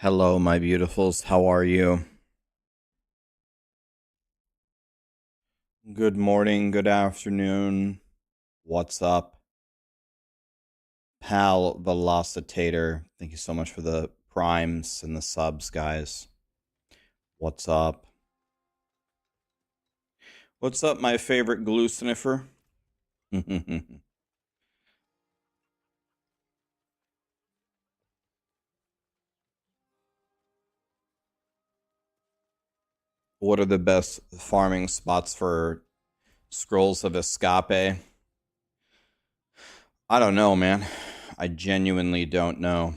Hello, my beautifuls. How are you? Good morning, good afternoon. What's up? Pal Velocitator. Thank you so much for the primes and the subs, guys. What's up? What's up, my favorite glue sniffer? What are the best farming spots for scrolls of escape? I don't know, man. I genuinely don't know.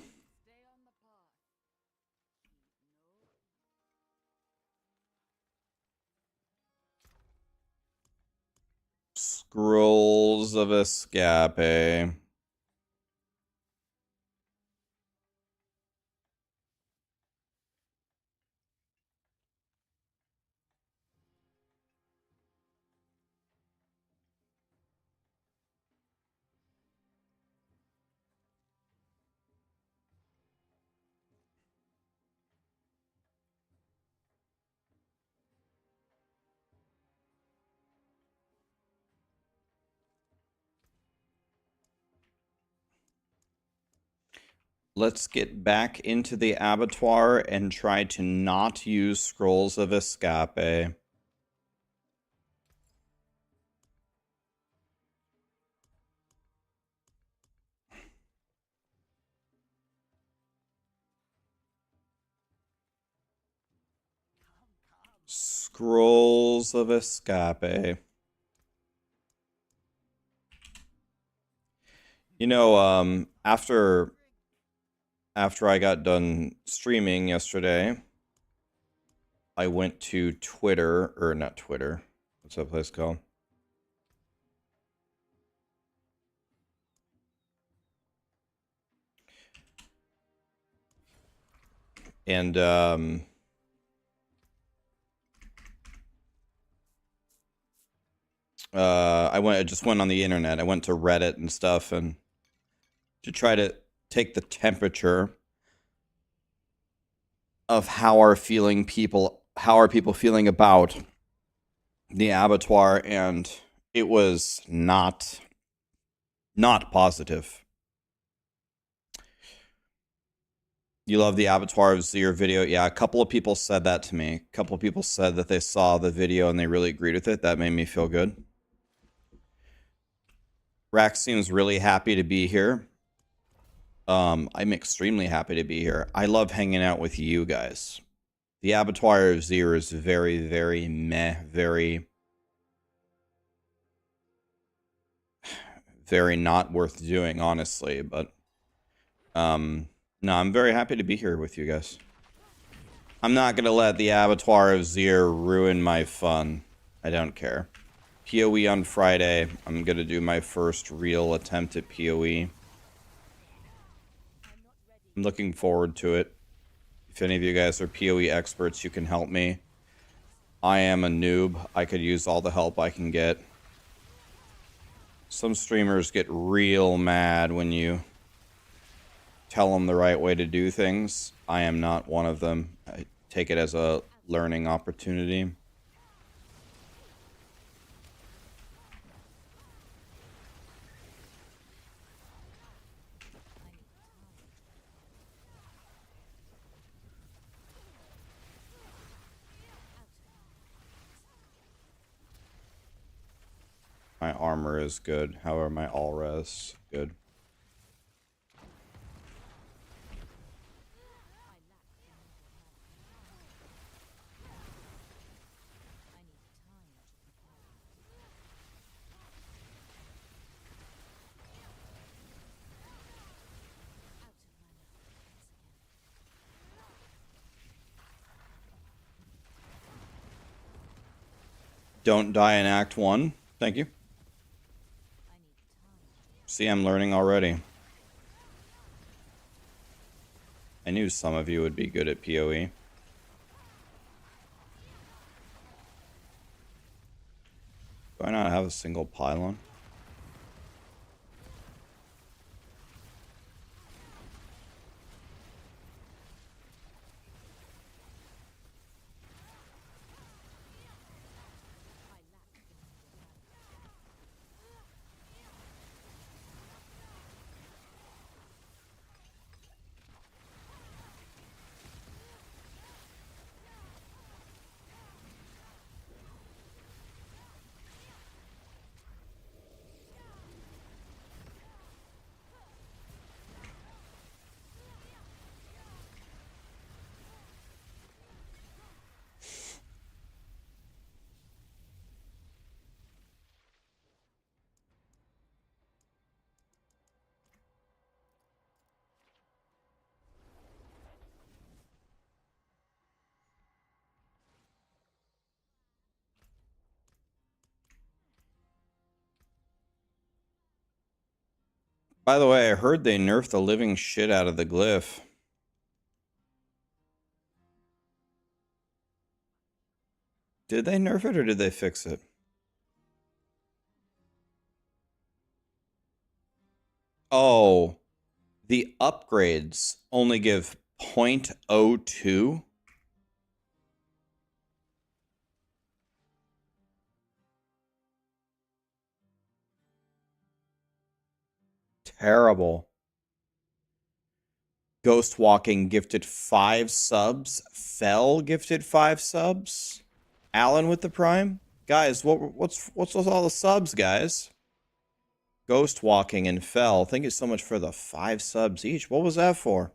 Scrolls of escape. Let's get back into the Abattoir and try to not use Scrolls of Escape. Scrolls of Escape. You know, after I got done streaming yesterday, I went to Twitter, or not Twitter. What's that place called? And I just went on the internet. I went to Reddit and stuff, and to try to take the temperature of how are people feeling about the Abattoir, and it was not positive. You love the Abattoir of Zir video? Yeah, a couple of people said that to me. A couple of people said that they saw the video and they really agreed with it. That made me feel good. Rax seems really happy to be here. I'm extremely happy to be here. I love hanging out with you guys. The Abattoir of Zir is very, very meh, very not worth doing, honestly. But no, I'm very happy to be here with you guys. I'm not gonna let the Abattoir of Zir ruin my fun. I don't care. PoE on Friday. I'm gonna do my first real attempt at PoE. I'm looking forward to it. If any of you guys are PoE experts, you can help me. I am a noob. I could use all the help I can get. Some streamers get real mad when you tell them the right way to do things. I am not one of them. I take it as a learning opportunity. My armor is good. However, my all-res good. Don't die in Act 1. Thank you. See, I'm learning already. I knew some of you would be good at PoE. Do I not have a single pylon? By the way, I heard they nerfed the living shit out of the glyph. Did they nerf it or did they fix it? Oh, the upgrades only give 0.02. Terrible. Ghost Walking gifted 5 subs. Fell gifted 5 subs. Alan with the Prime. Guys, what's with all the subs, guys? Ghost Walking and Fell. Thank you so much for the 5 subs each. What was that for?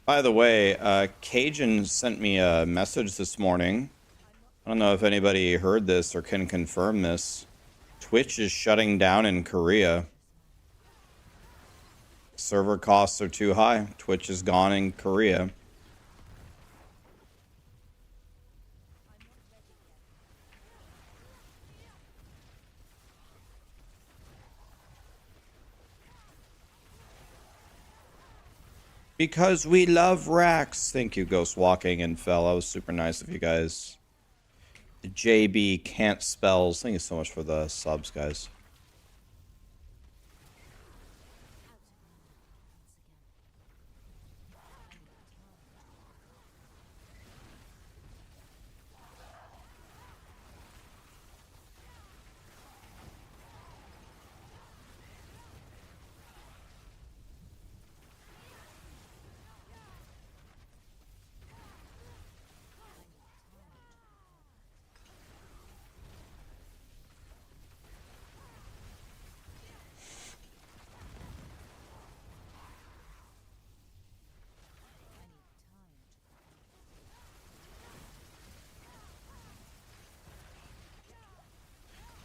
By the way, Cajun sent me a message this morning. I don't know if anybody heard this or can confirm this. Twitch is shutting down in Korea. Server costs are too high. Twitch is gone in Korea. Because we love Rax. Thank you, Ghost Walking and Fell. That was super nice of you guys. JB Can't Spells. Thank you so much for the subs, guys.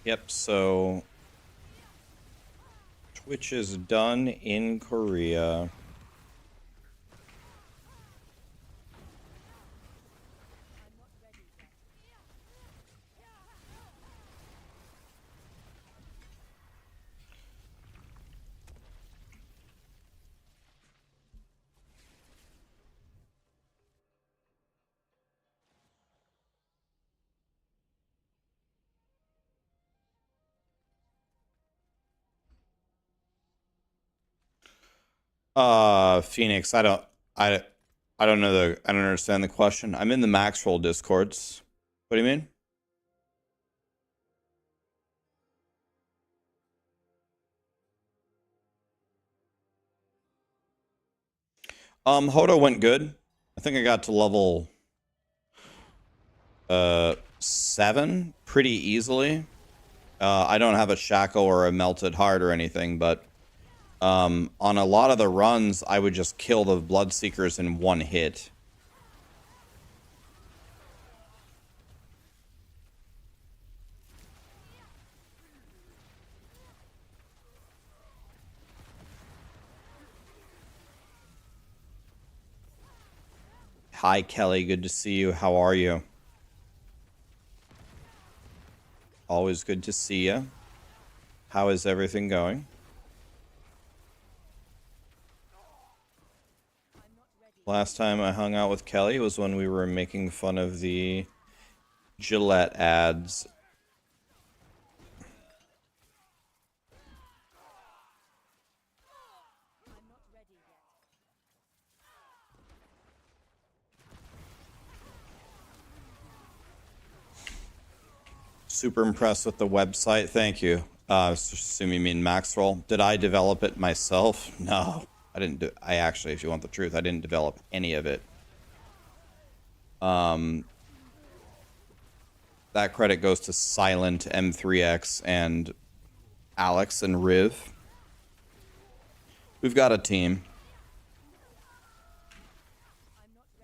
Yep, so Twitch is done in Korea. Phoenix, I don't know I don't understand the question. I'm in the Maxroll discords. What do you mean? Hodo went good. I think I got to level 7 pretty easily. I don't have a shackle or a melted heart or anything, but on a lot of the runs, I would just kill the Bloodseekers in one hit. Hi, Kelly. Good to see you. How are you? Always good to see you. How is everything going? Last time I hung out with Kelly was when we were making fun of the Gillette ads. Super impressed with the website. Thank you. Assume you mean Maxroll. Did I develop it myself? No, I didn't do. I actually, if you want the truth, I didn't develop any of it. That credit goes to Silent, M3X, and Alex and Riv. We've got a team.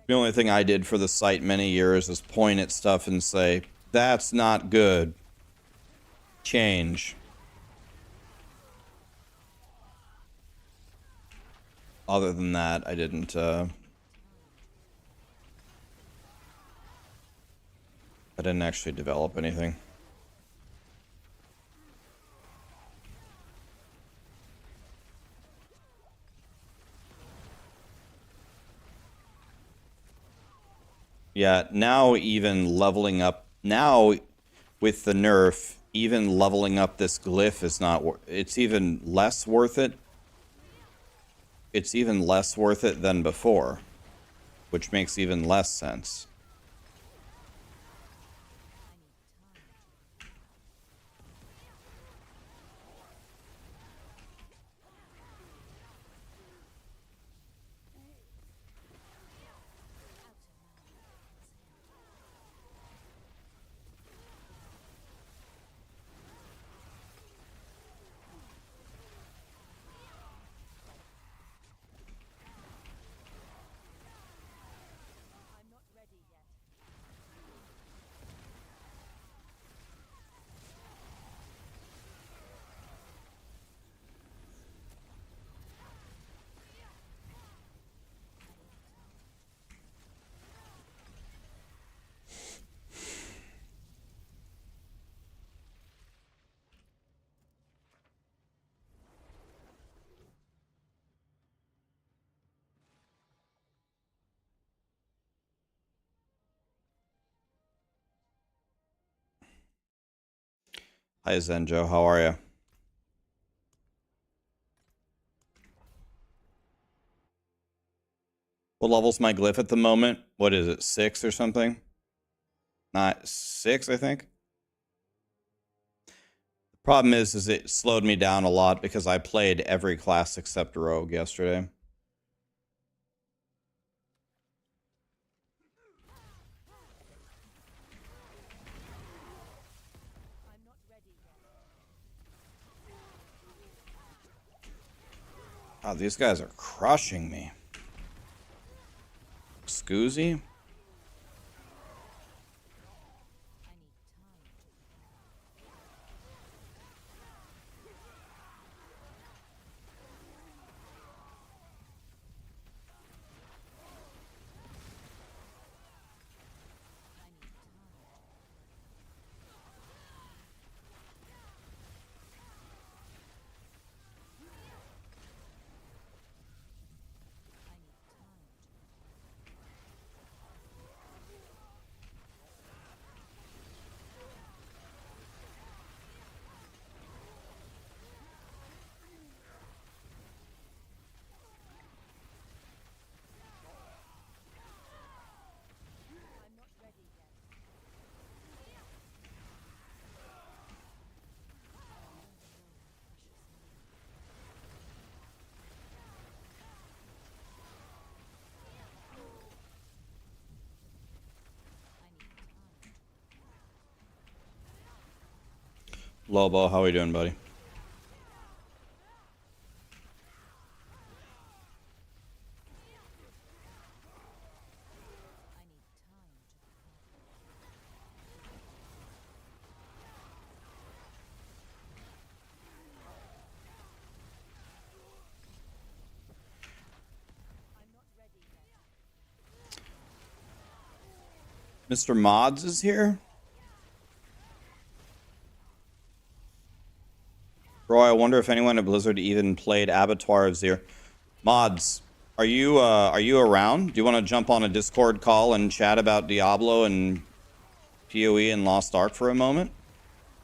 The only thing I did for the site many years is point at stuff and say, that's not good. Change. Other than that, I didn't actually develop anything. Yeah, now even leveling up, now with the nerf, even leveling up this glyph is not, it's even less worth it. It's even less worth it than before, which makes even less sense. Hi Zenjo, how are you? What level's my glyph at the moment? What is it, 6 or something? Not 6, I think. The problem is it slowed me down a lot because I played every class except Rogue yesterday. Oh, these guys are crushing me. Scoozy? Lobo, how are we doing, buddy? Mr. Mods is here? Bro, I wonder if anyone at Blizzard even played Abattoir of Zir. Mods, are you around? Do you want to jump on a Discord call and chat about Diablo and PoE and Lost Ark for a moment?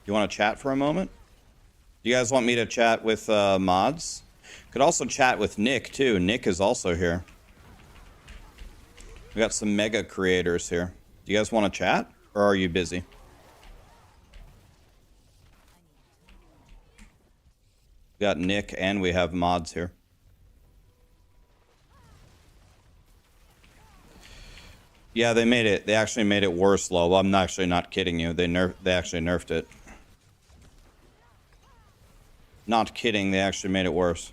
You want to chat for a moment? Do you guys want me to chat with mods? Could also chat with Nick too. Nick is also here. We got some mega creators here. Do you guys want to chat, or are you busy? We got Nick and we have mods here. Yeah, they made it. They actually made it worse, Low. I'm actually not kidding you. They actually nerfed it. Not kidding. They actually made it worse.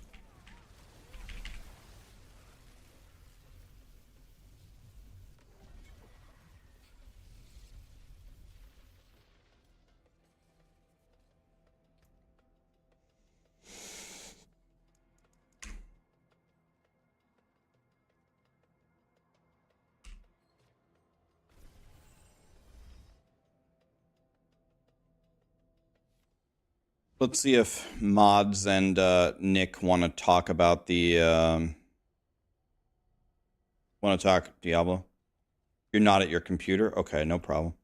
Let's see if mods and Nick want to talk about the. Want to talk Diablo? You're not at your computer? Okay, no problem.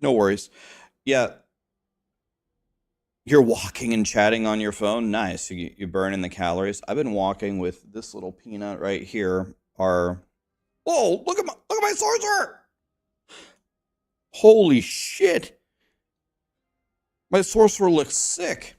No worries. Yeah. You're walking and chatting on your phone? Nice. You're burning the calories. I've been walking with this little peanut right here. Oh, look at my sorcerer! Holy shit! My sorcerer looks sick.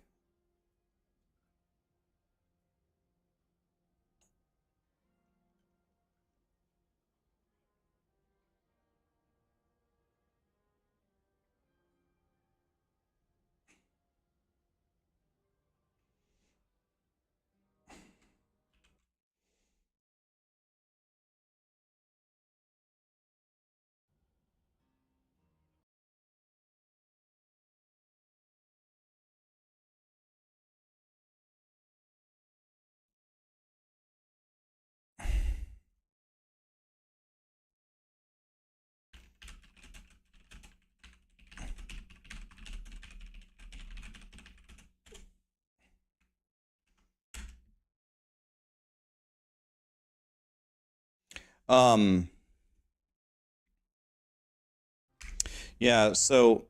Yeah, so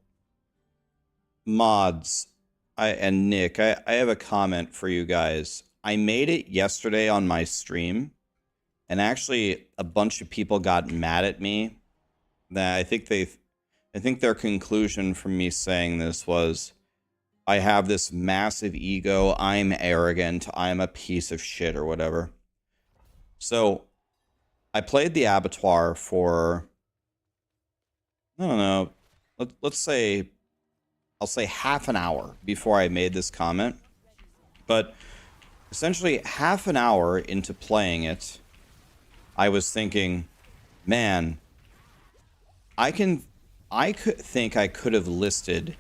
mods, and Nick, I have a comment for you guys. I made it yesterday on my stream, and actually a bunch of people got mad at me. That I think their conclusion from me saying this was, I have this massive ego, I'm arrogant, I'm a piece of shit or whatever. So I played the Abattoir for, I don't know, let's say, I'll say half an hour before I made this comment. But essentially half an hour into playing it, I was thinking, man, I could think I could have listed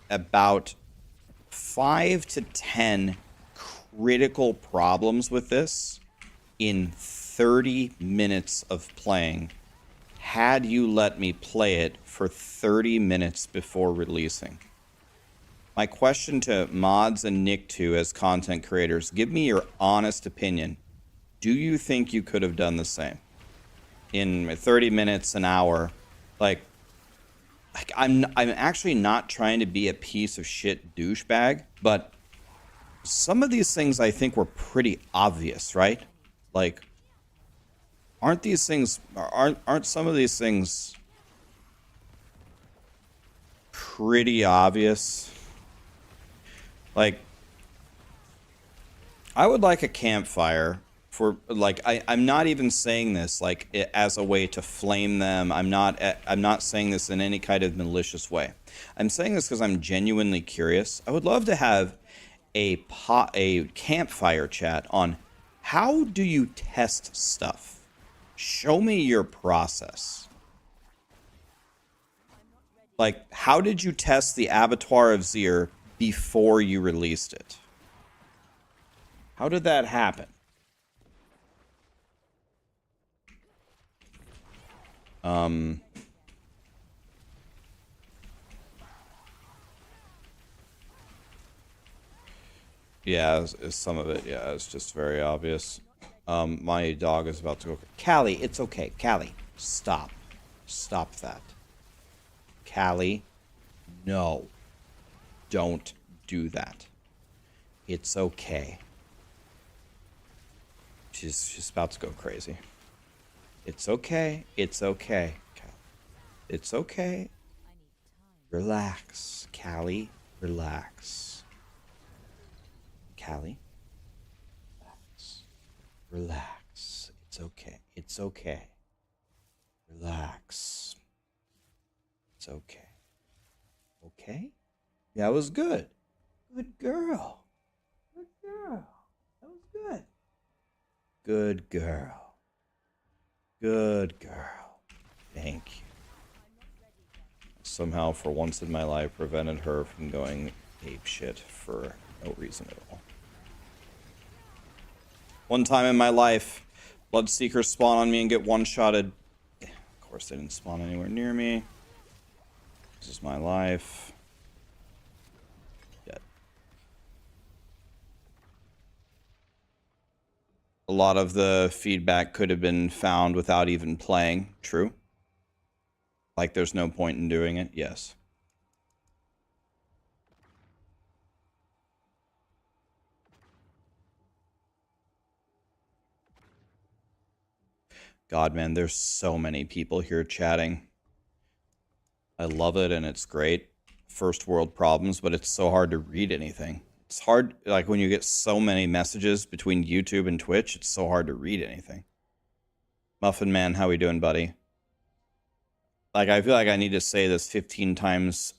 about 5 to 10 critical problems with this in 30 minutes of playing, had you let me play it for 30 minutes before releasing. My question to mods and Nick too, as content creators, give me your honest opinion. Do you think you could have done the same in 30 minutes, an hour? Like I'm actually not trying to be a piece of shit douchebag, but some of these things I think were pretty obvious, right? Like, aren't some of these things pretty obvious? Like, I would like a campfire for, like, I'm not even saying this like as a way to flame them. I'm not saying this in any kind of malicious way. I'm saying this because I'm genuinely curious. I would love to have a campfire chat on how do you test stuff. Show me your process. Like, how did you test the Abattoir of Zir before you released it? How did that happen? Yeah, some of it, yeah, it's just very obvious. My dog is about to go. Callie, it's okay. Callie, stop. Stop that. Callie, no. Don't do that. It's okay. She's about to go crazy. It's okay. It's okay. It's okay. Relax. Callie, relax. Callie, relax. Relax. It's okay. It's okay. Relax. It's okay. Okay? That was good. Good girl. Good girl. That was good. Good girl. Good girl. Thank you. Somehow, for once in my life, prevented her from going ape shit for no reason at all. One time in my life, Bloodseekers spawn on me and get one-shotted. Of course, they didn't spawn anywhere near me. This is my life. Dead. A lot of the feedback could have been found without even playing. True. Like there's no point in doing it. Yes. God, man, there's so many people here chatting. I love it and it's great. First world problems, but it's so hard to read anything. It's hard, like when you get so many messages between YouTube and Twitch, it's so hard to read anything. Muffin Man, how we doing, buddy? Like, I feel like I need to say this 15 times.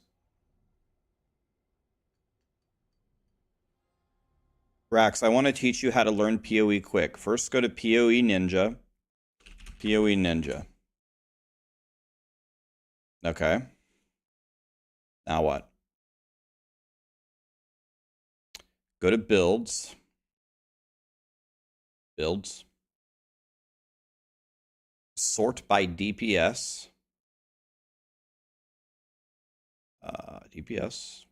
Rax, I want to teach you how to learn PoE quick. First, go to PoE Ninja. PoE Ninja. Okay. Now what? Go to Builds. Builds. Sort by DPS. DPS.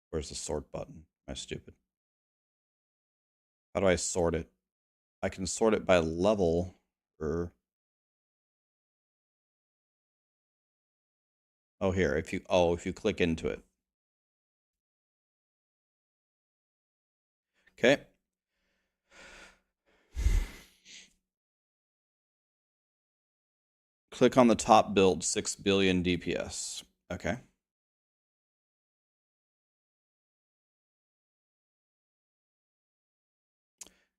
Where's the sort button? Am I stupid? How do I sort it? I can sort it by level or... Oh, here. If you click into it. Okay. Click on the top build, 6 billion DPS. Okay.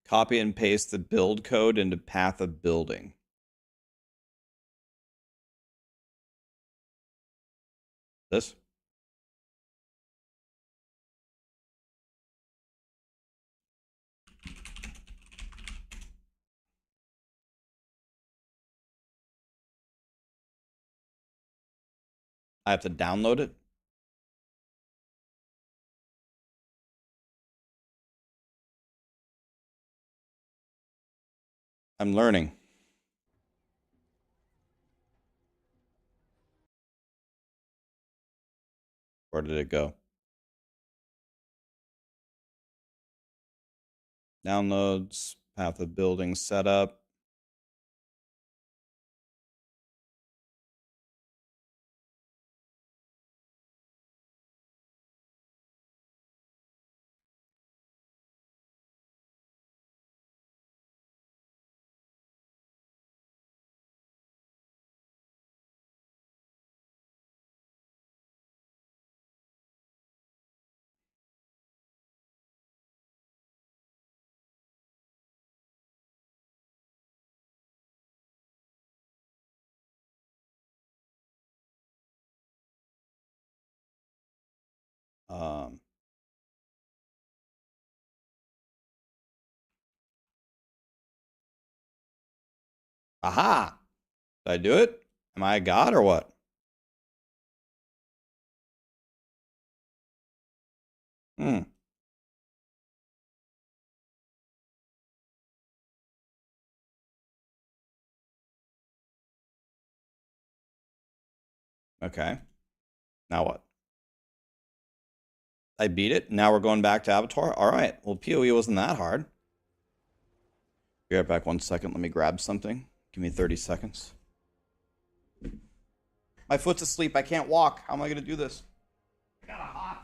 Copy and paste the build code into path of building. This? I have to download it? I'm learning. Where did it go? Downloads, path of building setup. Aha! Did I do it? Am I a god or what? Hmm. Okay. Now what? I beat it. Now we're going back to Abattoir. All right. Well, PoE wasn't that hard. Be right back 1 second. Let me grab something. Give me 30 seconds. My foot's asleep. I can't walk. How am I going to do this? I gotta hop.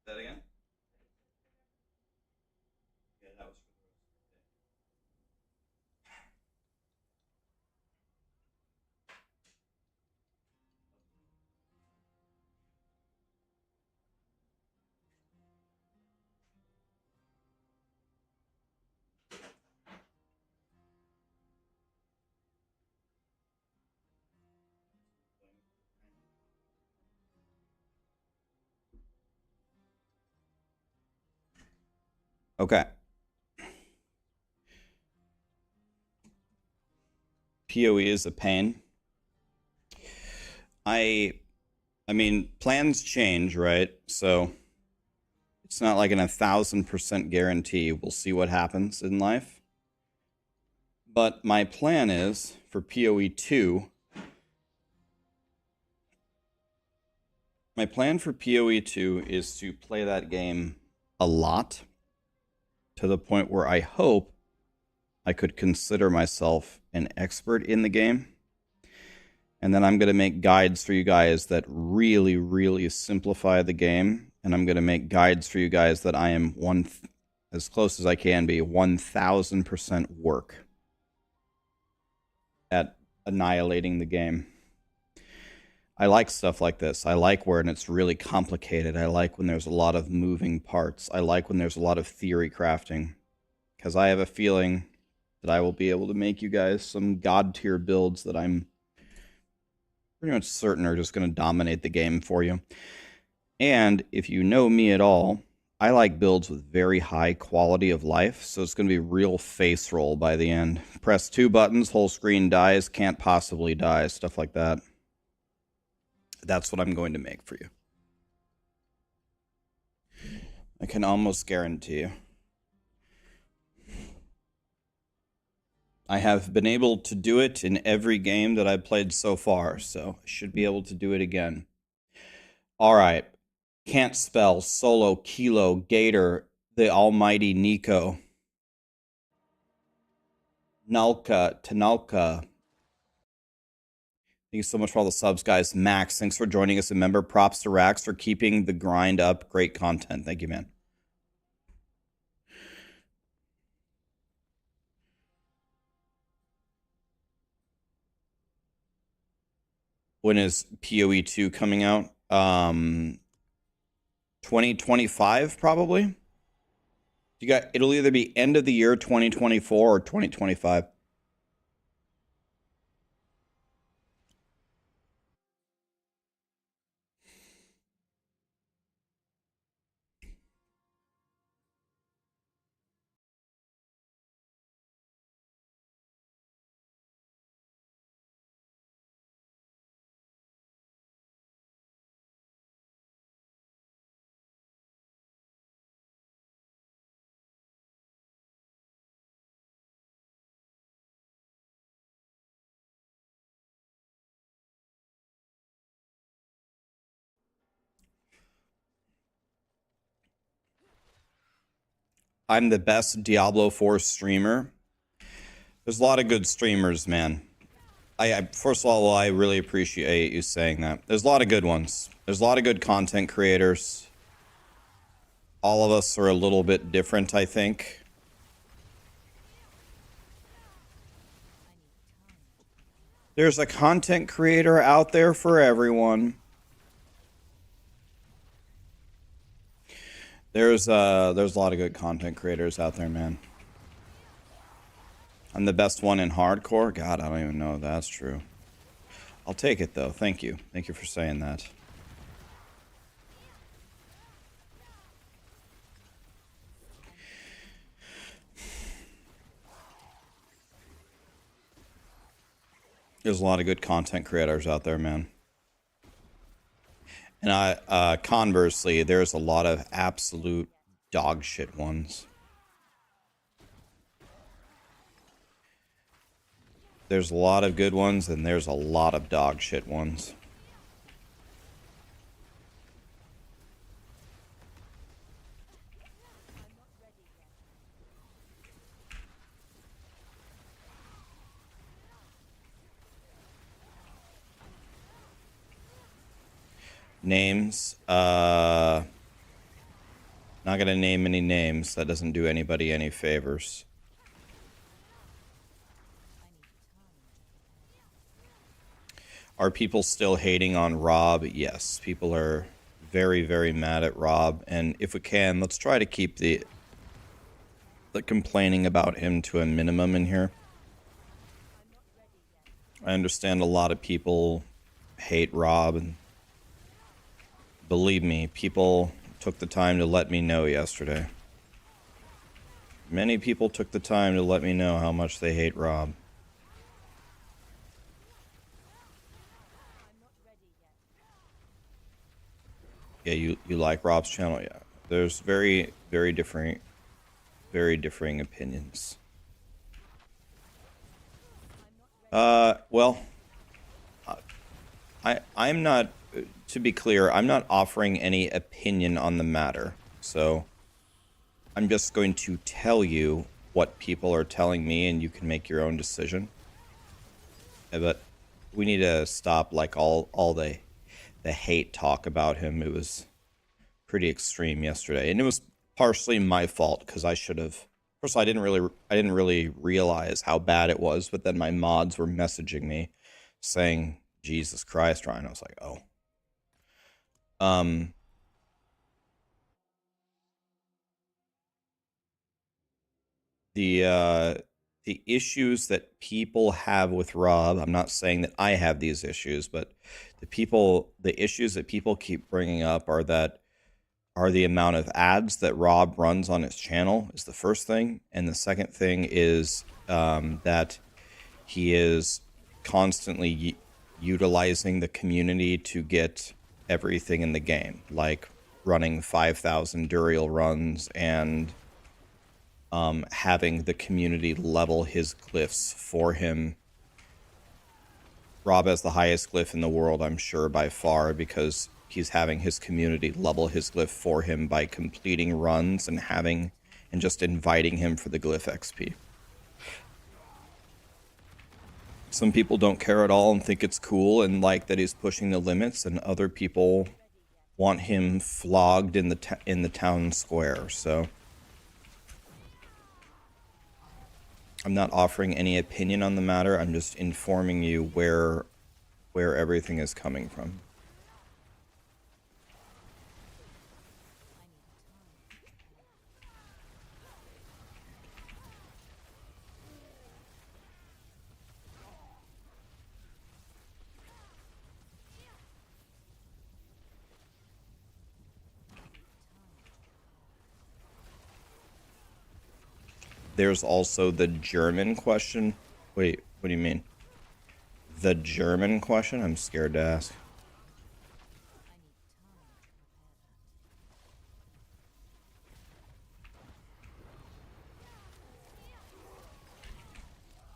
That again? Yeah, that was for the rest of the day. Okay. PoE is a pain. I mean, plans change, right? So it's not like an 1,000% guarantee. We'll see what happens in life. But my plan is for PoE 2. My plan for PoE 2 is to play that game a lot to the point where I hope I could consider myself an expert in the game. And then I'm going to make guides for you guys that really, really simplify the game. And I'm going to make guides for you guys that I am as close as I can be, 1,000% work at annihilating the game. I like stuff like this. I like when it's really complicated. I like when there's a lot of moving parts. I like when there's a lot of theory crafting. Because I have a feeling that I will be able to make you guys some god tier builds that I'm pretty much certain are just going to dominate the game for you. And if you know me at all, I like builds with very high quality of life, so it's going to be real face roll by the end. Press 2 buttons, whole screen dies, can't possibly die, stuff like that. That's what I'm going to make for you. I can almost guarantee you. I have been able to do it in every game that I've played so far, so I should be able to do it again. All right. Can't spell, Solo, Kilo, Gator, the almighty Nico, Nalka, Tanalka. Thank you so much for all the subs, guys. Max, thanks for joining us. And member, props to Rax for keeping the grind up. Great content. Thank you, man. When is PoE 2 coming out? 2025, probably. You got, it'll either be end of the year 2024 or 2025. I'm the best Diablo 4 streamer. There's a lot of good streamers, man. First of all, I really appreciate you saying that. There's a lot of good ones. There's a lot of good content creators. All of us are a little bit different, I think. There's a content creator out there for everyone. There's a lot of good content creators out there, man. I'm the best one in hardcore? God, I don't even know if that's true. I'll take it, though. Thank you. Thank you for saying that. There's a lot of good content creators out there, man. And conversely, there's a lot of absolute dog shit ones. There's a lot of good ones, and there's a lot of dog shit ones. Names. Not gonna name any names. That doesn't do anybody any favors. Are people still hating on Rob? Yes, people are very, very mad at Rob. And if we can, let's try to keep the complaining about him to a minimum in here. I understand a lot of people hate Rob, and believe me, people took the time to let me know yesterday. Many people took the time to let me know how much they hate Rob. Yeah, you like Rob's channel? Yeah. There's very differing opinions. Well, I'm not, to be clear, I'm not offering any opinion on the matter. So I'm just going to tell you what people are telling me, and you can make your own decision. But we need to stop like all the hate talk about him. It was pretty extreme yesterday, and it was partially my fault because I should have. First, I didn't really realize how bad it was, but then my mods were messaging me saying, "Jesus Christ, Ryan!" I was like, "Oh." The issues that people have with Rob, I'm not saying that I have these issues, but the issues that people keep bringing up are the amount of ads that Rob runs on his channel is the first thing, and the second thing is that he is constantly utilizing the community to get everything in the game, like running 5,000 Duriel runs and having the community level his glyphs for him. Rob has the highest glyph in the world, I'm sure, by far, because he's having his community level his glyph for him by completing runs and just inviting him for the glyph XP. Some people don't care at all and think it's cool and like that he's pushing the limits, and other people want him flogged in the town square. So I'm not offering any opinion on the matter. I'm just informing you where everything is coming from. there's also the German question. Wait, what do you mean? The German question? I'm scared to ask.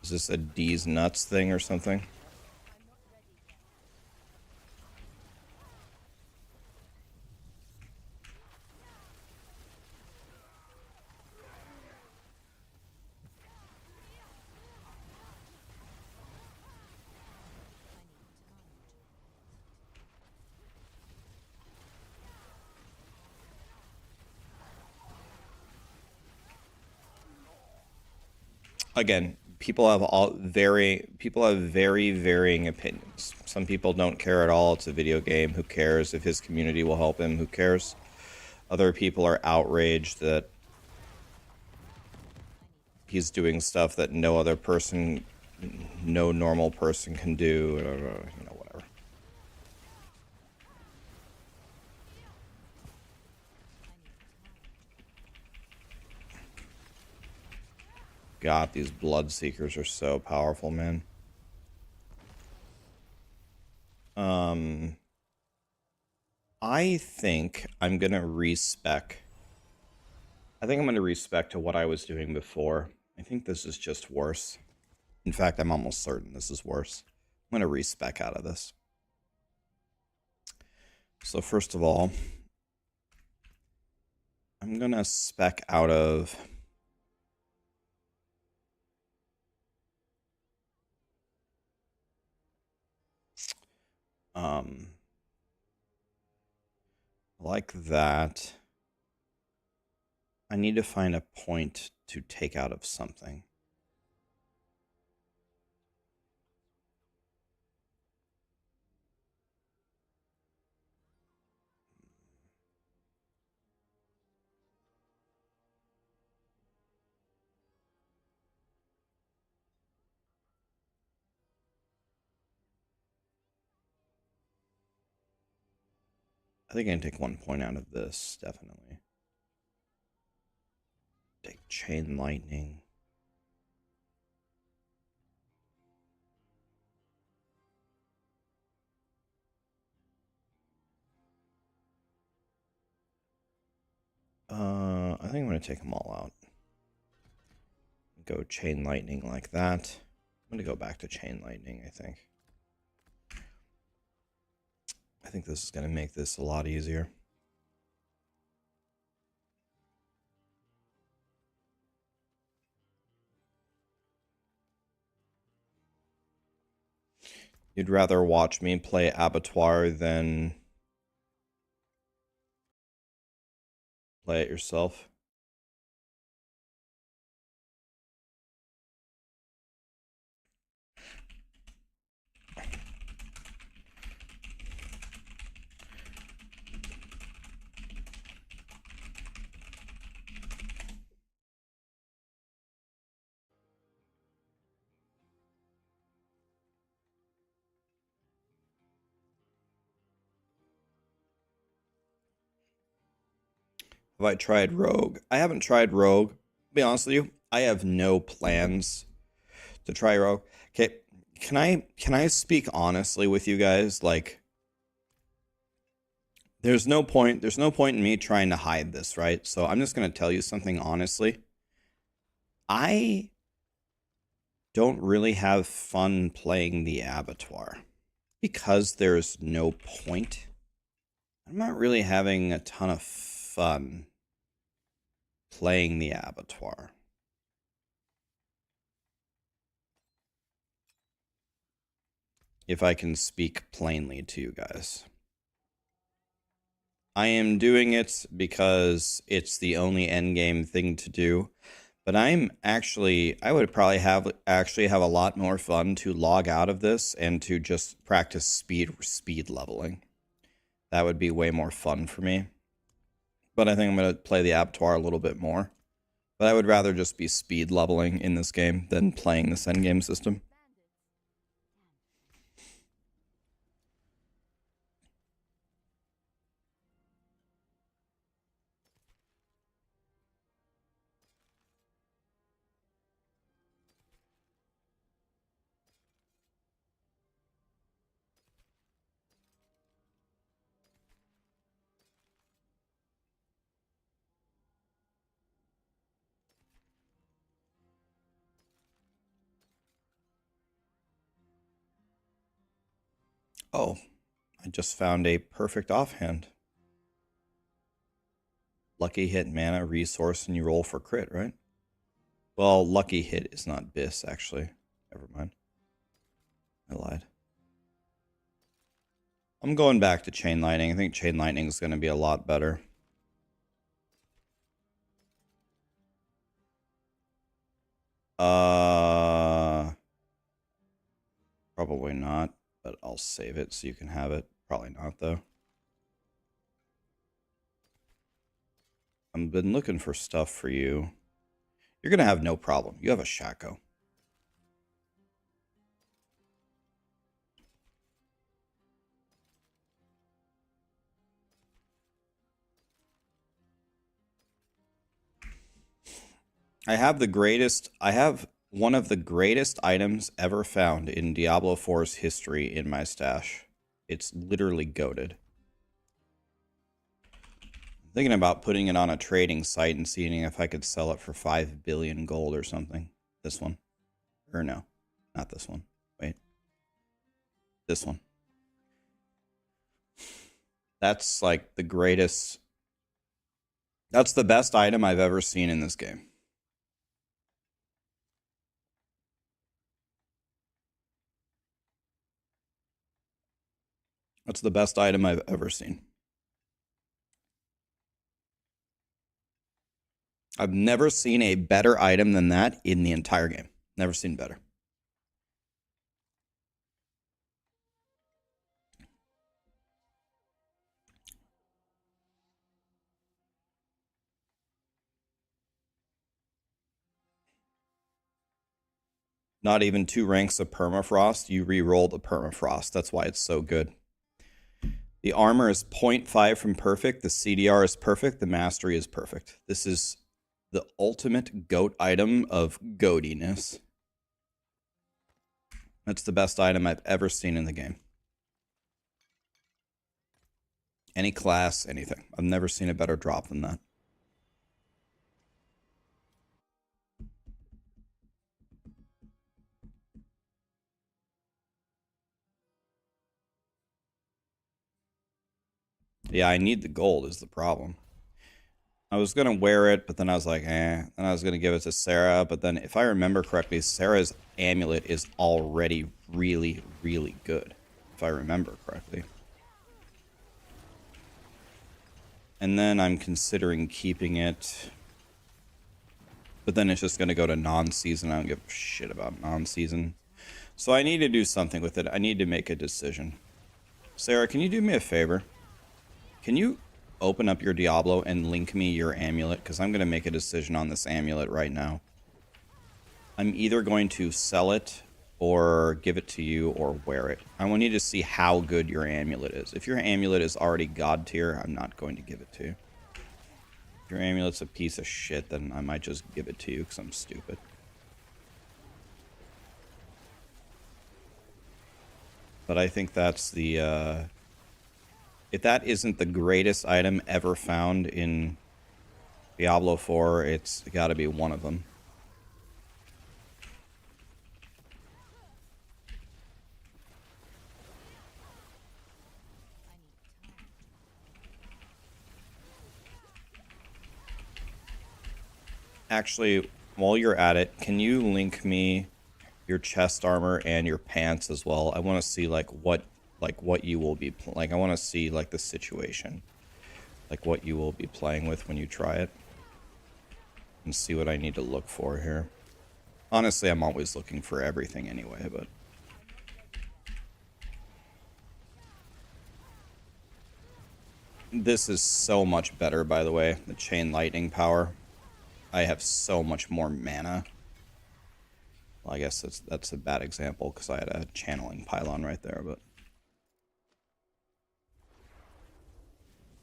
Is this a D's nuts thing or something? Again, people have very varying opinions. Some people don't care at all. It's a video game. Who cares if his community will help him? Who cares? Other people are outraged that he's doing stuff that no normal person can do. You know, whatever. God, these Bloodseekers are so powerful, man. I think I'm gonna respec. I think I'm gonna respec to what I was doing before. I think this is just worse. In fact, I'm almost certain this is worse. I'm gonna respec out of this. So first of all, I'm gonna spec out of like that. I need to find a point to take out of something. I think I can take 1 point out of this, definitely. Take Chain Lightning. I think I'm going to take them all out. Go Chain Lightning like that. I'm going to go back to Chain Lightning, I think. I think this is going to make this a lot easier. You'd rather watch me play Abattoir than play it yourself? Have I tried Rogue? I haven't tried Rogue. To be honest with you, I have no plans to try Rogue. Okay, can I speak honestly with you guys? Like, there's no point in me trying to hide this, right? So I'm just gonna tell you something honestly. I don't really have fun playing the Abattoir because there's no point. I'm not really having a ton of fun playing the Abattoir. If I can speak plainly to you guys. I am doing it because it's the only endgame thing to do. But I would probably have a lot more fun to log out of this and to just practice speed leveling. That would be way more fun for me. But I think I'm going to play the Abattoir a little bit more. But I would rather just be speed leveling in this game than playing this endgame system. Oh, I just found a perfect offhand. Lucky hit, mana, resource, and you roll for crit, right? Well, lucky hit is not bis, actually. Never mind. I lied. I'm going back to Chain Lightning. I think Chain Lightning is going to be a lot better. Probably not, but I'll save it so you can have it. Probably not, though. I've been looking for stuff for you. You're going to have no problem. You have a Shaco. I have one of the greatest items ever found in Diablo 4's history in my stash. It's literally goated. I'm thinking about putting it on a trading site and seeing if I could sell it for 5 billion gold or something. This one. Or no, not this one. Wait. This one. That's like the greatest. That's the best item I've ever seen in this game. That's the best item I've ever seen. I've never seen a better item than that in the entire game. Never seen better. Not even 2 ranks of permafrost. You re-roll the permafrost. That's why it's so good. The armor is 0.5 from perfect. The CDR is perfect. The mastery is perfect. This is the ultimate goat item of goatiness. That's the best item I've ever seen in the game. Any class, anything. I've never seen a better drop than that. Yeah, I need the gold is the problem. I was going to wear it, but then I was like, eh. Then I was going to give it to Sarah, but then if I remember correctly, Sarah's amulet is already really, really good, if I remember correctly. And then I'm considering keeping it, but then it's just going to go to non-season. I don't give a shit about non-season. So I need to do something with it. I need to make a decision. Sarah, can you do me a favor? Can you open up your Diablo and link me your amulet? Because I'm going to make a decision on this amulet right now. I'm either going to sell it or give it to you or wear it. I want you to see how good your amulet is. If your amulet is already god tier, I'm not going to give it to you. If your amulet's a piece of shit, then I might just give it to you because I'm stupid. But I think that's the... if that isn't the greatest item ever found in Diablo 4, it's got to be one of them. Actually, while you're at it, can you link me your chest armor and your pants as well? I want to see like what you will be like. I want to see like the situation, like what you will be playing with when you try it, and see what I need to look for here. Honestly, I'm always looking for everything anyway, but this is so much better, by the way. The chain lightning power. I have so much more mana. Well, I guess that's a bad example because I had a channeling pylon right there, but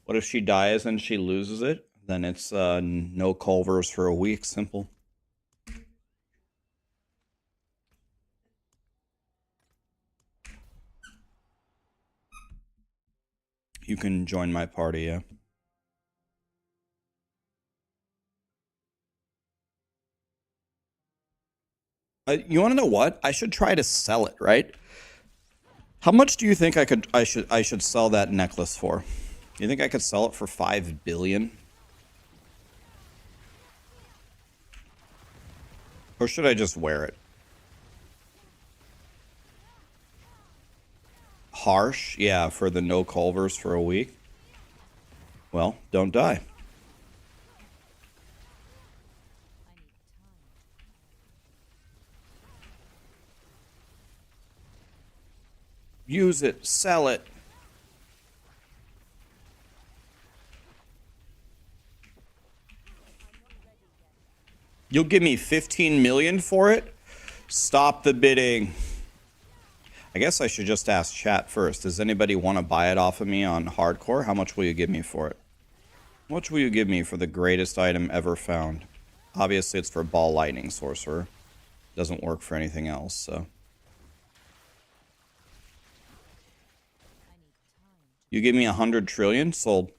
what if she dies and she loses it? Then it's no Culvers for a week. Simple. You can join my party, yeah. You want to know what? I should try to sell it, right? How much do you think I should sell that necklace for? You think I could sell it for 5 billion? Or should I just wear it? Harsh? Yeah, for the no Culvers for a week. Well, don't die. Use it. Sell it. You'll give me 15 million for it? Stop the bidding. I guess I should just ask chat first. Does anybody want to buy it off of me on hardcore? How much will you give me for it? How much will you give me for the greatest item ever found? Obviously, it's for Ball Lightning Sorcerer. Doesn't work for anything else, so. You give me 100 trillion? Sold.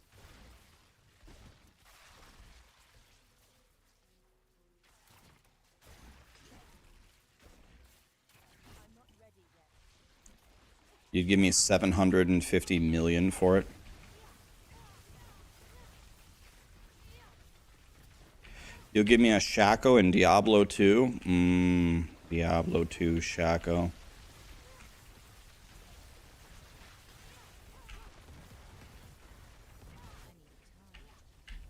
You'd give me 750 million for it? You'll give me a Shaco in Diablo 2? Diablo 2 Shaco.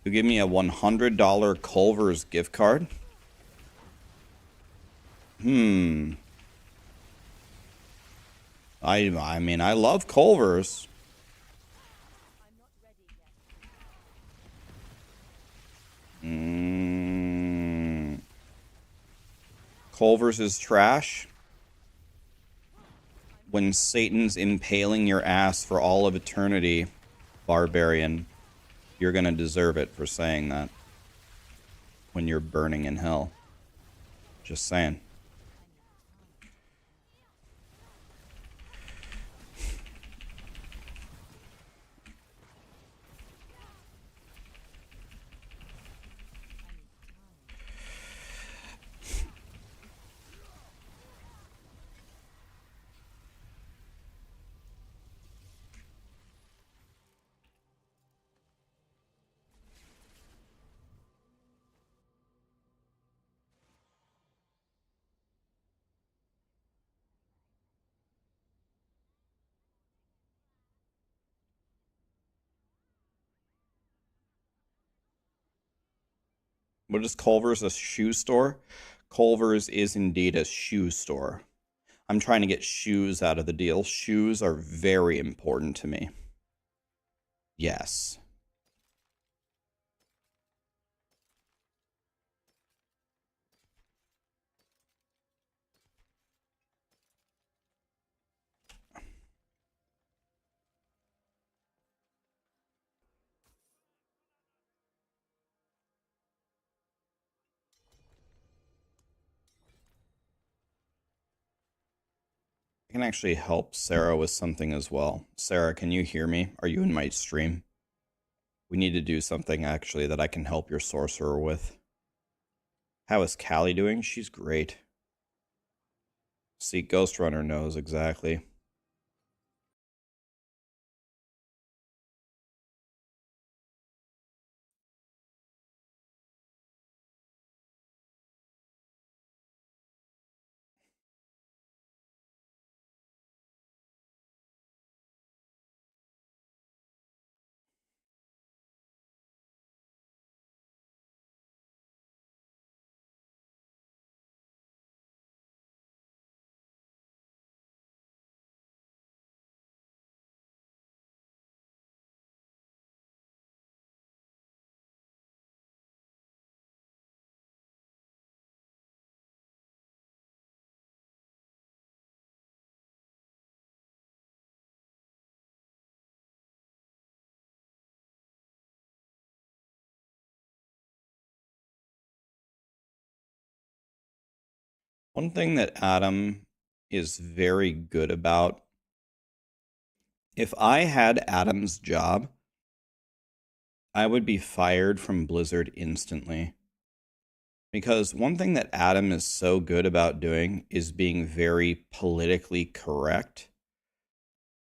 You give me a $100 Culver's gift card? I mean, I love Culver's. Culver's is trash. When Satan's impaling your ass for all of eternity, Barbarian, you're gonna deserve it for saying that. When you're burning in hell. Just saying. What is Culver's, a shoe store? Culver's is indeed a shoe store. I'm trying to get shoes out of the deal. Shoes are very important to me. Yes. I can actually help Sarah with something as well. Sarah, can you hear me? Are you in my stream? We need to do something actually that I can help your sorcerer with. How is Callie doing? She's great. See, Ghost Runner knows exactly. One thing that Adam is very good about, if I had Adam's job, I would be fired from Blizzard instantly. Because one thing that Adam is so good about doing is being very politically correct.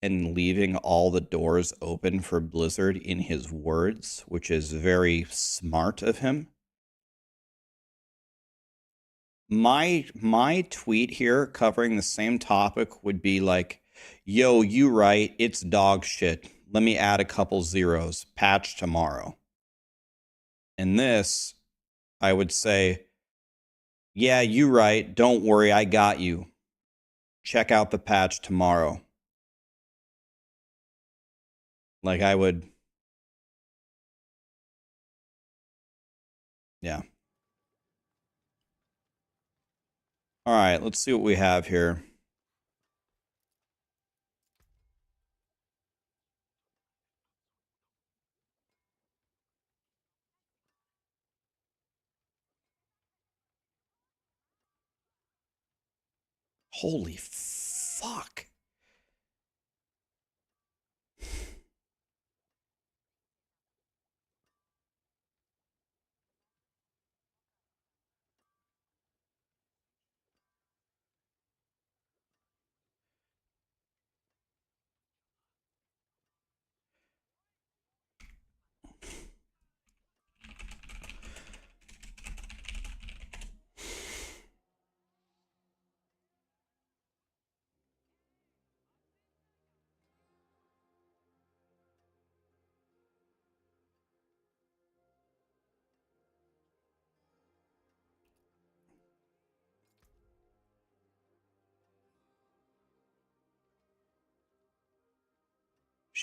and leaving all the doors open for Blizzard in his words, which is very smart of him. My tweet here covering the same topic would be like, yo, you right, it's dog shit. Let me add a couple zeros. Patch tomorrow. In this, I would say, yeah, you right. Don't worry, I got you. Check out the patch tomorrow. Like I would. Yeah. All right, let's see what we have here. Holy fuck.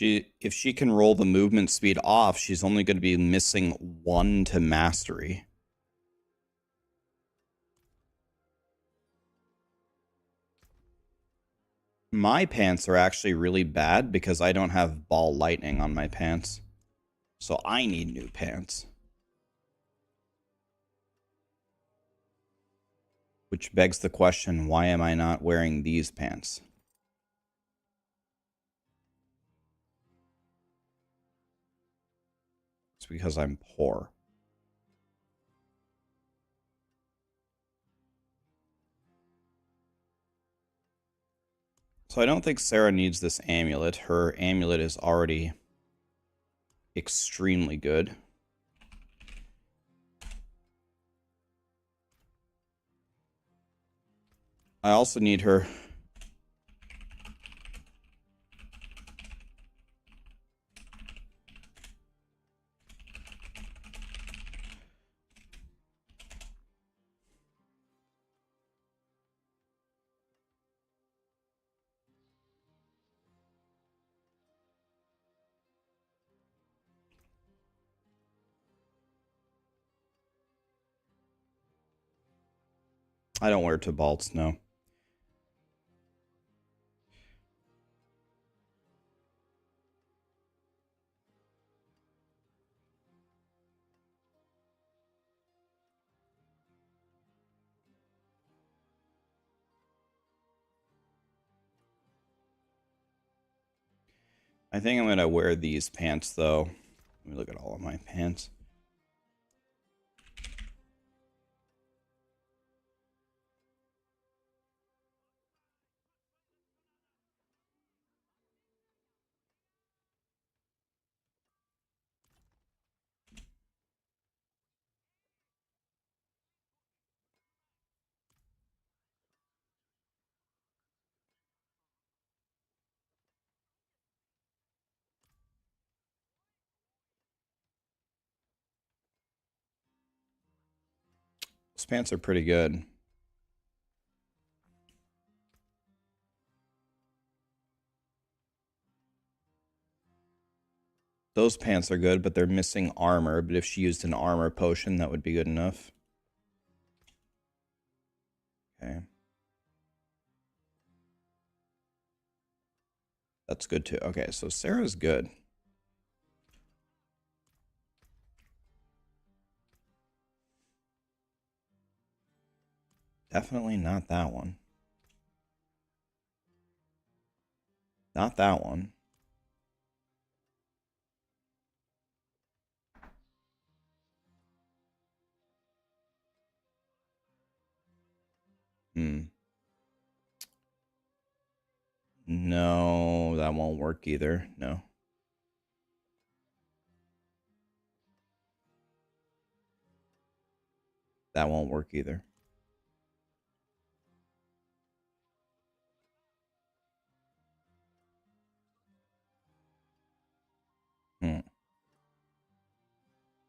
If she can roll the movement speed off, she's only going to be missing 1 to mastery. My pants are actually really bad because I don't have ball lightning on my pants. So I need new pants. Which begs the question, why am I not wearing these pants? It's because I'm poor. So I don't think Sarah needs this amulet. Her amulet is already extremely good. I also need her. I don't wear Tibalts, no. I think I'm going to wear these pants, though. Let me look at all of my pants. Those pants are pretty good. Those pants are good, but they're missing armor. But if she used an armor potion, that would be good enough. Okay. That's good too. Okay, so Sarah's good. Definitely not that one. Not that one. No, that won't work either. No. That won't work either.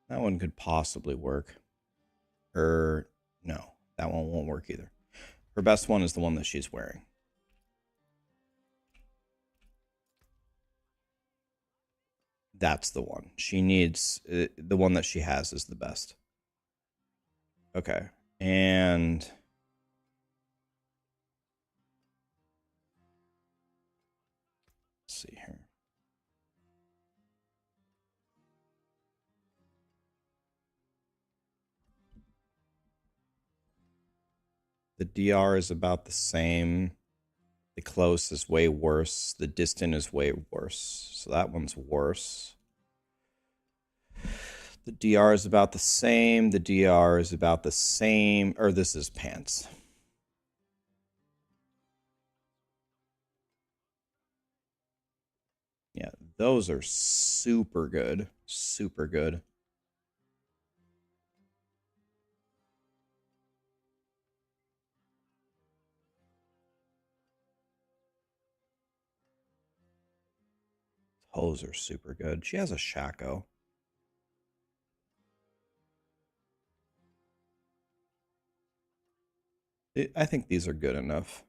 That one could possibly work. No, that one won't work either. Her best one is the one that she's wearing. That's the one. She needs... the one that she has is the best. Okay. And... let's see here. The DR is about the same. The close is way worse. The distant is way worse. So that one's worse. The DR is about the same. The DR is about the same. Or this is pants. Yeah, those are super good. Super good. Those are super good. She has a Shaco. I think these are good enough.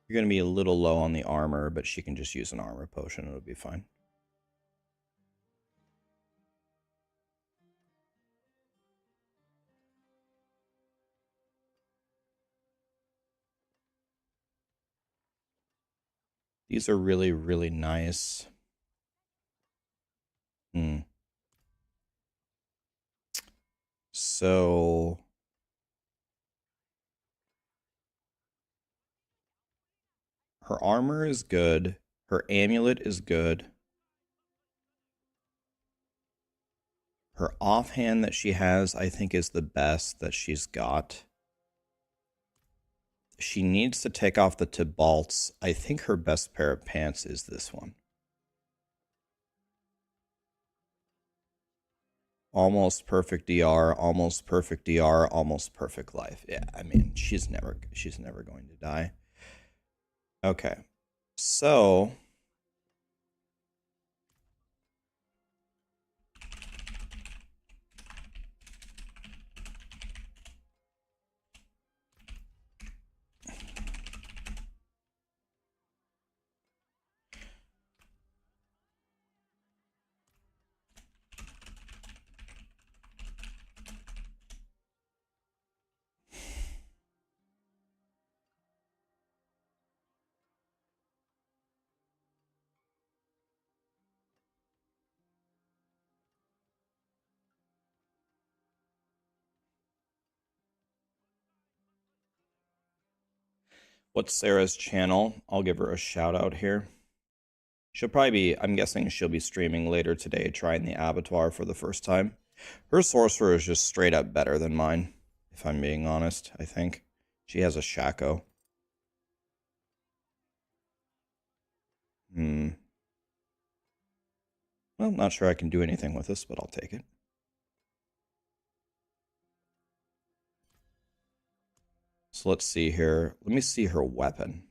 You're going to be a little low on the armor, but she can just use an armor potion. It'll be fine. These are really, really nice. So... her armor is good. Her amulet is good. Her offhand that she has, I think, is the best that she's got. She needs to take off the Tibalts. I think her best pair of pants is this one. Almost perfect DR, almost perfect DR, almost perfect life. Yeah, I mean, she's never going to die. Okay. So, what's Sarah's channel? I'll give her a shout out here. She'll probably be, I'm guessing she'll be streaming later today, trying the Abattoir for the first time. Her sorcerer is just straight up better than mine, if I'm being honest, I think. She has a Shaco. Well, not sure I can do anything with this, but I'll take it. So let's see here. Let me see her weapon.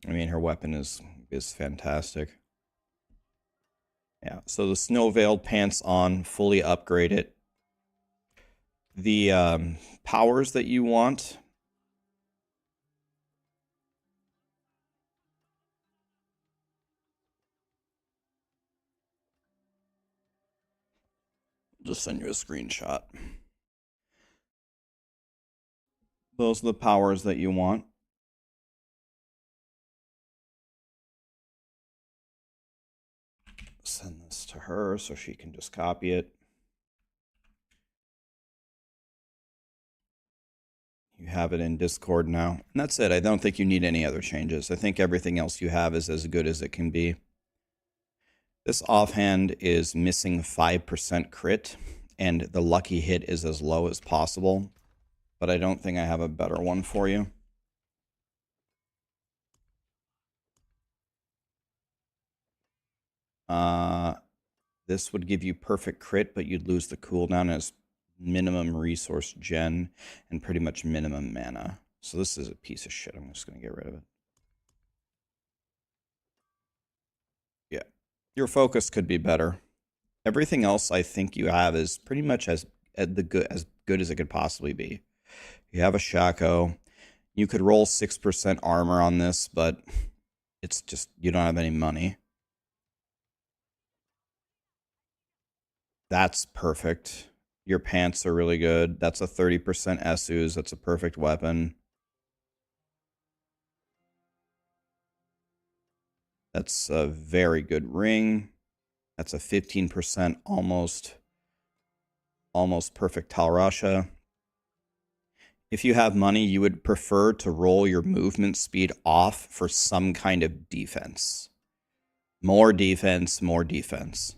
I mean, her weapon is fantastic. Yeah, so the snow veiled pants on, fully upgrade it. The powers that you want. Just send you a screenshot. Those are the powers that you want. Send this to her so she can just copy it. You have it in Discord now. And that's it. I don't think you need any other changes. I think everything else you have is as good as it can be. This offhand is missing 5% crit, and the lucky hit is as low as possible. But I don't think I have a better one for you. This would give you perfect crit, but you'd lose the cooldown as minimum resource gen and pretty much minimum mana. So this is a piece of shit. I'm just going to get rid of it. Yeah. Your focus could be better. Everything else I think you have is pretty much as good as it could possibly be. You have a Shaco. You could roll 6% armor on this, but it's just, you don't have any money. That's perfect. Your pants are really good. That's a 30% Esus. That's a perfect weapon. That's a very good ring. That's a 15% almost perfect Talrasha. If you have money, you would prefer to roll your movement speed off for some kind of defense. More defense, more defense.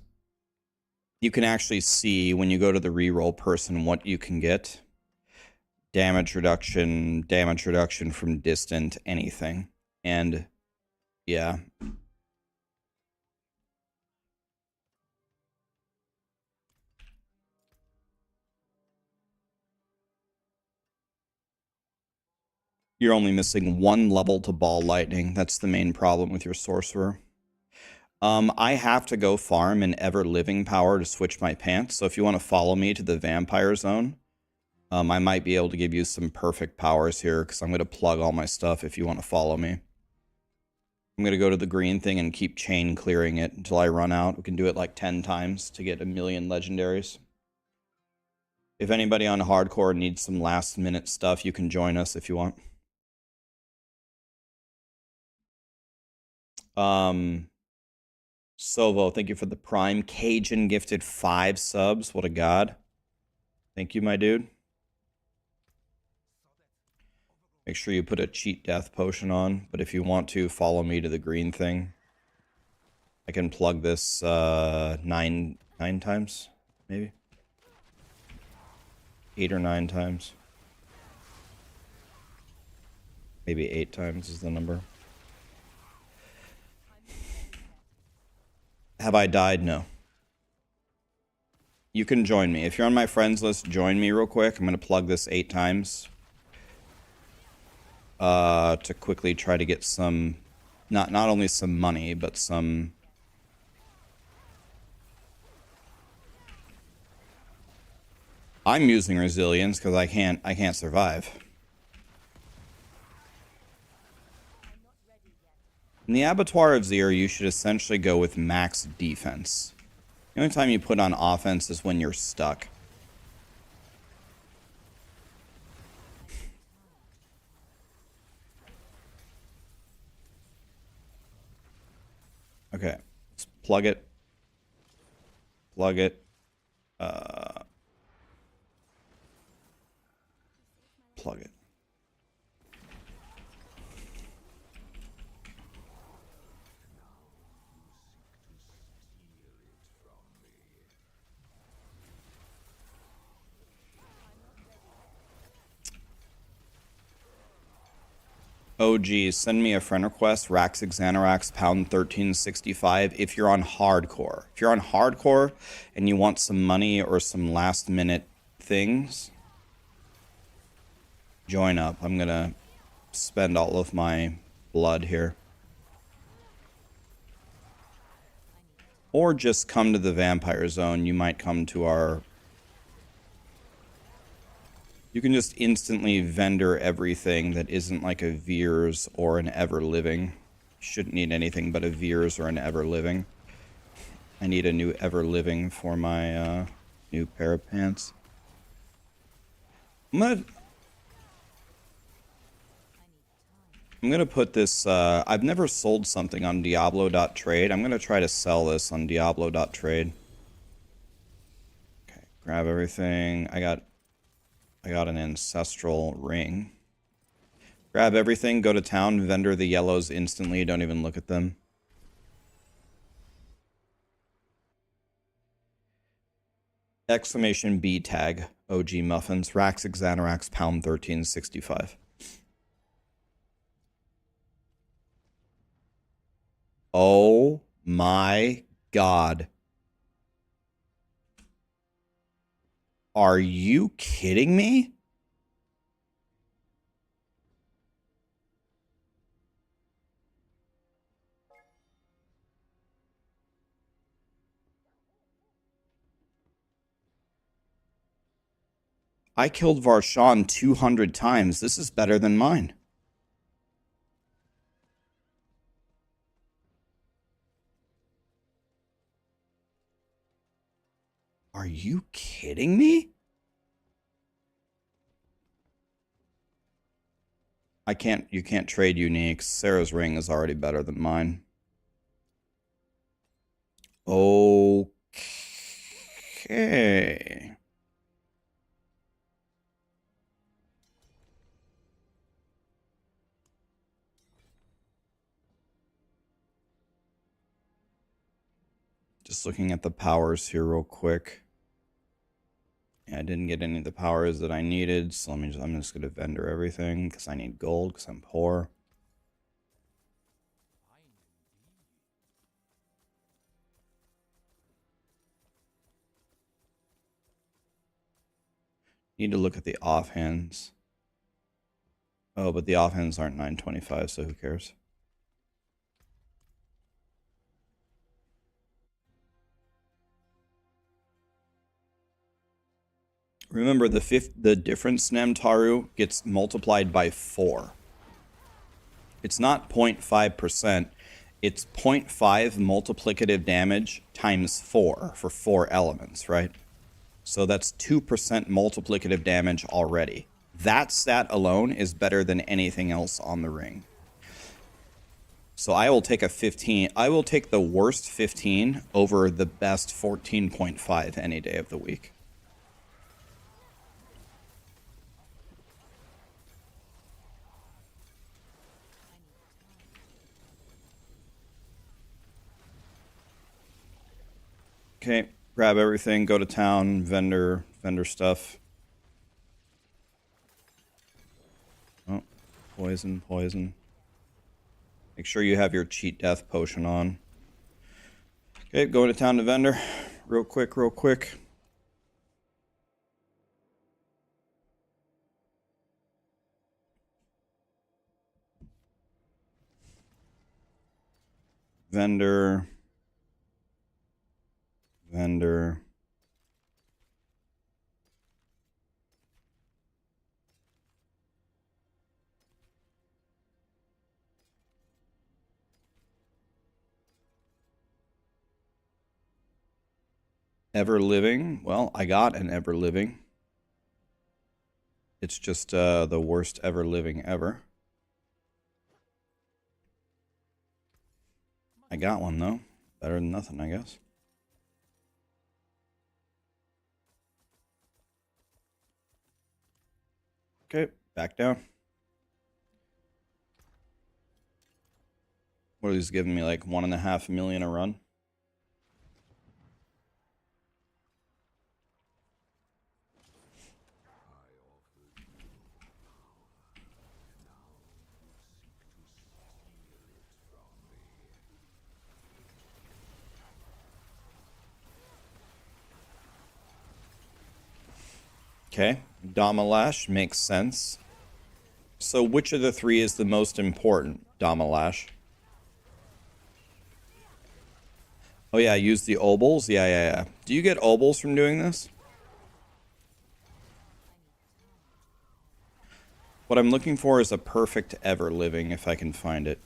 You can actually see when you go to the reroll person what you can get. Damage reduction from distant, anything. And yeah. You're only missing 1 level to ball lightning. That's the main problem with your sorcerer. I have to go farm an ever-living power to switch my pants, so if you want to follow me to the vampire zone, I might be able to give you some perfect powers here, because I'm going to plug all my stuff if you want to follow me. I'm going to go to the green thing and keep chain clearing it until I run out. We can do it like 10 times to get 1,000,000 legendaries. If anybody on hardcore needs some last-minute stuff, you can join us if you want. Sovo, thank you for the Prime. Cajun gifted 5 subs. What a god. Thank you, my dude. Make sure you put a cheat death potion on, but if you want to, follow me to the green thing. I can plug this 9 times, maybe? 8 or 9 times. Maybe 8 times is the number. Have I died? No. You can join me. If you're on my friends list, join me real quick. I'm going to plug this 8 times. To quickly try to get some... Not only some money, but some... I'm using resilience because I can't survive. In the Abattoir of Zir, you should essentially go with max defense. The only time you put on offense is when you're stuck. Okay, let's plug it. Plug it. Plug it. Oh geez, send me a friend request, Raxxanterax, pound 1365, if you're on hardcore. If you're on hardcore and you want some money or some last minute things, join up. I'm gonna spend all of my blood here. Or just come to the vampire zone. You might come to our... You can just instantly vendor everything that isn't like a Veers or an Ever-Living. Shouldn't need anything but a Veers or an Ever-Living. I need a new Ever-Living for my new pair of pants. I'm gonna put this... I've never sold something on Diablo.trade. I'm gonna try to sell this on Diablo.trade. Okay, grab everything. I got an ancestral ring. Grab everything, go to town, vendor the yellows instantly, don't even look at them. Exclamation B tag, OG Muffins, Raxxanterax, pound 1365. Oh my god. Are you kidding me? I killed Varshan 200 times. This is better than mine. Are you kidding me? You can't trade uniques. Sarah's ring is already better than mine. Okay. Just looking at the powers here real quick. Yeah, I didn't get any of the powers that I needed, so I'm just gonna vendor everything because I need gold because I'm poor. Need to look at the offhands. Oh, but the offhands aren't 925, so who cares? Remember, the difference Namtaru gets multiplied by 4. It's not 0.5%. It's 0.5 multiplicative damage times 4 for 4 elements, right? So that's 2% multiplicative damage already. That stat alone is better than anything else on the ring. So I will take a 15. I will take the worst 15 over the best 14.5 any day of the week. Okay, grab everything, go to town, vendor stuff. Oh, poison. Make sure you have your cheat death potion on. Okay, going to town to vendor. Real quick. Vendor. Ever living. Well, I got an ever living. It's just the worst ever living ever. I got one though. Better than nothing, I guess. Okay, back down. What are these giving me, like 1.5 million a run? Okay, Damalash makes sense. So which of the 3 is the most important, Damalash? Oh yeah, use the obols? Yeah. Do you get obols from doing this? What I'm looking for is a perfect ever living, if I can find it.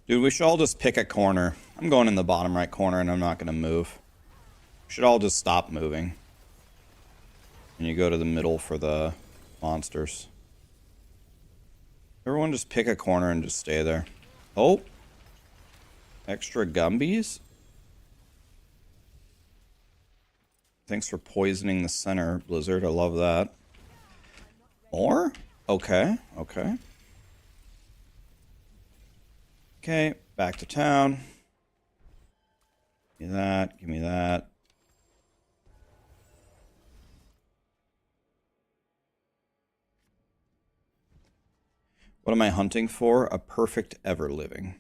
Dude, we should all just pick a corner. I'm going in the bottom right corner and I'm not going to move. We should all just stop moving. And you go to the middle for the monsters. Everyone just pick a corner and just stay there. Oh! Extra Gumbies? Thanks for poisoning the center, Blizzard. I love that. More? Okay, okay. Okay, back to town. Give me that, give me that. What am I hunting for? A perfect ever-living.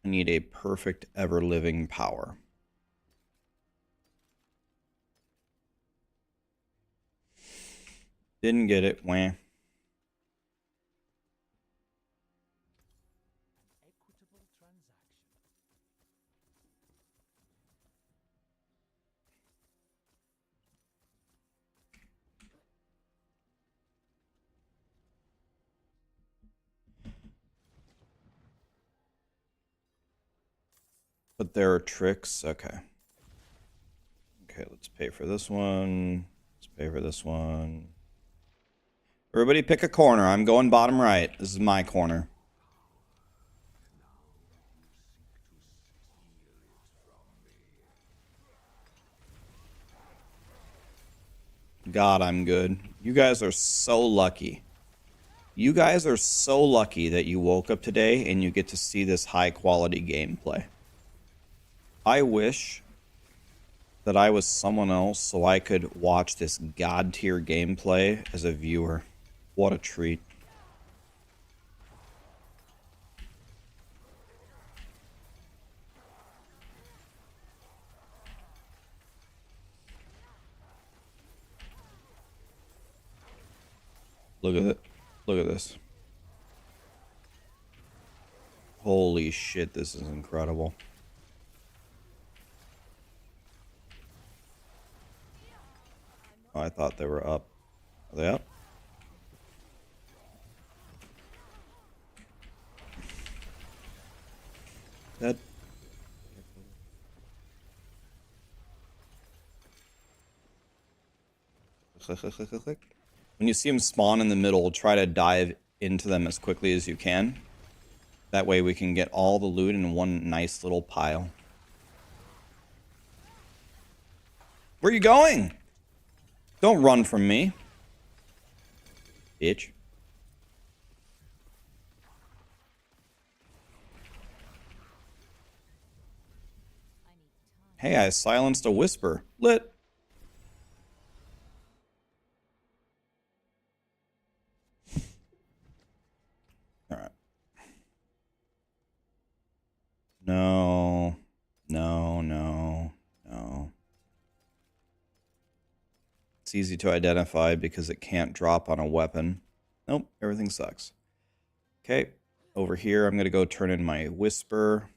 I need a perfect ever-living power. Didn't get it. Wah. But there are tricks. Okay. Okay, let's pay for this one. Let's pay for this one. Everybody pick a corner. I'm going bottom right. This is my corner. God, I'm good. You guys are so lucky. You guys are so lucky that you woke up today and you get to see this high quality gameplay. I wish that I was someone else so I could watch this god tier gameplay as a viewer. What a treat. Look at it. Look at this. Holy shit, this is incredible. Oh, I thought they were up. Are they up? Dead. Click, click, click, click, click. When you see them spawn in the middle, try to dive into them as quickly as you can. That way we can get all the loot in one nice little pile. Where are you going? Don't run from me. Bitch. Hey, I silenced a whisper. Lit. Alright. No. No, no, no. It's easy to identify because it can't drop on a weapon. Nope, everything sucks. Okay, over here I'm going to go turn in my whisper.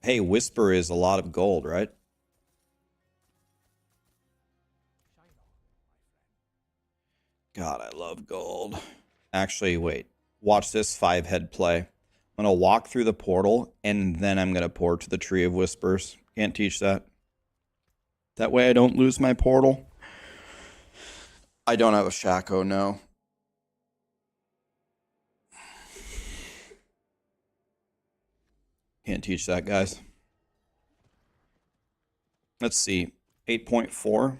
Hey, whisper is a lot of gold, right? God, I love gold. Actually, wait. Watch this 5-head play. I'm going to walk through the portal, and then I'm going to port to the Tree of Whispers. Can't teach that. That way I don't lose my portal. I don't have a Shaco, no. Can't teach that, guys. Let's see. 8.4.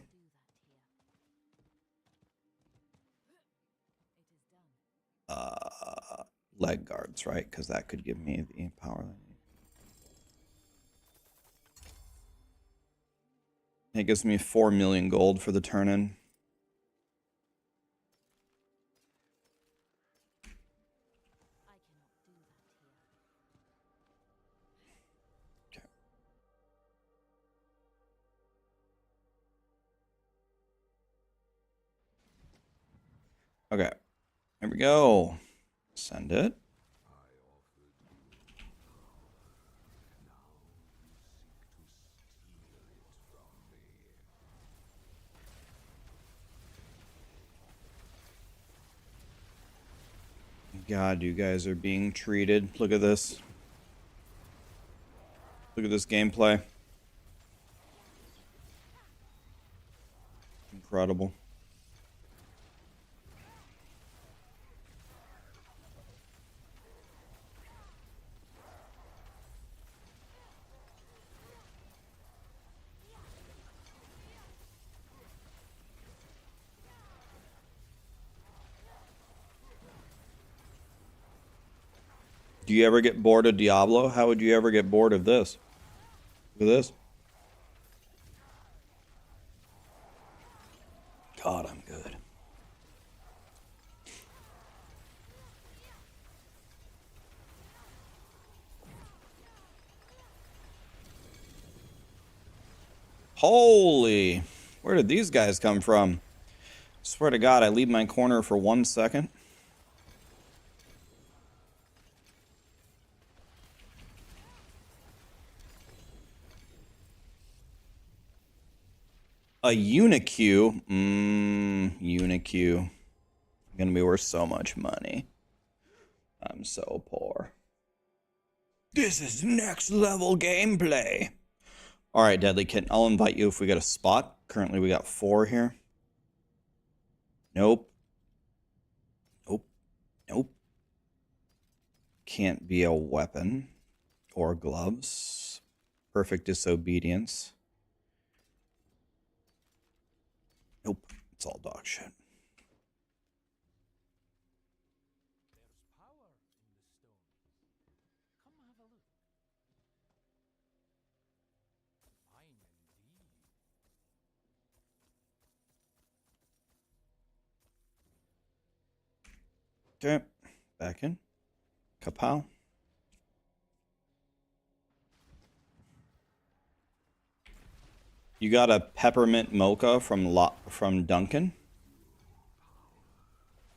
Leg guards, right? Because that could give me the power that I need. It gives me 4 million gold for the turn-in. Okay. Okay. There we go. Send it. God, you guys are being treated. Look at this. Look at this gameplay. incredible. Do you ever get bored of Diablo? How would you ever get bored of this? Look at this. God, I'm good. Holy! Where did these guys come from? Swear to God, I leave my corner for 1 second. A Unique. Unique. Gonna be worth so much money. I'm so poor. This is next level gameplay. Alright, Deadly Kitten, I'll invite you if we get a spot. Currently we got 4 here. Nope. Nope. Nope. Can't be a weapon. Or gloves. Perfect disobedience. Nope. It's all dog shit. Okay. Back in. Kapow. You got a peppermint mocha from Duncan?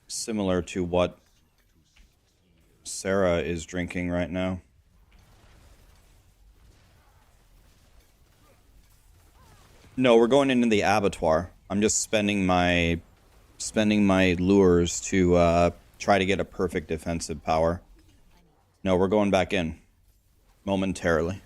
Similar to what Sarah is drinking right now. No, we're going into the Abattoir. I'm just spending my lures to try to get a perfect defensive power. No, we're going back in momentarily.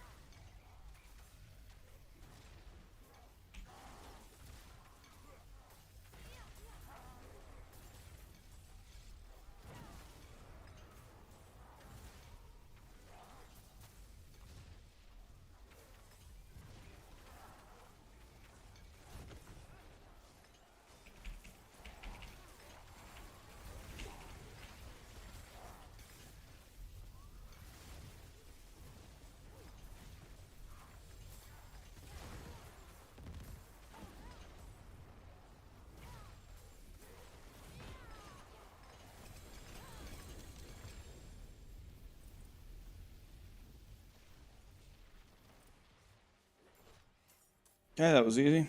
Okay, that was easy.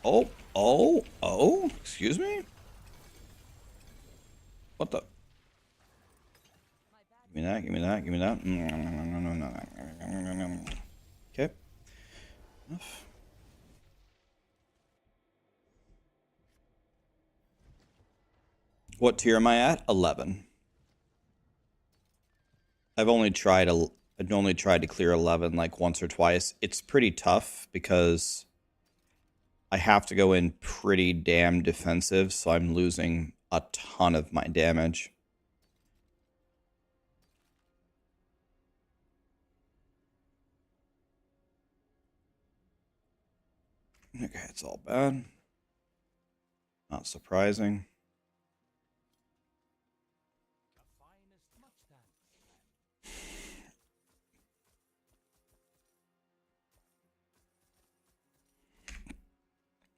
Oh, excuse me? What the? Give me that, give me that, give me that. Okay. Enough. What tier am I at? 11. I've only tried to clear 11 like once or twice. It's pretty tough because I have to go in pretty damn defensive, so I'm losing a ton of my damage. Okay, it's all bad. Not surprising.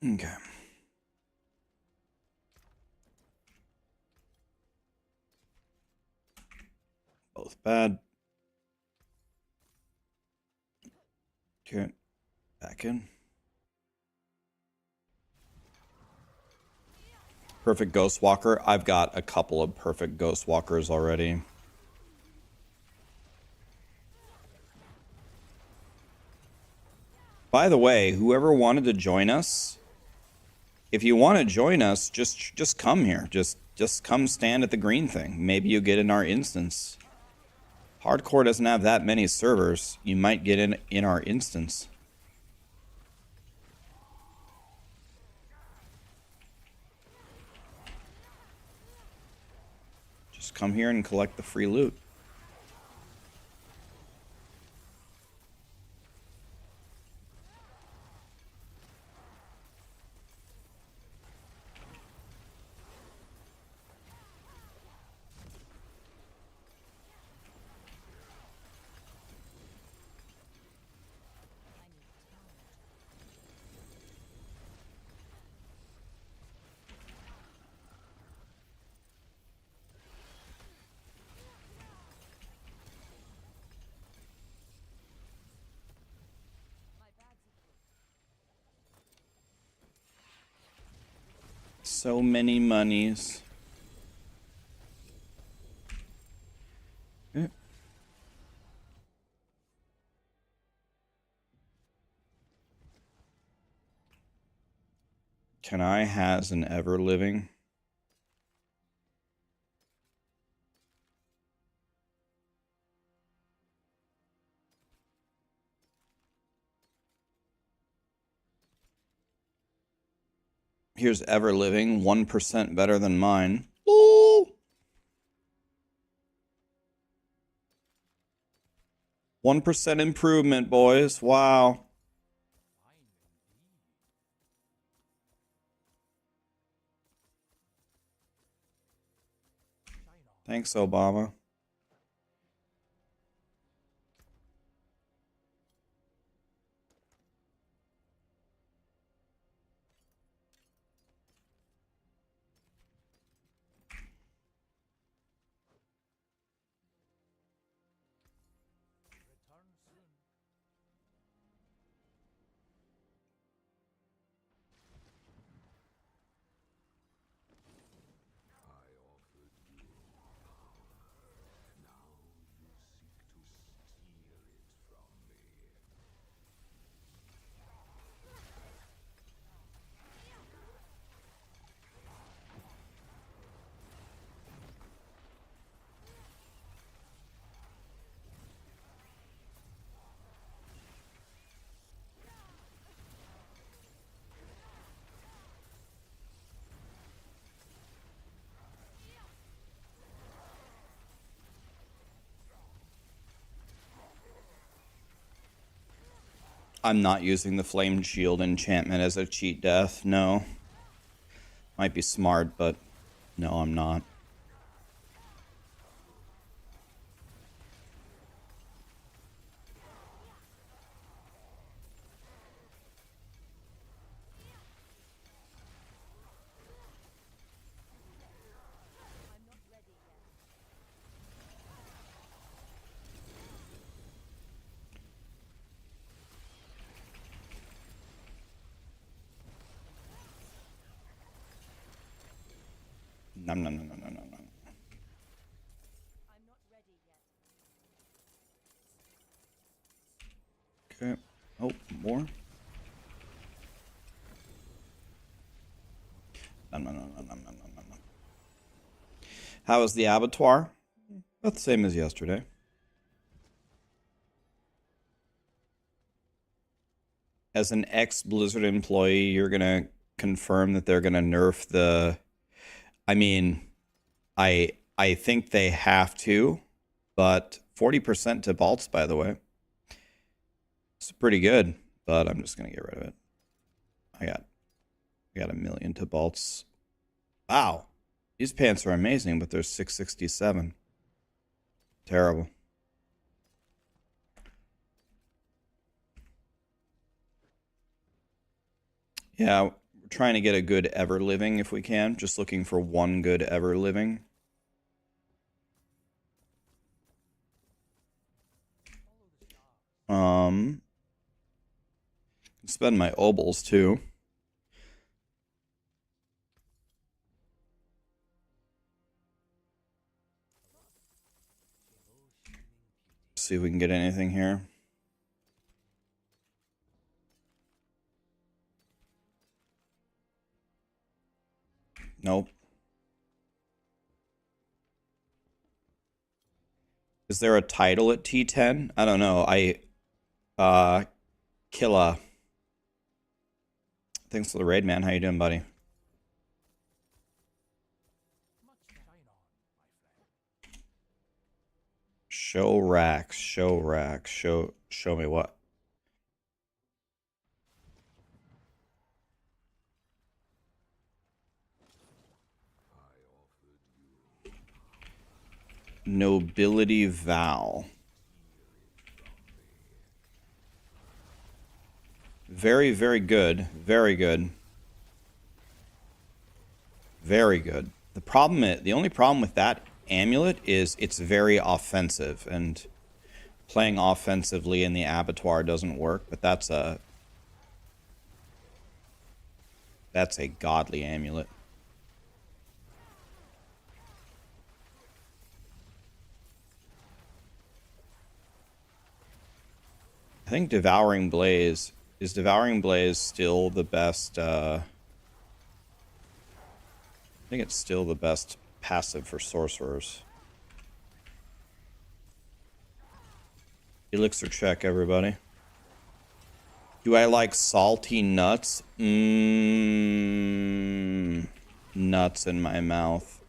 Okay. Both bad. Okay. Back in. Perfect Ghost Walker. I've got a couple of perfect Ghost Walkers already. By the way, whoever wanted to join us, if you want to join us, just come here. Just come stand at the green thing. Maybe you get in our instance. Hardcore doesn't have that many servers. You might get in our instance. Just come here and collect the free loot. So many monies. Okay. Can I has an ever living? Here's ever living, 1% better than mine. Ooh. 1% improvement, boys. Wow. Thanks, Obama. I'm not using the Flame Shield enchantment as a cheat death, no. Might be smart, but no, I'm not. Nom nom nom nom nom nom. Okay. Oh, more. Nom nom nom nom nom nom nom nom. How was the Abattoir? About the same as yesterday. As an ex-Blizzard employee, you're gonna confirm that they're gonna nerf the... I mean, I think they have to, but 40% to Balts, by the way. It's pretty good, but I'm just gonna get rid of it. I got a million to Balts. Wow. These pants are amazing, but they're 667. Terrible. Yeah, we're trying to get a good ever living if we can. Just looking for one good ever living. Spend my obols too. See if we can get anything here. Nope. Is there a title at T10? I don't know. Killa. Thanks for the raid, man. How you doing, buddy? Show Rax. Show Rax. Show me what? Nobility Vow. Very, very good. Very good. Very good. The only problem with that amulet is it's very offensive, and playing offensively in the Abattoir doesn't work, but that's a godly amulet. I think Devouring Blaze is still the best I think it's still the best passive for sorcerers. Elixir check, everybody. Do I like salty nuts? Nuts in my mouth.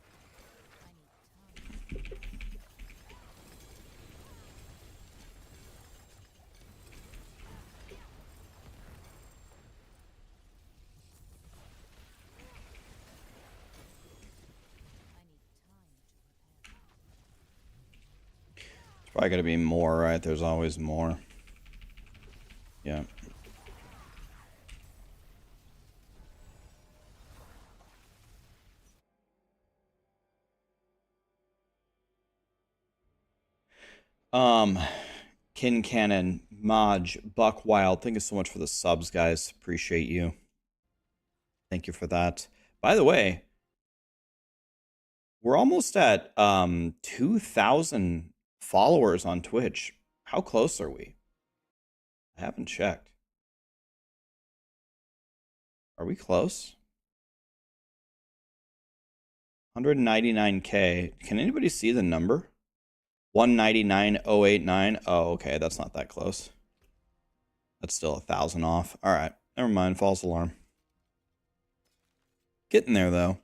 Probably gotta be more, right? There's always more. Yeah. Kin Cannon, Maj, Buck Wild, thank you so much for the subs, guys. Appreciate you. Thank you for that. By the way, we're almost at 2,000 followers on Twitch. How close are we? I haven't checked. Are we close? 199K. Can anybody see the number? 199,089. Oh, okay, that's not that close. That's still 1,000 off. All right, never mind. False alarm. Getting there though.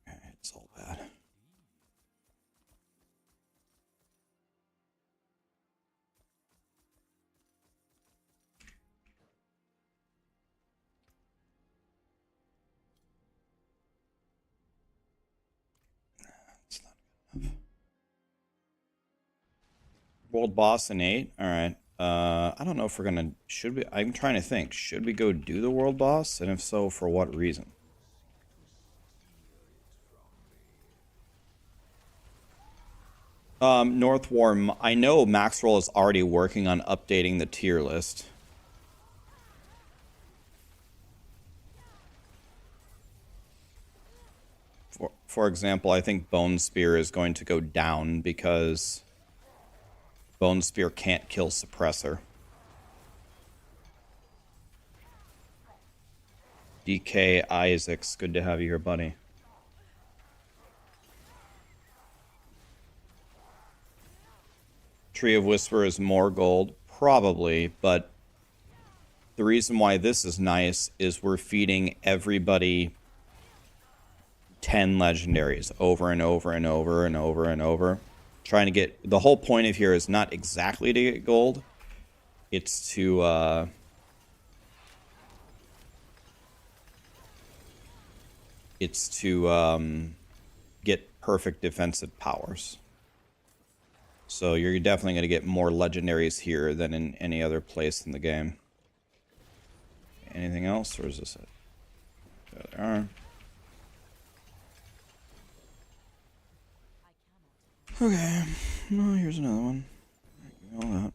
Okay, it's all bad. It's not good enough. World boss in 8. All right. I don't know if we're gonna. Should we? I'm trying to think. Should we go do the world boss? And if so, for what reason? North War. I know Maxroll is already working on updating the tier list. For example, I think Bone Spear is going to go down because Bone Spear can't kill Suppressor. DK Isaacs, good to have you here, buddy. Tree of Whisper is more gold, probably, but the reason why this is nice is we're feeding everybody 10 legendaries over and over and over and over and over. Trying to get... The whole point of here is not exactly to get gold. It's to, get perfect defensive powers. So you're definitely going to get more legendaries here than in any other place in the game. Anything else, or is this it? There they are. Okay. Oh, here's another one. All that.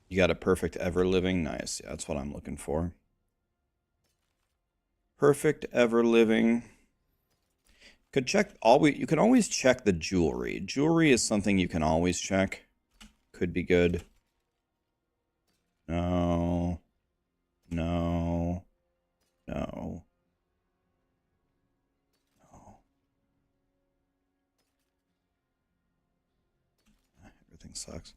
You got a perfect ever living. Nice. Yeah, that's what I'm looking for. Perfect ever living. Could check you can always check the jewelry. Jewelry is something you can always check. Could be good. No. No. No. No. Everything sucks.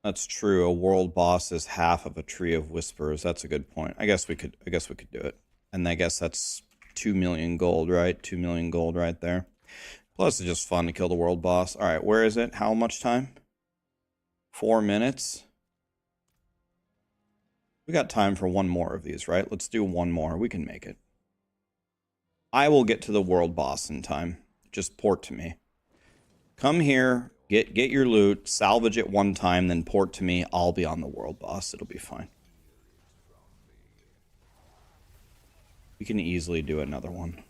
That's true. A world boss is half of a tree of whispers. That's a good point. I guess we could do it. And I guess that's 2 million gold, right? 2 million gold right there. Plus, it's just fun to kill the world boss. All right, where is it? How much time? 4 minutes. We got time for one more of these, right? Let's do one more. We can make it. I will get to the world boss in time. Just port to me. Come here, get your loot, salvage it one time, then port to me. I'll be on the world boss. It'll be fine. We can easily do another one.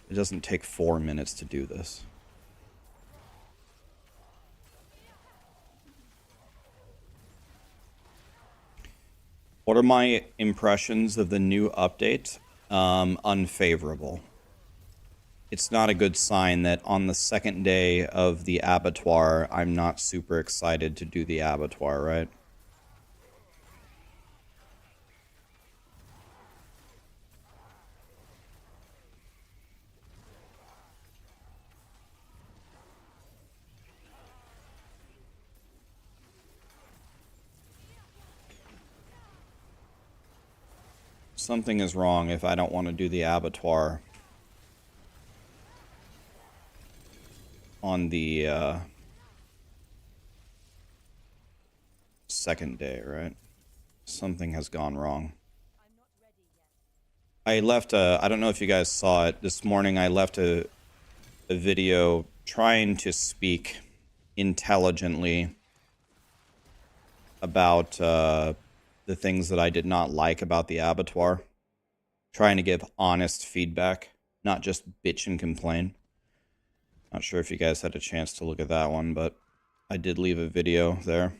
It doesn't take 4 minutes to do this. What are my impressions of the new update? Unfavorable. It's not a good sign that on the second day of the Abattoir, I'm not super excited to do the Abattoir, right? Something is wrong if I don't want to do the Abattoir on the second day, right? Something has gone wrong. I left I don't know if you guys saw it. This morning I left a video trying to speak intelligently about the things that I did not like about the Abattoir. Trying to give honest feedback, not just bitch and complain. Not sure if you guys had a chance to look at that one, but I did leave a video there.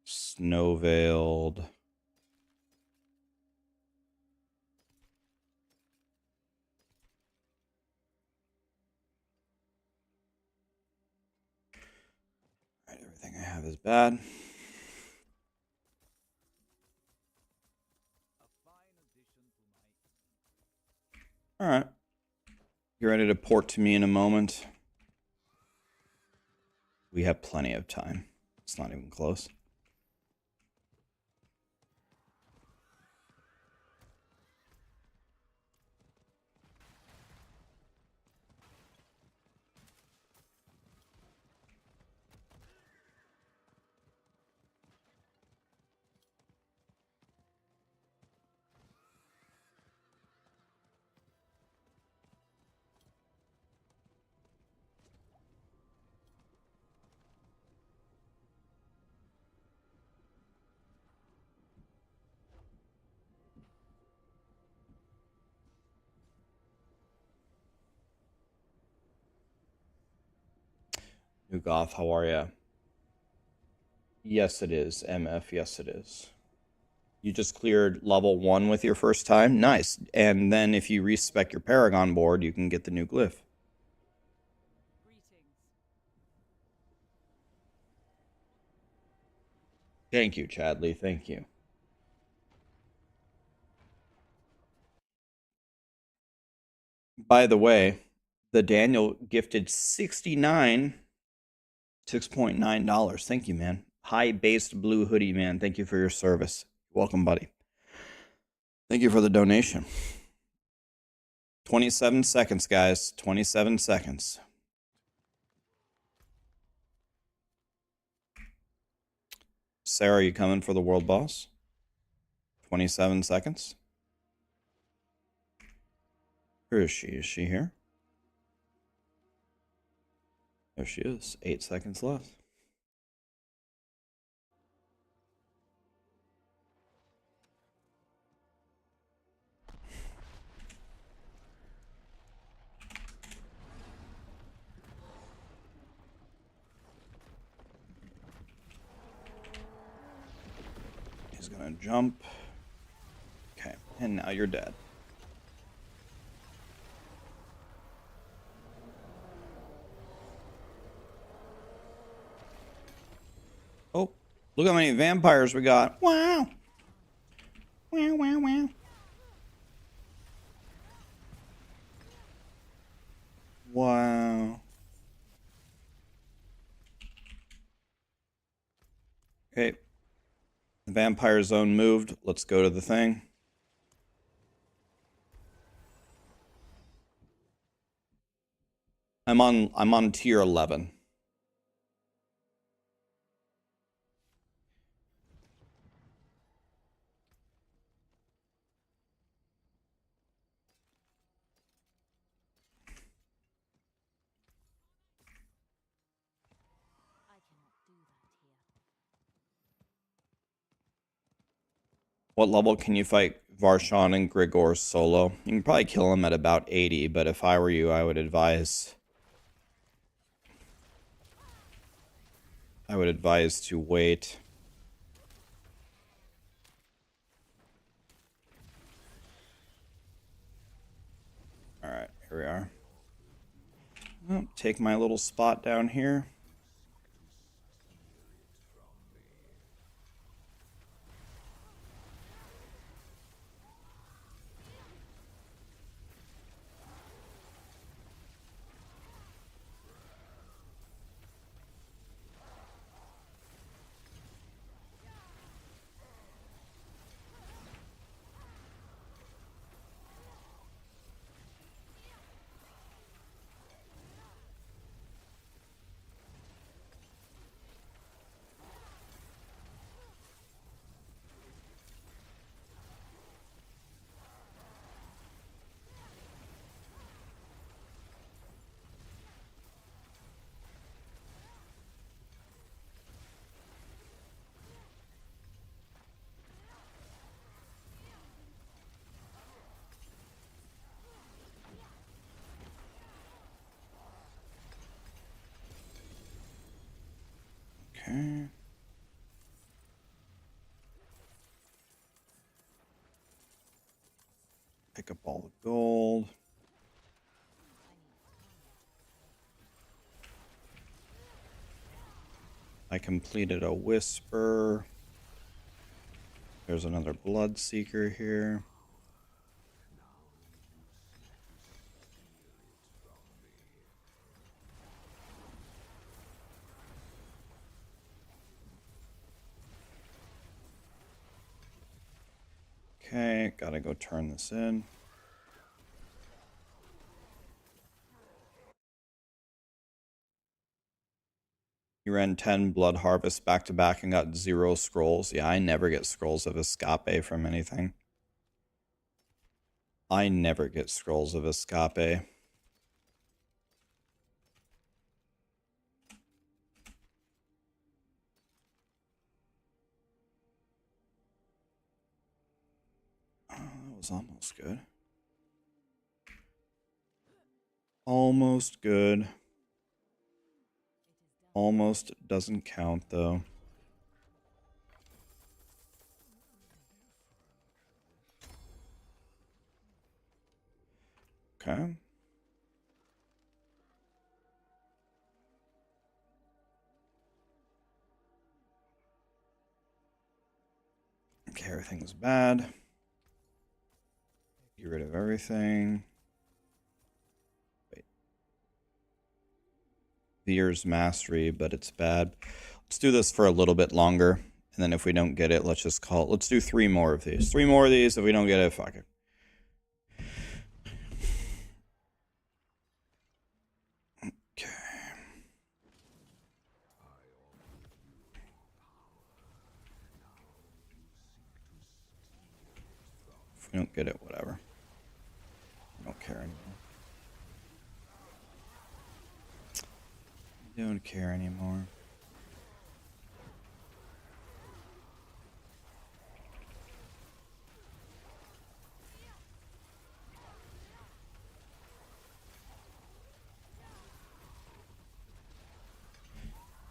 Snow-veiled. Alright, everything I have is bad. Alright. You're ready to port to me in a moment. We have plenty of time. It's not even close. New Goth, how are ya? Yes, it is. MF, yes, it is. You just cleared level 1 with your first time? Nice. And then if you respec your Paragon board, you can get the new glyph. Thank you, Chadley. Thank you. By the way, the Daniel gifted 69 $6.9. Thank you, man. High-based blue hoodie, man. Thank you for your service. Welcome, buddy. Thank you for the donation. 27 seconds, guys. 27 seconds. Sarah, are you coming for the world boss? 27 seconds. Where is she? Is she here? There she is. 8 seconds left. gonna jump. Okay, and now you're dead. Oh, look how many vampires we got. Wow. Wow, wow, wow. Wow. Okay. The vampire zone moved. Let's go to the thing. I'm on tier 11. What level can you fight Varshan and Grigor solo? You can probably kill him at about 80, but if I were you, I would advise to wait. Alright, here we are. Well, take my little spot down here. Okay. Pick up all the gold. I completed a whisper. There's another blood seeker here. Okay, gotta go turn this in. You ran 10 blood harvests back to back and got 0 scrolls. Yeah, I never get scrolls of escape from anything. I never get scrolls of escape. Oh, that was almost good. Almost good. Almost doesn't count, though. Okay. Okay, everything's bad. Get rid of everything. Wait. Veer's mastery, but it's bad. Let's do this for a little bit longer. And then if we don't get it, let's just call it. Let's do 3 more of these. 3 more of these. If we don't get it, fuck it. Okay. If we don't get it, whatever. I don't care anymore. I don't care anymore.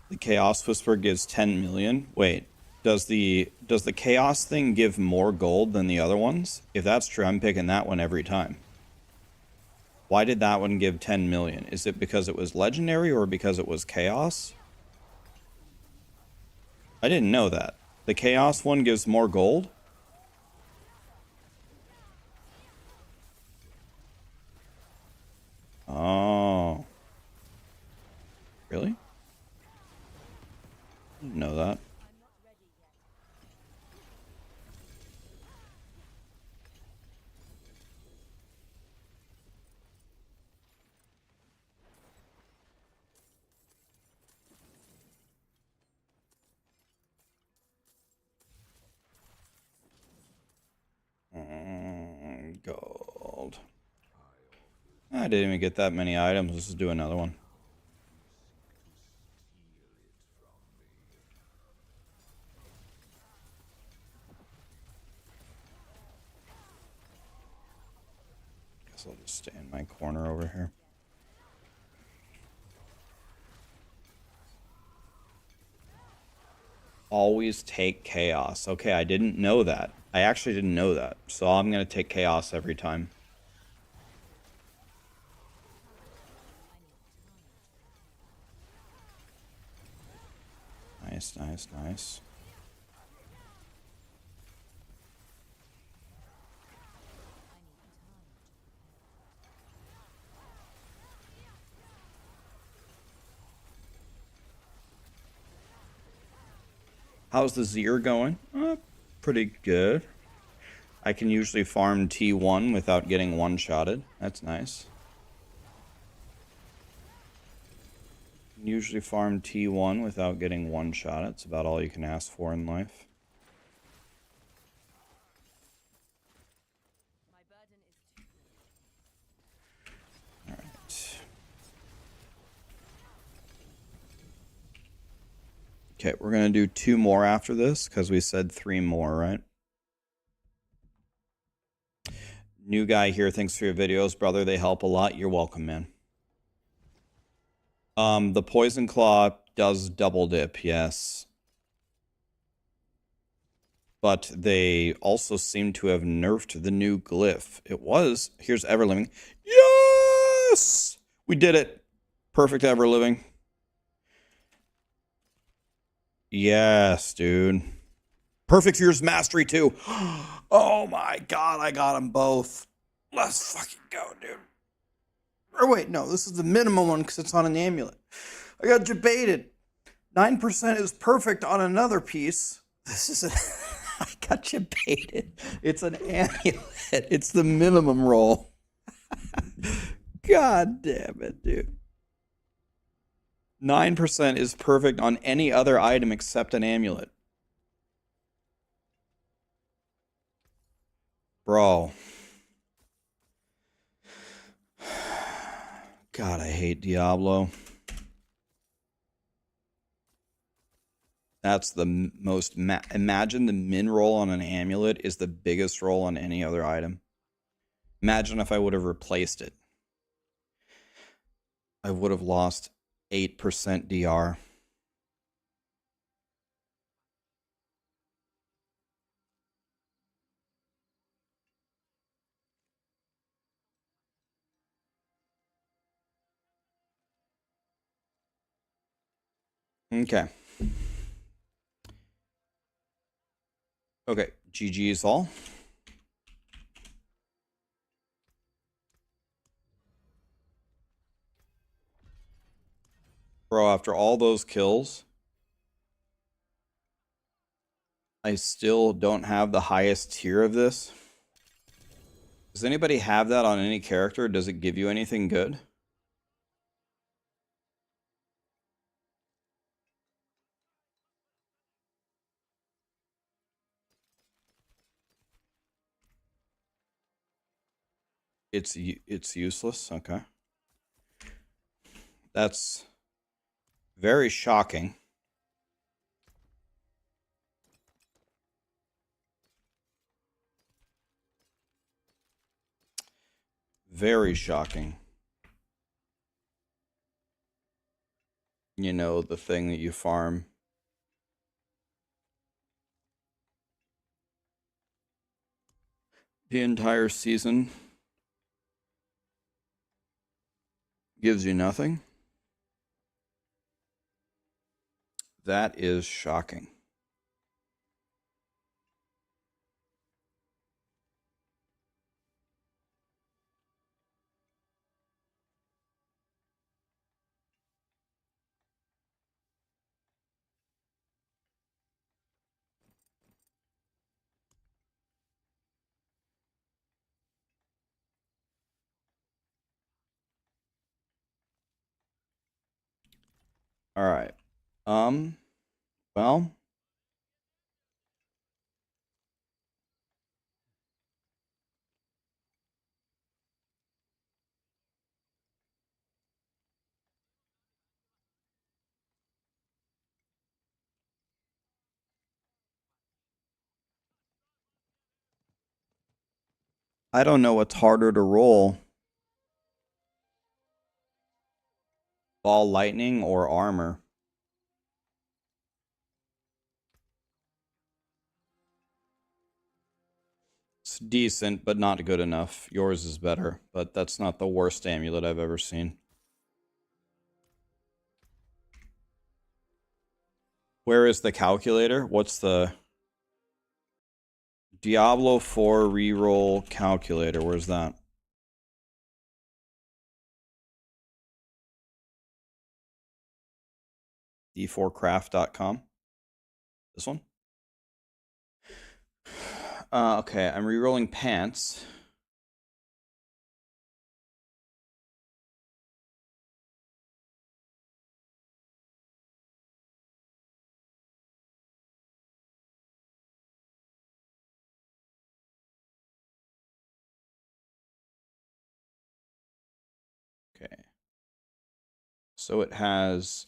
The Chaos Whisper gives 10 million. Wait, Does the chaos thing give more gold than the other ones? If that's true, I'm picking that one every time. Why did that one give 10 million? Is it because it was legendary or because it was chaos? I didn't know that. The chaos one gives more gold? Oh. Really? I didn't know that. Gold. I didn't even get that many items. Let's just do another one. Guess I'll just stay in my corner over here. Always take chaos. Okay, I didn't know that. I actually didn't know that. So I'm going to take chaos every time. Nice, nice, nice. How's the Zir going? Pretty good. I can usually farm T1 without getting one-shotted. That's nice. Usually farm T1 without getting one-shot. It's about all you can ask for in life. Alright. Okay, we're going to do 2 more after this, because we said 3 more, right? New guy here, thanks for your videos, brother. They help a lot. You're welcome, man. The Poison Claw does double dip, yes. But they also seem to have nerfed the new glyph. It was, here's Everliving. Yes! We did it. Perfect Everliving. Yes, dude. Perfect Fierce Mastery, too. Oh my god, I got them both. Let's fucking go, dude. Or wait, no, this is the minimum one because it's on an amulet. I got debated. 9% is perfect on another piece. This is a... I got you baited. It's an amulet. It's the minimum roll. God damn it, dude. 9% is perfect on any other item except an amulet. Bro. God, I hate Diablo. That's the most... Imagine the min roll on an amulet is the biggest roll on any other item. Imagine if I would have replaced it. I would have lost 8% DR. Okay. Okay, GG's all. Bro, after all those kills, I still don't have the highest tier of this. Does anybody have that on any character? Does it give you anything good? It's useless. Okay. That's very shocking. Very shocking. You know, the thing that you farm. The entire season gives you nothing? That is shocking. All right. Well, I don't know what's harder to roll. Ball lightning or armor. It's decent, but not good enough. Yours is better, but that's not the worst amulet I've ever seen. Where is the calculator? What's the Diablo 4 reroll calculator? Where's that? d4craft.com. This one? Okay, I'm rerolling pants. Okay. So it has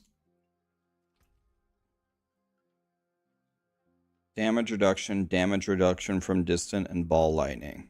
damage reduction from distant, and ball lightning.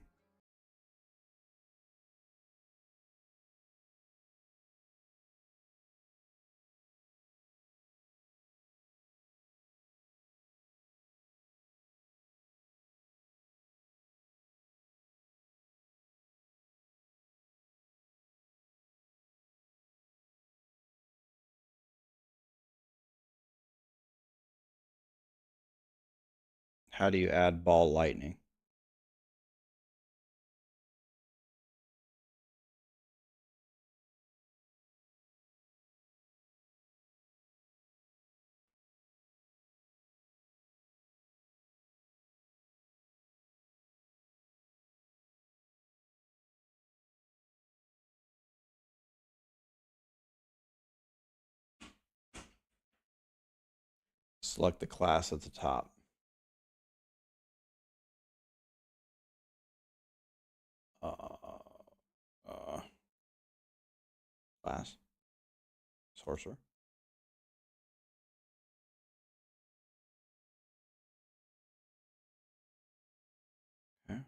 How do you add ball lightning? Select the class at the top. Class. Sorcerer. Okay.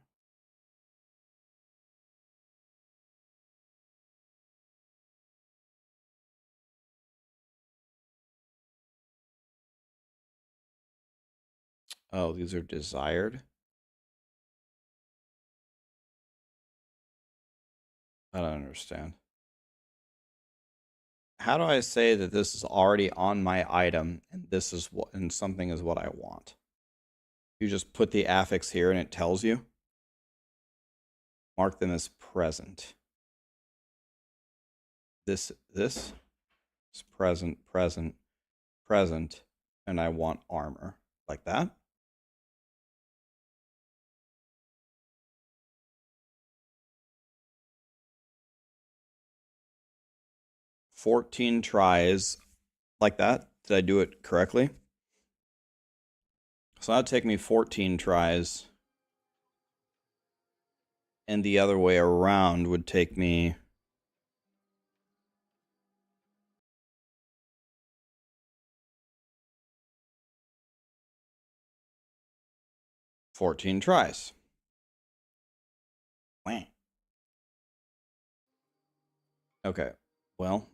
Oh, these are desired? I don't understand. How do I say that this is already on my item and this is what and something is what I want? You just put the affix here and it tells you. Mark them as present. This is present, and I want armor. Like that? $14 tries. Like that? Did I do it correctly? So that'd take me 14 tries. And the other way around would take me 14 tries. Wah. Okay. Well,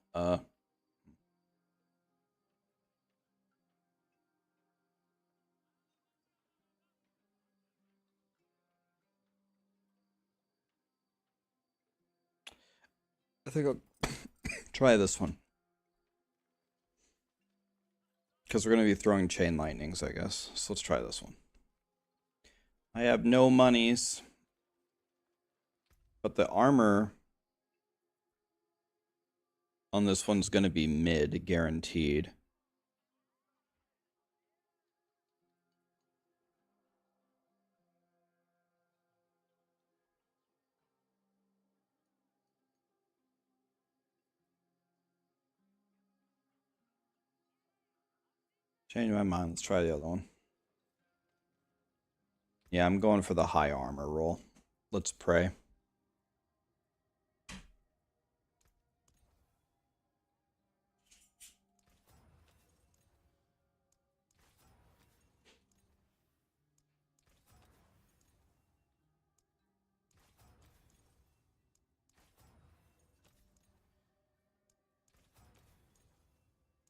think I'll try this one. Because we're going to be throwing chain lightnings, I guess. So let's try this one. I have no monies. But the armor on this one's going to be mid, guaranteed. Change my mind. Let's try the other one. Yeah, I'm going for the high armor roll. Let's pray.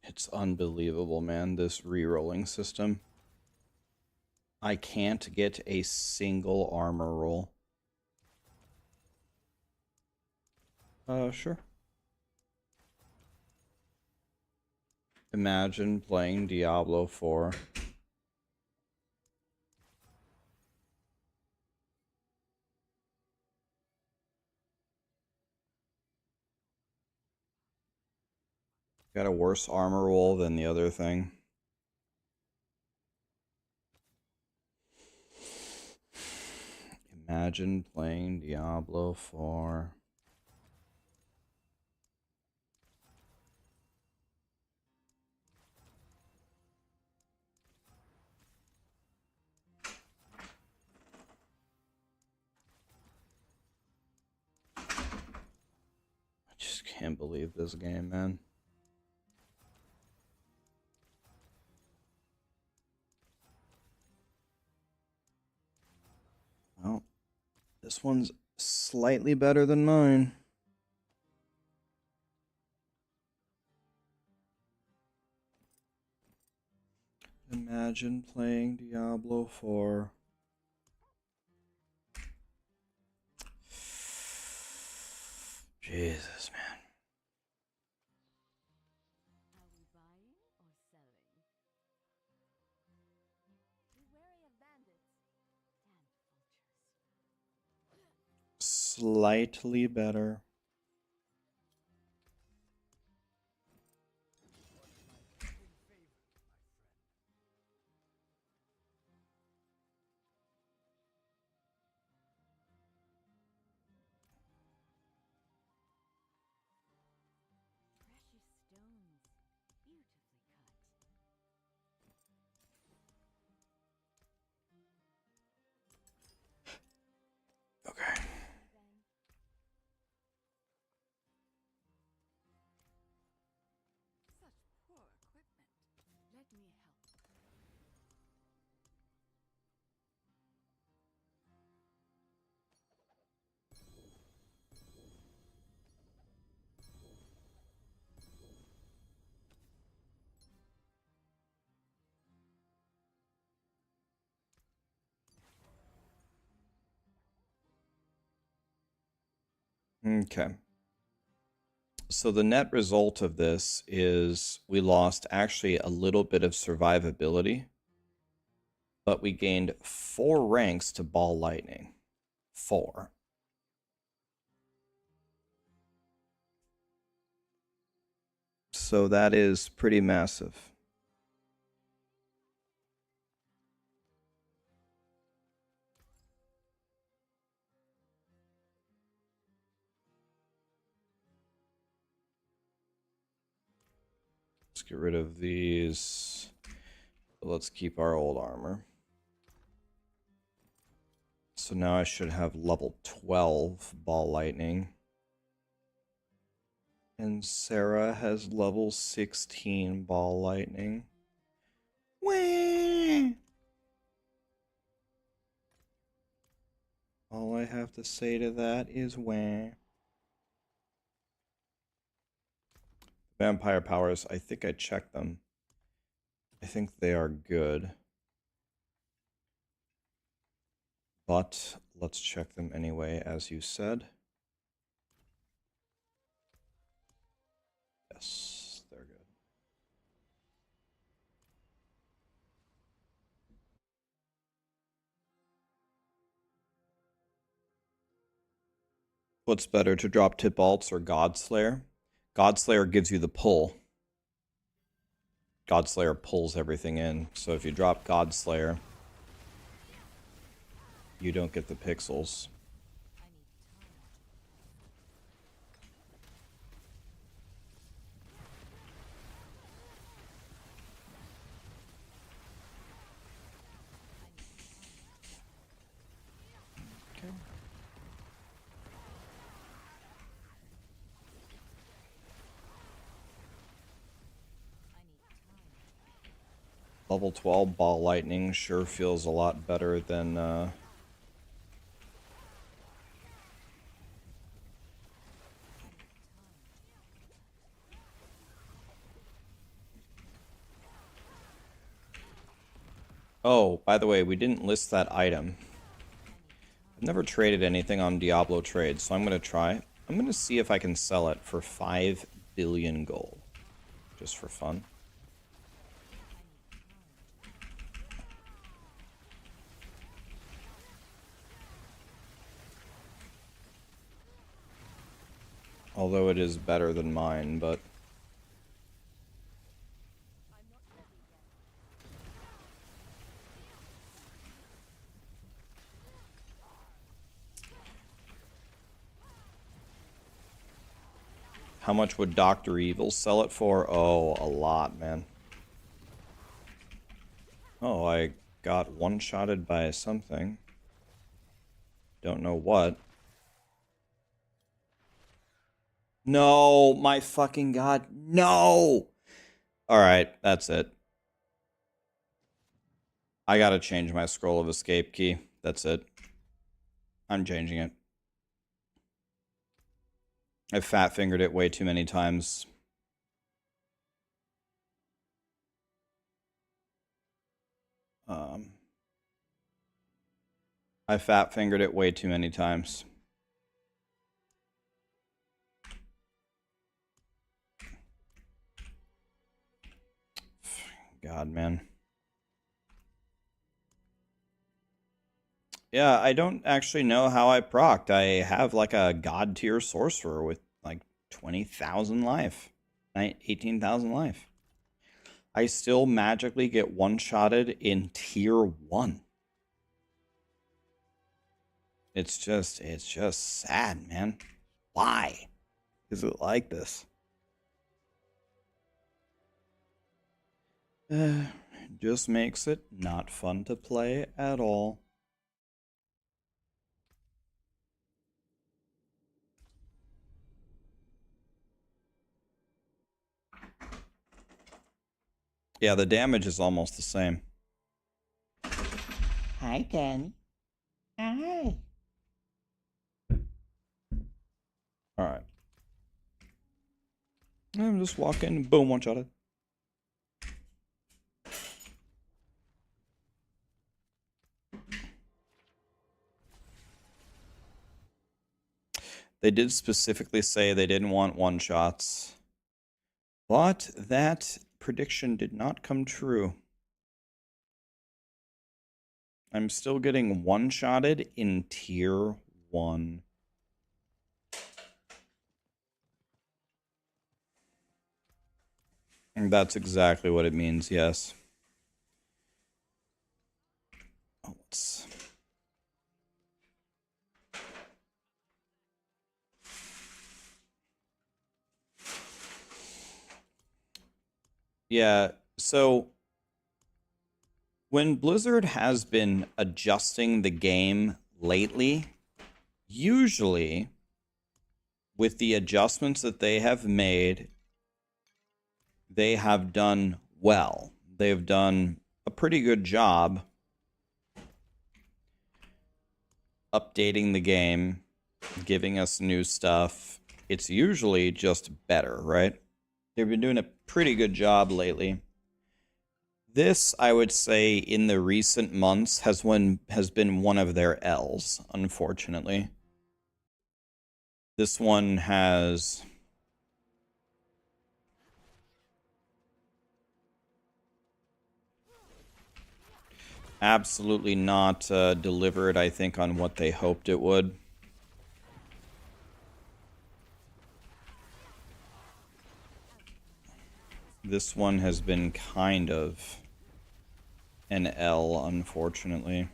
It's unbelievable, man, this re-rolling system. I can't get a single armor roll. Sure. Imagine playing Diablo 4. Got a worse armor roll than the other thing. Imagine playing Diablo 4. I just can't believe this game, man. Well, this one's slightly better than mine. Imagine playing Diablo 4. Jesus, man. Are we buying or selling? Be wary of bandits and vultures. Slightly better. Precious stones, beautifully cut. Okay. Then such poor equipment. Let me help. Okay. So the net result of this is we lost actually a little bit of survivability, but we gained 4 ranks to ball lightning. 4. So that is pretty massive. Let's get rid of these. Let's keep our old armor. So now I should have level 12 ball lightning. And Sarah has level 16 ball lightning. Wah! All I have to say to that is wah. Vampire powers, I think I checked them. I think they are good. But let's check them anyway, as you said. Yes, they're good. What's better, to drop tip alts or Godslayer? Godslayer gives you the pull. Godslayer pulls everything in. So if you drop Godslayer, you don't get the pixels. Okay. Level 12 Ball Lightning sure feels a lot better than Oh, by the way, we didn't list that item. I've never traded anything on Diablo Trade, so I'm going to try. I'm going to see if I can sell it for 5 billion gold. Just for fun. Although it is better than mine, but... How much would Dr. Evil sell it for? Oh, a lot, man. Oh, I got one-shotted by something. Don't know what. No, my fucking god, no! Alright, that's it. I gotta change my scroll of escape key. That's it. I'm changing it. I've fat-fingered it way too many times. I fat-fingered it way too many times. God, man. Yeah, I don't actually know how I procced. I have like a god tier sorcerer with like 20,000 life, 18,000 life. I still magically get one-shotted in tier 1. It's just sad, man. Why is it like this? Just makes it not fun to play at all. Yeah, the damage is almost the same. Hi, Danny. Hi. Alright. I'm just walking, boom, one-shotted. They did specifically say they didn't want one-shots. But that prediction did not come true. I'm still getting one-shotted in tier 1. And that's exactly what it means, yes. Oh, let's... Yeah, so when Blizzard has been adjusting the game lately, usually with the adjustments that they have made, they have done well. They've done a pretty good job updating the game, giving us new stuff. It's usually just better, right? They've been doing a pretty good job lately. This, I would say, in the recent months has been one of their L's, unfortunately. This one has absolutely not delivered, I think, on what they hoped it would. This one has been kind of an L, unfortunately.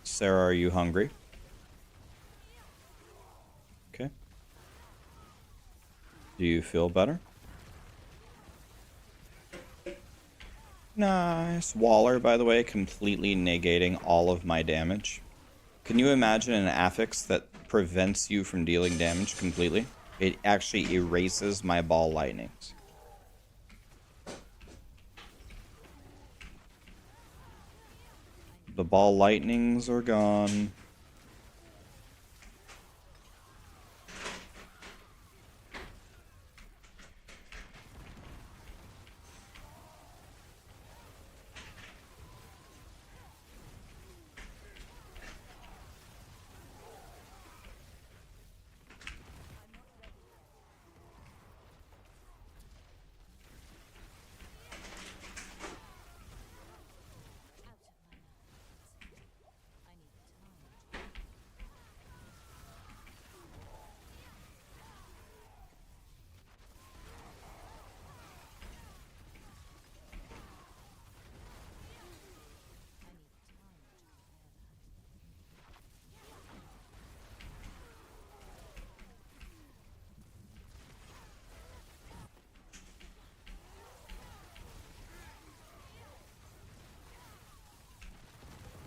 Sarah, are you hungry? Okay. Do you feel better? Nice. Waller, by the way, completely negating all of my damage. Can you imagine an affix that prevents you from dealing damage completely? It actually erases my ball lightnings. The ball lightnings are gone.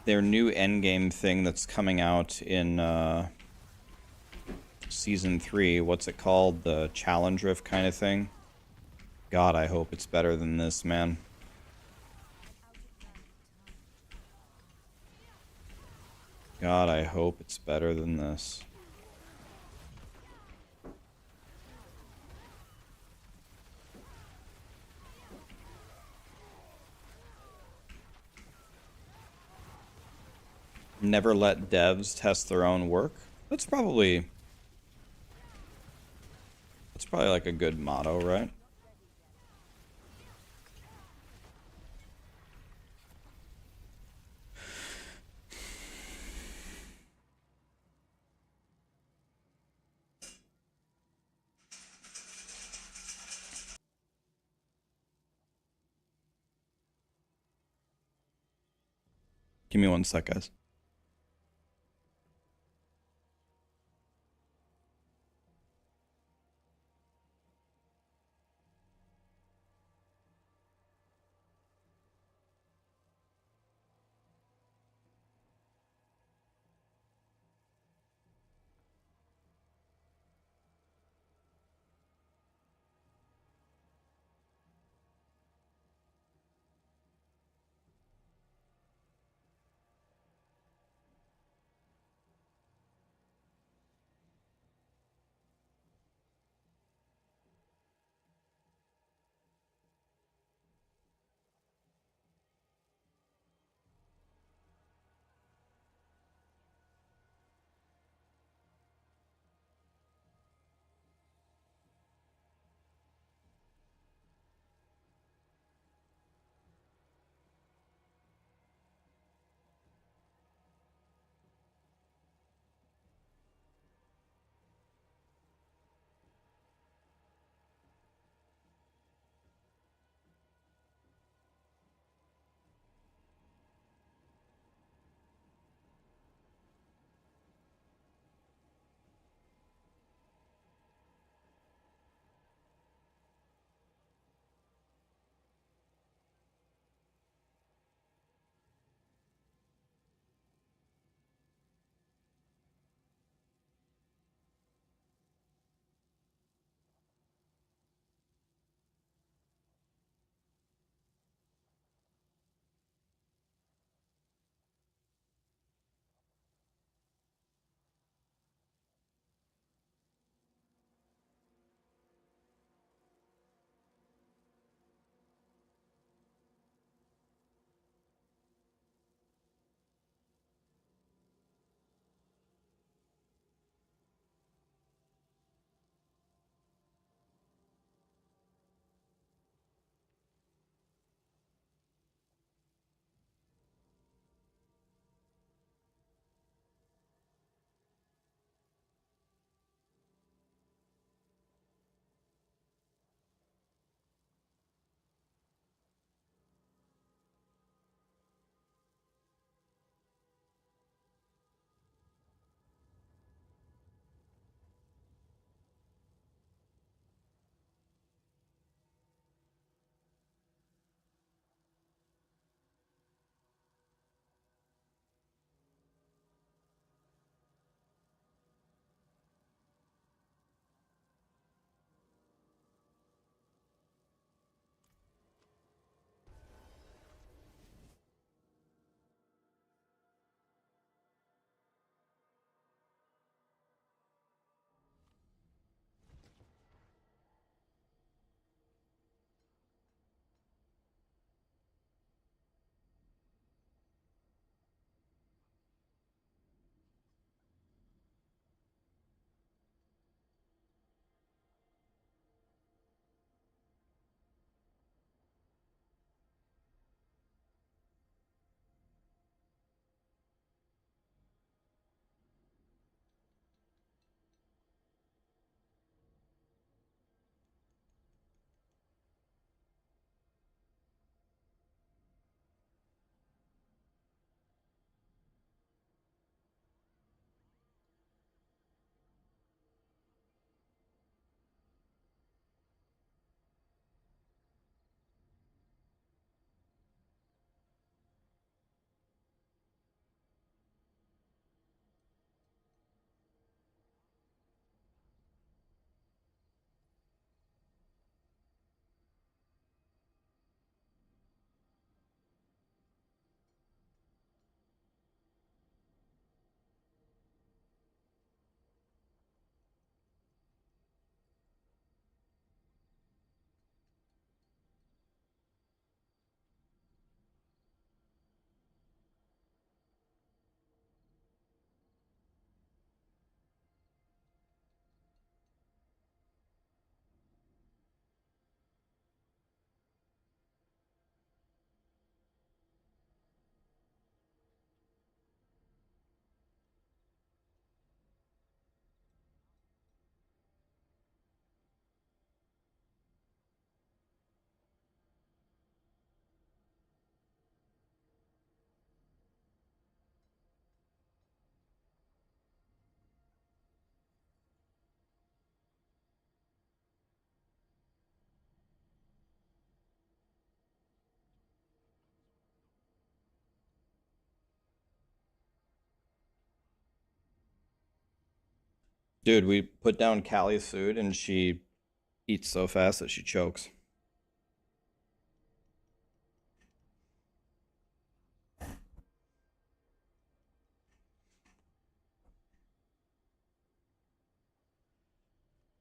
Their new endgame thing that's coming out in Season 3, what's it called? The Challenge Rift kind of thing? God, I hope it's better than this, man. God, I hope it's better than this. Never let devs test their own work. That's probably like a good motto, right? Give me one sec, guys. Dude, we put down Callie's food and she eats so fast that she chokes.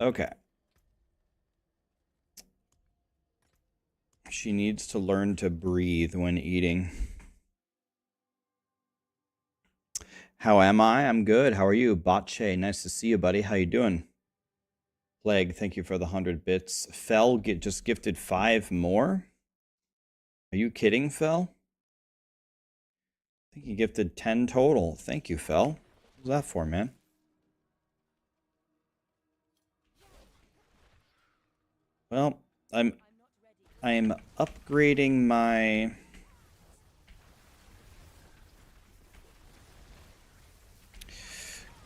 Okay. She needs to learn to breathe when eating. How am I? I'm good. How are you? Botche, nice to see you, buddy. How you doing? Plague, thank you for the 100 bits. Fell just gifted 5 more? Are you kidding, Fell? I think he gifted 10 total. Thank you, Fell. What was that for, man? Well, I'm upgrading my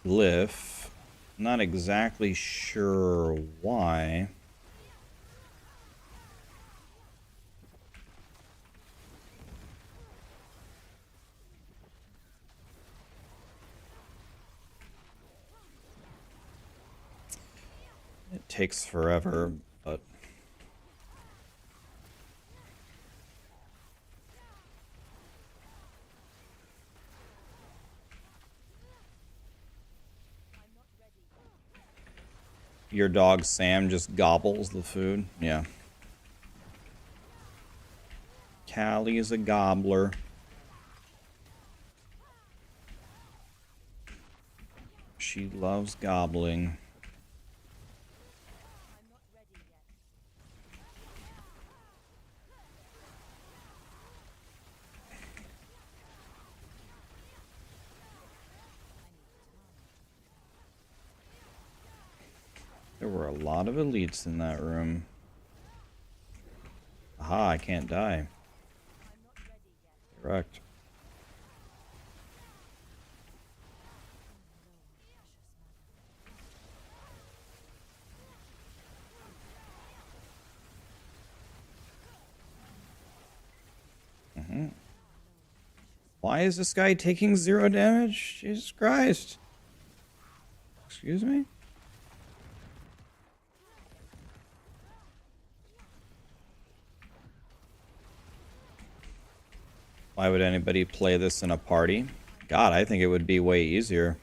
glyph. Not exactly sure why. It takes forever, but your dog Sam just gobbles the food. Yeah. Callie is a gobbler. She loves gobbling. There were a lot of elites in that room. Aha, I can't die. Correct. Why is this guy taking 0 damage? Jesus Christ. Excuse me? Why would anybody play this in a party? God, I think it would be way easier.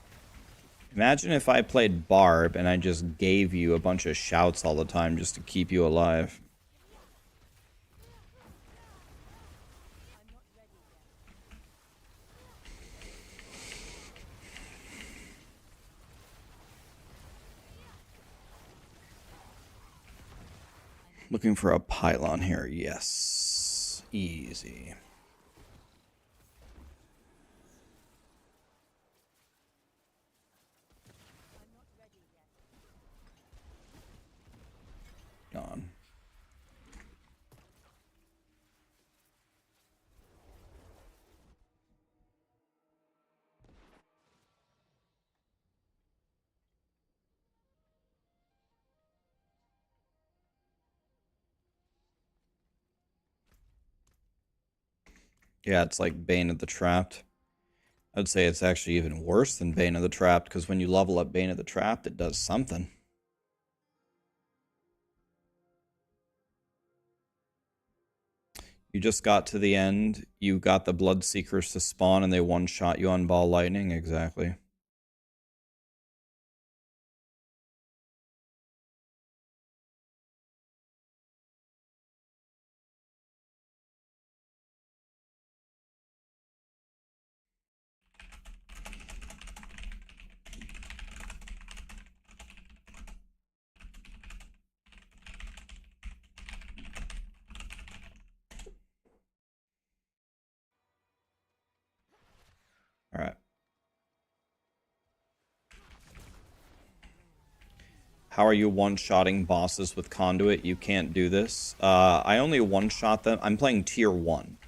Imagine if I played Barb and I just gave you a bunch of shouts all the time just to keep you alive. Looking for a pylon here. Yes. Easy. Gone. Yeah, it's like Bane of the Trapped. I'd say it's actually even worse than Bane of the Trapped, because when you level up Bane of the Trapped, it does something. You just got to the end, you got the Bloodseekers to spawn, and they one-shot you on Ball Lightning. Exactly. All right. How are you one-shotting bosses with Conduit? You can't do this. I only one-shot them. I'm playing Tier 1.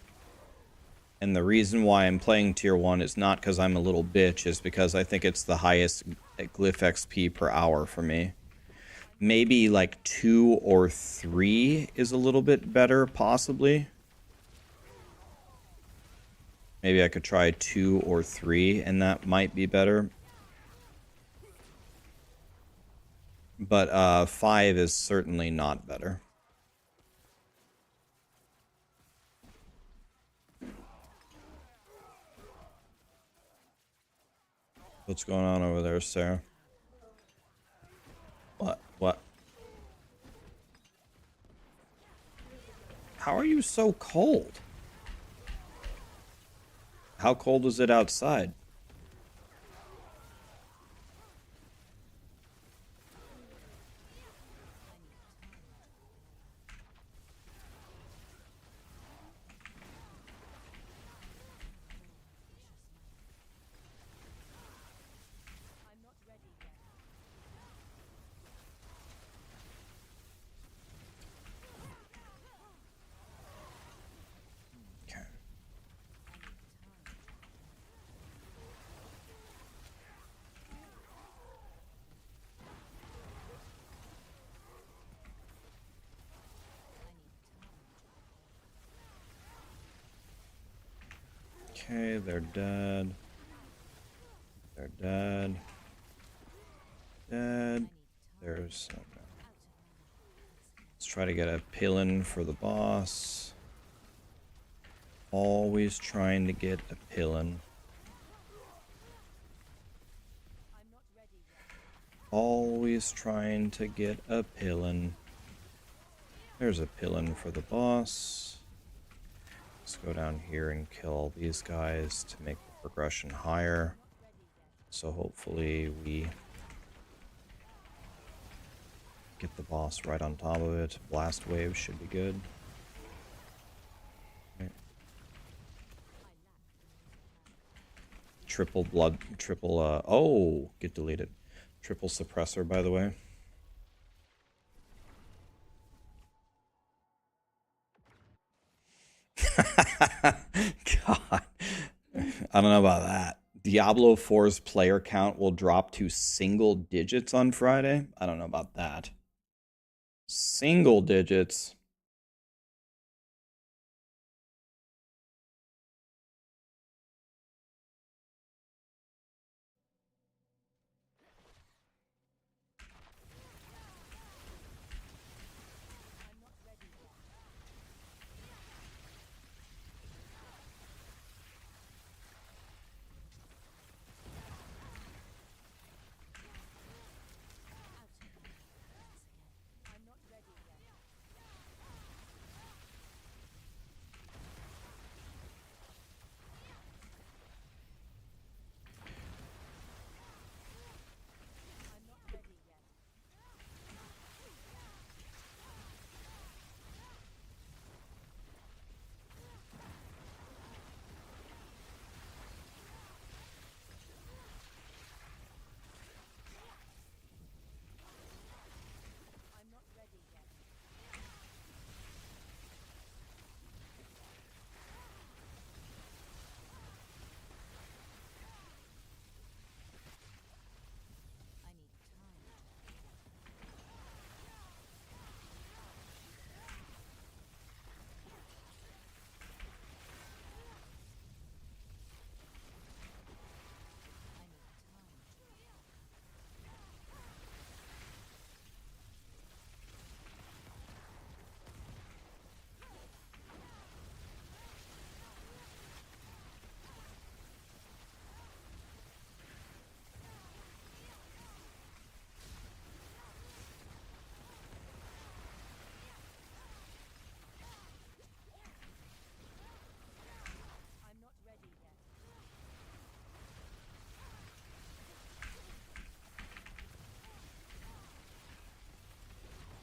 And the reason why I'm playing Tier 1 is not because I'm a little bitch, is because I think it's the highest glyph XP per hour for me. Maybe like 2 or 3 is a little bit better, possibly. Maybe I could try 2 or 3, and that might be better. But 5 is certainly not better. What's going on over there, Sarah? What? What? How are you so cold? How cold is it outside? Okay. Okay, they're dead. They're dead. Dead. There's... Okay. Let's try to get a pillin for the boss. Always trying to get a pillin. Always trying to get a pillin. There's a pillin for the boss. Let's go down here and kill all these guys to make the progression higher. So hopefully we get the boss right on top of it. Blast wave should be good. Okay. Triple blood, triple, oh, get deleted. Triple suppressor, by the way. God. I don't know about that. Diablo 4's player count will drop to single digits on Friday. I don't know about that. Single digits.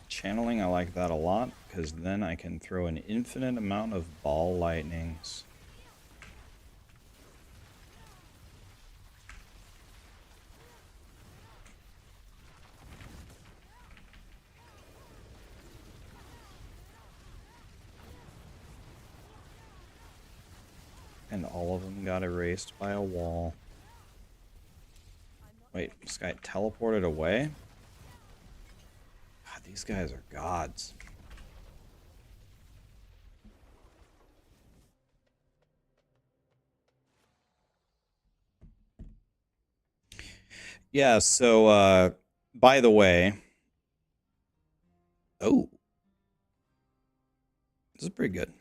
Channeling, I like that a lot, because then I can throw an infinite amount of ball lightnings. And all of them got erased by a wall. Wait, this guy teleported away? God, these guys are gods. Yeah, so, by the way, Oh, this is pretty good.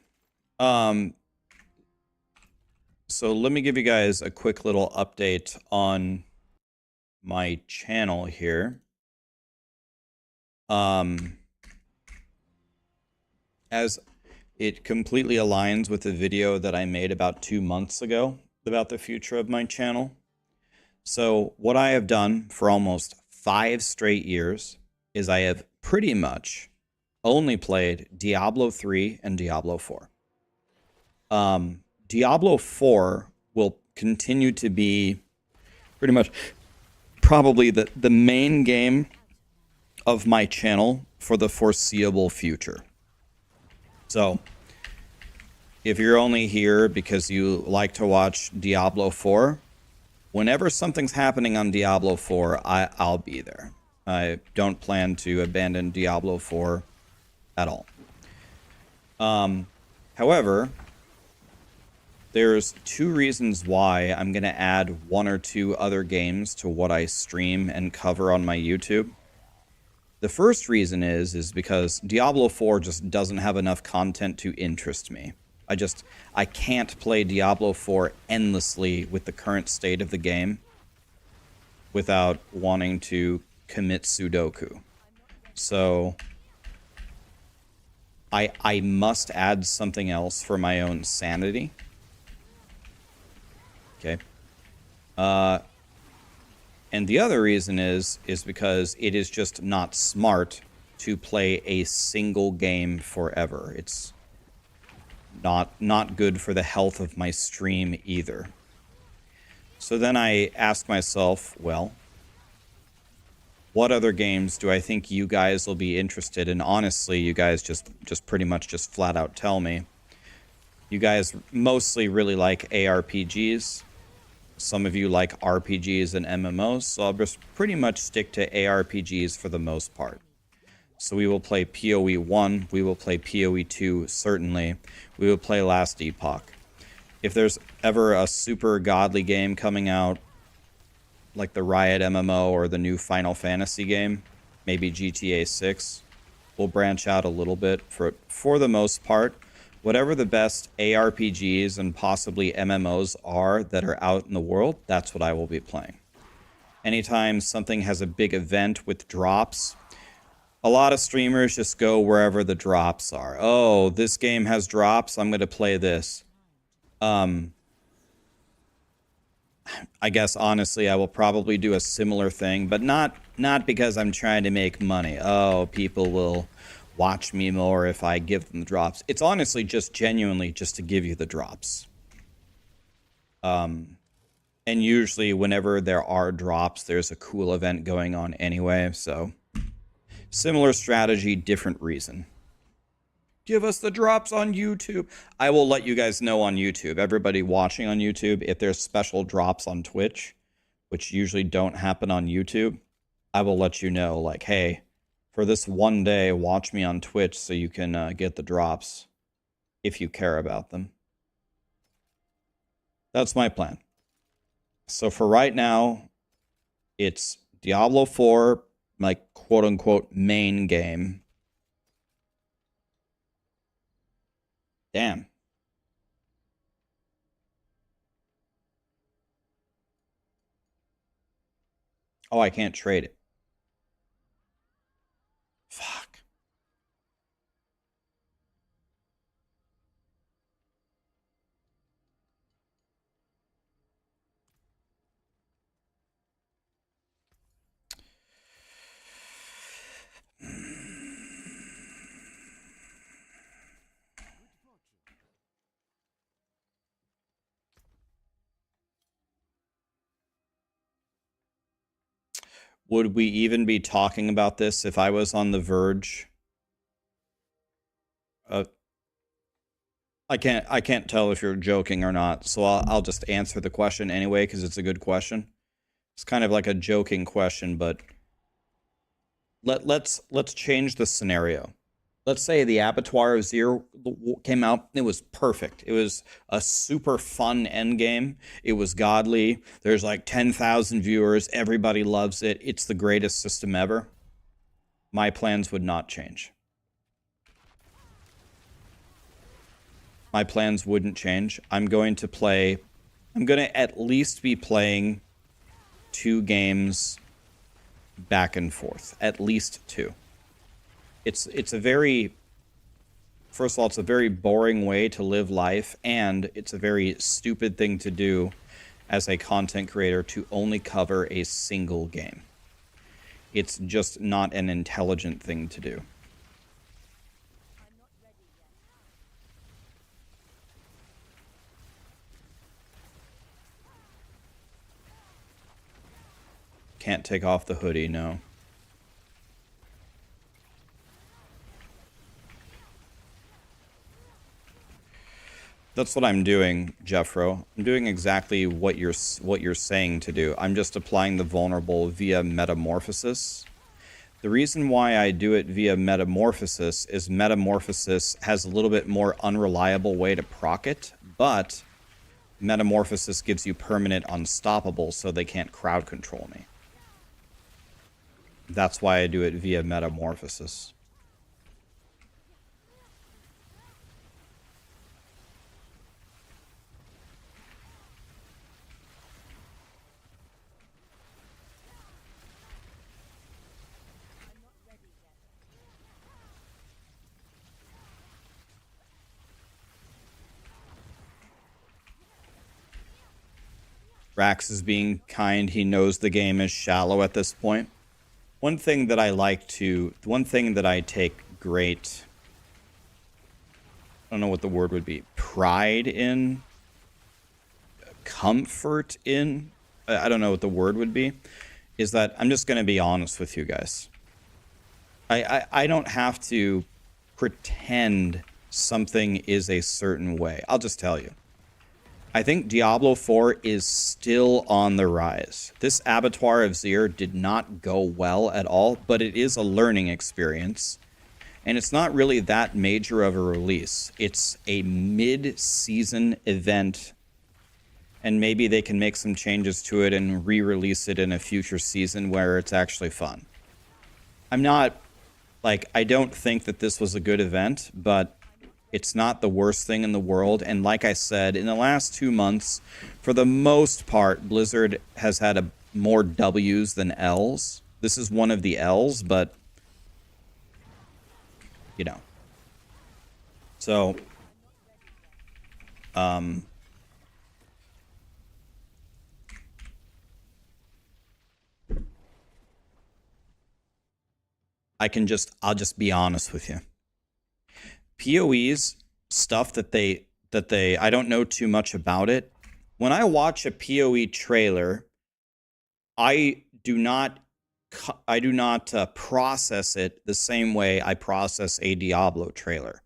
So let me give you guys a quick little update on my channel here. As it completely aligns with the video that I made about 2 months ago about the future of my channel. So what I have done for almost 5 straight years is I have pretty much only played Diablo 3 and Diablo 4. Diablo 4 will continue to be pretty much probably the main game of my channel for the foreseeable future. So, if you're only here because you like to watch Diablo 4, whenever something's happening on Diablo 4, I'll be there. I don't plan to abandon Diablo 4 at all. However, there's 2 reasons why I'm going to add 1 or 2 other games to what I stream and cover on my YouTube. The first reason is because Diablo 4 just doesn't have enough content to interest me. I can't play Diablo 4 endlessly with the current state of the game without wanting to commit Sudoku. So I must add something else for my own sanity. Okay. And the other reason is because it is just not smart to play a single game forever. It's not good for the health of my stream either. So then I ask myself, well, what other games do I think you guys will be interested in? Honestly, you guys just pretty much just flat out tell me. You guys mostly really like ARPGs. Some of you like RPGs and MMOs, so I'll just pretty much stick to ARPGs for the most part. So we will play PoE 1, we will play PoE 2, certainly. We will play Last Epoch. If there's ever a super godly game coming out, like the Riot MMO or the new Final Fantasy game, maybe GTA 6, we'll branch out a little bit. For the most part, whatever the best ARPGs and possibly MMOs are that are out in the world, that's what I will be playing. Anytime something has a big event with drops, a lot of streamers just go wherever the drops are. Oh, this game has drops, I'm going to play this. I guess, honestly, I will probably do a similar thing, but not because I'm trying to make money. Oh, people will watch me more if I give them the drops. It's honestly just genuinely just to give you the drops. And usually whenever there are drops, there's a cool event going on anyway, so similar strategy, different reason. Give us the drops on YouTube. I will let you guys know on YouTube, everybody watching on YouTube, if there's special drops on Twitch, which usually don't happen on YouTube, I will let you know, like, hey, for this one day, watch me on Twitch so you can get the drops if you care about them. That's my plan. So for right now, it's Diablo 4, my quote-unquote main game. Damn. Oh, I can't trade it. Fuck. Would we even be talking about this if I was on the verge? I can't tell if you're joking or not, so I'll just answer the question anyway because it's a good question. It's kind of like a joking question, but let's change the scenario. Let's say the Abattoir of Zero came out. It was perfect. It was a super fun endgame. It was godly. There's like 10,000 viewers. Everybody loves it. It's the greatest system ever. My plans would not change. my plans wouldn't change. I'm going to at least be playing 2 games back and forth. At least 2. It's a very... First of all, it's a very boring way to live life, and it's a very stupid thing to do as a content creator to only cover a single game. It's just not an intelligent thing to do. Can't take off the hoodie, no. That's what I'm doing, Jeffro. I'm doing exactly what you're saying to do. I'm just applying the vulnerable via metamorphosis. The reason why I do it via metamorphosis is metamorphosis has a little bit more unreliable way to proc it, but metamorphosis gives you permanent unstoppable, so they can't crowd control me. That's why I do it via metamorphosis. Rax is being kind. He knows the game is shallow at this point. One thing that I take great, I don't know what the word would be, pride in, comfort in, I don't know what the word would be, is that I'm just going to be honest with you guys. I don't have to pretend something is a certain way. I'll just tell you. I think Diablo 4 is still on the rise. This Abattoir of Zir did not go well at all, but it is a learning experience. And it's not really that major of a release. It's a mid-season event, and maybe they can make some changes to it and re-release it in a future season where it's actually fun. I'm not, like, I don't think that this was a good event, but it's not the worst thing in the world. And like I said, in the last 2 months, for the most part, Blizzard has had more W's than L's. This is one of the L's, but, you know. So, I'll just be honest with you. PoE's stuff that they I don't know too much about it. When I watch a PoE trailer, I do not process it the same way I process a Diablo trailer.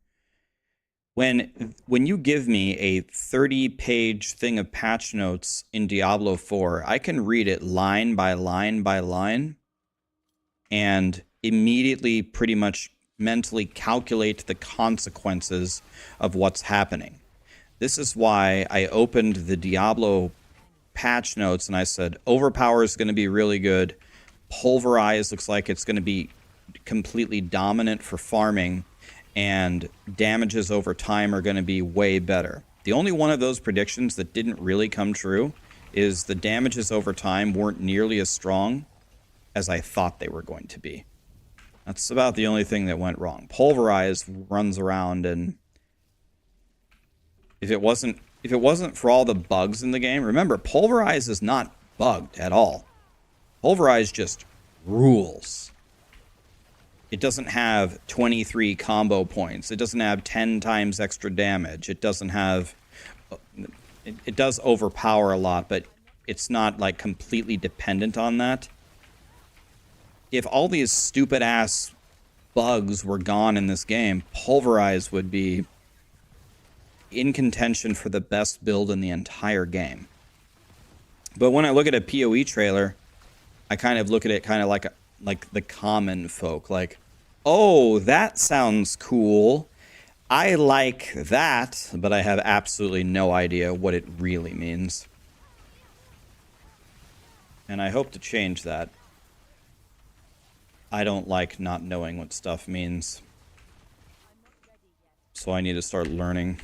When you give me a 30-page thing of patch notes in Diablo 4, I can read it line by line by line and immediately pretty much mentally calculate the consequences of what's happening. This is why I opened the Diablo patch notes and I said, Overpower is going to be really good. Pulverize looks like it's going to be completely dominant for farming, and damages over time are going to be way better. The only one of those predictions that didn't really come true is the damages over time weren't nearly as strong as I thought they were going to be. That's about the only thing that went wrong. Pulverize runs around, and if it wasn't for all the bugs in the game, remember, Pulverize is not bugged at all. Pulverize just rules. It doesn't have 23 combo points. It doesn't have 10 times extra damage. It doesn't have... It does overpower a lot, but it's not, like, completely dependent on that. If all these stupid-ass bugs were gone in this game, Pulverize would be in contention for the best build in the entire game. But when I look at a PoE trailer, I kind of look at it kind of like the common folk. Like, oh, that sounds cool. I like that, but I have absolutely no idea what it really means. And I hope to change that. I don't like not knowing what stuff means. So I need to start learning.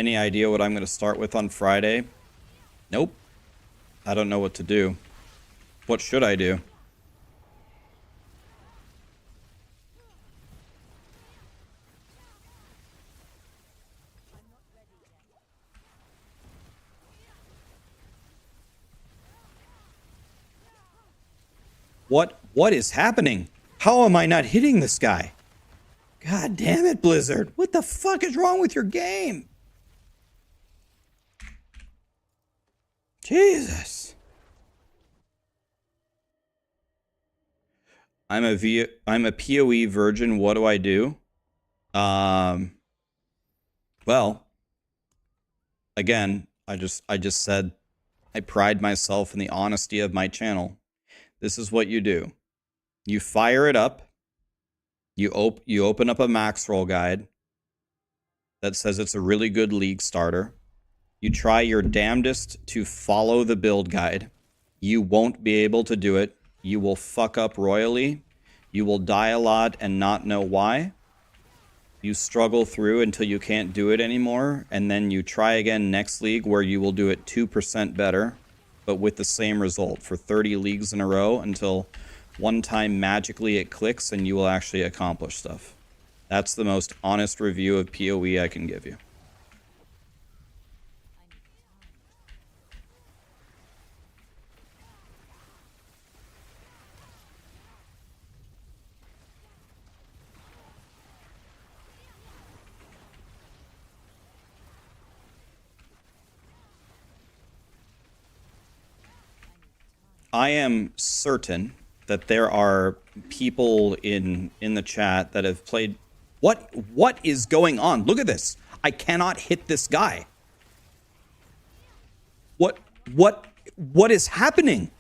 Any idea what I'm going to start with on Friday? Nope. I don't know what to do. What should I do? What is happening? How am I not hitting this guy? God damn it, Blizzard. What the fuck is wrong with your game? Jesus. I'm a PoE virgin. What do I do? Well, again, I just said I pride myself in the honesty of my channel. This is what you do. You fire it up. You open up a Maxroll guide that says it's a really good league starter. You try your damnedest to follow the build guide. You won't be able to do it. You will fuck up royally. You will die a lot and not know why. You struggle through until you can't do it anymore, and then you try again next league where you will do it 2% better, but with the same result for 30 leagues in a row until one time magically it clicks and you will actually accomplish stuff. That's the most honest review of PoE I can give you. I am certain that there are people in the chat that have played. What is going on? Look at this. I cannot hit this guy. What is happening?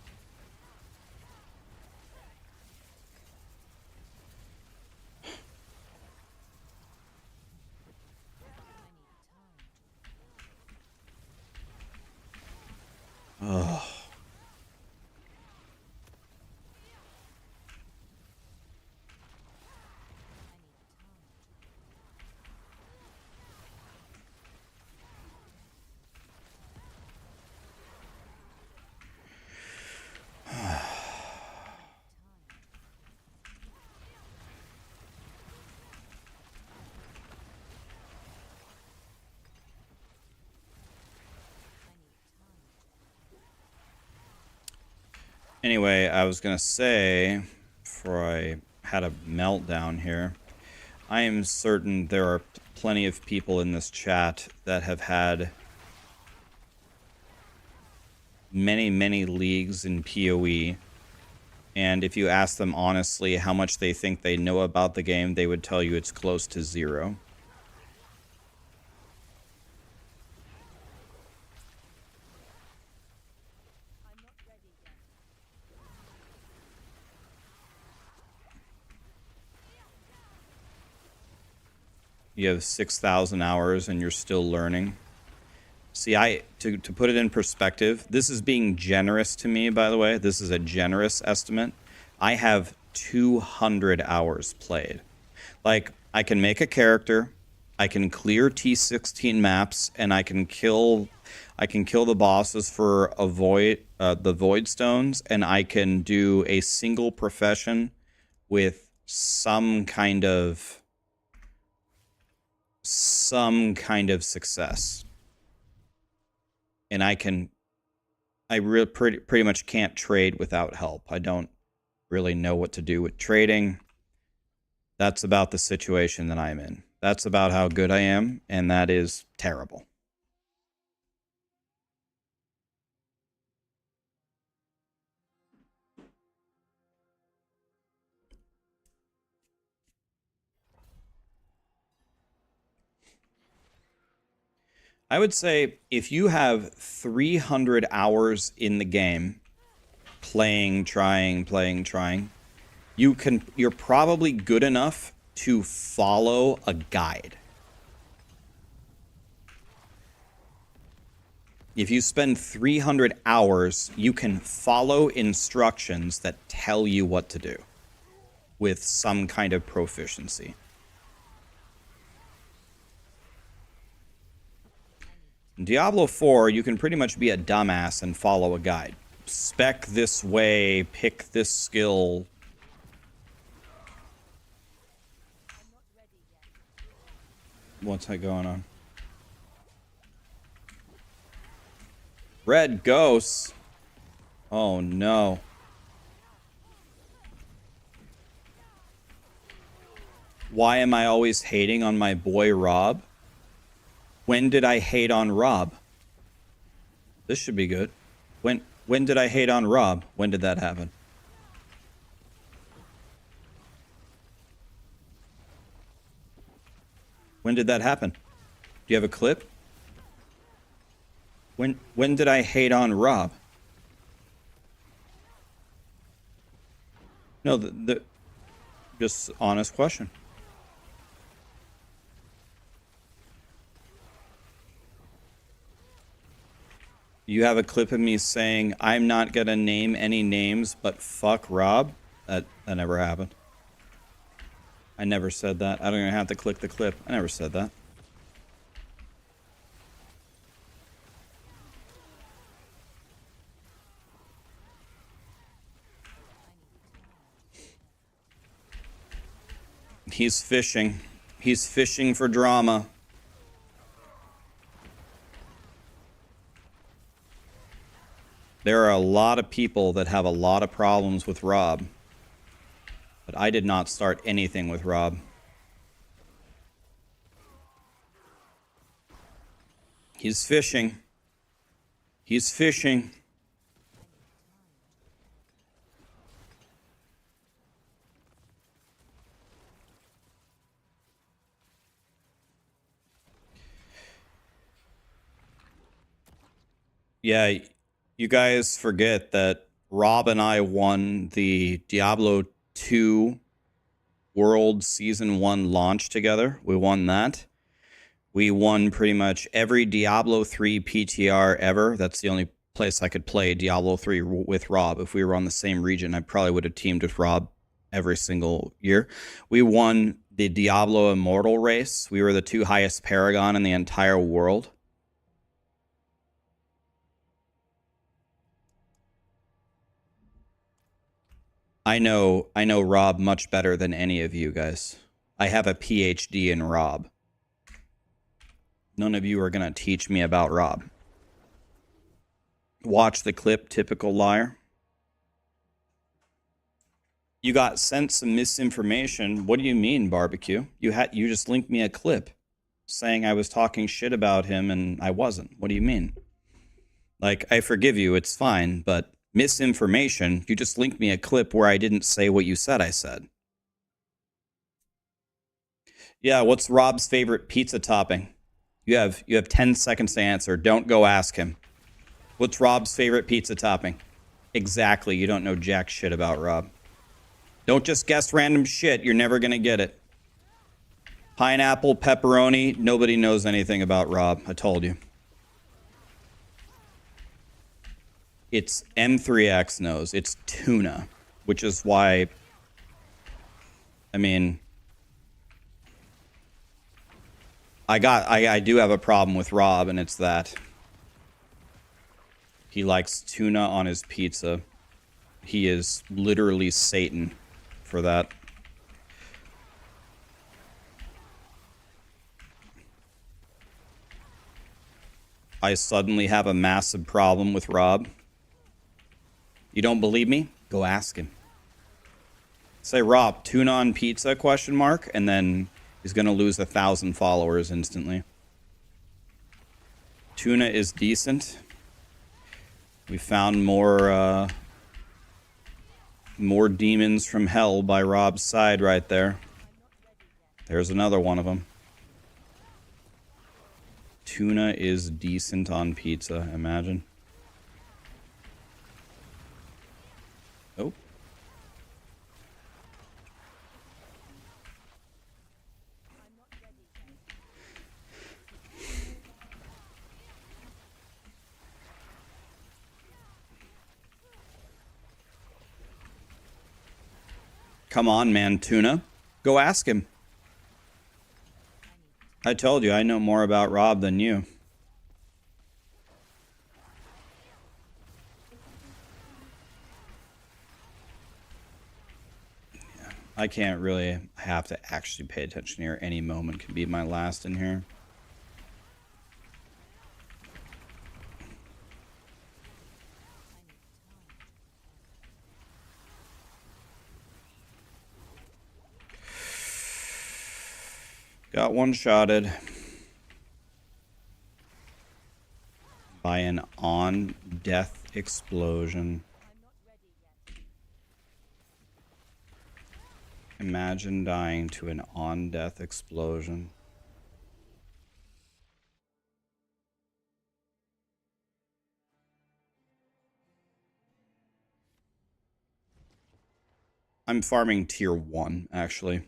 Oh. Anyway, I was going to say, before I had a meltdown here, I am certain there are plenty of people in this chat that have had many leagues in PoE, and if you ask them honestly how much they think they know about the game, they would tell you it's close to zero. You have 6,000 hours and you're still learning. See, to put it in perspective, this is being generous to me, by the way. This is a generous estimate. I have 200 hours played. Like, I can make a character, I can clear T16 maps, and I can kill the bosses for the void stones, and I can do a single profession with some kind of success. And I pretty much can't trade without help. I don't really know what to do with trading. That's about the situation that I'm in. That's about how good I am, and that is terrible. I would say if you have 300 hours in the game, playing, trying, you're probably good enough to follow a guide. If you spend 300 hours, you can follow instructions that tell you what to do with some kind of proficiency. In Diablo 4, you can pretty much be a dumbass and follow a guide. Spec this way, pick this skill. What's that going on? Red ghosts. Oh no. Why am I always hating on my boy Rob? When did I hate on Rob? This should be good. When did I hate on Rob? When did that happen? When did that happen? Do you have a clip? When did I hate on Rob? No, just honest question. You have a clip of me saying, I'm not gonna name any names, but fuck Rob? That never happened. I never said that. I don't even have to click the clip. I never said that. He's fishing. He's fishing for drama. There are a lot of people that have a lot of problems with Rob. But I did not start anything with Rob. He's fishing. He's fishing. Yeah, you guys forget that Rob and I won the Diablo 2 World Season 1 launch together. We won that. We won pretty much every Diablo 3 PTR ever. That's the only place I could play Diablo 3 with Rob. If we were on the same region, I probably would have teamed with Rob every single year. We won the Diablo Immortal race. We were the 2 highest Paragon in the entire world. I know Rob much better than any of you guys. I have a PhD in Rob. None of you are going to teach me about Rob. Watch the clip, typical liar. You got sent some misinformation. What do you mean, barbecue? You just linked me a clip saying I was talking shit about him and I wasn't. What do you mean? Like, I forgive you, it's fine, but misinformation, you just linked me a clip where I didn't say what you said I said. Yeah, what's Rob's favorite pizza topping? You have 10 seconds to answer. Don't go ask him. What's Rob's favorite pizza topping? Exactly, you don't know jack shit about Rob. Don't just guess random shit, you're never gonna get it. Pineapple, pepperoni, nobody knows anything about Rob, I told you. It's M3X knows. It's tuna, which is why, I mean, I do have a problem with Rob, and it's that he likes tuna on his pizza. He is literally Satan for that. I suddenly have a massive problem with Rob. You don't believe me? Go ask him. Say, Rob, tuna on pizza, question mark, and then he's going to lose 1,000 followers instantly. Tuna is decent. We found more demons from hell by Rob's side right there. There's another one of them. Tuna is decent on pizza, imagine. Oh. Come on, man, Tuna. Go ask him. I told you, I know more about Rob than you. I can't really. I have to actually pay attention here. Any moment can be my last in here. Got one-shotted by an on-death explosion. Imagine dying to an on-death explosion. I'm farming tier 1, actually.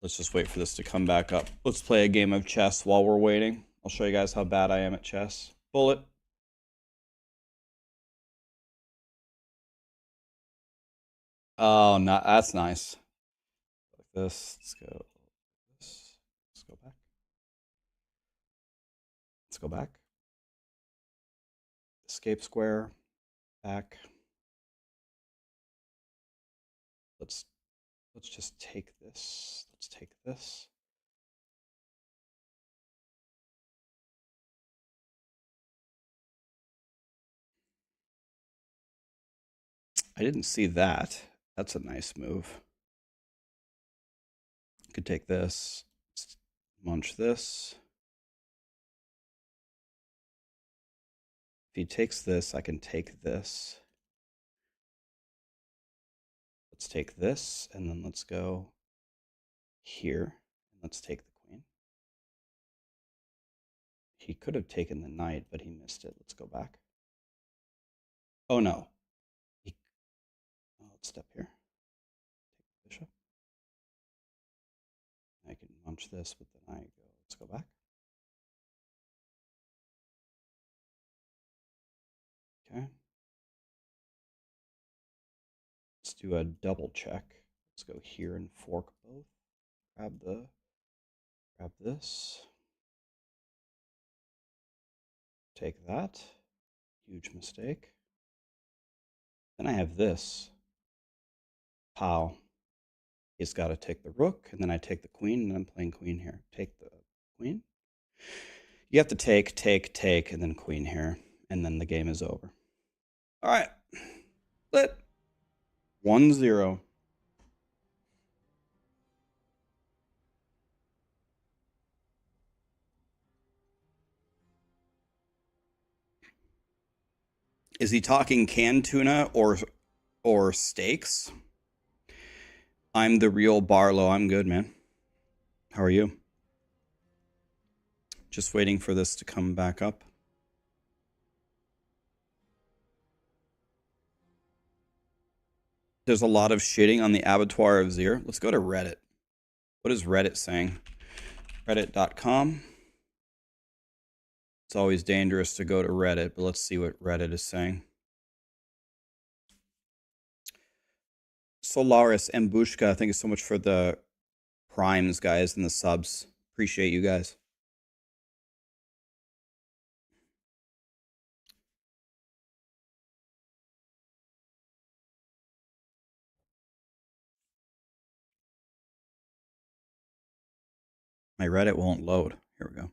Let's just wait for this to come back up. Let's play a game of chess while we're waiting. I'll show you guys how bad I am at chess. Bullet. Oh, no, that's nice. Like this. Let's go. Let's go back. Let's go back. Escape square. Back. Let's just take this. Let's take this. I didn't see that. That's a nice move. Could take this. Let's munch this. If he takes this, I can take this. Let's take this, and then let's go here. And let's take the queen. He could have taken the knight, but he missed it. Let's go back. Oh, no. Let's step here. Take the bishop. I can munch this, but then I go. Let's go back. Okay. Let's do a double check. Let's go here and fork both. Grab this. Take that. Huge mistake. Then I have this. Pow. He's got to take the rook, and then I take the queen, and I'm playing queen here. Take the queen. You have to take, and then queen here, and then the game is over. All right. Lit. 1-0. Is he talking canned tuna or steaks? I'm the real Barlow. I'm good, man. How are you? Just waiting for this to come back up. There's a lot of shitting on the Abattoir of Zir. Let's go to Reddit. What is Reddit saying? Reddit.com. It's always dangerous to go to Reddit, but let's see what Reddit is saying. Solaris and Bushka, thank you so much for the primes, guys, and the subs. Appreciate you guys. My Reddit won't load. Here we go.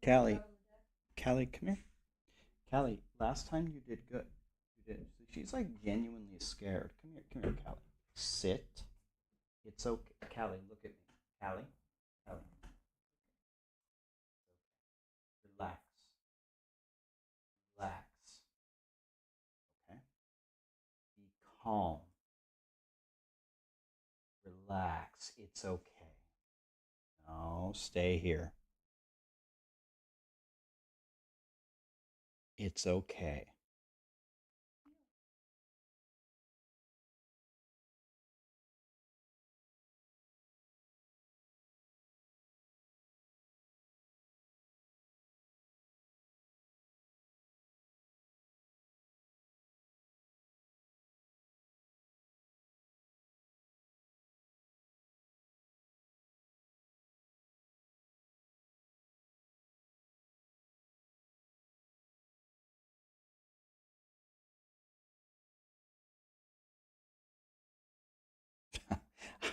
Callie, come here. Callie, last time you did good. You did. She's like genuinely scared. Come here, Callie. Sit. It's okay. Callie, look at me. Callie. Callie. Relax. Relax. Okay? Be calm. Relax. It's okay. No, stay here. It's okay.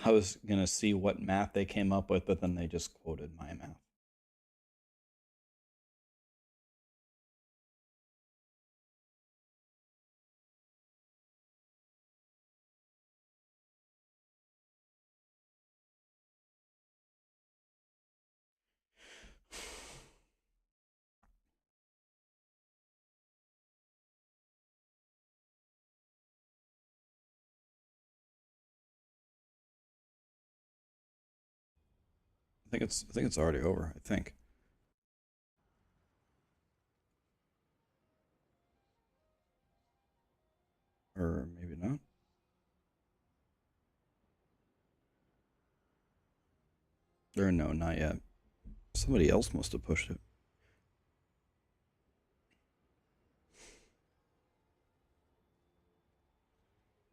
I was going to see what math they came up with, but then they just quoted my math. I think it's already over, I think. Or maybe not. Or no, not yet. Somebody else must have pushed it.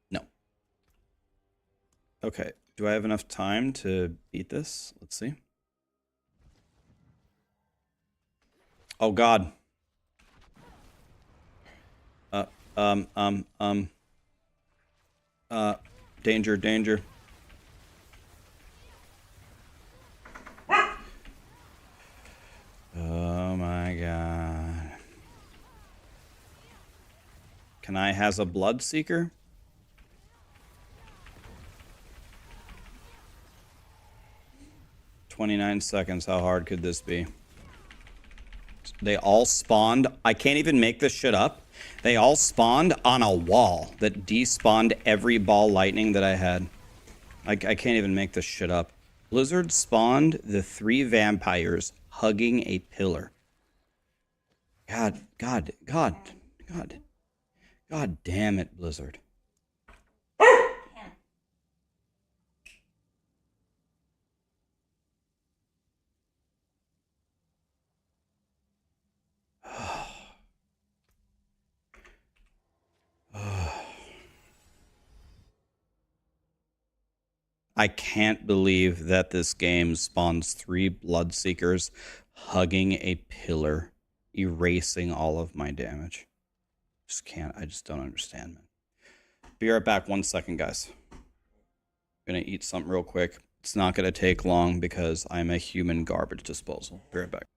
No. Okay. Do I have enough time to beat this? Let's see. Oh God. Um, um, um. Danger, danger. Oh my God. Can I has a blood seeker? $29. How hard could this be? They all spawned. I can't even make this shit up. They all spawned on a wall that despawned every ball lightning that I had. I can't even make this shit up. Blizzard spawned the 3 vampires hugging a pillar. God damn it, Blizzard. I can't believe that this game spawns 3 Bloodseekers hugging a pillar, erasing all of my damage. Just can't. I just don't understand, man. Be right back. 1 second, guys. I'm gonna eat something real quick. It's not gonna take long because I'm a human garbage disposal. Be right back.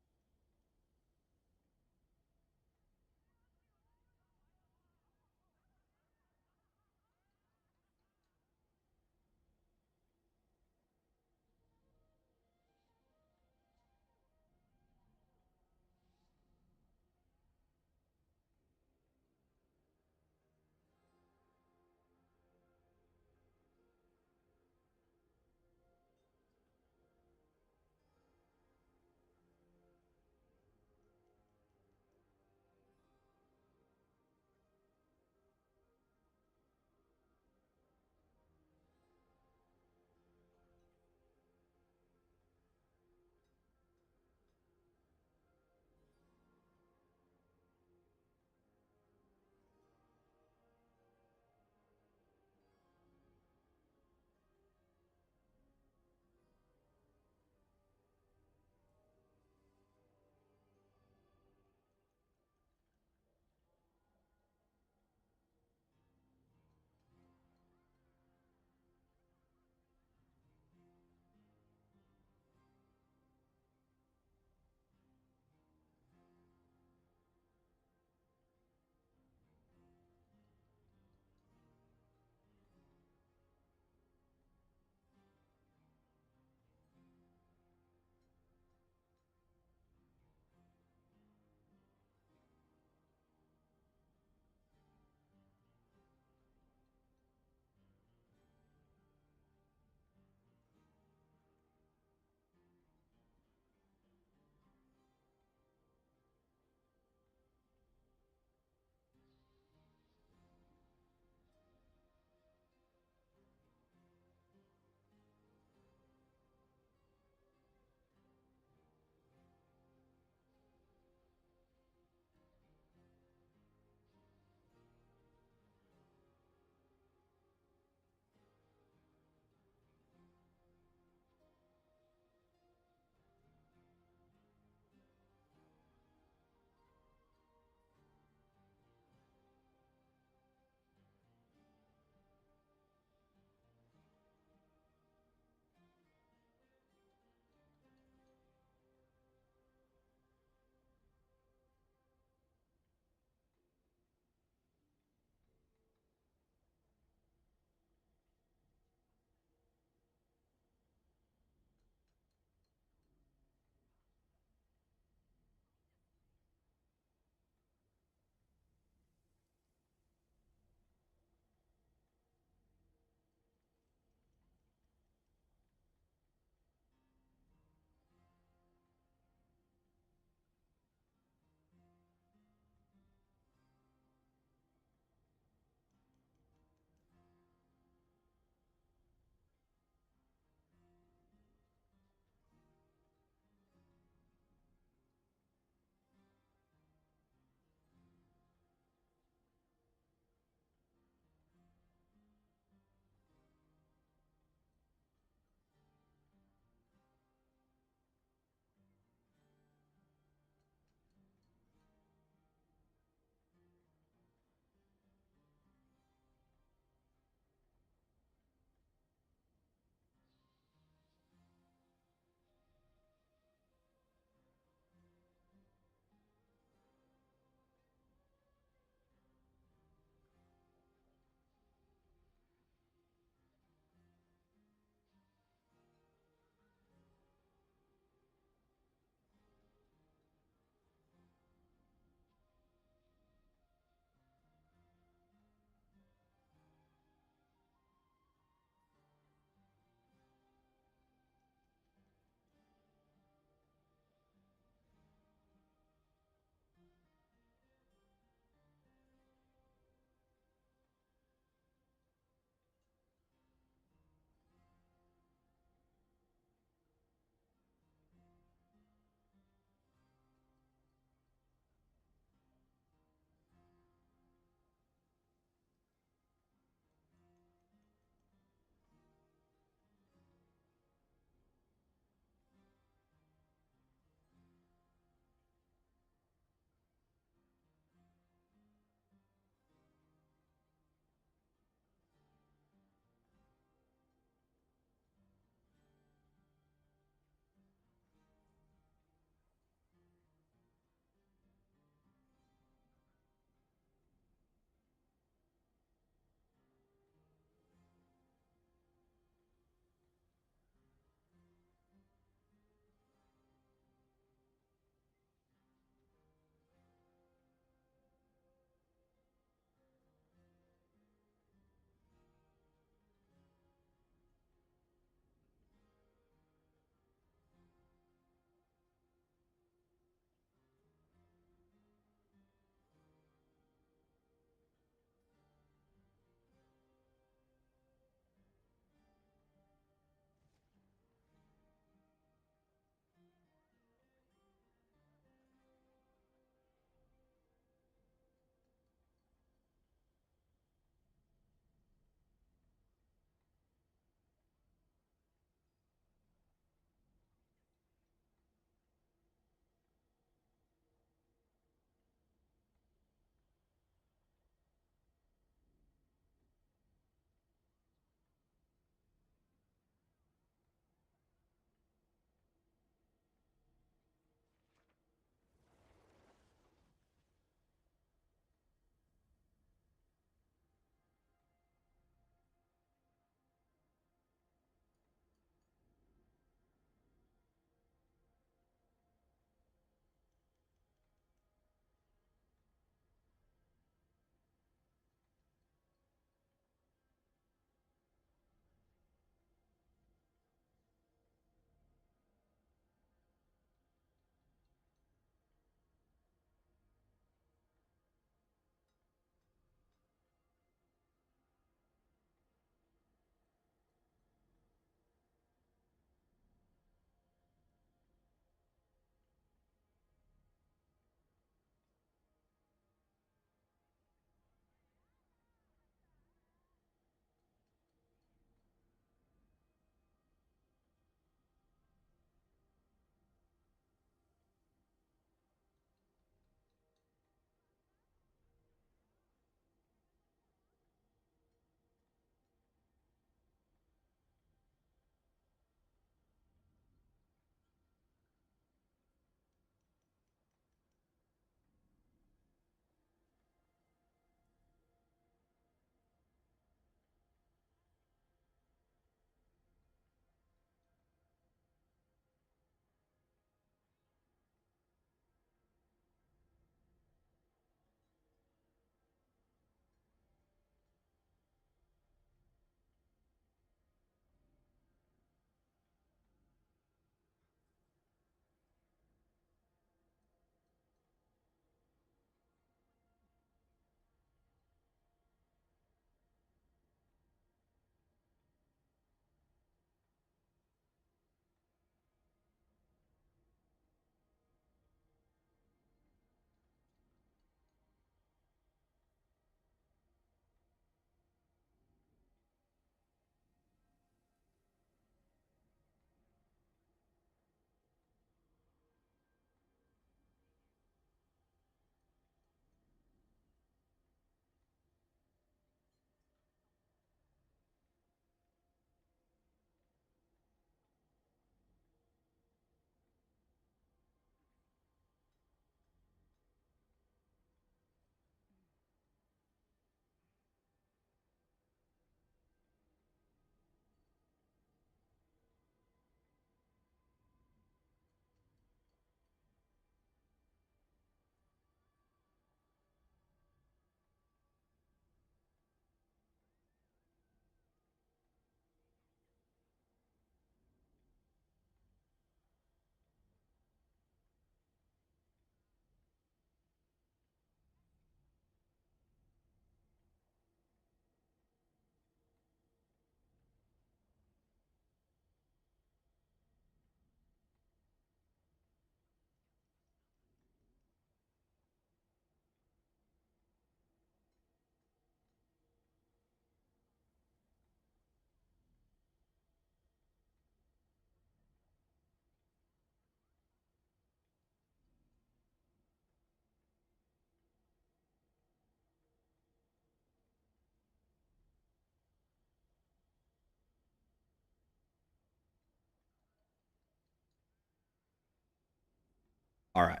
All right.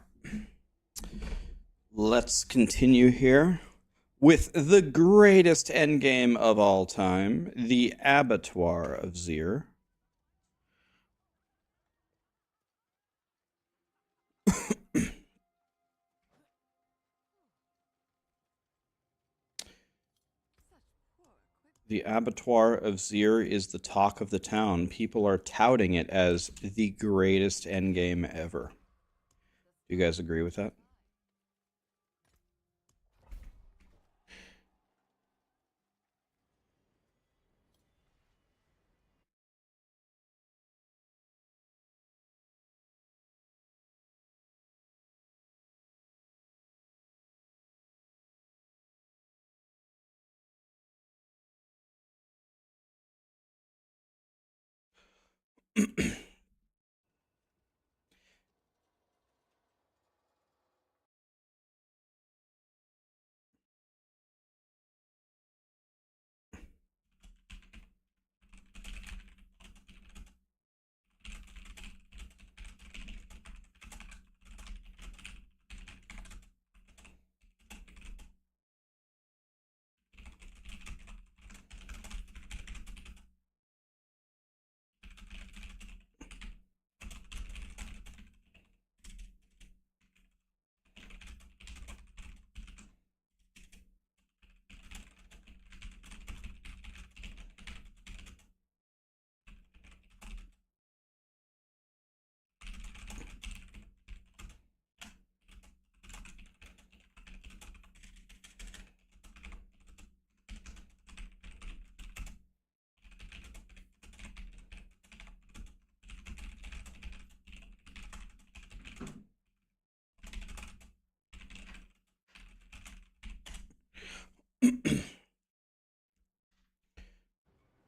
Let's continue here with the greatest endgame of all time, the Abattoir of Zir. The Abattoir of Zir is the talk of the town. People are touting it as the greatest endgame ever. Do you guys agree with that?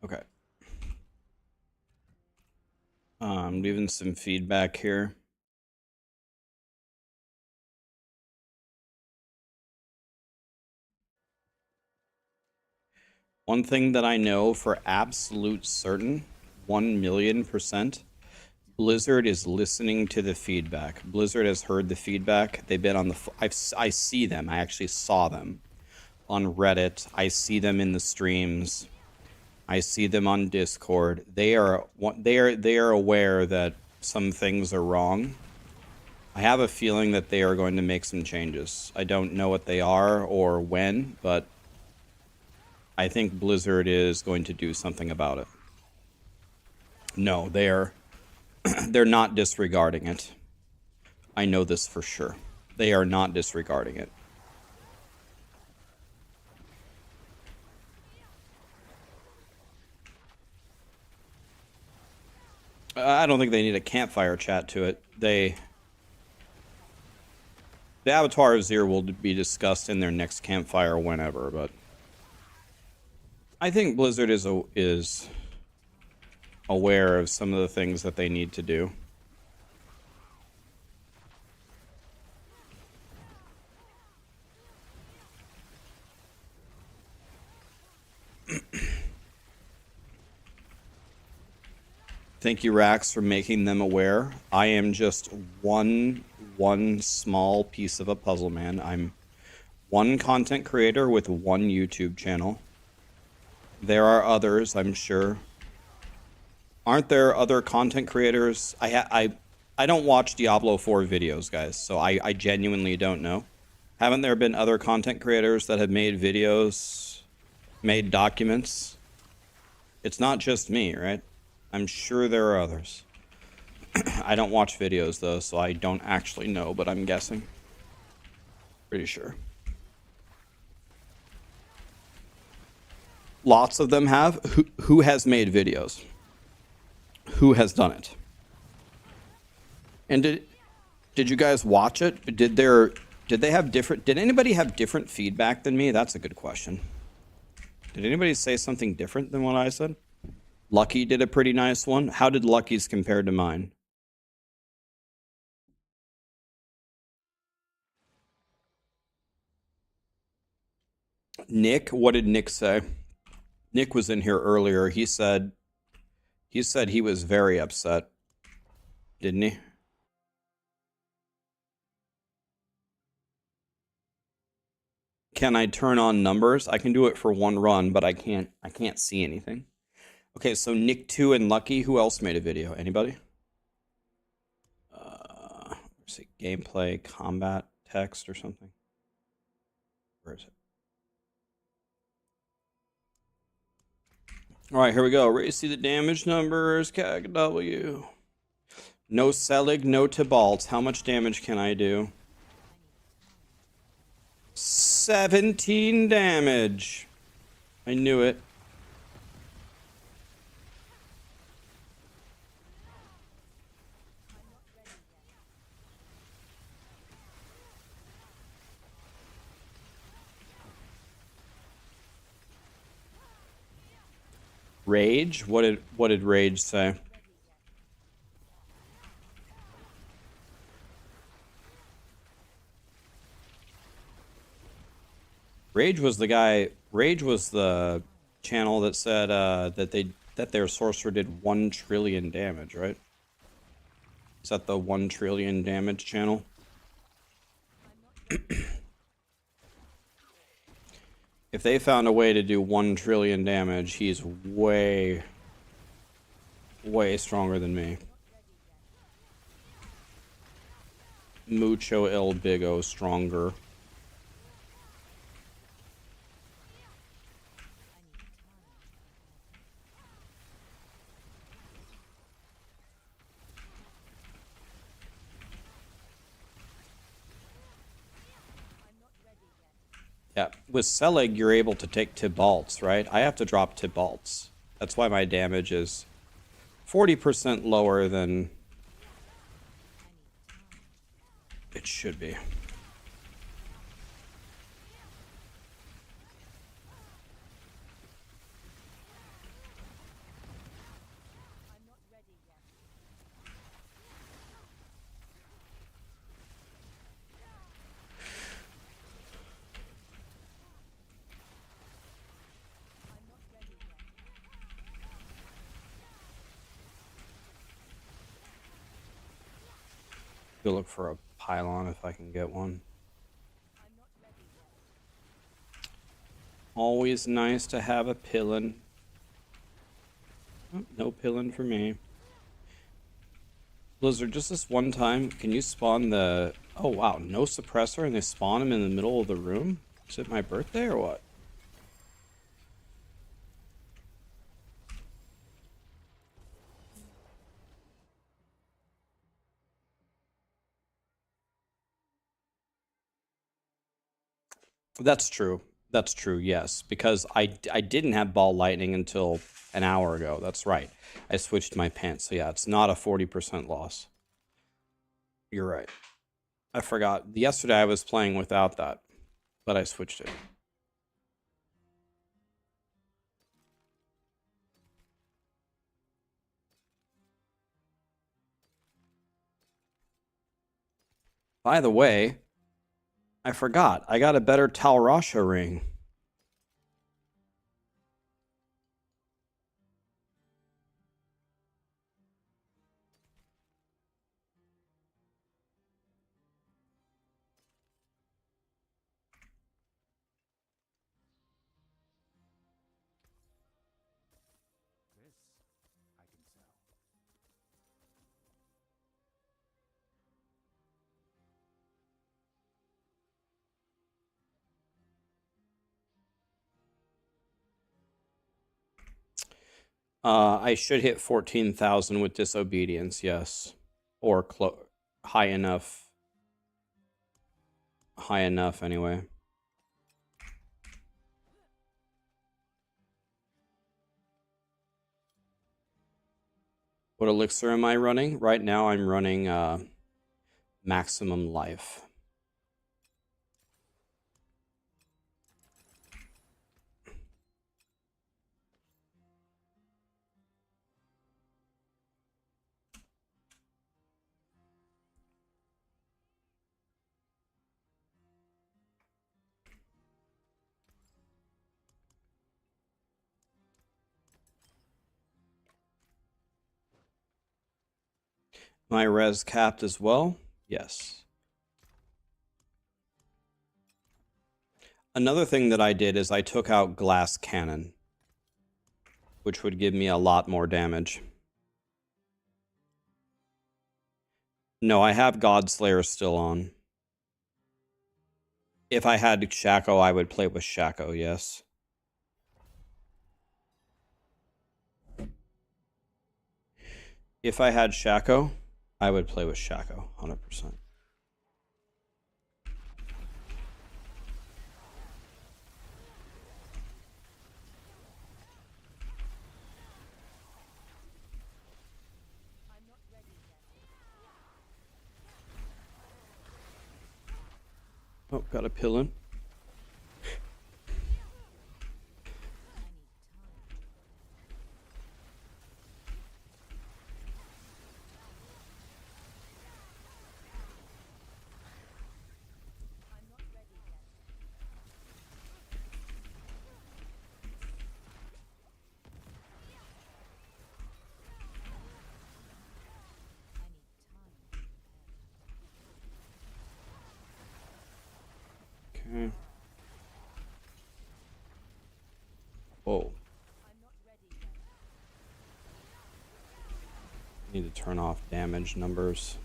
Okay. I'm leaving some feedback here. One thing that I know for absolute certain, 1,000,000%, Blizzard is listening to the feedback. Blizzard has heard the feedback. They've been on the... I see them. I actually saw them on Reddit. I see them in the streams. I see them on Discord. They are aware that some things are wrong. I have a feeling that they are going to make some changes. I don't know what they are or when, but I think Blizzard is going to do something about it. No, they're not disregarding it. I know this for sure. They are not disregarding it. I don't think they need a campfire chat to it. The Abattoir of Zir will be discussed in their next campfire whenever, but I think Blizzard is aware of some of the things that they need to do. Thank you, Rax, for making them aware. I am just one small piece of a puzzle, man. I'm one content creator with one YouTube channel. There are others, I'm sure. Aren't there other content creators? I don't watch Diablo 4 videos, guys, so I genuinely don't know. Haven't there been other content creators that have made videos, made documents? It's not just me, right? I'm sure there are others. I don't watch videos, though, so I don't actually know, but I'm guessing. Pretty sure. Lots of them have. Who has made videos? Who has done it? And did you guys watch it? Did they have different... Did anybody have different feedback than me? That's a good question. Did anybody say something different than what I said? Lucky did a pretty nice one. How did Lucky's compare to mine? Nick, what did Nick say? Nick was in here earlier. He said he was very upset. Didn't he? Can I turn on numbers? I can do it for one run, but I can't see anything. Okay, so Nick 2 and Lucky, who else made a video? Anybody? Let's see, gameplay, combat, text, or something. Where is it? All right, here we go. Ready to see the damage numbers? KW. No Selig, no Tybalt. How much damage can I do? 17 damage. I knew it. Rage? What did Rage say? Rage was the channel that said that their sorcerer did 1 trillion damage, right? Is that the 1 trillion damage channel? If they found a way to do 1 trillion damage, he's way stronger than me. Mucho el bigo stronger. Yeah, with Selig, you're able to take Tybalts, right? I have to drop Tybalts. That's why my damage is 40% lower than it should be. Go look for a pylon if I can get one. Always nice to have a pillin. Oh, no pillin for me. Blizzard, just this one time, can you spawn the... Oh wow, no suppressor and they spawn him in the middle of the room? Is it my birthday or what? That's true. That's true, yes. Because I didn't have ball lightning until an hour ago. That's right. I switched my pants. So yeah, it's not a 40% loss. You're right. I forgot. Yesterday I was playing without that, but I switched it. By the way, I forgot. I got a better Talrasha ring. I should hit 14,000 with disobedience, yes. Or high enough. High enough, anyway. What elixir am I running? Right now I'm running maximum life. My res capped as well? Yes. Another thing that I did is I took out glass cannon, which would give me a lot more damage. No, I have Godslayer still on. If I had Shaco, I would play with Shaco, yes. If I had Shaco, I would play with Shaco, 100%. Oh, got a pill in. Okay. Whoa. Need to turn off damage numbers.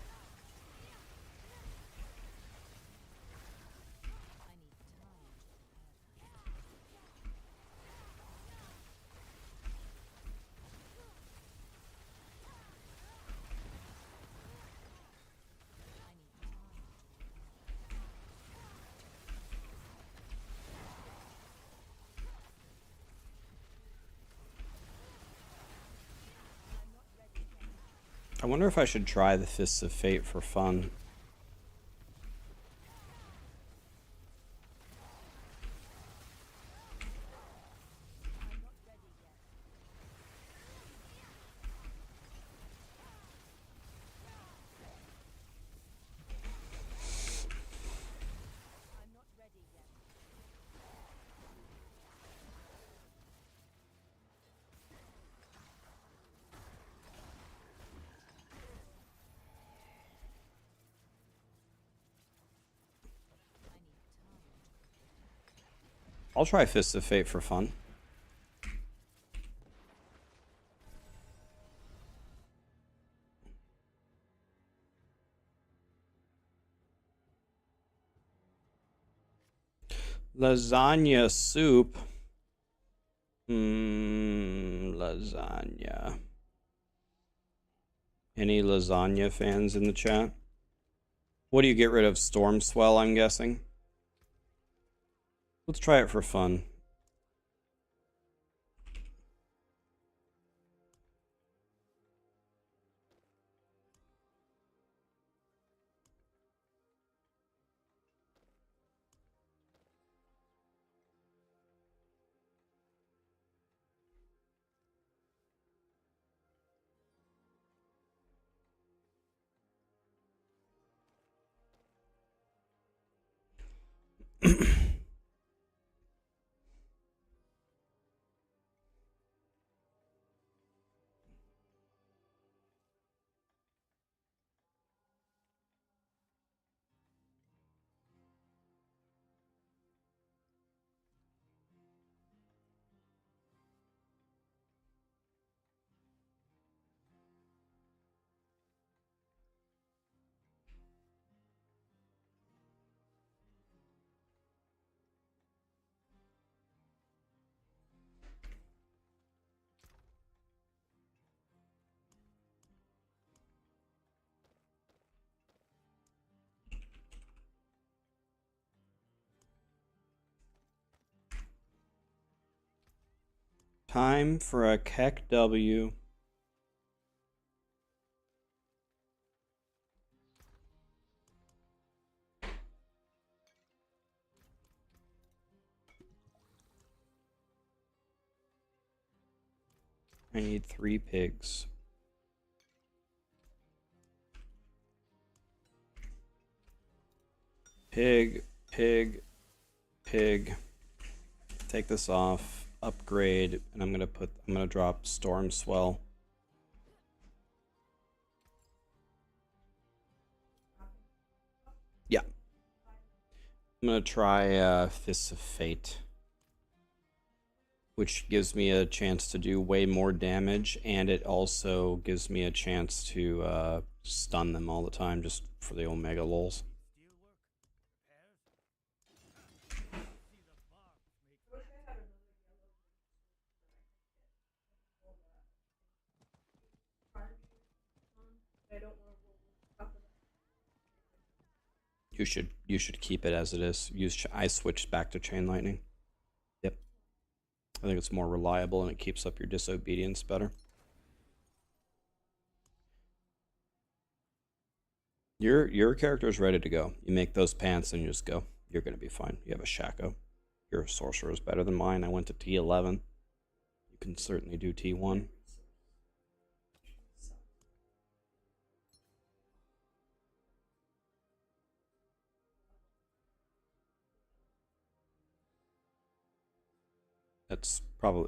I wonder if I should try the Fists of Fate for fun. I'll try Fists of Fate for fun. Lasagna soup. Lasagna. Any lasagna fans in the chat? What do you get rid of? Storm Swell, I'm guessing. Let's try it for fun. Time for a Keck W. I need 3 pigs. Pig, pig, pig. Take this off, upgrade, and I'm gonna drop Storm Swell. Yeah. I'm gonna try Fists of Fate, which gives me a chance to do way more damage, and it also gives me a chance to stun them all the time, just for the Omega lols. You should keep it as it is. I switched back to Chain Lightning. Yep. I think it's more reliable and it keeps up your disobedience better. Your character is ready to go. You make those pants and you just go. You're gonna be fine. You have a Shaco. Your sorcerer is better than mine. I went to T11. You can certainly do T1.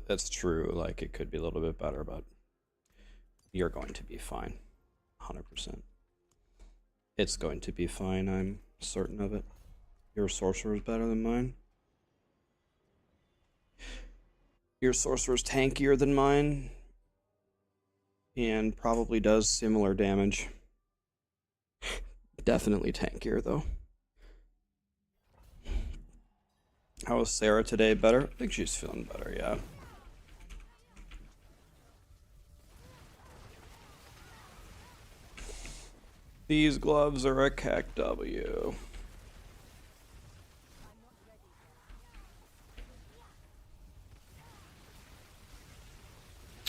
That's true. Like, it could be a little bit better, but you're going to be fine. 100%. It's going to be fine. I'm certain of it. Your sorcerer is better than mine. Your sorcerer is tankier than mine, and probably does similar damage. Definitely tankier, though. How is Sarah today? Better? I think she's feeling better, yeah. These gloves are a CAC W.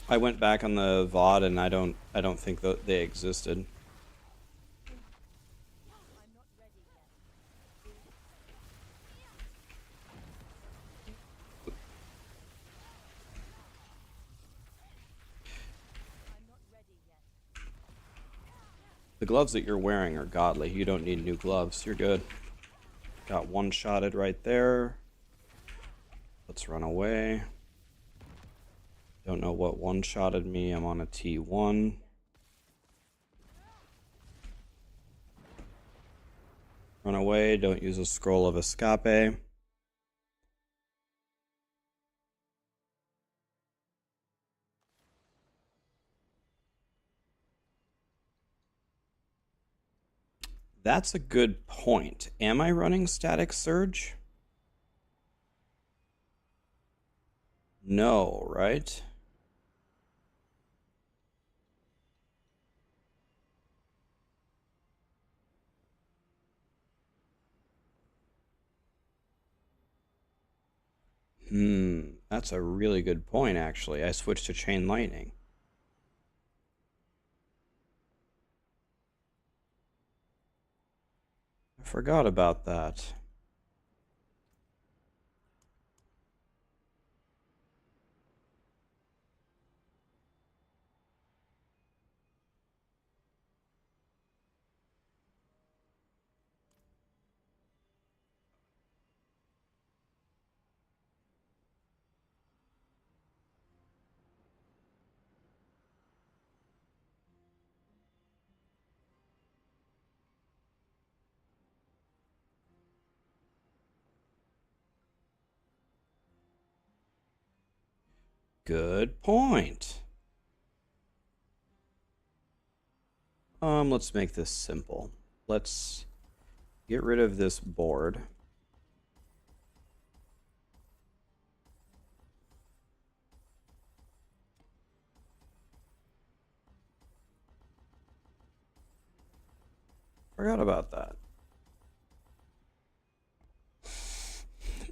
I went back on the VOD and I don't think that they existed. The gloves that you're wearing are godly. You don't need new gloves. You're good. Got one-shotted right there. Let's run away. Don't know what one-shotted me. I'm on a T1. Run away. Don't use a scroll of escape. That's a good point. Am I running Static Surge? No, right? That's a really good point, actually. I switched to Chain Lightning. I forgot about that. Good point. Let's make this simple. Let's get rid of this board. Forgot about that.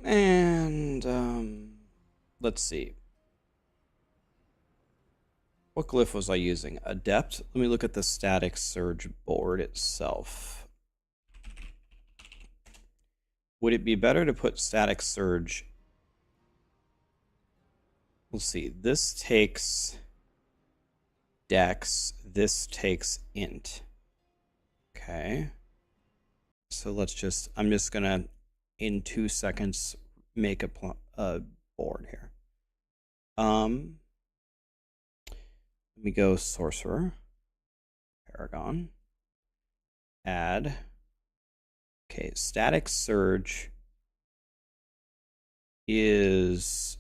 And, let's see. What glyph was I using? Adept? Let me look at the Static Surge board itself. Would it be better to put Static Surge? We'll see. This takes Dex. This takes Int. Okay. So let's just, I'm just gonna, in 2 seconds, make a board here. Let me go Sorcerer, Paragon, add. Okay, Static Surge is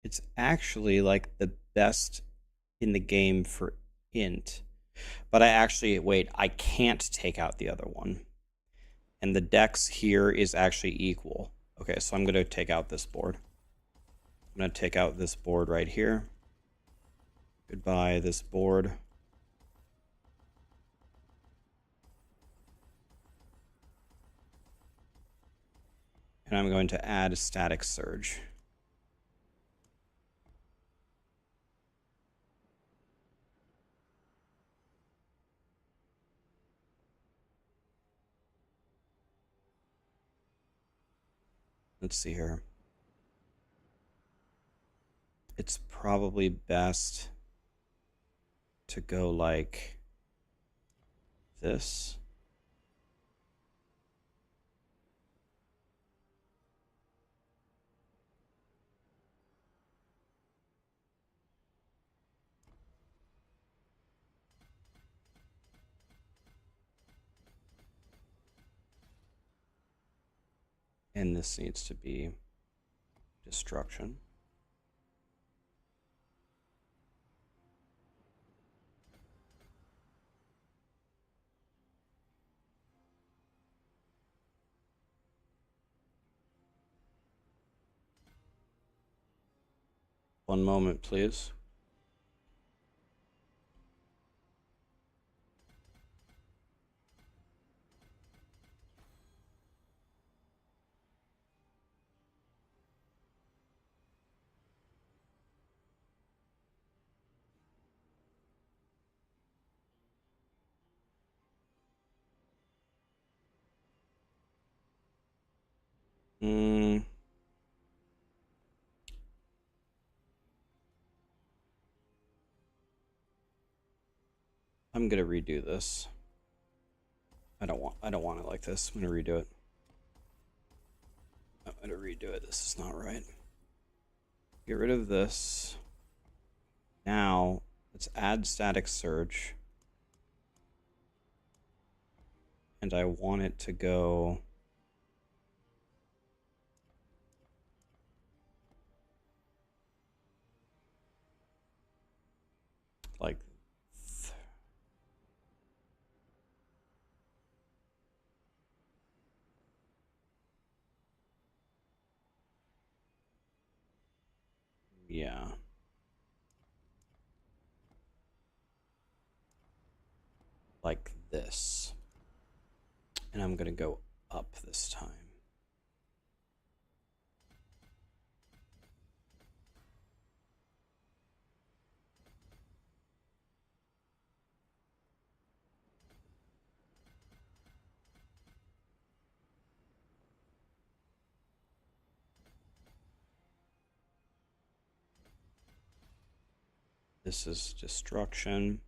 it's actually like the best in the game for int. But I can't take out the other one. And the dex here is actually equal. Okay, so I'm going to take out this board. I'm going to take out this board right here. Goodbye, this board. And I'm going to add a static surge. Let's see here. It's probably best to go like this. And this needs to be destruction. One moment, please. I'm gonna redo this. I don't want it like this. I'm gonna redo it. I'm gonna redo it. This is not right. Get rid of this. Now let's add static surge. And I want it to go like yeah. Like this. And I'm gonna go up this time. This is destruction.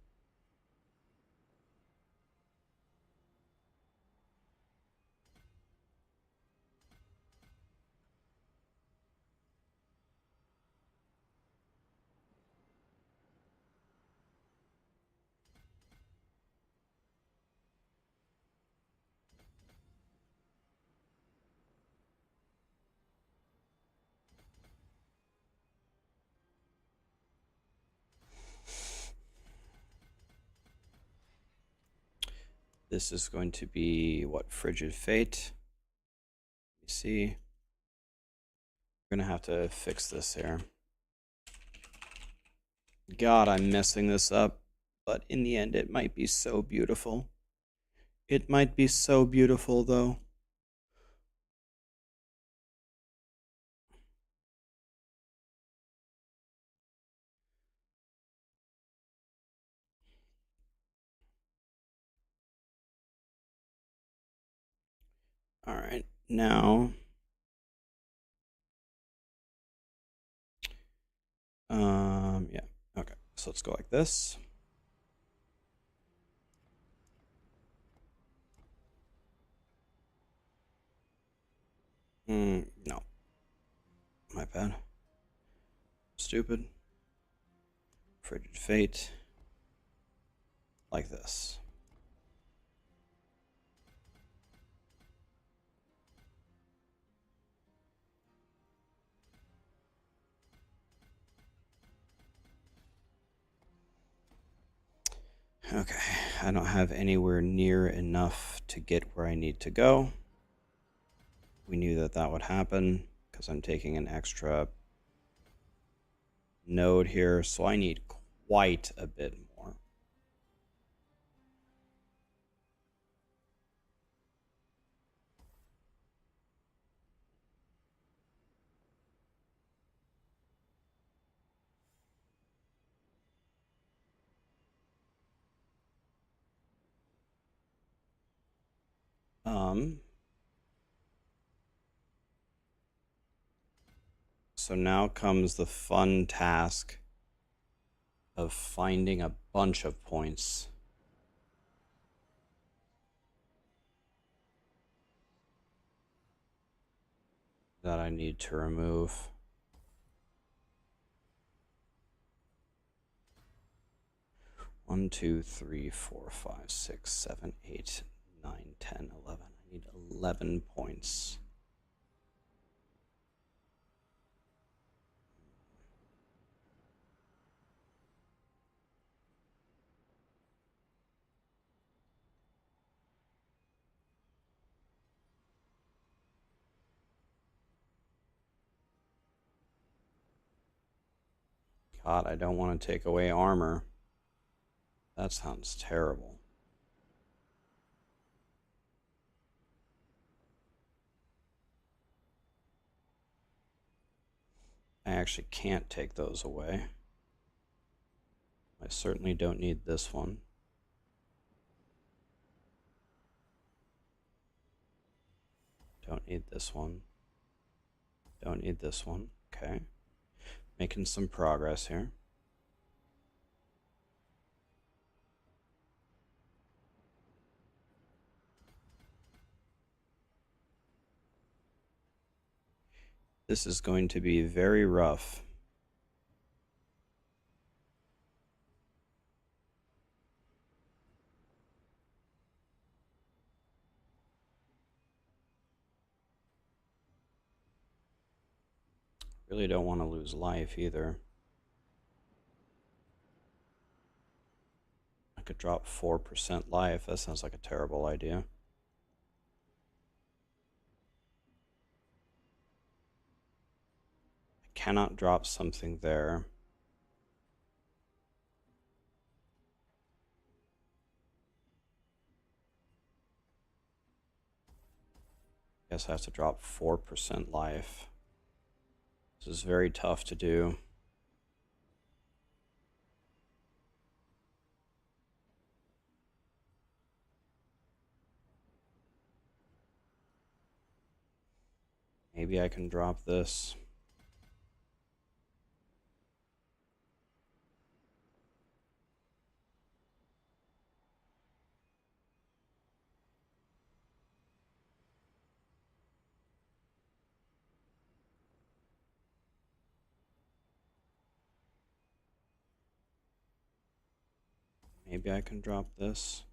This is going to be what? Frigid Fate. Let me see. We're gonna have to fix this here. God, I'm messing this up. But in the end, it might be so beautiful. It might be so beautiful, though. All right, now. Yeah, okay. So let's go like this. No. My bad. Stupid. Frigid Fate. Like this. Okay, I don't have anywhere near enough to get where I need to go. We knew that that would happen because I'm taking an extra node here, so I need quite a bit more. So now comes the fun task of finding a bunch of points. That I need to remove. One, two, three, four, five, six, 7, 8, 9, 10, 11. I need 11 points. God, I don't want to take away armor. That sounds terrible. I actually can't take those away. I certainly don't need this one. Don't need this one. Don't need this one. Okay. Making some progress here. This is going to be very rough. Really don't want to lose life either. I could drop 4% life. That sounds like a terrible idea. I cannot drop something there. Guess I have to drop 4% life. This is very tough to do. Maybe I can drop this. Maybe I can drop this.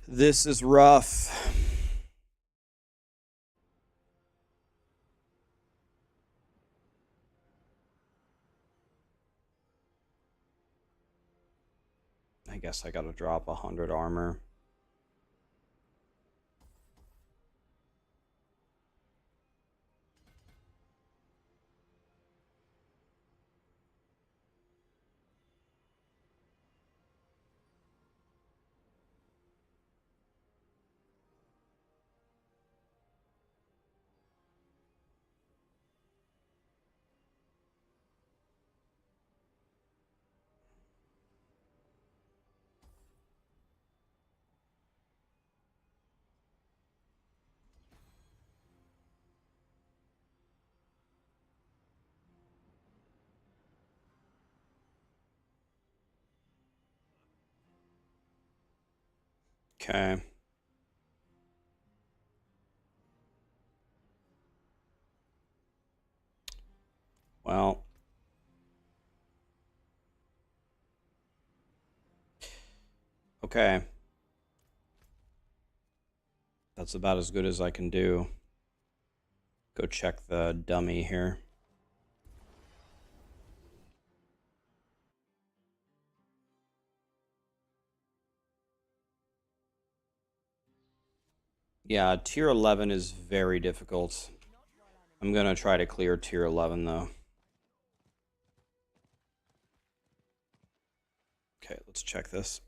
This is rough. I guess I gotta drop 100 armor. Okay. Well. Okay. That's about as good as I can do. Go check the dummy here. Yeah, tier 11 is very difficult. I'm gonna try to clear tier 11 though. Okay, let's check this.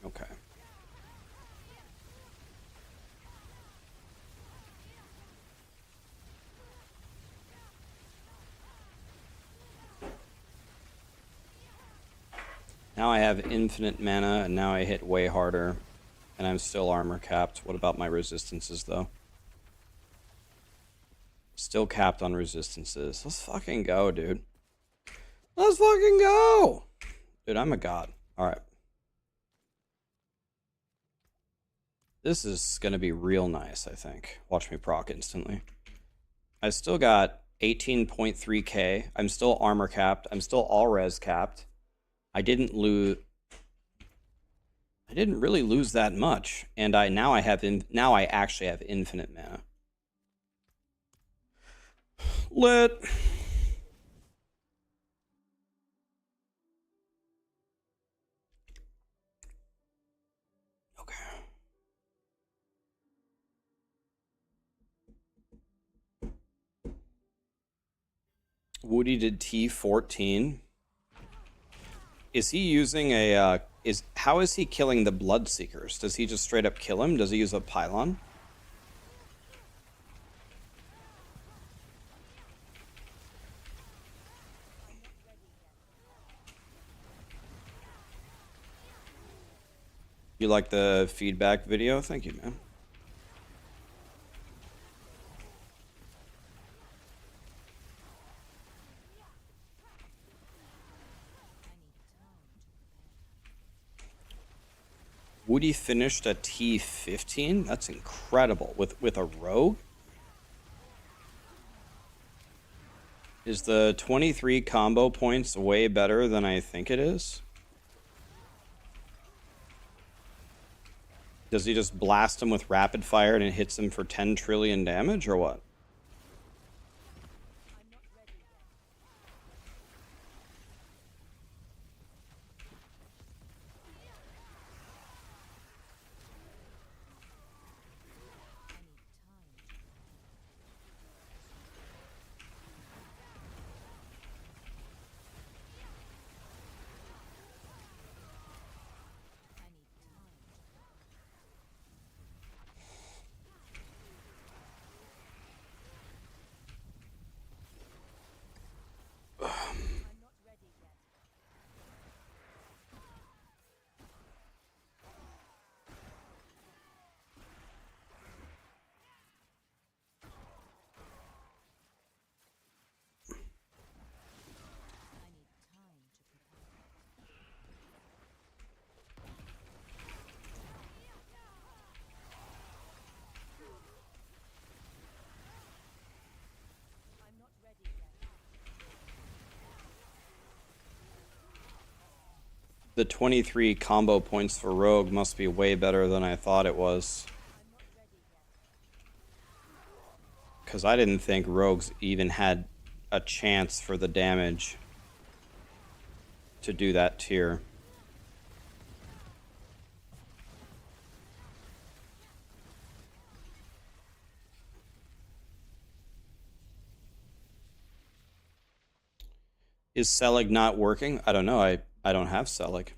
Okay. Now I have infinite mana, and now I hit way harder, and I'm still armor capped. What about my resistances, though? Still capped on resistances. Let's fucking go, dude. Let's fucking go! Dude, I'm a god. Alright. This is gonna be real nice, I think. Watch me proc instantly. I still got 18.3k. I'm still armor capped. I'm still all res capped. I didn't really lose that much, and now I actually have infinite mana. Lit. Okay. Woody did T14. Is he using a how is he killing the Bloodseekers? Does he just straight up kill him? Does he use a pylon? You like the feedback video? Thank you, man. Woody finished a T15? That's incredible. With a rogue? Is the 23 combo points way better than I think it is? Does he just blast him with rapid fire and it hits him for 10 trillion damage, or what? The 23 combo points for rogue must be way better than I thought it was. Because I didn't think rogues even had a chance for the damage to do that tier. Is Selig not working? I don't know. I don't have Selig.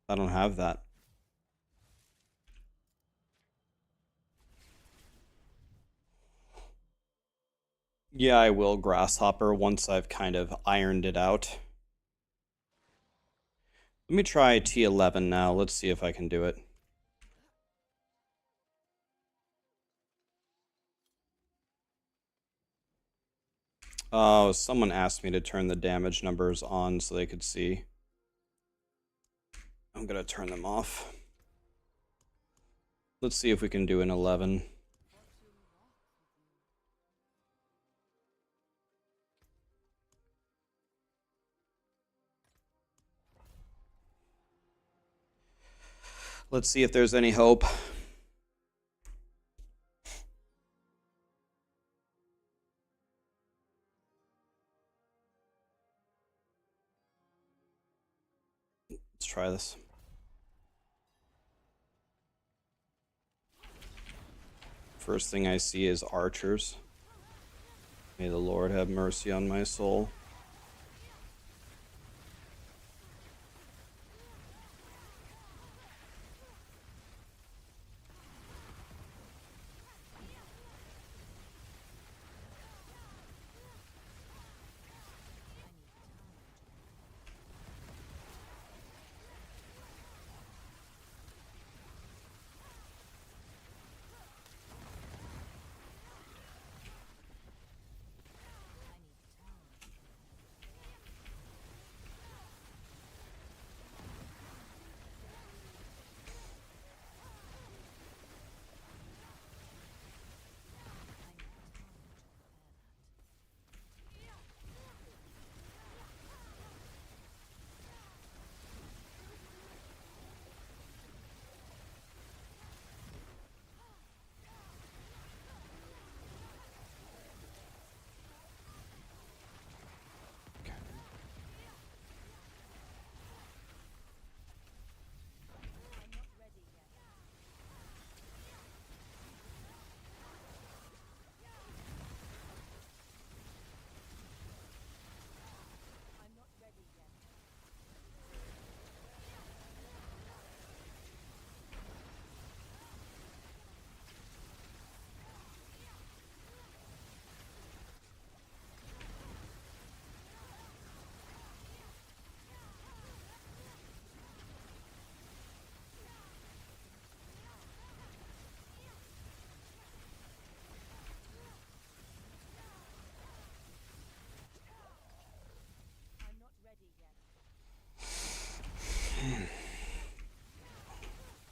I don't have that. Yeah, I will Grasshopper once I've kind of ironed it out. Let me try T11 now. Let's see if I can do it. Oh, someone asked me to turn the damage numbers on so they could see. I'm gonna turn them off. Let's see if we can do an 11. Let's see if there's any hope. Let's try this. First thing I see is archers. May the Lord have mercy on my soul.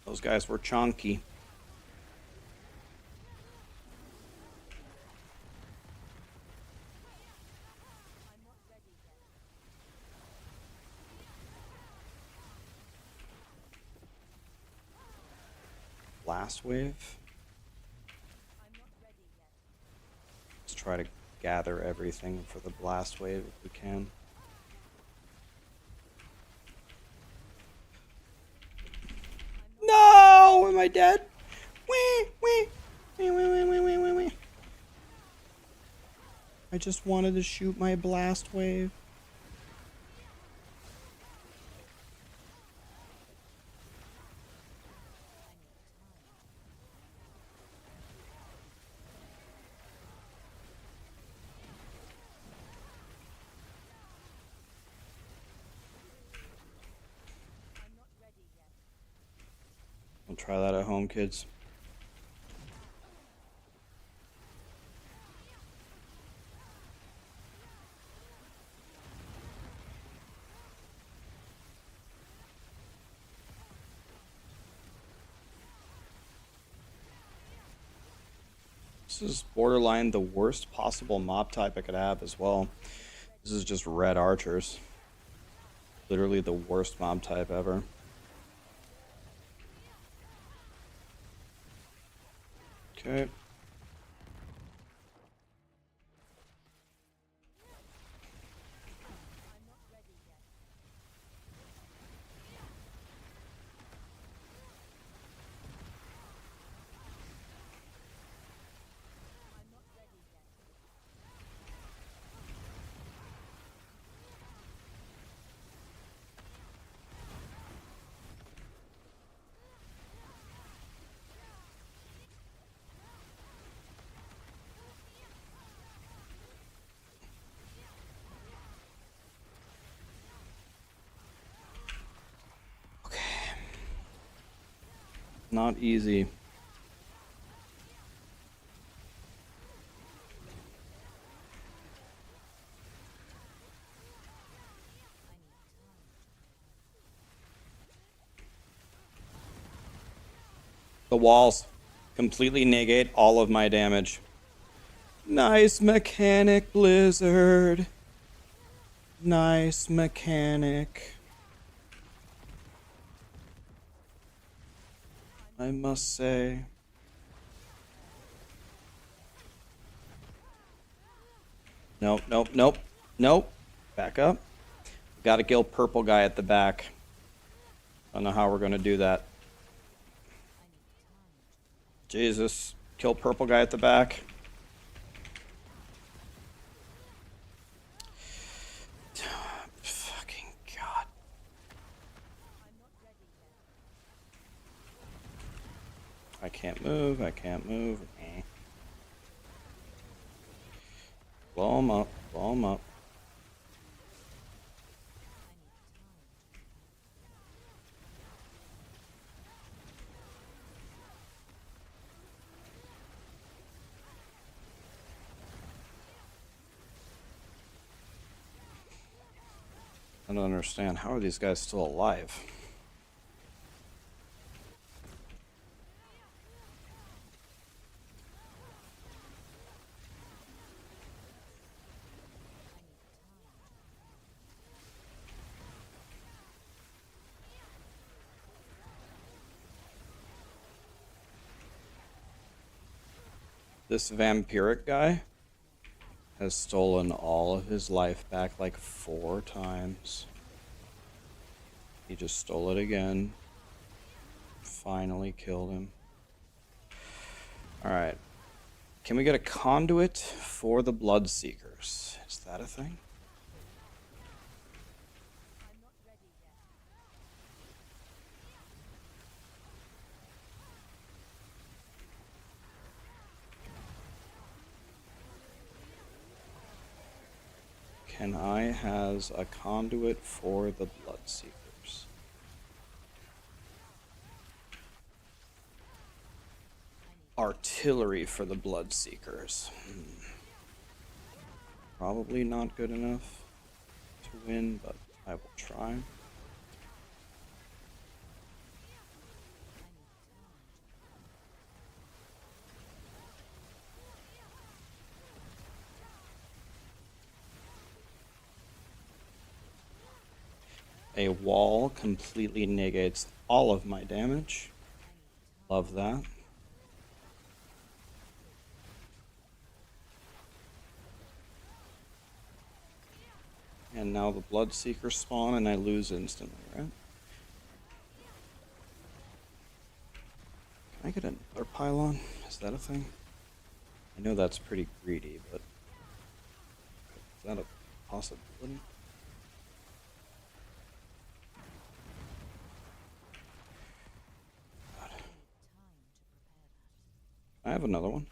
Those guys were chonky. Blast wave. Let's try to gather everything for the blast wave if we can. No! Am I dead? Wee, wee, wee, wee, wee, wee, wee, wee, wee. I just wanted to shoot my blast wave. Don't try that at home, kids. This is borderline the worst possible mob type I could have as well. This is just red archers. Literally the worst mob type ever. Okay. Not easy. The walls completely negate all of my damage. Nice mechanic, Blizzard. Nice mechanic. I must say. Nope, nope, nope, nope. Back up. Gotta kill purple guy at the back. I don't know how we're gonna do that. Jesus. Kill purple guy at the back. Fucking God. I can't move, I can't move. Blow him up, blow him up. I don't understand. How are these guys still alive? This vampiric guy has stolen all of his life back like 4 times. He just stole it again. Finally killed him. Alright. Can we get a conduit for the Bloodseekers? Is that a thing? Can I has a conduit for the Bloodseekers? Artillery for the Bloodseekers. Probably not good enough to win, but I will try. A wall completely negates all of my damage. Love that. And now the Bloodseekers spawn and I lose instantly, right? Can I get another pylon? Is that a thing? I know that's pretty greedy, but is that a possibility? God. I have another one.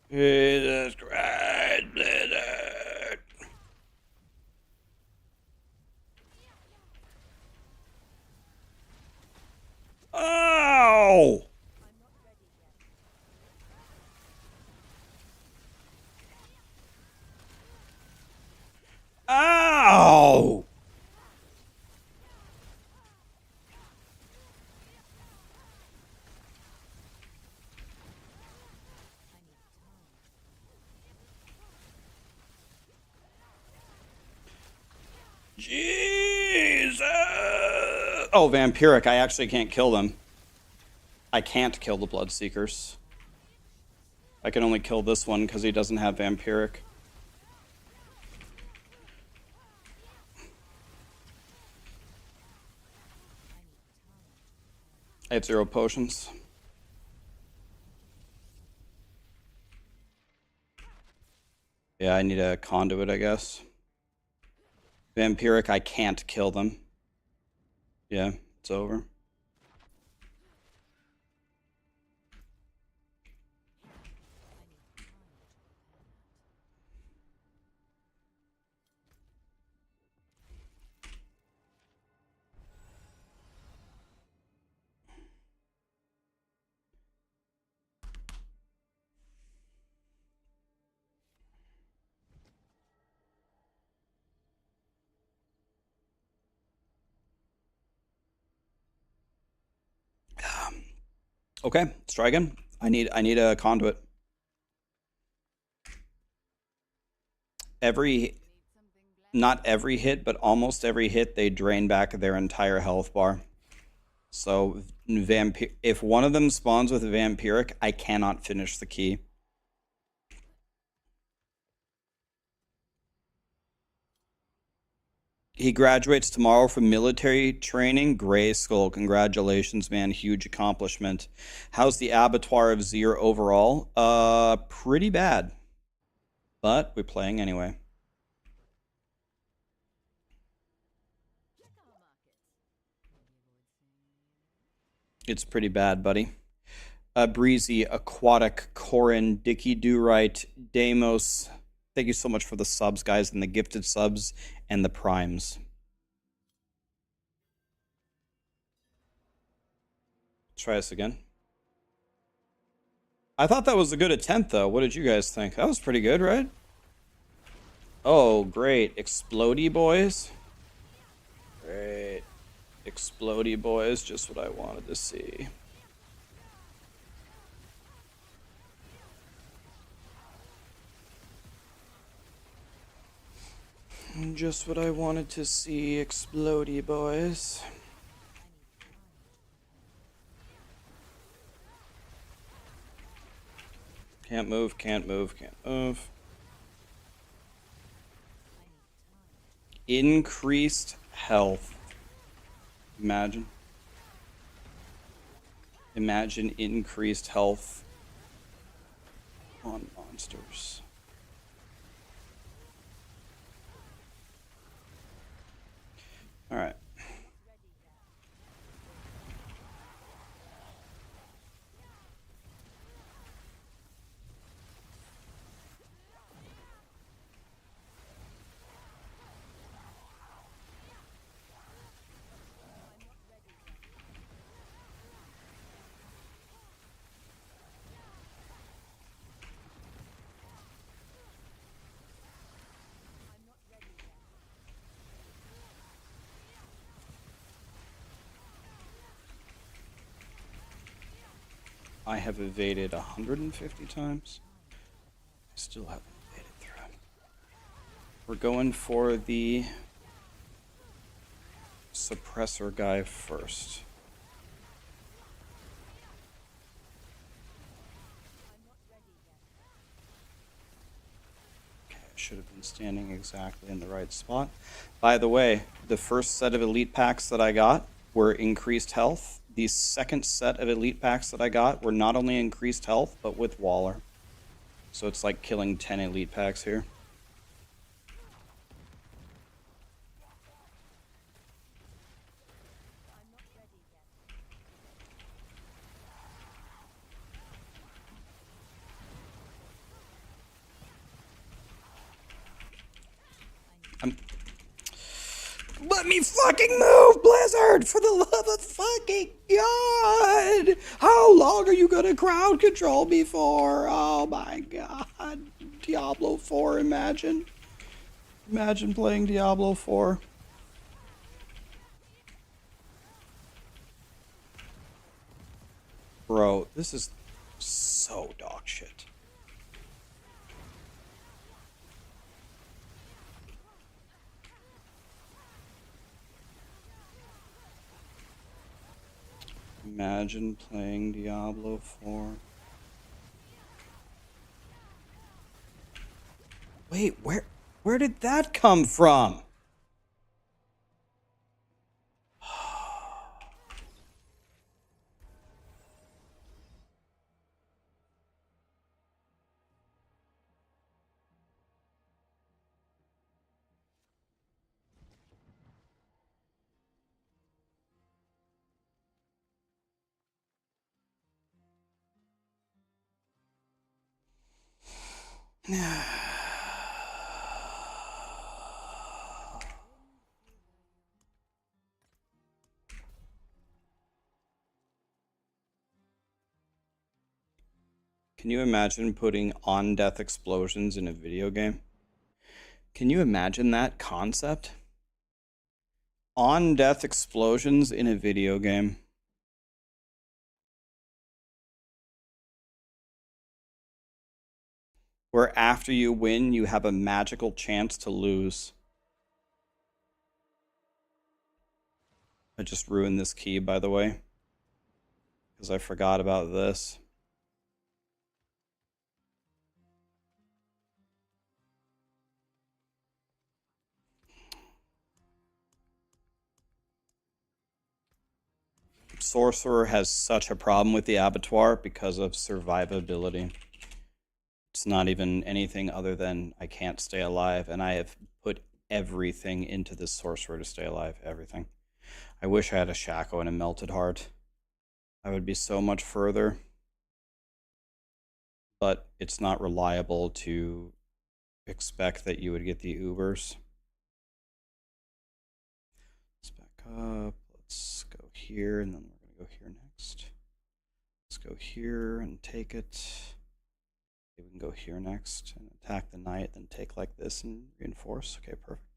Jesus Christ, Blizzard! Oh! Ow! Jesus! Oh, Vampiric, I actually can't kill them. I can't kill the Bloodseekers. I can only kill this one because he doesn't have Vampiric. I have 0 potions. Yeah, I need a conduit, I guess. Vampiric, I can't kill them. Yeah, it's over. Okay, let's try again. I need a conduit. Not every hit, but almost every hit, they drain back their entire health bar. So if one of them spawns with a vampiric, I cannot finish the key. He graduates tomorrow from military training. Gray Skull. Congratulations, man. Huge accomplishment. How's the Abattoir of Zir overall? Pretty bad. But we're playing anyway. It's pretty bad, buddy. Breezy, Aquatic, Corin, Dicky Do-Right, Damos. Thank you so much for the subs, guys, and the gifted subs and the primes. Try this again. I thought that was a good attempt, though. What did you guys think? That was pretty good, right? Oh, great. Explodey boys. Great. Explodey boys, just what I wanted to see. Just what I wanted to see, explodey boys. Can't move, can't move, can't move. Increased health. Imagine. Imagine increased health on monsters. All right. I have evaded 150 times. Still haven't evaded through it. We're going for the suppressor guy first. Okay, I should have been standing exactly in the right spot. By the way, the first set of elite packs that I got were increased health. The second set of elite packs that I got were not only increased health, but with Waller. So it's like killing 10 elite packs here. Let me fucking move, Blizzard! For the love of fucking God! How long are you gonna crowd control me for? Oh my God. Diablo 4, imagine. Imagine playing Diablo 4. Bro, this is so dog shit. Imagine playing Diablo 4. Wait, where did that come from? Can you imagine putting on-death explosions in a video game? Can you imagine that concept? On-death explosions in a video game. where after you win, you have a magical chance to lose. I just ruined this key, by the way, because I forgot about this. Sorcerer has such a problem with the Abattoir because of survivability. It's not even anything other than I can't stay alive, and I have put everything into this Sorcerer to stay alive. Everything. I wish I had a Shaco and a Melted Heart. I would be so much further. But it's not reliable to expect that you would get the Ubers. Let's back up. Let's go here, and then we're going to go here next. Let's go here and take it. Okay, we can go here next and attack the knight, then take like this and reinforce. Okay, perfect.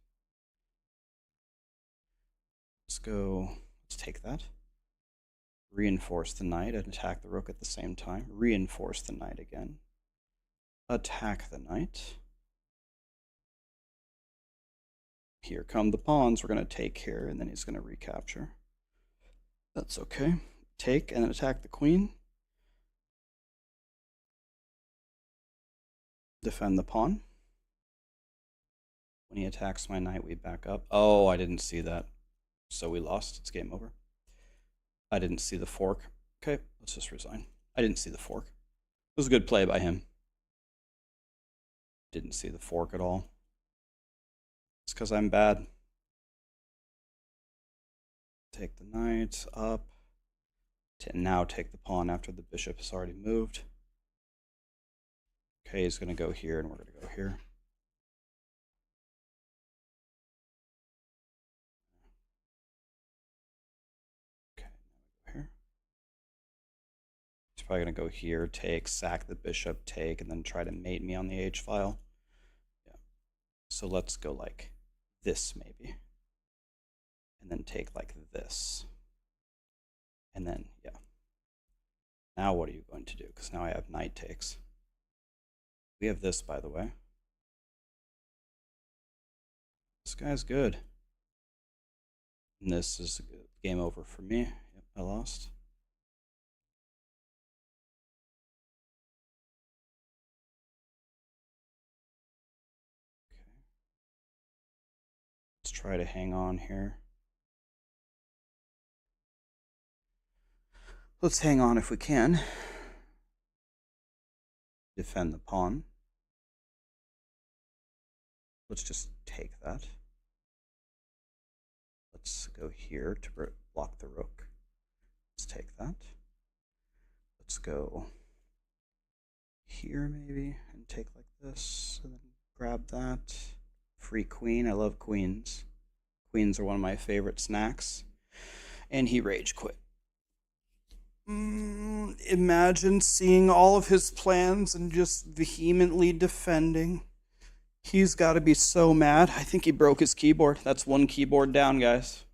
Let's go. Let's take that. Reinforce the knight and attack the rook at the same time. Reinforce the knight again. Attack the knight. Here come the pawns. We're going to take here, and then he's going to recapture. That's okay. Take and then attack the queen. Defend the pawn. When he attacks my knight, we back up. Oh, I didn't see that. So we lost. It's game over. I didn't see the fork. Okay, let's just resign. I didn't see the fork. It was a good play by him. Didn't see the fork at all. It's because I'm bad. Take the knight up. Now take the pawn after the bishop has already moved. Okay, he's going to go here, and we're going to go here. Okay, now we go here. He's probably going to go here, take, sack the bishop, take, and then try to mate me on the H file. Yeah. So let's go like this, maybe. And then take like this. And then, yeah. Now what are you going to do? Because now I have knight takes. We have this, by the way. This guy's good. And this is game over for me. Yep, I lost. Okay. Let's try to hang on here. Let's hang on if we can. Defend the pawn. Let's just take that. Let's go here to block the rook. Let's take that. Let's go here maybe and take like this and then grab that. Free queen. I love queens. Queens are one of my favorite snacks. And he rage quit. Imagine seeing all of his plans and just vehemently defending. He's got to be so mad. I think he broke his keyboard. That's one keyboard down, guys.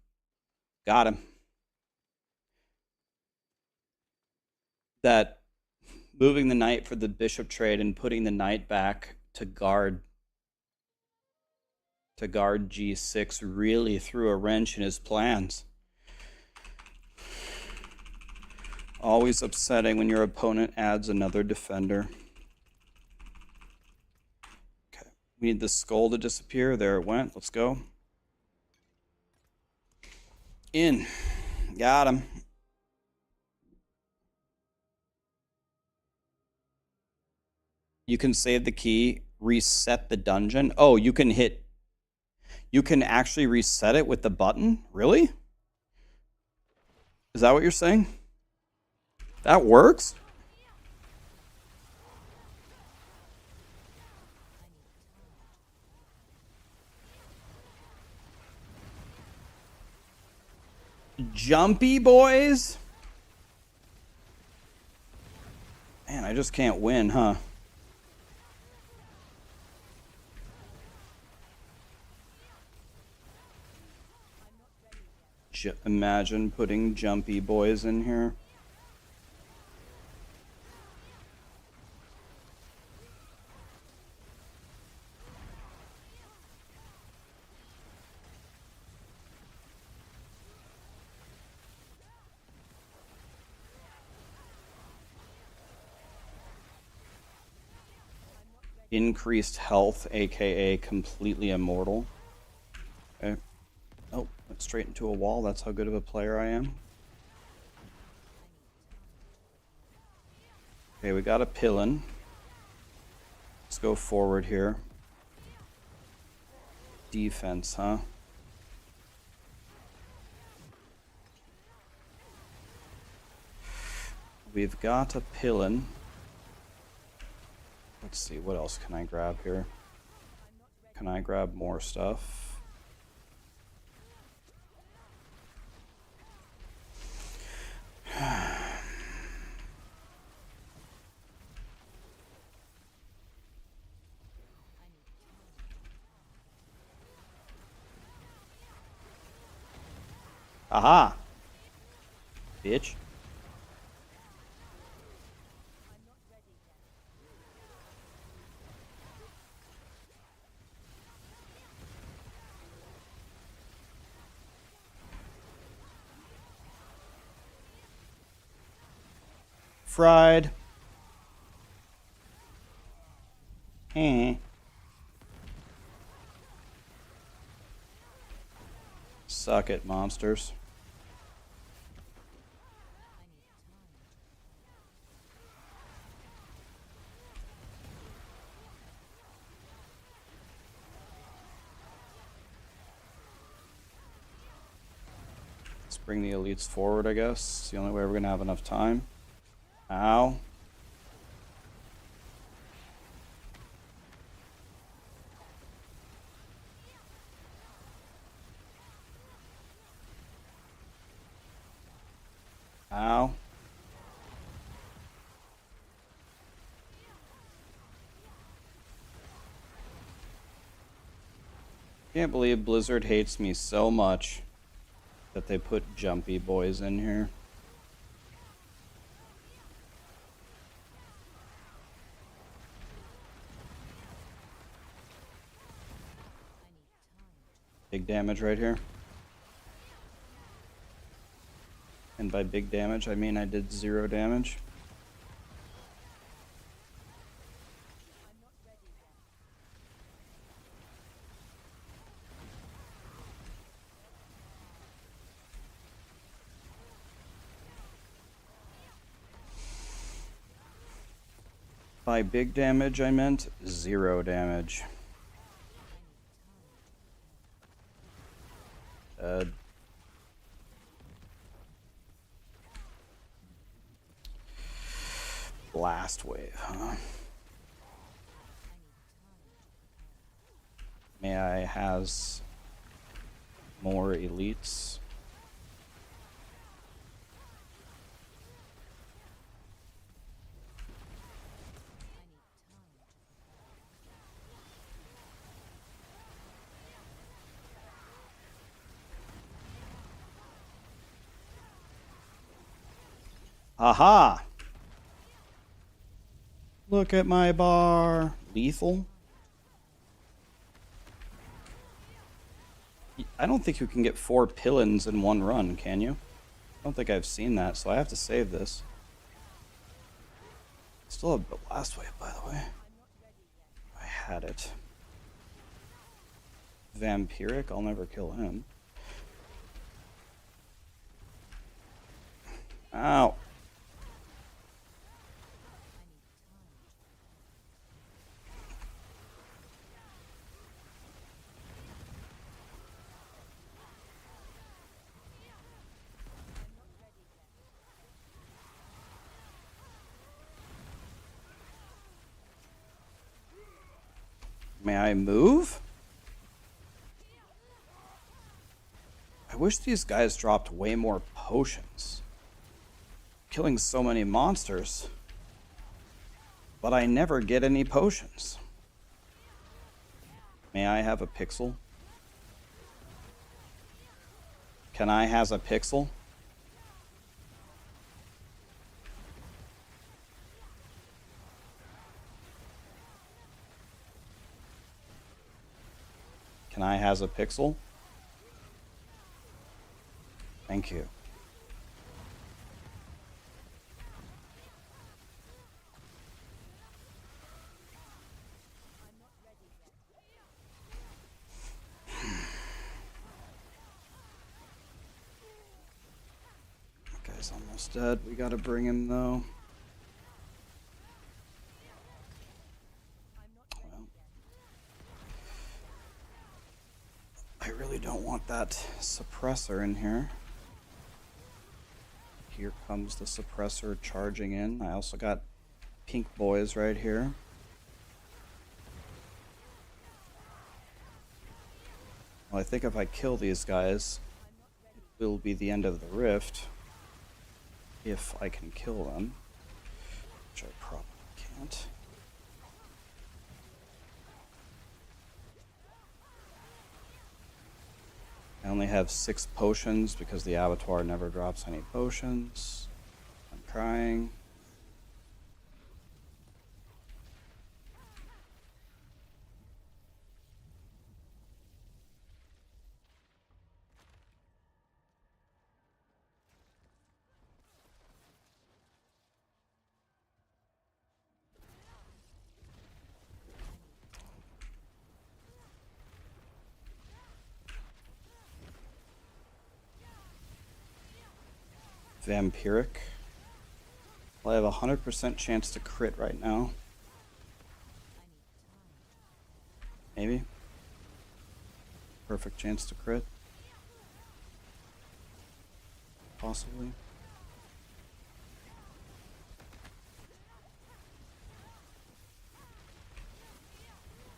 Got him. That moving the knight for the bishop trade and putting the knight back to guard g6 really threw a wrench in his plans. Always upsetting when your opponent adds another defender. Okay, we need the skull to disappear. There it went. Let's go. In. Got him. You can save the key, reset the dungeon. Oh, you can actually reset it with the button? Really? Is that what you're saying? That works? Jumpy boys? Man, I just can't win, huh? Imagine putting jumpy boys in here. Increased health, aka completely immortal. Okay. Oh, went straight into a wall. That's how good of a player I am. Okay, we got a pillin. Let's go forward here. Defense, huh? We've got a pillin. Let's see, what else can I grab here? Can I grab more stuff? Aha! Bitch. Fried. Suck it, monsters. Let's bring the elites forward, I guess. It's the only way we're gonna have enough time. Ow. Ow. Can't believe Blizzard hates me so much that they put jumpy boys in here. Big damage right here. And by big damage, I mean I did 0 damage. By big damage, I meant 0 damage. Blast wave, huh? May I has more elites? Aha! Look at my bar. Lethal? I don't think you can get 4 pillins in one run, can you? I don't think I've seen that, so I have to save this. Still have the blast wave, by the way. I had it. Vampiric? I'll never kill him. Ow. May I move? I wish these guys dropped way more potions. Killing so many monsters. But I never get any potions. May I have a pixel? Can I has a pixel? Can I has a pixel? Thank you. He's almost dead. We gotta bring him though. Well, I really don't want that suppressor in here. Here comes the suppressor charging in. I also got pink boys right here. Well, I think if I kill these guys, it will be the end of the rift. If I can kill them. Which I probably can't. I only have 6 potions because the Abattoir never drops any potions. I'm crying. Vampiric. Well, I have a 100% chance to crit right now. Maybe. Perfect chance to crit. Possibly.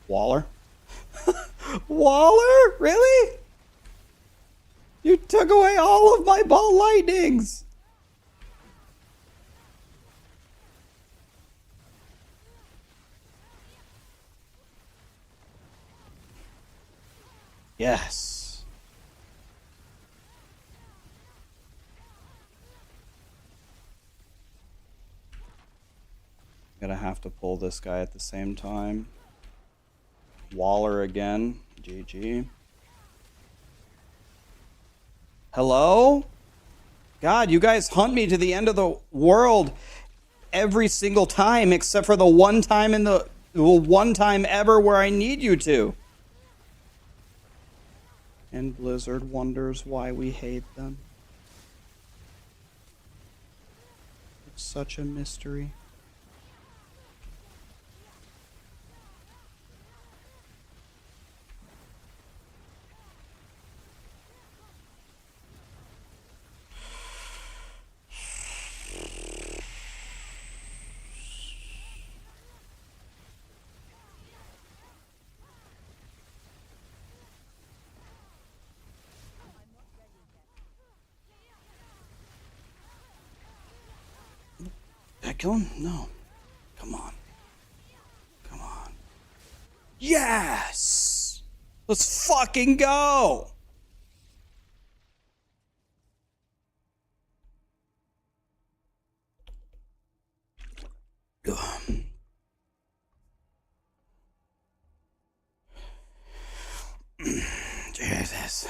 Waller? Waller? Really? You took away all of my ball lightnings! Yes. Gonna have to pull this guy at the same time. Waller again. GG. Hello? God, you guys hunt me to the end of the world every single time except for the one time one time ever where I need you to. And Blizzard wonders why we hate them. It's such a mystery. Did I kill him? No. Come on. Come on. Yes! Let's fucking go! Ugh. Jesus.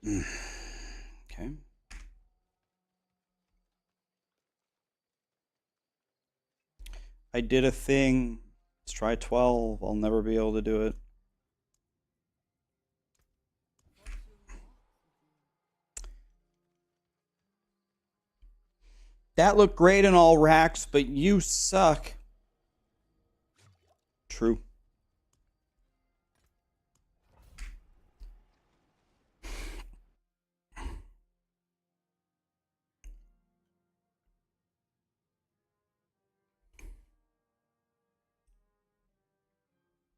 Okay. I did a thing. Let's try 12. I'll never be able to do it. That looked great in all racks, but you suck. True.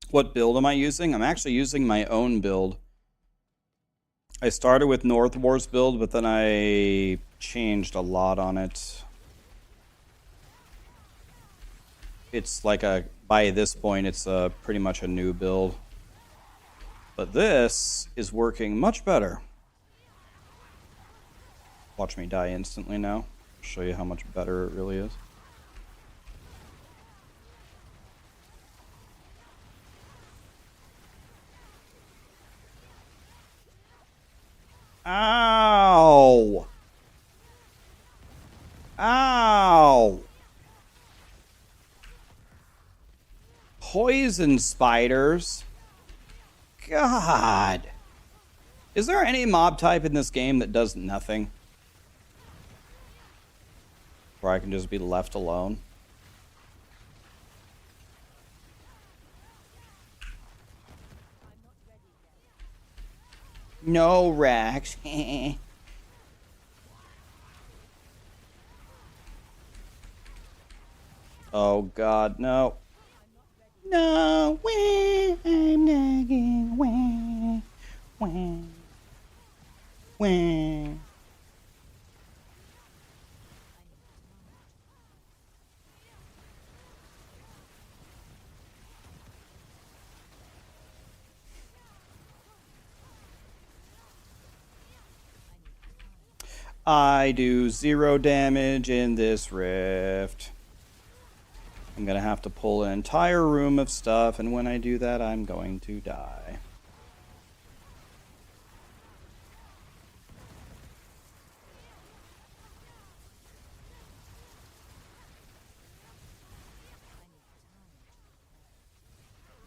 What build am I using? I'm actually using my own build. I started with North Wars build, but then I changed a lot on it. It's like by this point, it's pretty much a new build. But this is working much better. Watch me die instantly now. Show you how much better it really is. Ow! Ow! poison spiders. God. Is there any mob type in this game that does nothing? Where I can just be left alone? No, Rax. Oh, God, no. No, when I'm nagging, when. I do 0 damage in this rift. I'm gonna have to pull an entire room of stuff, and when I do that, I'm going to die.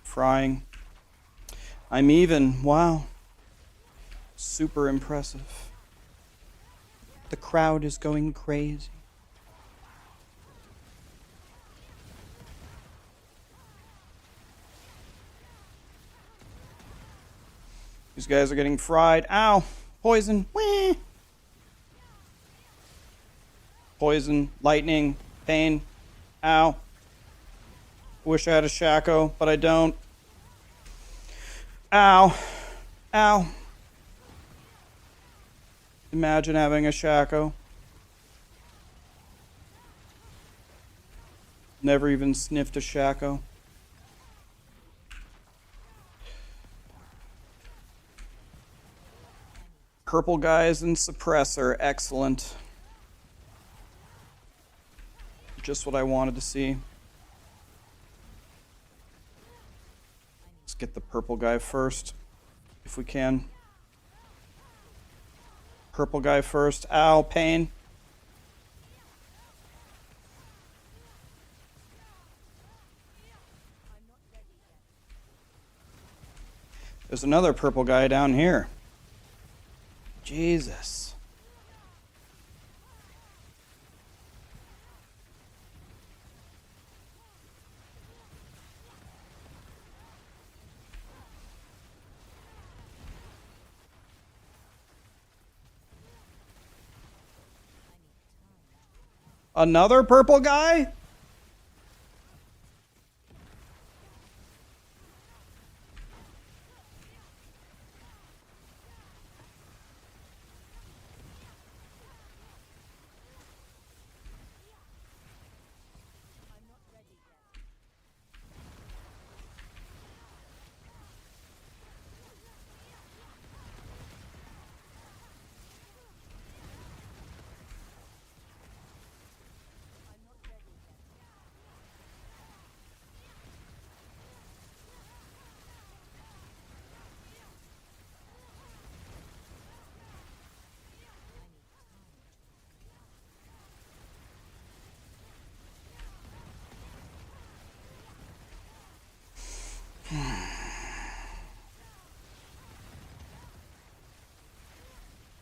Frying. I'm even. Wow. Super impressive. The crowd is going crazy. These guys are getting fried. Ow! Poison. Wah! Poison. Lightning. Pain. Ow. Wish I had a Shaco, but I don't. Ow. Ow. Imagine having a Shaco. Never even sniffed a Shaco. Purple guys and suppressor, excellent. Just what I wanted to see. Let's get the purple guy first, if we can. Purple guy first. Ow, pain. There's another purple guy down here. Jesus. Another purple guy?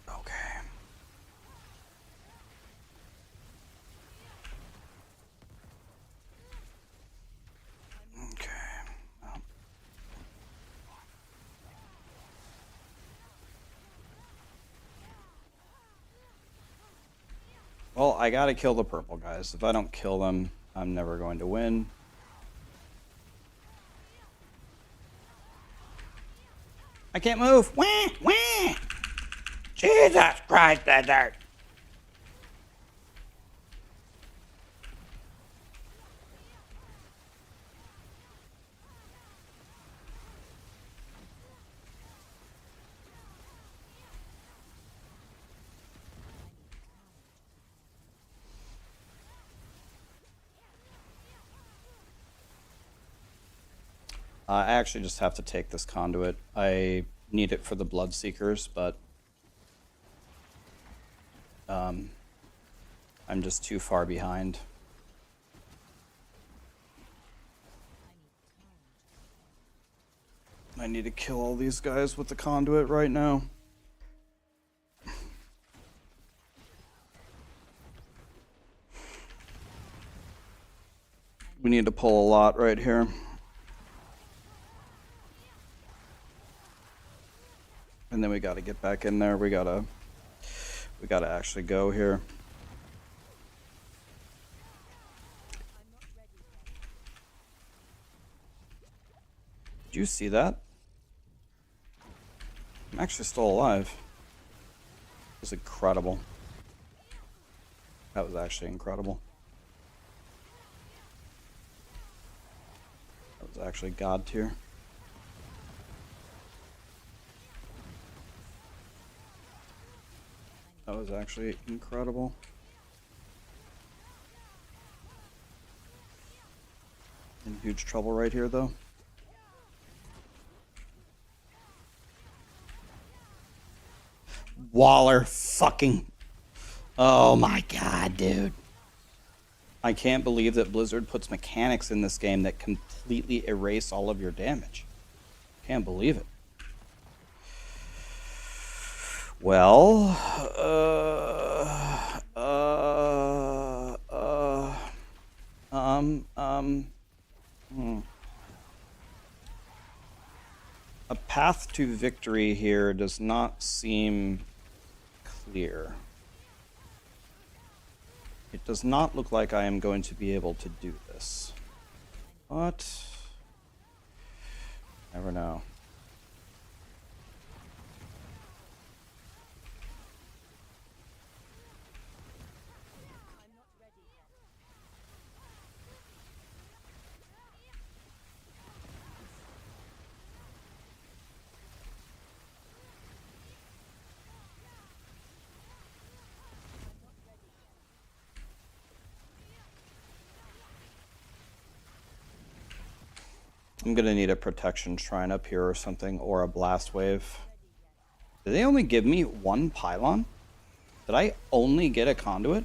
Okay. Okay. Well, I gotta kill the purple guys. If I don't kill them, I'm never going to win. I can't move. Wah, wah. Jesus Christ, that dirt. I actually just have to take this conduit. I need it for the Bloodseekers, but I'm just too far behind. I need to kill all these guys with the conduit right now. We need to pull a lot right here. And then we gotta get back in there. We gotta actually go here. Did you see that? I'm actually still alive. It was incredible. That was actually incredible. That was actually God tier. That was actually incredible. In huge trouble right here, though. Waller fucking... Oh my god, dude. I can't believe that Blizzard puts mechanics in this game that completely erase all of your damage. Can't believe it. Well, A path to victory here does not seem clear. It does not look like I am going to be able to do this. But never know. I'm gonna need a protection shrine up here or something, or a blast wave. Did they only give me one pylon? Did I only get a conduit?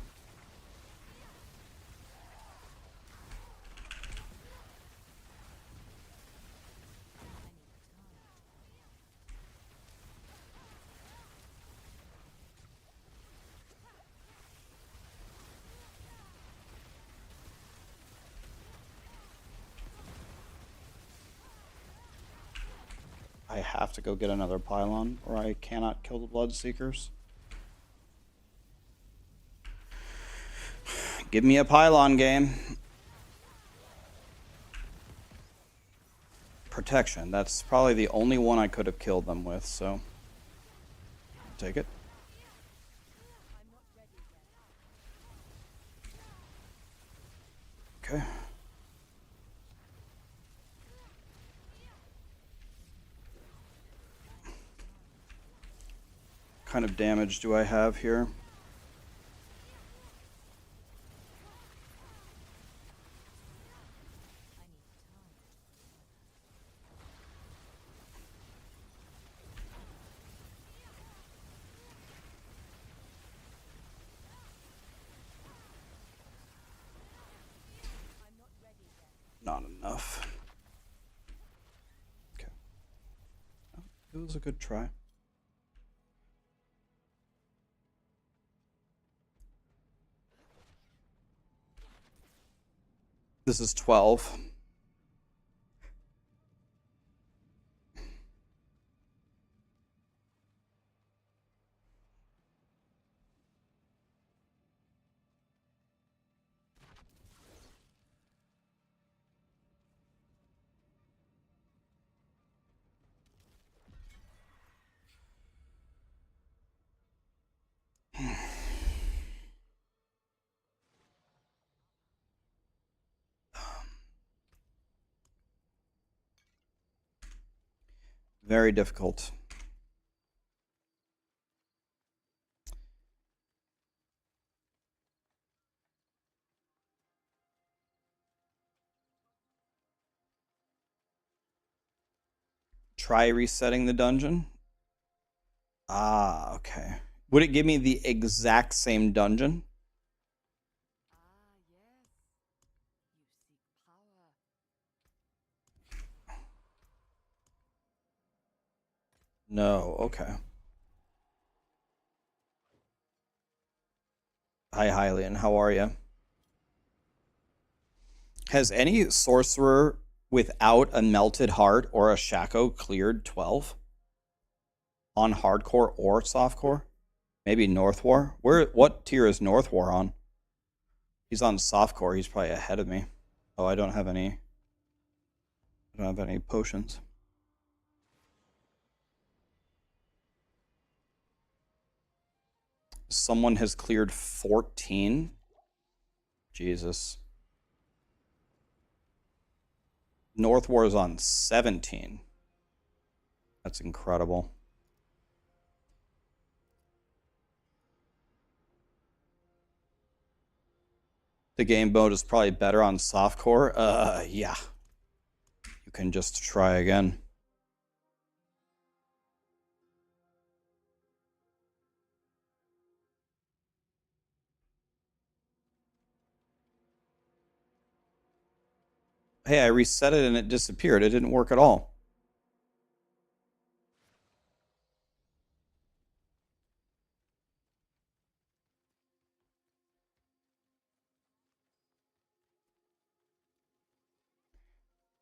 I have to go get another pylon, or I cannot kill the Bloodseekers. Give me a pylon, game. Protection. That's probably the only one I could have killed them with, so... take it. Okay. What kind of damage do I have here? Not enough. Okay. Oh, it was a good try. This is 12. Very difficult. Try resetting the dungeon. Ah, okay. Would it give me the exact same dungeon? Ah, yes. You seek power. No, okay. Hi, Hylian. How are you? Has any sorcerer without a melted heart or a Shaco cleared 12 on hardcore or softcore? Maybe North War. What tier is North War on? He's on softcore. He's probably ahead of me. Oh, I don't have any. I don't have any potions. Someone has cleared 14. Jesus. North War is on 17. That's incredible. The game mode is probably better on softcore. Yeah. You can just try again. Hey, I reset it and it disappeared. It didn't work at all.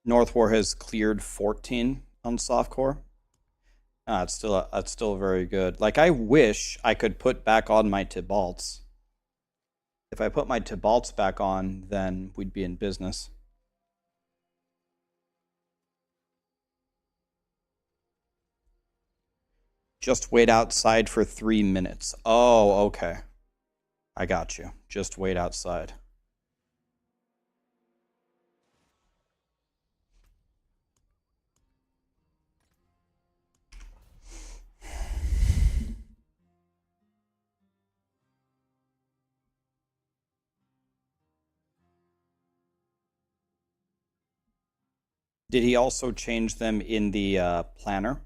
North War has cleared 14 on softcore. It's still very good. Like, I wish I could put back on my Tibalts. If I put my Tibalts back on, then we'd be in business. Just wait outside for 3 minutes. Oh, okay. I got you. Just wait outside. Did he also change them in the planner?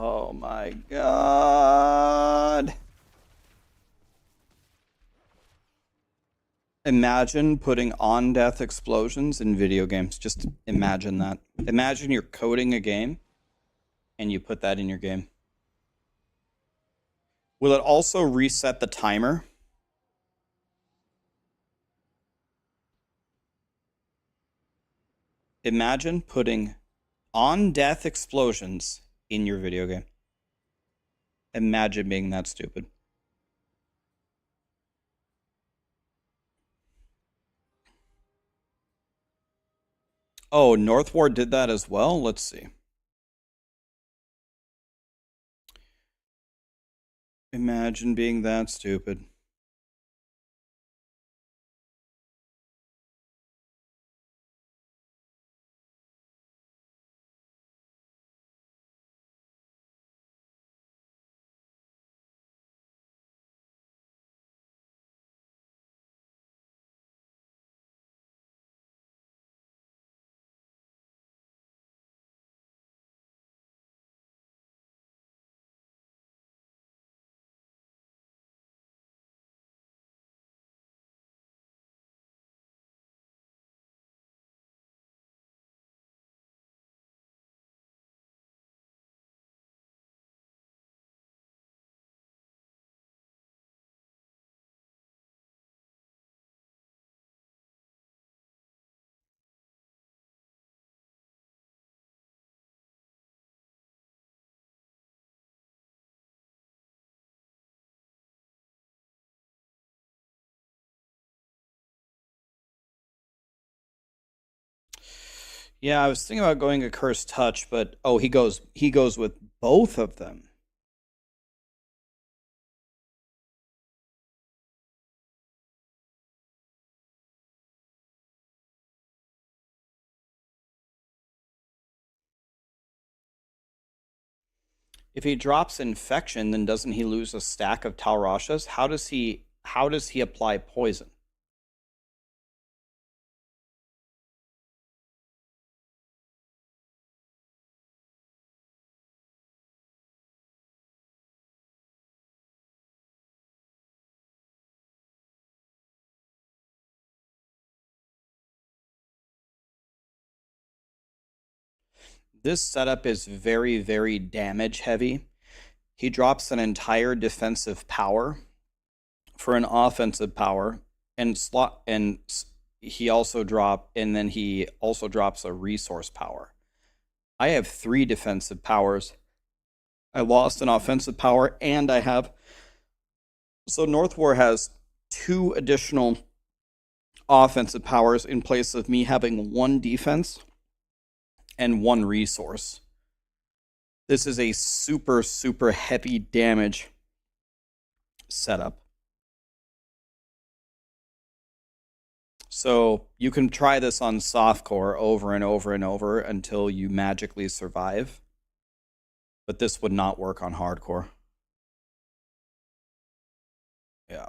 Oh my god. Imagine putting on death explosions in video games. Just imagine that. Imagine you're coding a game and you put that in your game. Will it also reset the timer? Imagine putting on death explosions in your video game. Imagine being that stupid. Oh, North War did that as well? Let's see. Imagine being that stupid. Yeah, I was thinking about going a Cursed Touch, but oh, he goes with both of them. If he drops Infection, then doesn't he lose a stack of Talrashas? How does he apply poison? This setup is very, very damage heavy. He drops an entire defensive power for an offensive power, and he also drops a resource power. I have 3 defensive powers. I lost an offensive power, and I have so North War has 2 additional offensive powers in place of me having 1 defense and 1 resource. This is a super, super heavy damage setup. So you can try this on softcore over and over and over until you magically survive. But this would not work on hardcore. Yeah.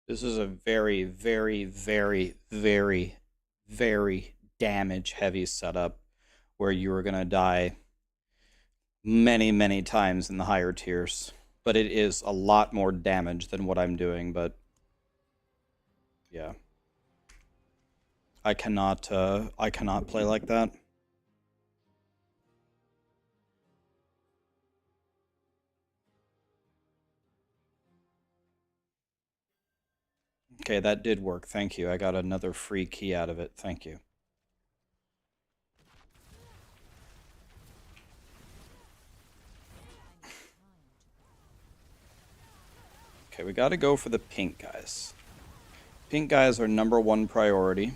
This is a very, very, very, very, very damage heavy setup where you are going to die many, many times in the higher tiers. But it is a lot more damage than what I'm doing, but yeah. I cannot play like that. Okay, that did work. Thank you. I got another free key out of it. Thank you. Okay, we got to go for the pink guys. Pink guys are #1 priority.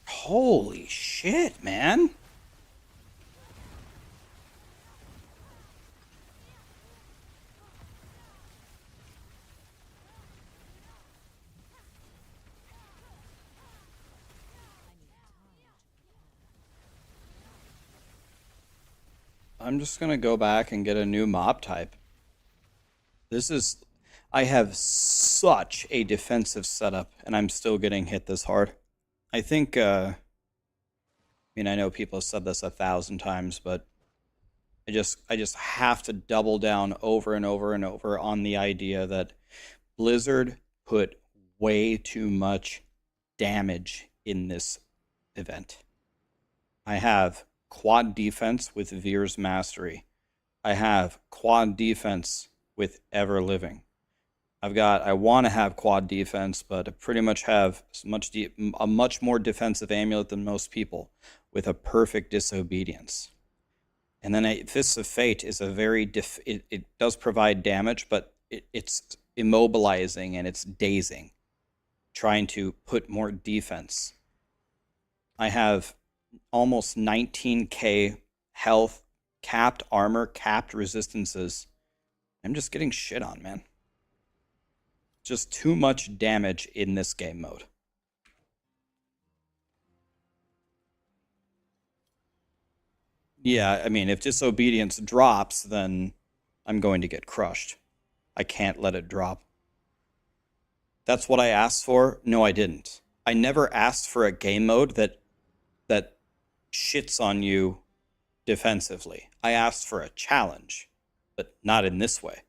Holy shit, man. I'm just going to go back and get a new mob type. I have such a defensive setup, and I'm still getting hit this hard. I think, I know people have said this 1,000 times, but I just have to double down over and over and over on the idea that Blizzard put way too much damage in this event. I have quad defense with Veer's Mastery. I have quad defense with Ever Living. I want to have quad defense, but I pretty much have a much more defensive amulet than most people with a perfect disobedience. And then Fists of Fate is a very it does provide damage, but it's immobilizing and it's dazing, trying to put more defense. I have almost 19k health, capped armor, capped resistances. I'm just getting shit on, man. Just too much damage in this game mode. Yeah, I mean, if disobedience drops, then I'm going to get crushed. I can't let it drop. That's what I asked for? No, I didn't. I never asked for a game mode that shits on you defensively. I asked for a challenge, but not in this way.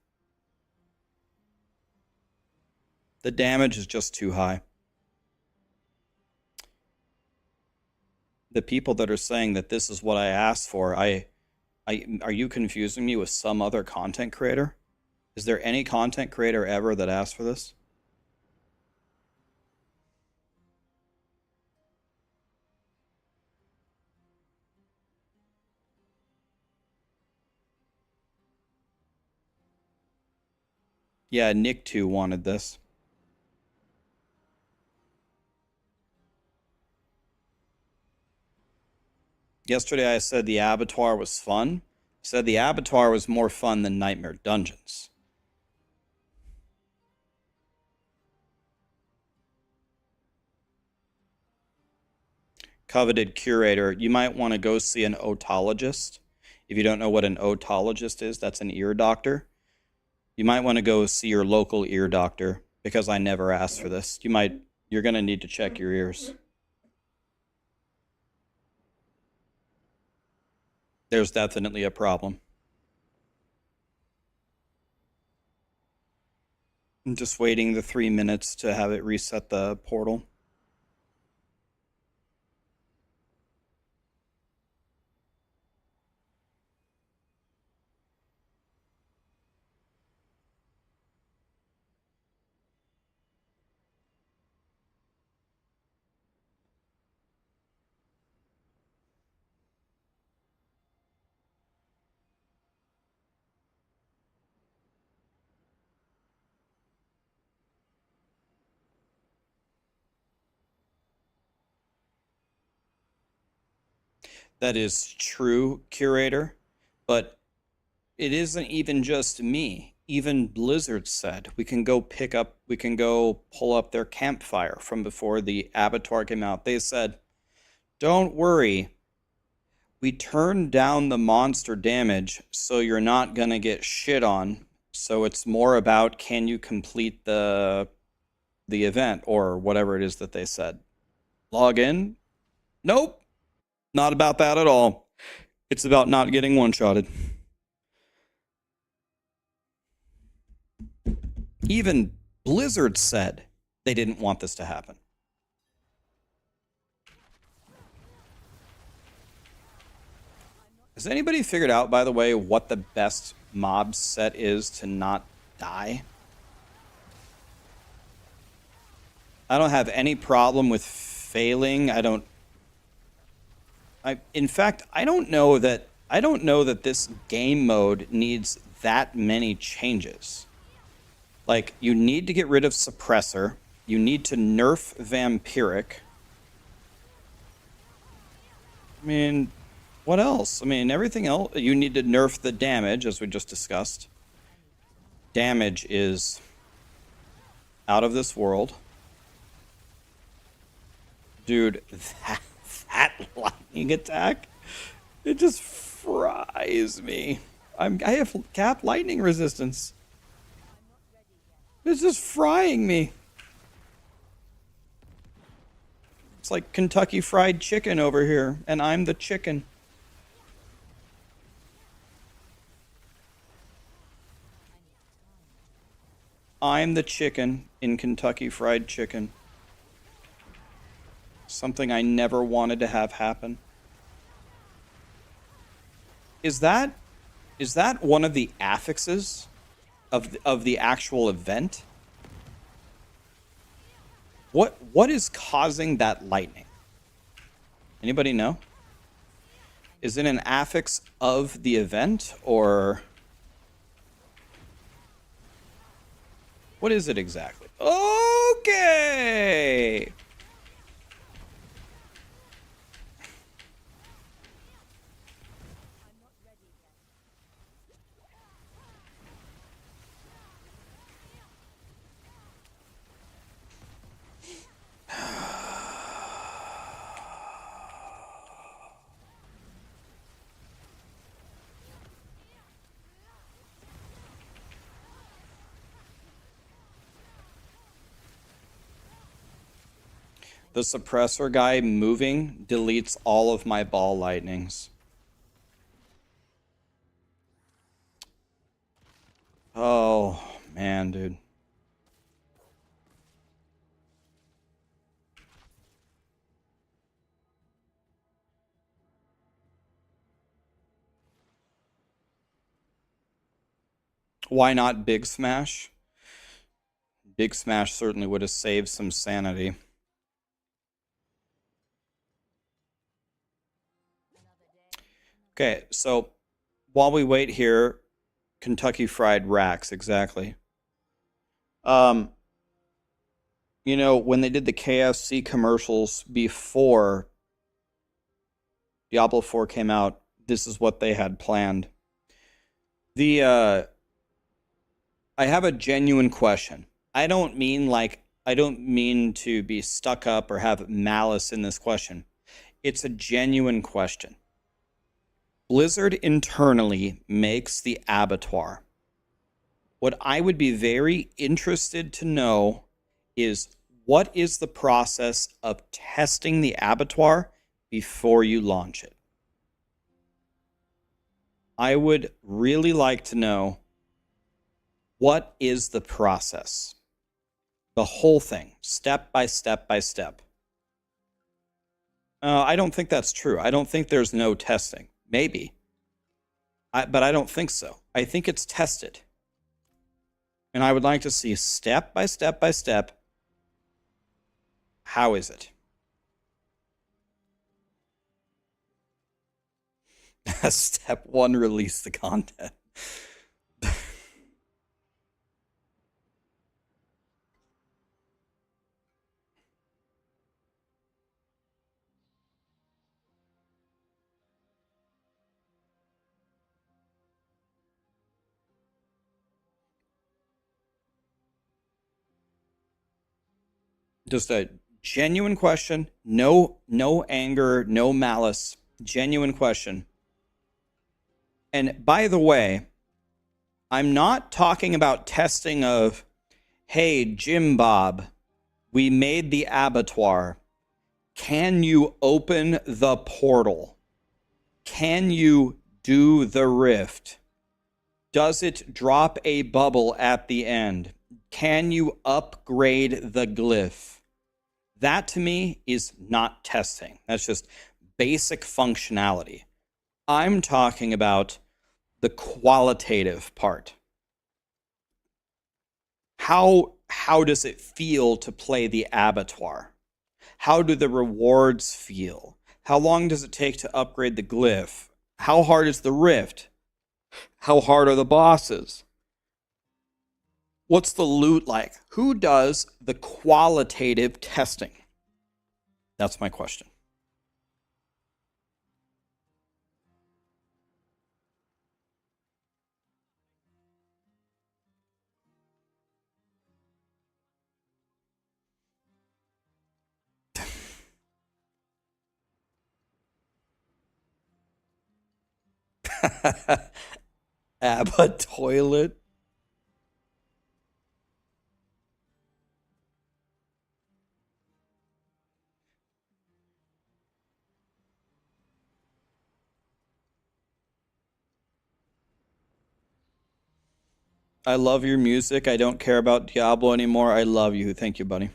The damage is just too high. The people that are saying that this is what I asked for, are you confusing me with some other content creator? Is there any content creator ever that asked for this? Yeah, Nick too wanted this. Yesterday I said the Abattoir was fun. I said the Abattoir was more fun than Nightmare Dungeons. Coveted curator, you might want to go see an otologist. If you don't know what an otologist is, that's an ear doctor. You might want to go see your local ear doctor, because I never asked for this. You're going to need to check your ears. There's definitely a problem. I'm just waiting the 3 minutes to have it reset the portal. That is true, curator, but it isn't even just me. Even Blizzard said we can go pull up their campfire from before the Abattoir came out. They said, don't worry, we turned down the monster damage so you're not gonna get shit on. So it's more about, can you complete the event or whatever it is that they said. Log in? Nope. Not about that at all. It's about not getting one-shotted. Even Blizzard said they didn't want this to happen. Has anybody figured out, by the way, what the best mob set is to not die? I don't have any problem with failing. In fact, I don't know that this game mode needs that many changes. Like, you need to get rid of Suppressor. You need to nerf Vampiric. I mean, what else? I mean, everything else. You need to nerf the damage, as we just discussed. Damage is out of this world. Dude, that lightning attack, it just fries me. I have capped lightning resistance. It's just frying me. It's like Kentucky Fried Chicken over here, and I'm the chicken. I'm the chicken in Kentucky Fried Chicken. Something I never wanted to have happen. Is that one of the affixes of the actual event? What is causing that lightning? Anybody know? Is it an affix of the event, or what is it exactly? Okay. The suppressor guy moving deletes all of my ball lightnings. Oh, man, dude. Why not Big Smash? Big Smash certainly would have saved some sanity. Okay, so while we wait here, Kentucky Fried Rax, exactly. You know, when they did the KFC commercials before Diablo 4 came out, this is what they had planned. I have a genuine question. I don't mean to be stuck up or have malice in this question. It's a genuine question. Blizzard internally makes the Abattoir. What I would be very interested to know is, what is the process of testing the Abattoir before you launch it? I would really like to know, what is the process? The whole thing, step by step by step. I don't think that's true. I don't think there's no testing. Maybe. But I don't think so. I think it's tested. And I would like to see step by step by step. How is it? Step 1, release the content. Just a genuine question. No anger, no malice. Genuine question. And by the way, I'm not talking about testing of, hey, Jim Bob, we made the Abattoir. Can you open the portal? Can you do the rift? Does it drop a bubble at the end? Can you upgrade the glyph? That to me is not testing. That's just basic functionality. I'm talking about the qualitative part. How does it feel to play the Abattoir? How do the rewards feel? How long does it take to upgrade the glyph? How hard is the rift? How hard are the bosses? What's the loot like? Who does the qualitative testing? That's my question. Abba toilet. I love your music. I don't care about Diablo anymore. I love you. Thank you, buddy.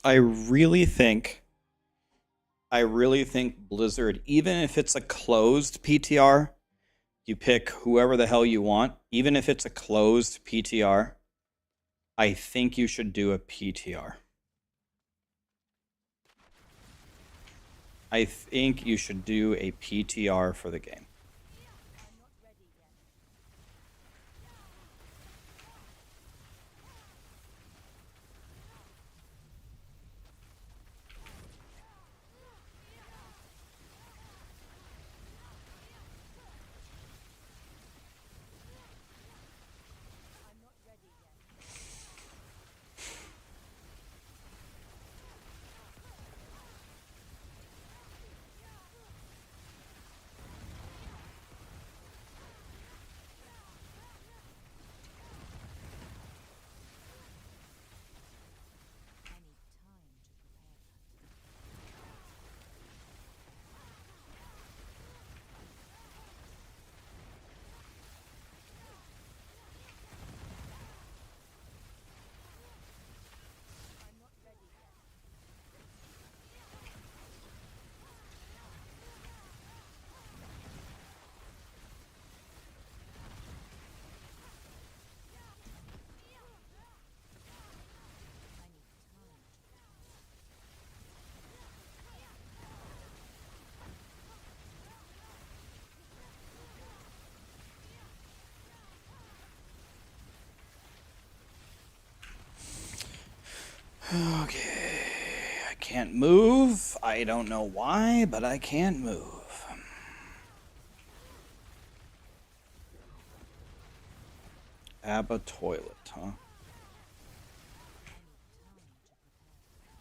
I really think Blizzard, even if it's a closed PTR, you pick whoever the hell you want, even if it's a closed PTR, I think you should do a PTR. I think you should do a PTR for the game. Okay, I can't move. I don't know why, but I can't move. Abattoir, huh?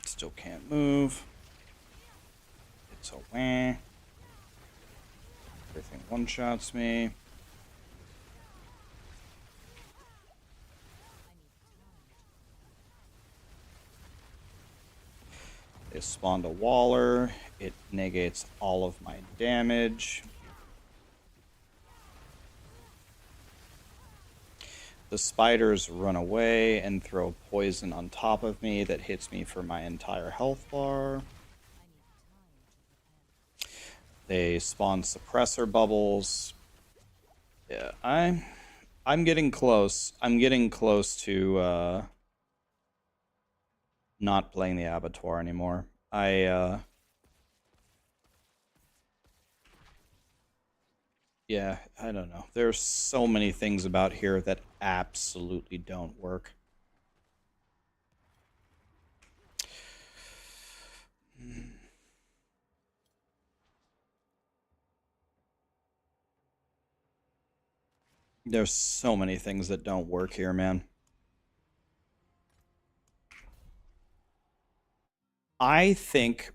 Still can't move. It's a wah. Everything one-shots me. They spawned a Waller. It negates all of my damage. The spiders run away and throw poison on top of me that hits me for my entire health bar. They spawn suppressor bubbles. Yeah, I'm getting close. I'm getting close to not playing the Abattoir anymore. Yeah, I don't know. There's so many things about here that absolutely don't work. There's so many things that don't work here, man. I think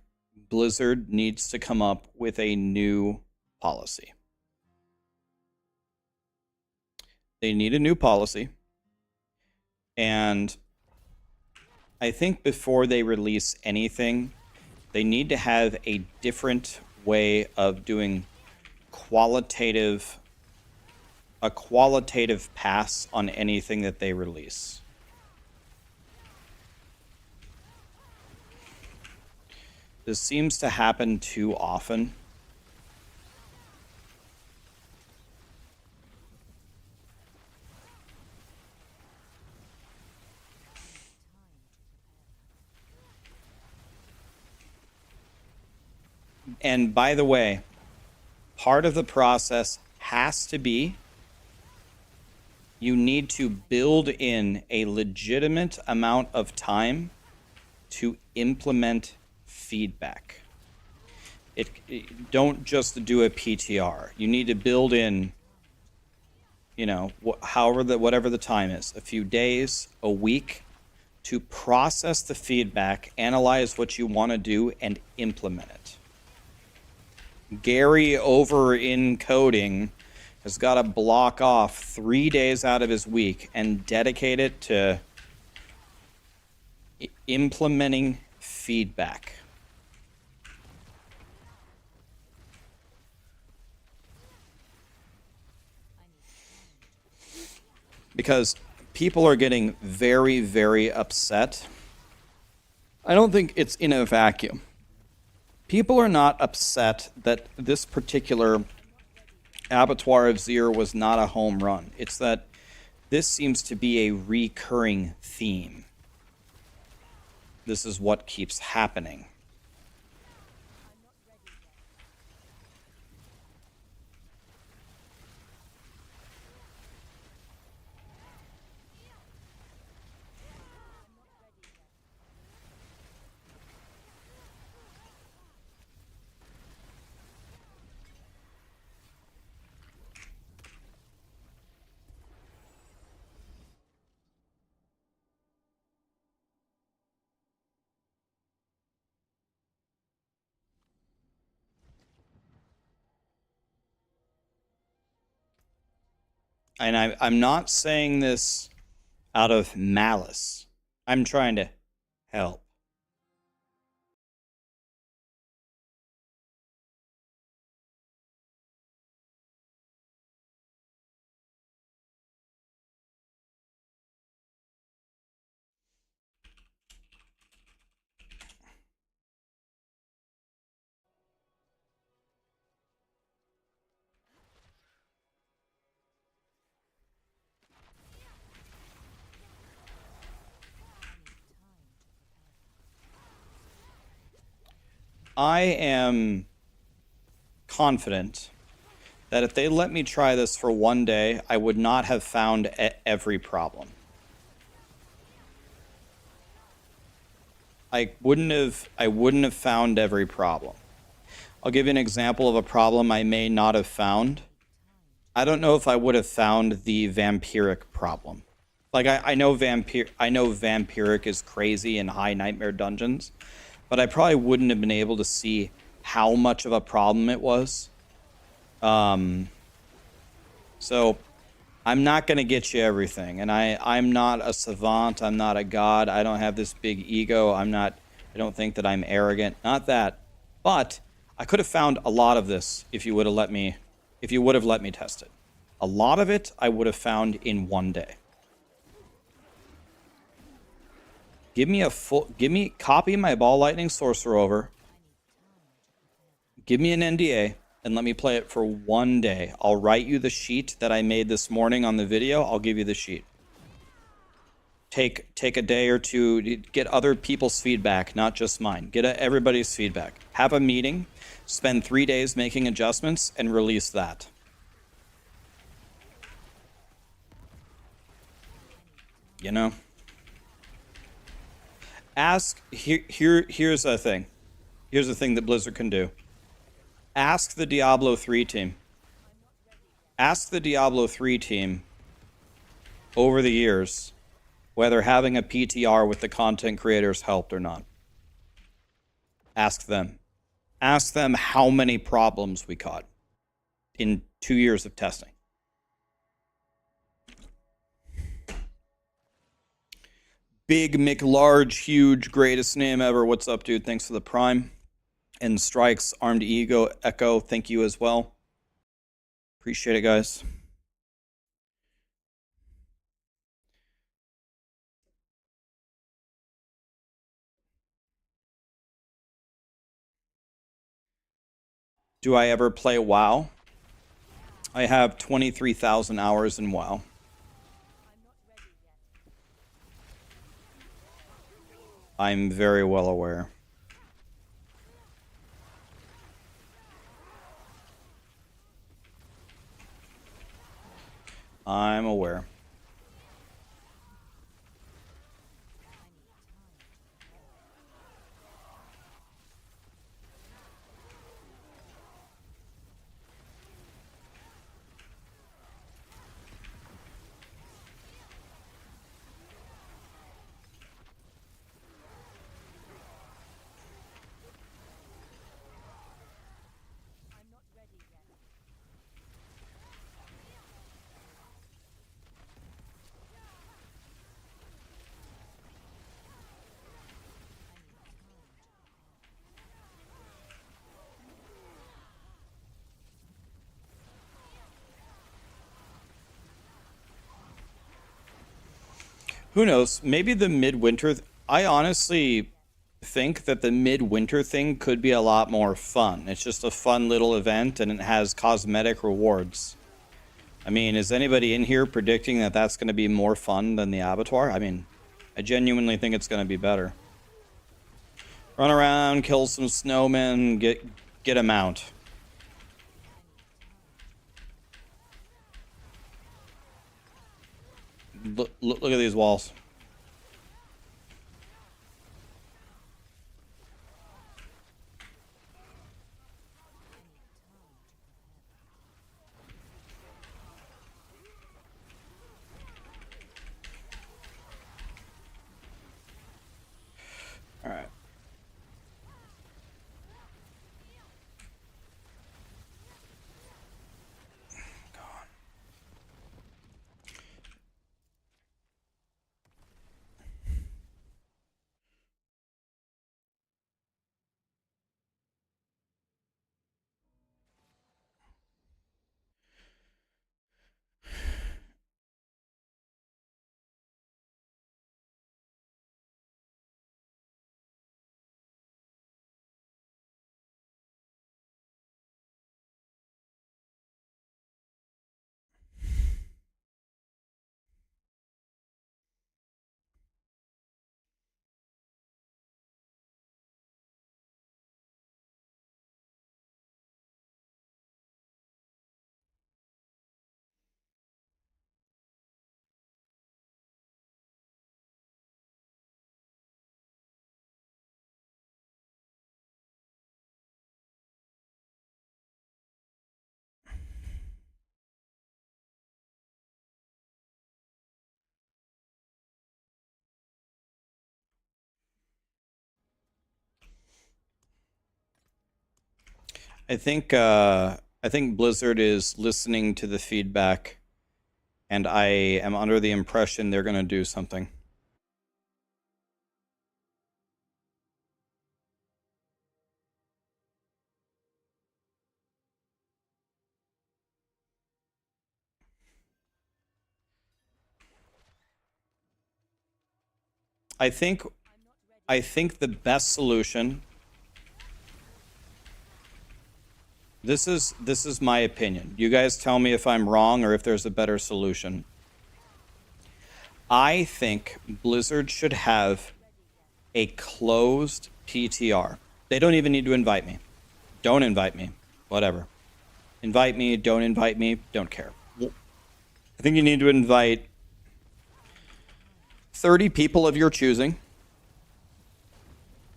Blizzard needs to come up with a new policy. They need a new policy. And I think before they release anything, they need to have a different way of doing a qualitative pass on anything that they release. This seems to happen too often. And by the way, part of the process has to be you need to build in a legitimate amount of time to implement feedback. Don't just do a PTR. You need to build in, you know, whatever the time is, a few days, a week, to process the feedback, analyze what you want to do, and implement it. Gary over in coding has got to block off 3 days out of his week and dedicate it to implementing feedback. Because people are getting very, very upset. I don't think it's in a vacuum. People are not upset that this particular Abattoir of Zir was not a home run. It's that this seems to be a recurring theme. This is what keeps happening. And I'm not saying this out of malice. I'm trying to help. I am confident that if they let me try this for one day, I would not have found every problem. I wouldn't have found every problem. I'll give you an example of a problem I may not have found. I don't know if I would have found the vampiric problem. Like I know vampiric is crazy in high nightmare dungeons, but I probably wouldn't have been able to see how much of a problem it was. So I'm not going to get you everything. And I'm not a savant. I'm not a god. I don't have this big ego. I don't think that I'm arrogant. Not that. But I could have found a lot of this if you would have let me test it. A lot of it I would have found in one day. Copy my Ball Lightning Sorcerer over. Give me an NDA and let me play it for one day. I'll write you the sheet that I made this morning on the video. I'll give you the sheet. Take a day or two to get other people's feedback, not just mine. Get everybody's feedback. Have a meeting, spend 3 days making adjustments, and release that. You know? Here's a thing. Here's the thing that Blizzard can do. Ask the Diablo 3 team. Ask the Diablo 3 team over the years whether having a PTR with the content creators helped or not. Ask them. Ask them how many problems we caught in 2 years of testing. Big McLarge, huge, greatest name ever. What's up, dude? Thanks for the prime. And Strikes, Armed Ego, Echo, thank you as well. Appreciate it, guys. Do I ever play WoW? I have 23,000 hours in WoW. I'm very well aware. I'm aware. Who knows? Maybe the midwinter. I honestly think that the midwinter thing could be a lot more fun. It's just a fun little event and it has cosmetic rewards. I mean, is anybody in here predicting that that's going to be more fun than the Abattoir? I mean, I genuinely think it's going to be better. Run around, kill some snowmen, get a mount. Look at these walls. All right. I think Blizzard is listening to the feedback, and I am under the impression they're going to do something. I think the best solution. This is my opinion. You guys tell me if I'm wrong or if there's a better solution. I think Blizzard should have a closed PTR. They don't even need to invite me. Don't invite me. Whatever. Invite me, don't invite me, don't care. I think you need to invite 30 people of your choosing.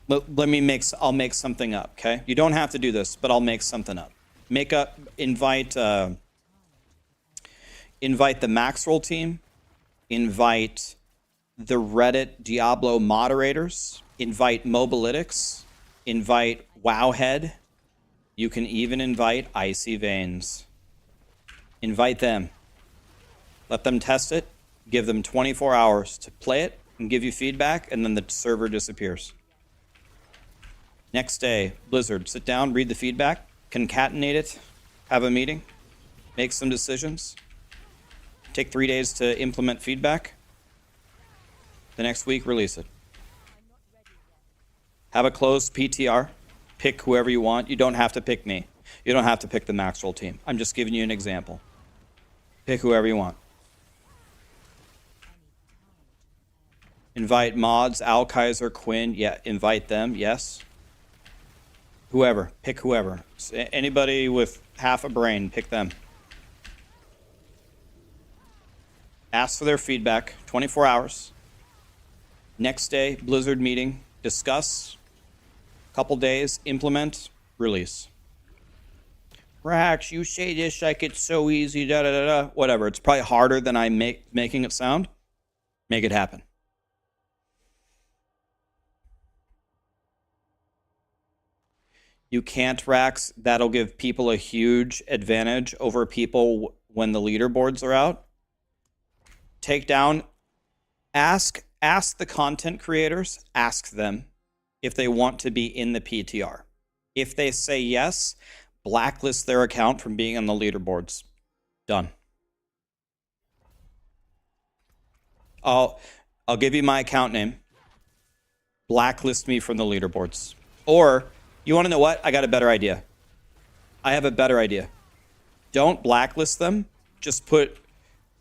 I'll make something up, okay? You don't have to do this, but I'll make something up. Invite the Maxroll team, invite the Reddit Diablo moderators, invite Mobalytics, invite Wowhead. You can even invite Icy Veins. Invite them. Let them test it. Give them 24 hours to play it and give you feedback, and then the server disappears. Next day, Blizzard, sit down, read the feedback, concatenate it, have a meeting, make some decisions, take 3 days to implement feedback. The next week, release it. Have a closed PTR. Pick whoever you want. You don't have to pick me. You don't have to pick the Maxroll team. I'm just giving you an example. Pick whoever you want. Invite mods, Al Kaiser, Quinn. Yeah, invite them, yes. Whoever. Pick whoever. Anybody with half a brain, pick them. Ask for their feedback, 24 hours. Next day, Blizzard meeting, discuss, couple days, implement, release. Rax, you say this like it's so easy, da da da da. Whatever, it's probably harder than I'm making it sound. Make it happen. You can't, Rax. That'll give people a huge advantage over people when the leaderboards are out. Take down, ask the content creators, ask them if they want to be in the PTR. If they say yes, blacklist their account from being on the leaderboards. Done. I'll give you my account name. Blacklist me from the leaderboards. Or, you want to know what? I got a better idea. I have a better idea. Don't blacklist them. Just put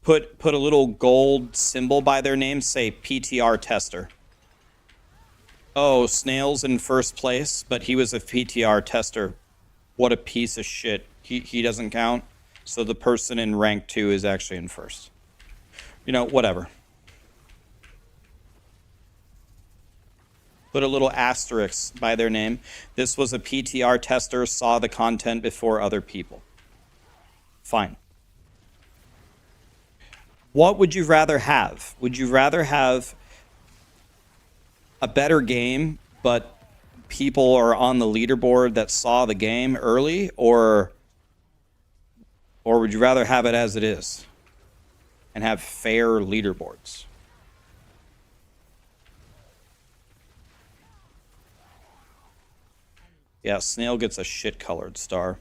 a little gold symbol by their name. Say PTR tester. Oh, Snail's in first place, but he was a PTR tester. What a piece of shit. He doesn't count. So the person in rank 2 is actually in first. You know, whatever. Put a little asterisk by their name. This was a PTR tester, saw the content before other people. Fine. What would you rather have? Would you rather have a better game, but people are on the leaderboard that saw the game early, or would you rather have it as it is and have fair leaderboards? Yeah, Snail gets a shit-colored star.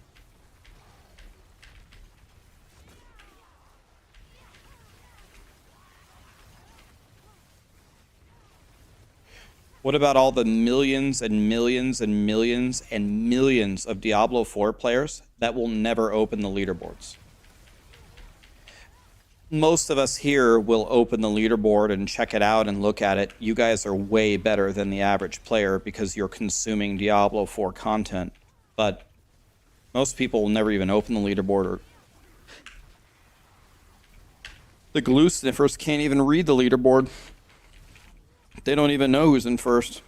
What about all the millions and millions and millions and millions of Diablo 4 players that will never open the leaderboards? Most of us here will open the leaderboard and check it out and look at it. You guys are way better than the average player because you're consuming Diablo 4 content. But most people will never even open the leaderboard, or the glue sniffers can't even read the leaderboard. They don't even know who's in first.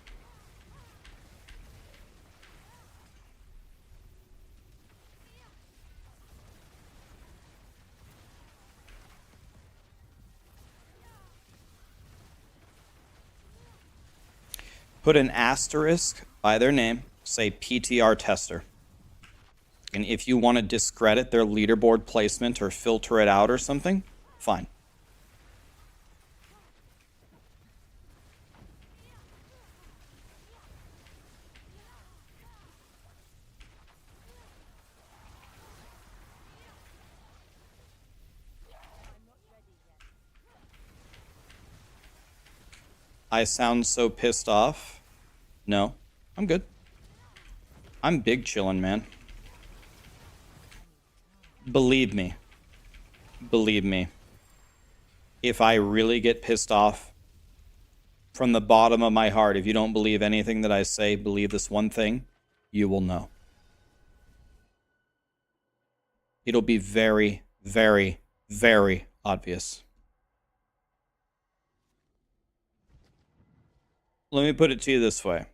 Put an asterisk by their name, say PTR tester. And if you want to discredit their leaderboard placement or filter it out or something, fine. I sound so pissed off. No, I'm good. I'm big chillin', man. Believe me. Believe me. If I really get pissed off, from the bottom of my heart, if you don't believe anything that I say, believe this one thing, you will know. It'll be very, very, very obvious. Let me put it to you this way.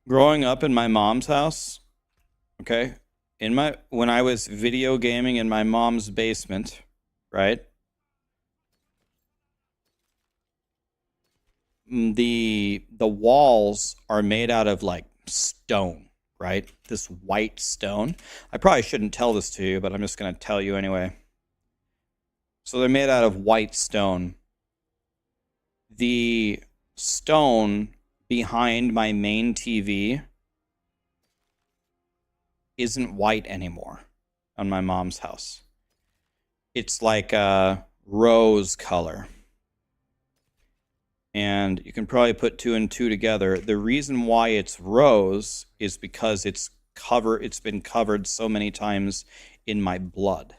Growing up in my mom's house, okay, when I was video gaming in my mom's basement, right? The walls are made out of like stone, right? This white stone. I probably shouldn't tell this to you, but I'm just going to tell you anyway. So they're made out of white stone. The stone behind my main TV isn't white anymore on my mom's house. It's like a rose color. And you can probably put 2 and 2 together. The reason why it's rose is because it's been covered so many times in my blood.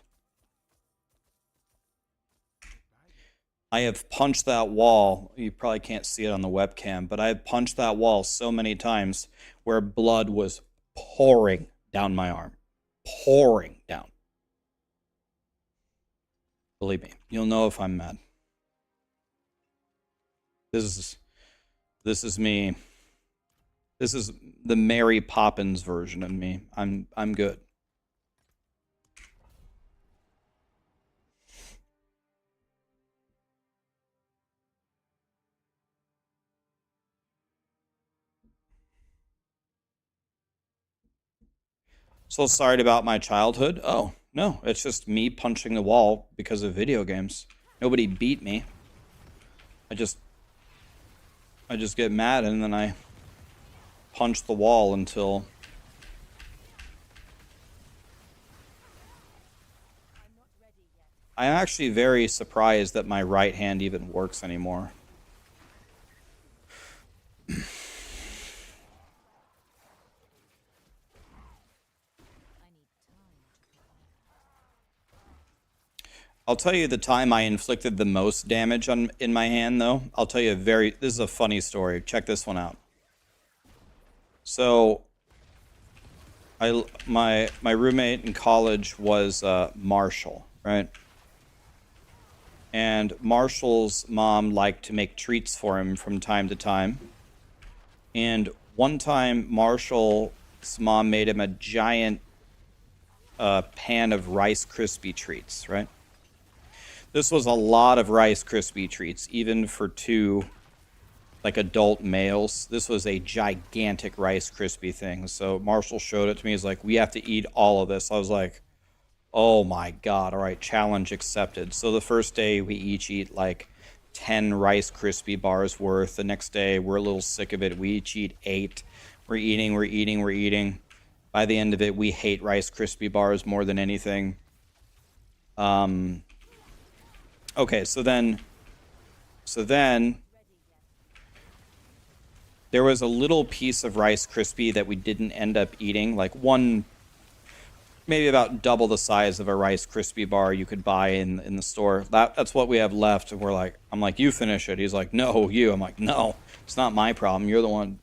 I have punched that wall. You probably can't see it on the webcam, but I have punched that wall so many times where blood was pouring down my arm. Pouring down. Believe me, you'll know if I'm mad. This is me. This is the Mary Poppins version of me. I'm good. So sorry about my childhood. Oh, no, it's just me punching the wall because of video games. Nobody beat me. I just get mad and then I punch the wall until I'm actually very surprised that my right hand even works anymore. I'll tell you the time I inflicted the most damage in my hand, though. I'll tell you this is a funny story. Check this one out. So, my roommate in college was Marshall, right? And Marshall's mom liked to make treats for him from time to time. And one time, Marshall's mom made him a giant pan of Rice Krispie treats, right? This was a lot of Rice Krispie treats, even for two, like, adult males. This was a gigantic Rice Krispie thing. So Marshall showed it to me. He's like, we have to eat all of this. I was like, oh my God, all right, challenge accepted. So the first day, we each eat, like, 10 Rice Krispie bars worth. The next day, we're a little sick of it. We each eat 8. We're eating. By the end of it, we hate Rice Krispie bars more than anything. Okay, so then there was a little piece of Rice Krispie that we didn't end up eating, like one, maybe about double the size of a Rice Krispie bar you could buy in the store. That's what we have left, and I'm like, you finish it. He's like, no, you. I'm like, no, it's not my problem. You're the one.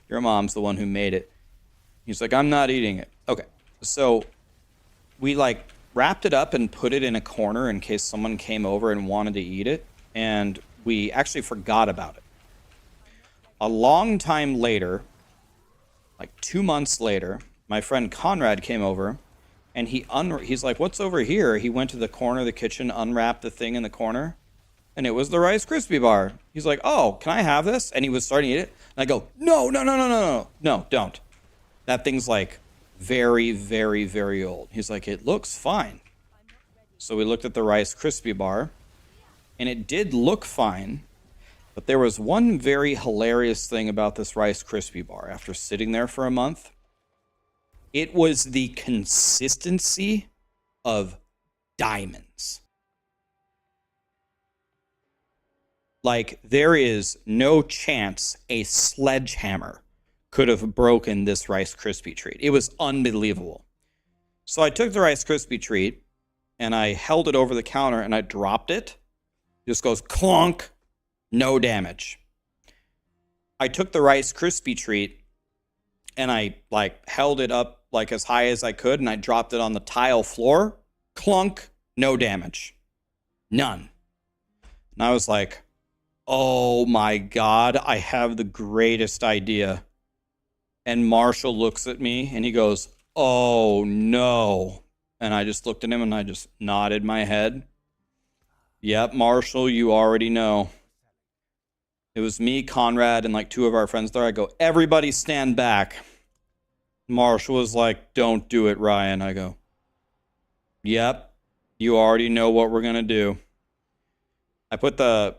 Your mom's the one who made it. He's like, I'm not eating it. Okay, so we like wrapped it up and put it in a corner in case someone came over and wanted to eat it, and we actually forgot about it. A long time later, like 2 months later, my friend Conrad came over, and he's like, what's over here? He went to the corner of the kitchen, unwrapped the thing in the corner, and it was the Rice Krispie bar. He's like, oh, can I have this? And he was starting to eat it, and I go, no, don't. That thing's like very, very, very old. He's like, it looks fine. So we looked at the Rice Krispie bar, and it did look fine, but there was one very hilarious thing about this Rice Krispie bar after sitting there for a month. It was the consistency of diamonds. Like, there is no chance a sledgehammer could have broken this Rice Krispie treat. It was unbelievable. So I took the Rice Krispie treat, and I held it over the counter, and I dropped it. It just goes clonk, no damage. I took the Rice Krispie treat, and I like held it up like as high as I could, and I dropped it on the tile floor. Clunk, no damage. None. And I was like, oh my God, I have the greatest idea. And Marshall looks at me and he goes, oh no. And I just looked at him and I just nodded my head. Yep, Marshall, you already know. It was me, Conrad, and like 2 of our friends there. I go, everybody stand back. Marshall was like, don't do it, Ryan. I go, yep, you already know what we're going to do. I put the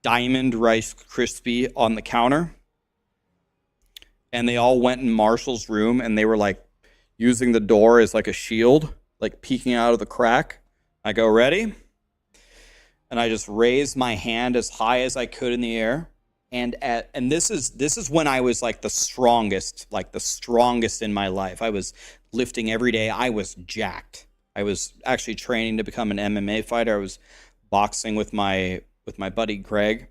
diamond Rice Krispie on the counter, and they all went in Marshall's room, and they were like using the door as like a shield, like peeking out of the crack. I go, ready? And I just raised my hand as high as I could in the air. And this is when I was like the strongest in my life. I was lifting every day. I was jacked. I was actually training to become an MMA fighter. I was boxing with my buddy Greg.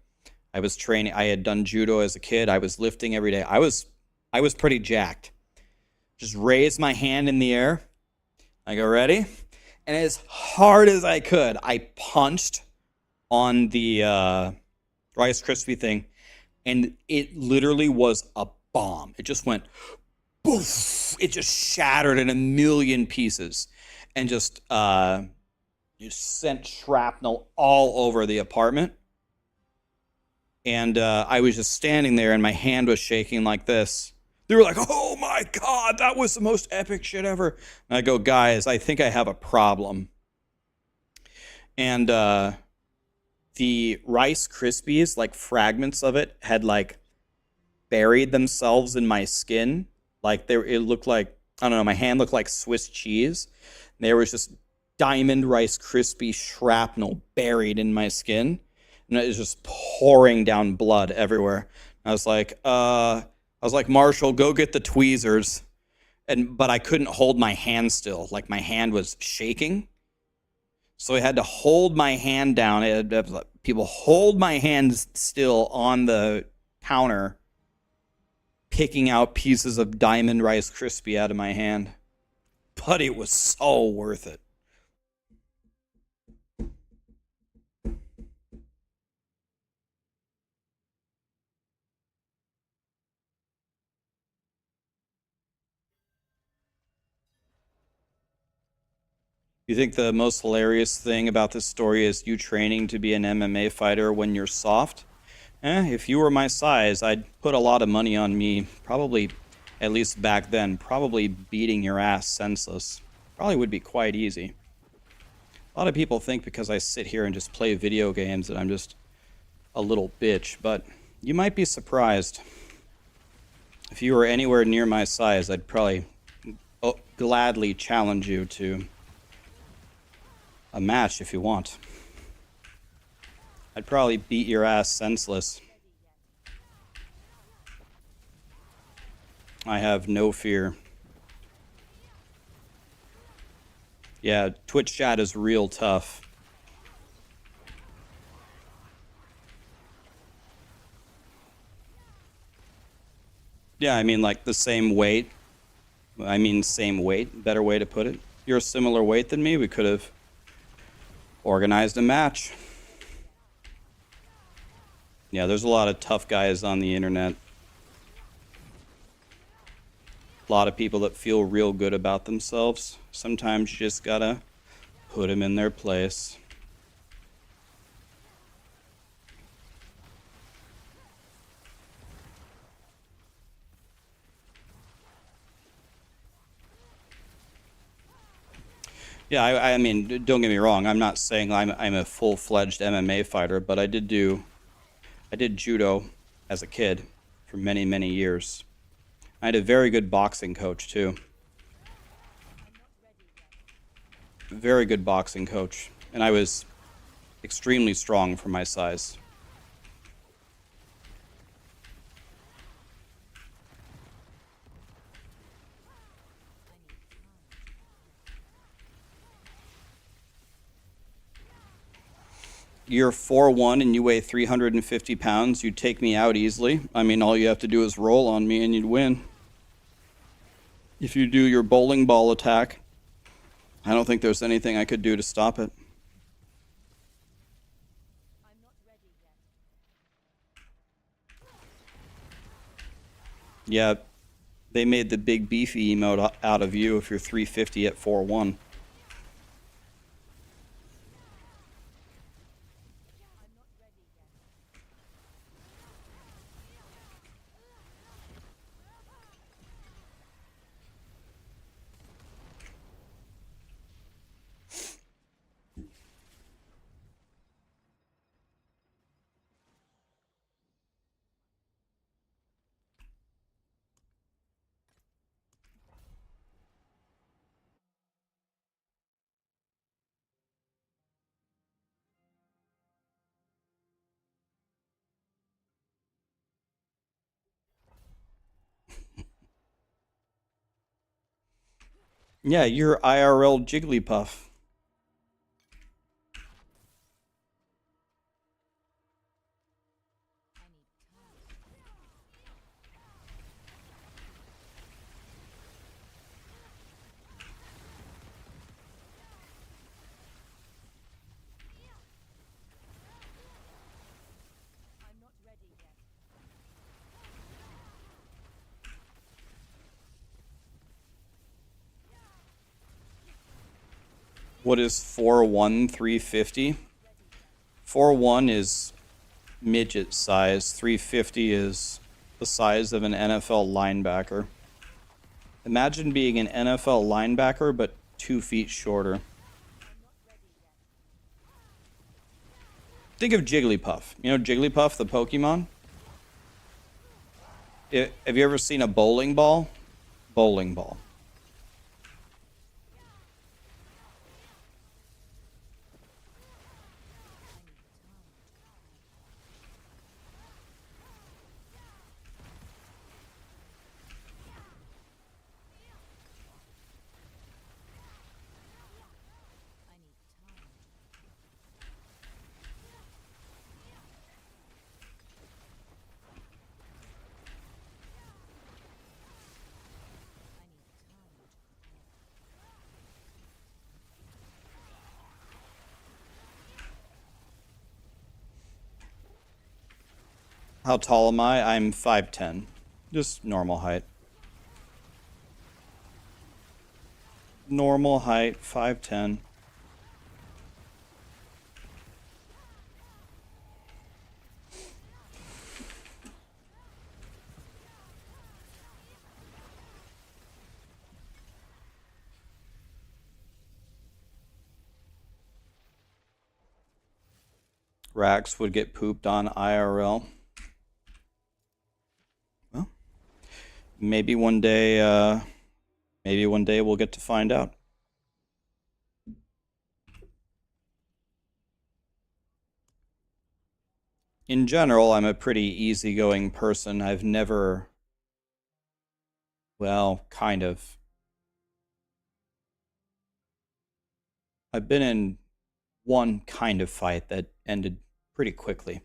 I was training. I had done judo as a kid. I was lifting every day. I was pretty jacked. Just raised my hand in the air. I go, ready? And as hard as I could, I punched on the Rice Krispie thing, and it literally was a bomb. It just went boof. It just shattered in a million pieces, and just sent shrapnel all over the apartment. And I was just standing there, and my hand was shaking like this. They were like, oh my God, that was the most epic shit ever. And I go, guys, I think I have a problem. And the Rice Krispies, like fragments of it, had like buried themselves in my skin. Like it looked like, I don't know, my hand looked like Swiss cheese. And there was just diamond Rice Krispie shrapnel buried in my skin. And it was just pouring down blood everywhere. And I was like, Marshall, go get the tweezers. But I couldn't hold my hand still. Like my hand was shaking. So I had to hold my hand down. I had people hold my hand still on the counter, picking out pieces of Diamond Rice Krispie out of my hand. But it was so worth it. You think the most hilarious thing about this story is you training to be an MMA fighter when you're soft? If you were my size, I'd put a lot of money on me, probably, at least back then, probably beating your ass senseless. Probably would be quite easy. A lot of people think because I sit here and just play video games that I'm just a little bitch, but you might be surprised. If you were anywhere near my size, I'd probably gladly challenge you to a match if you want. I'd probably beat your ass senseless. I have no fear. Yeah, Twitch chat is real tough. Yeah, I mean like the same weight. I mean same weight, better way to put it. You're a similar weight than me, we could have organized a match. Yeah, there's a lot of tough guys on the internet. A lot of people that feel real good about themselves. Sometimes you just gotta put them in their place. Yeah, I mean, don't get me wrong. I'm not saying I'm a full-fledged MMA fighter, but I did judo as a kid for many, many years. I had a very good boxing coach too. Very good boxing coach, and I was extremely strong for my size. You're 4'1" and you weigh 350 pounds, you'd take me out easily. I mean, all you have to do is roll on me and you'd win. If you do your bowling ball attack, I don't think there's anything I could do to stop it. Yeah, they made the big beefy emote out of you if you're 350 at 4'1". Yeah, you're IRL Jigglypuff. What is 4'1", 350? 4'1" is midget size. 350 is the size of an NFL linebacker. Imagine being an NFL linebacker, but 2 feet shorter. Think of Jigglypuff. You know Jigglypuff, the Pokemon? Have you ever seen a bowling ball? Bowling ball. How tall am I? I'm 5'10". Just normal height. Normal height, 5'10". Rax would get pooped on IRL. Well, maybe one day we'll get to find out. In general, I'm a pretty easygoing person. I've never, well, kind of. I've been in one kind of fight that ended pretty quickly.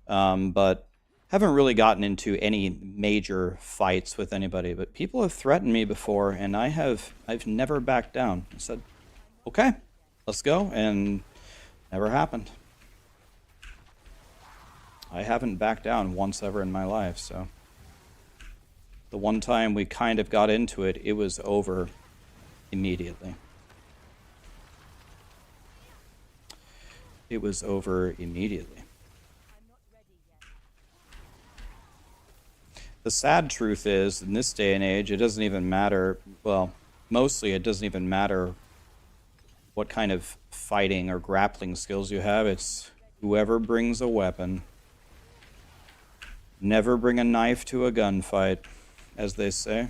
But haven't really gotten into any major fights with anybody. But people have threatened me before, and I've never backed down. I said, okay, let's go, and never happened. I haven't backed down once ever in my life, so. The one time we kind of got into it, it was over immediately. It was over immediately. The sad truth is, in this day and age, it doesn't even matter, well, mostly it doesn't even matter what kind of fighting or grappling skills you have. It's whoever brings a weapon. Never bring a knife to a gunfight, as they say.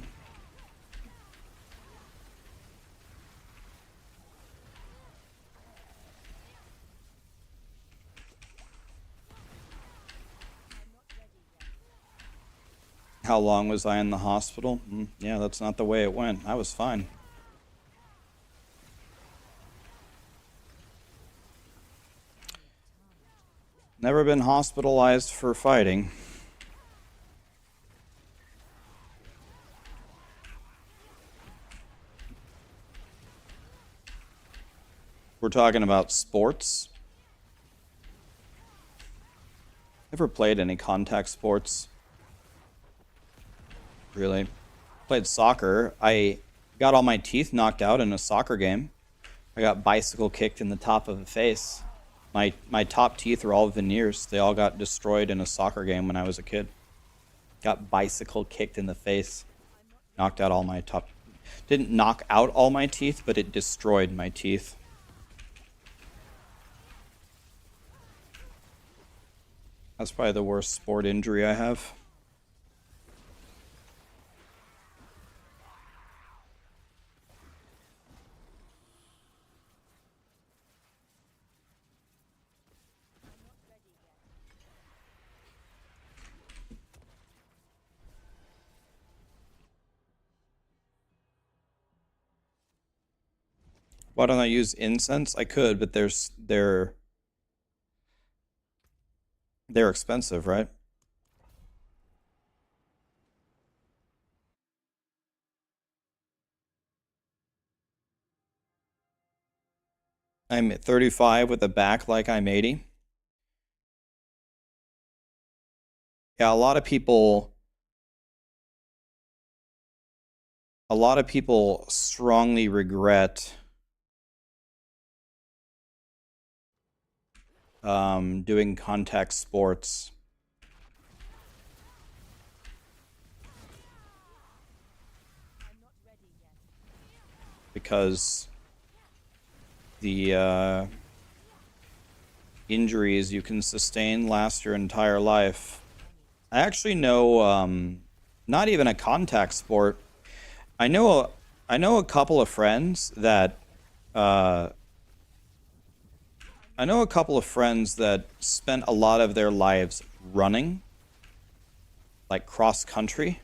How long was I in the hospital? Yeah, that's not the way it went. I was fine. Never been hospitalized for fighting. We're talking about sports. Ever played any contact sports? Really? Played soccer. I got all my teeth knocked out in a soccer game. I got bicycle kicked in the top of the face. My top teeth are all veneers. They all got destroyed in a soccer game when I was a kid. Got bicycle kicked in the face. Knocked out all my top. Didn't knock out all my teeth, but it destroyed my teeth. That's probably the worst sport injury I have. Why don't I use incense? I could, but they're expensive, right? I'm at 35 with a back like I'm 80. Yeah, a lot of people strongly regret doing contact sports because the injuries you can sustain last your entire life. I actually know not even a contact sport. I know a couple of friends that spent a lot of their lives running, like cross country.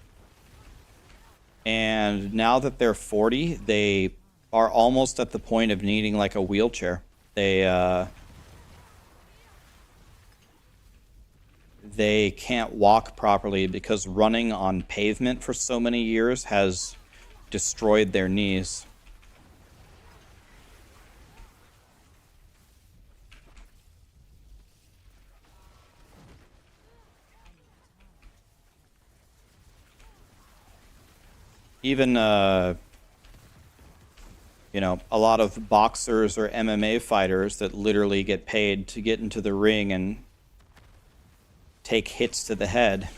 And now that they're 40, they are almost at the point of needing like a wheelchair. They can't walk properly because running on pavement for so many years has destroyed their knees. even you know, a lot of boxers or MMA fighters that literally get paid to get into the ring and take hits to the head.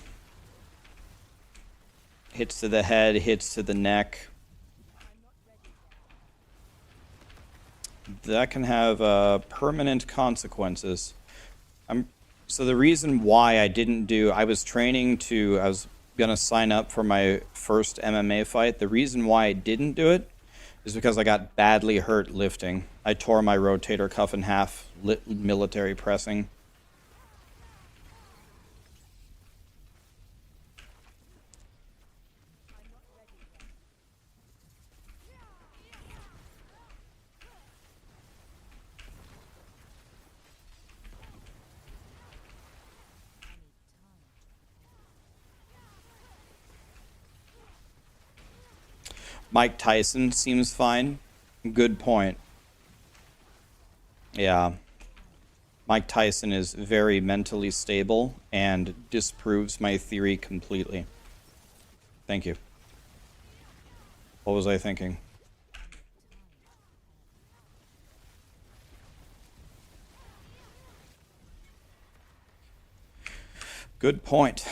Hits to the head, hits to the neck. That can have permanent consequences. So the reason why I didn't do... I was training to... I was going to sign up for my first MMA fight. The reason why I didn't do it is because I got badly hurt lifting. I tore my rotator cuff in half, military pressing. Mike Tyson seems fine. Good point. Yeah. Mike Tyson is very mentally stable and disproves my theory completely. Thank you. What was I thinking? Good point.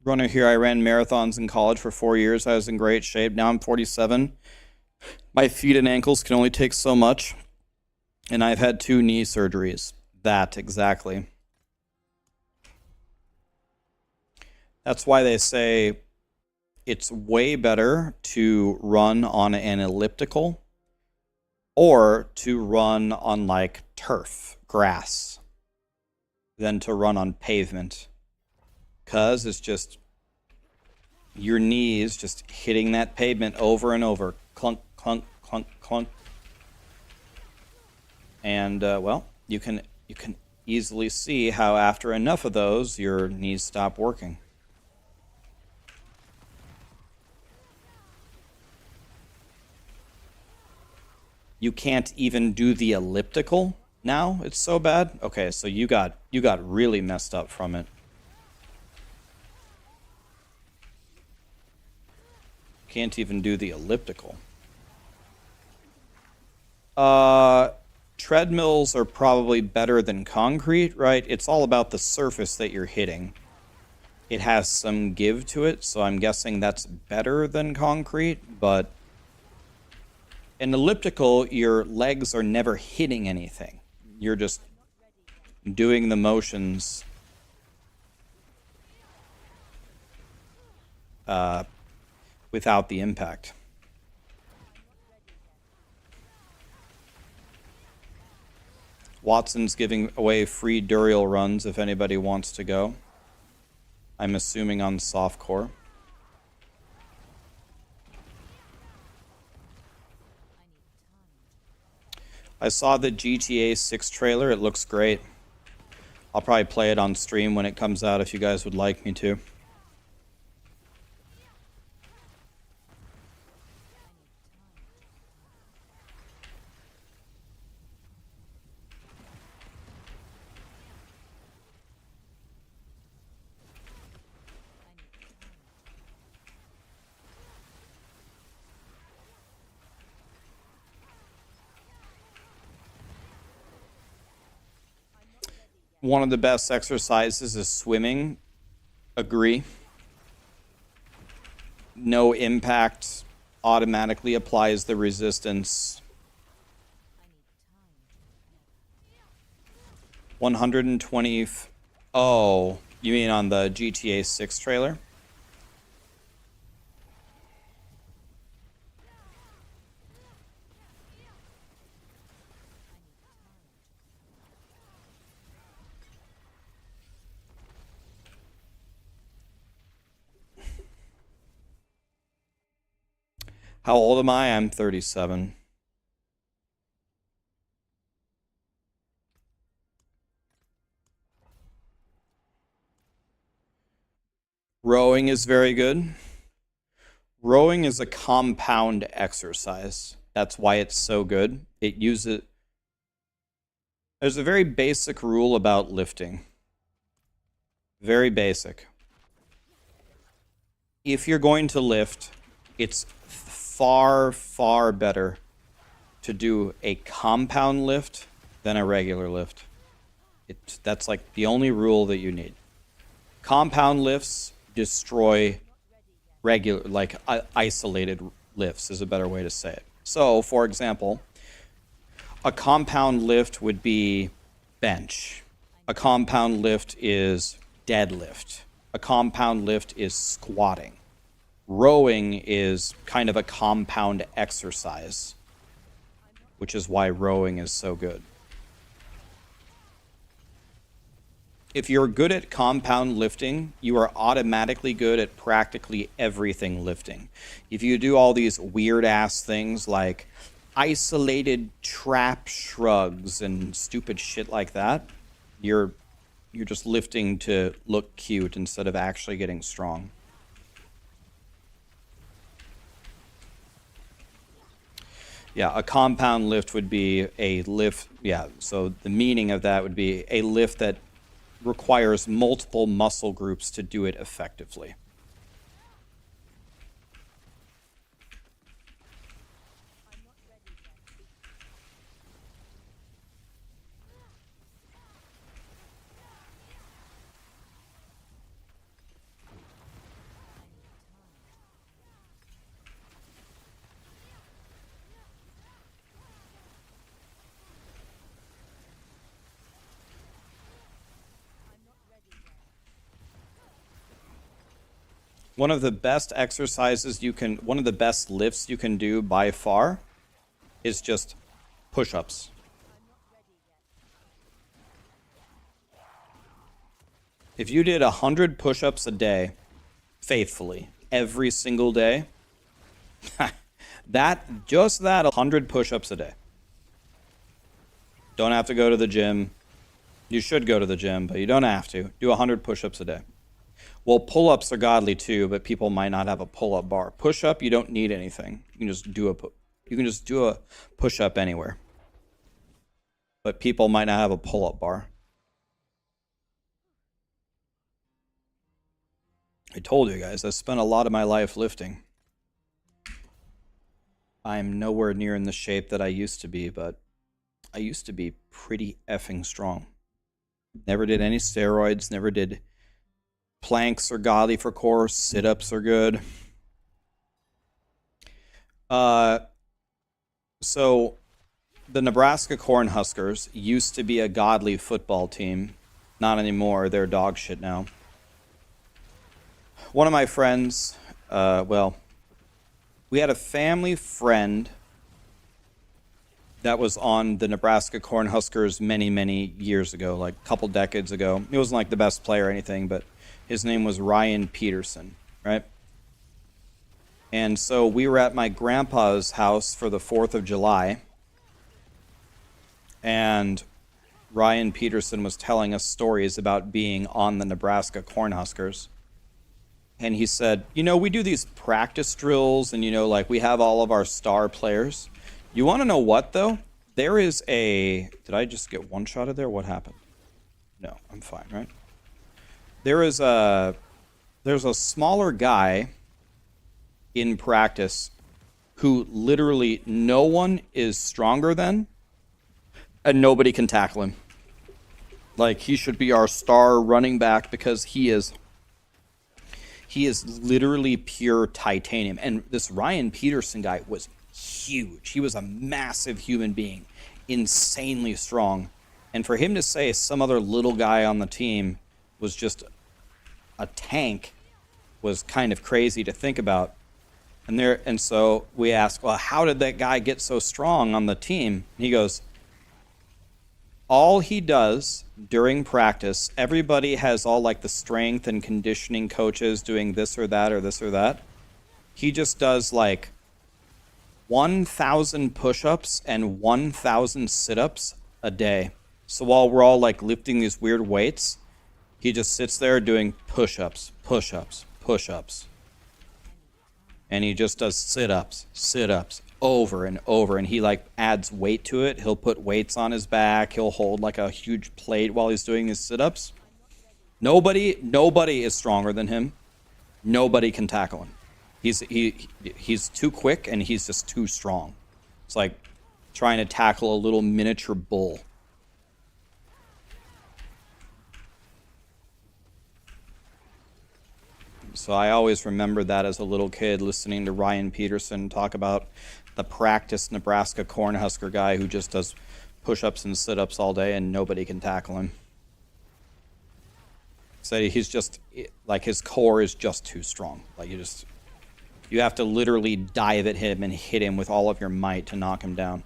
Runner here, I ran marathons in college for 4 years. I was in great shape. Now I'm 47. My feet and ankles can only take so much. And I've had 2 knee surgeries. That, exactly. That's why they say it's way better to run on an elliptical or to run on, like, turf, grass, than to run on pavement. Because it's just your knees just hitting that pavement over and over. Clunk, clunk, clunk, clunk. And, well, you can easily see how after enough of those, your knees stop working. You can't even do the elliptical now? It's so bad? Okay, so you got really messed up from it. Can't even do the elliptical. Treadmills are probably better than concrete, right? It's all about the surface that you're hitting. It has some give to it, so I'm guessing that's better than concrete, but an elliptical, your legs are never hitting anything. You're just doing the motions without the impact. Watson's giving away free Duriel runs if anybody wants to go. I'm assuming on softcore. I saw the GTA 6 trailer. It looks great. I'll probably play it on stream when it comes out if you guys would like me to. One of the best exercises is swimming. Agree. No impact automatically applies the resistance. 120. Oh, you mean on the GTA 6 trailer? How old am I? I'm 37. Rowing is very good. Rowing is a compound exercise. That's why it's so good. It uses... There's a very basic rule about lifting. Very basic. If you're going to lift, it's far, far better to do a compound lift than a regular lift. That's like the only rule that you need. Compound lifts destroy regular, like isolated lifts is a better way to say it. So, for example, a compound lift would be bench. A compound lift is deadlift. A compound lift is squatting. Rowing is kind of a compound exercise, which is why rowing is so good. If you're good at compound lifting, you are automatically good at practically everything lifting. If you do all these weird-ass things like isolated trap shrugs and stupid shit like that, you're just lifting to look cute instead of actually getting strong. Yeah, a compound lift would be a lift. Yeah, so the meaning of that would be a lift that requires multiple muscle groups to do it effectively. One of the best exercises one of the best lifts you can do by far is just push-ups. If you did 100 push-ups a day, faithfully, every single day, that 100 push-ups a day. Don't have to go to the gym. You should go to the gym, but you don't have to. Do 100 push-ups a day. Well, pull-ups are godly too, but people might not have a pull-up bar. Push-up, you don't need anything. You can just do a push-up anywhere. But people might not have a pull-up bar. I told you guys, I spent a lot of my life lifting. I'm nowhere near in the shape that I used to be, but I used to be pretty effing strong. Never did any steroids, never did planks are godly for core, sit-ups are good. So the Nebraska Cornhuskers used to be a godly football team. Not anymore, they're dog shit now. One of my friends, we had a family friend that was on the Nebraska Cornhuskers many, many years ago, like a couple decades ago. He wasn't like the best player or anything, but his name was Ryan Peterson, right? And so we were at my grandpa's house for the 4th of July, and Ryan Peterson was telling us stories about being on the Nebraska Cornhuskers. And he said, we do these practice drills, and, like we have all of our star players. You want to know what, though? There is a... Did I just get one shot of there? What happened? No, I'm fine, right? There's a smaller guy in practice who literally no one is stronger than, and nobody can tackle him. Like, he should be our star running back because he is literally pure titanium. And this Ryan Peterson guy was huge. He was a massive human being, insanely strong. And for him to say some other little guy on the team was just a tank was kind of crazy to think about. And so we asked, well, how did that guy get so strong on the team? And he goes, all he does during practice, everybody has all like the strength and conditioning coaches doing this or that or this or that. He just does like 1,000 push-ups and 1,000 sit-ups a day. So while we're all like lifting these weird weights, he just sits there doing push-ups, push-ups, push-ups. And he just does sit-ups, sit-ups over and over. And he like adds weight to it. He'll put weights on his back. He'll hold like a huge plate while he's doing his sit-ups. Nobody is stronger than him. Nobody can tackle him. He's too quick and he's just too strong. It's like trying to tackle a little miniature bull. So I always remember that as a little kid, listening to Ryan Peterson talk about the practice Nebraska Cornhusker guy who just does push-ups and sit-ups all day and nobody can tackle him. So he's just, like, his core is just too strong. Like, you have to literally dive at him and hit him with all of your might to knock him down.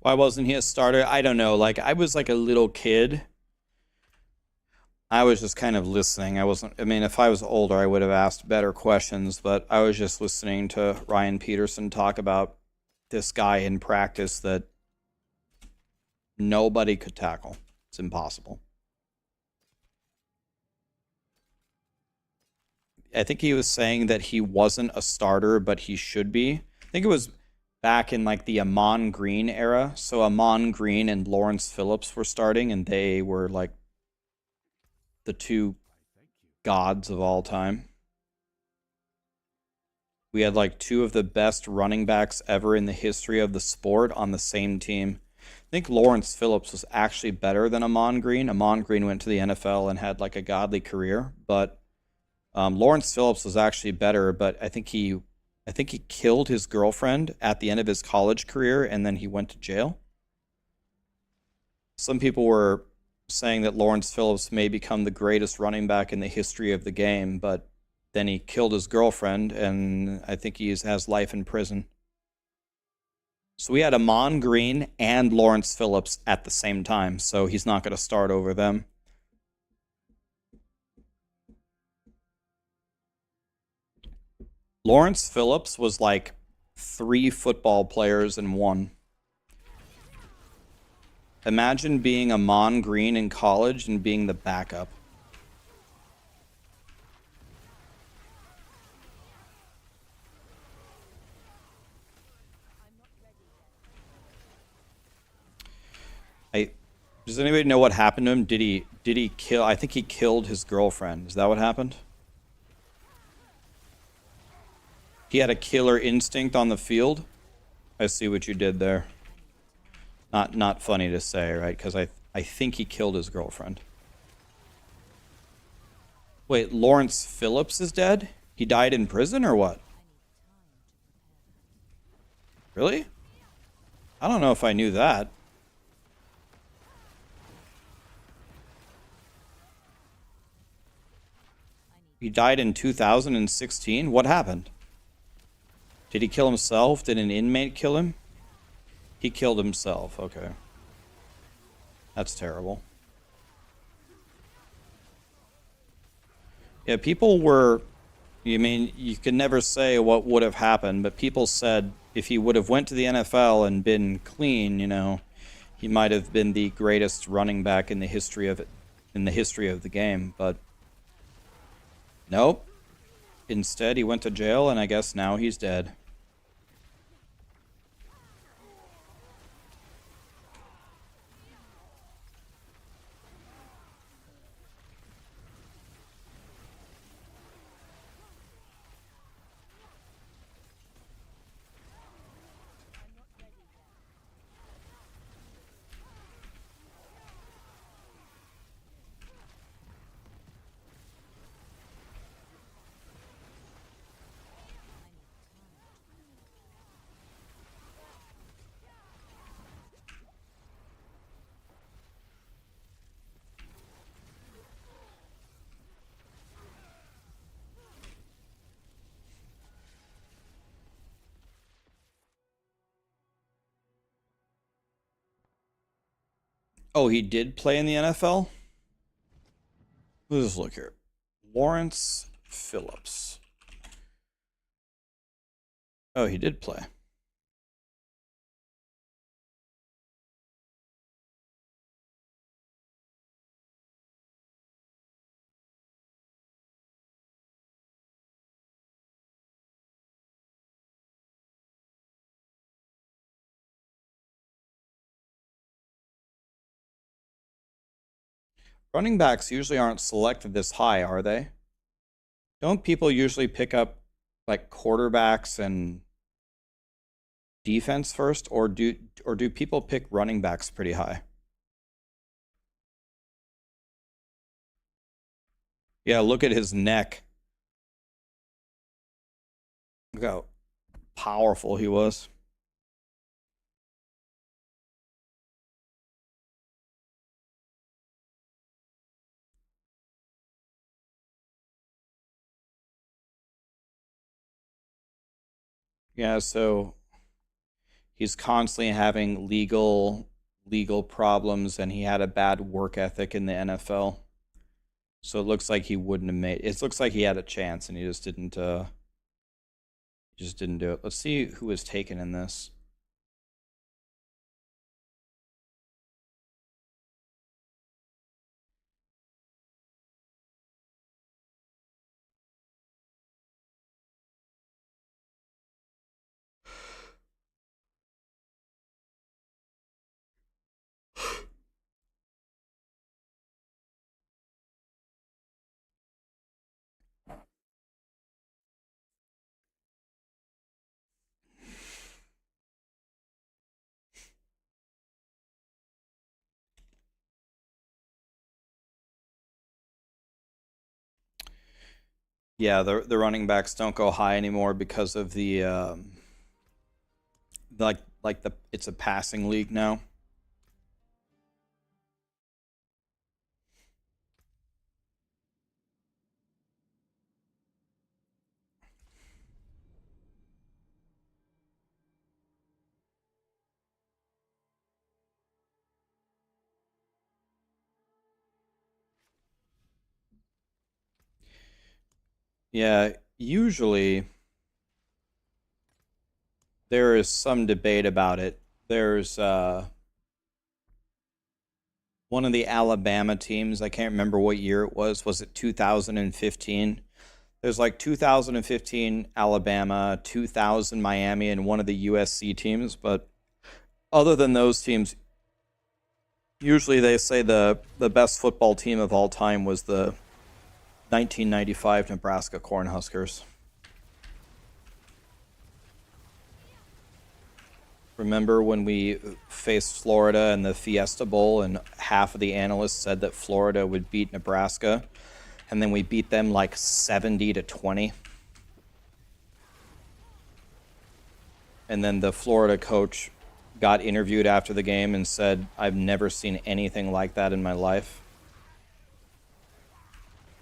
Why wasn't he a starter? I don't know. Like, I was like a little kid. I was just kind of listening. I mean, if I was older, I would have asked better questions, but I was just listening to Ryan Peterson talk about this guy in practice that nobody could tackle. It's impossible. I think he was saying that he wasn't a starter, but he should be. I think it was back in like the Amon Green era. So Amon Green and Lawrence Phillips were starting, and they were like the two gods of all time. We had like two of the best running backs ever in the history of the sport on the same team. I think Lawrence Phillips was actually better than Amon Green. Amon Green went to the NFL and had like a godly career, but Lawrence Phillips was actually better, but I think he killed his girlfriend at the end of his college career, and then he went to jail. Some people were saying that Lawrence Phillips may become the greatest running back in the history of the game, but then he killed his girlfriend, and I think he has life in prison. So we had Amon Green and Lawrence Phillips at the same time, so he's not going to start over them. Lawrence Phillips was like 3 football players in one. Imagine being Amon Green in college and being the backup. Does anybody know what happened to him? Did he kill? I think he killed his girlfriend. Is that what happened? He had a killer instinct on the field. I see what you did there. Not funny to say, right? Because I think he killed his girlfriend. Wait, Lawrence Phillips is dead? He died in prison or what? Really? I don't know if I knew that. He died in 2016? What happened? Did he kill himself? Did an inmate kill him? He killed himself. Okay. That's terrible. Yeah, people were... you can never say what would have happened, but people said if he would have went to the NFL and been clean, he might have been the greatest running back in the history of the game, but nope. Instead, he went to jail, and I guess now he's dead. Oh, he did play in the NFL? Let's look here. Lawrence Phillips. Oh, he did play. Running backs usually aren't selected this high, are they? Don't people usually pick up like quarterbacks and defense first, or do people pick running backs pretty high? Yeah, look at his neck. Look how powerful he was. Yeah, so he's constantly having legal problems, and he had a bad work ethic in the NFL. So it looks like he wouldn't have made it. Looks like he had a chance and he just didn't do it. Let's see who was taken in this. Yeah, the running backs don't go high anymore because of the like the it's a passing league now. Yeah, usually there is some debate about it. There's one of the Alabama teams, I can't remember what year it was. Was it 2015? There's like 2015 Alabama, 2000 Miami, and one of the USC teams. But other than those teams, usually they say the best football team of all time was the 1995 Nebraska Cornhuskers. Remember when we faced Florida in the Fiesta Bowl and half of the analysts said that Florida would beat Nebraska, and then we beat them like 70-20? And then the Florida coach got interviewed after the game and said, "I've never seen anything like that in my life."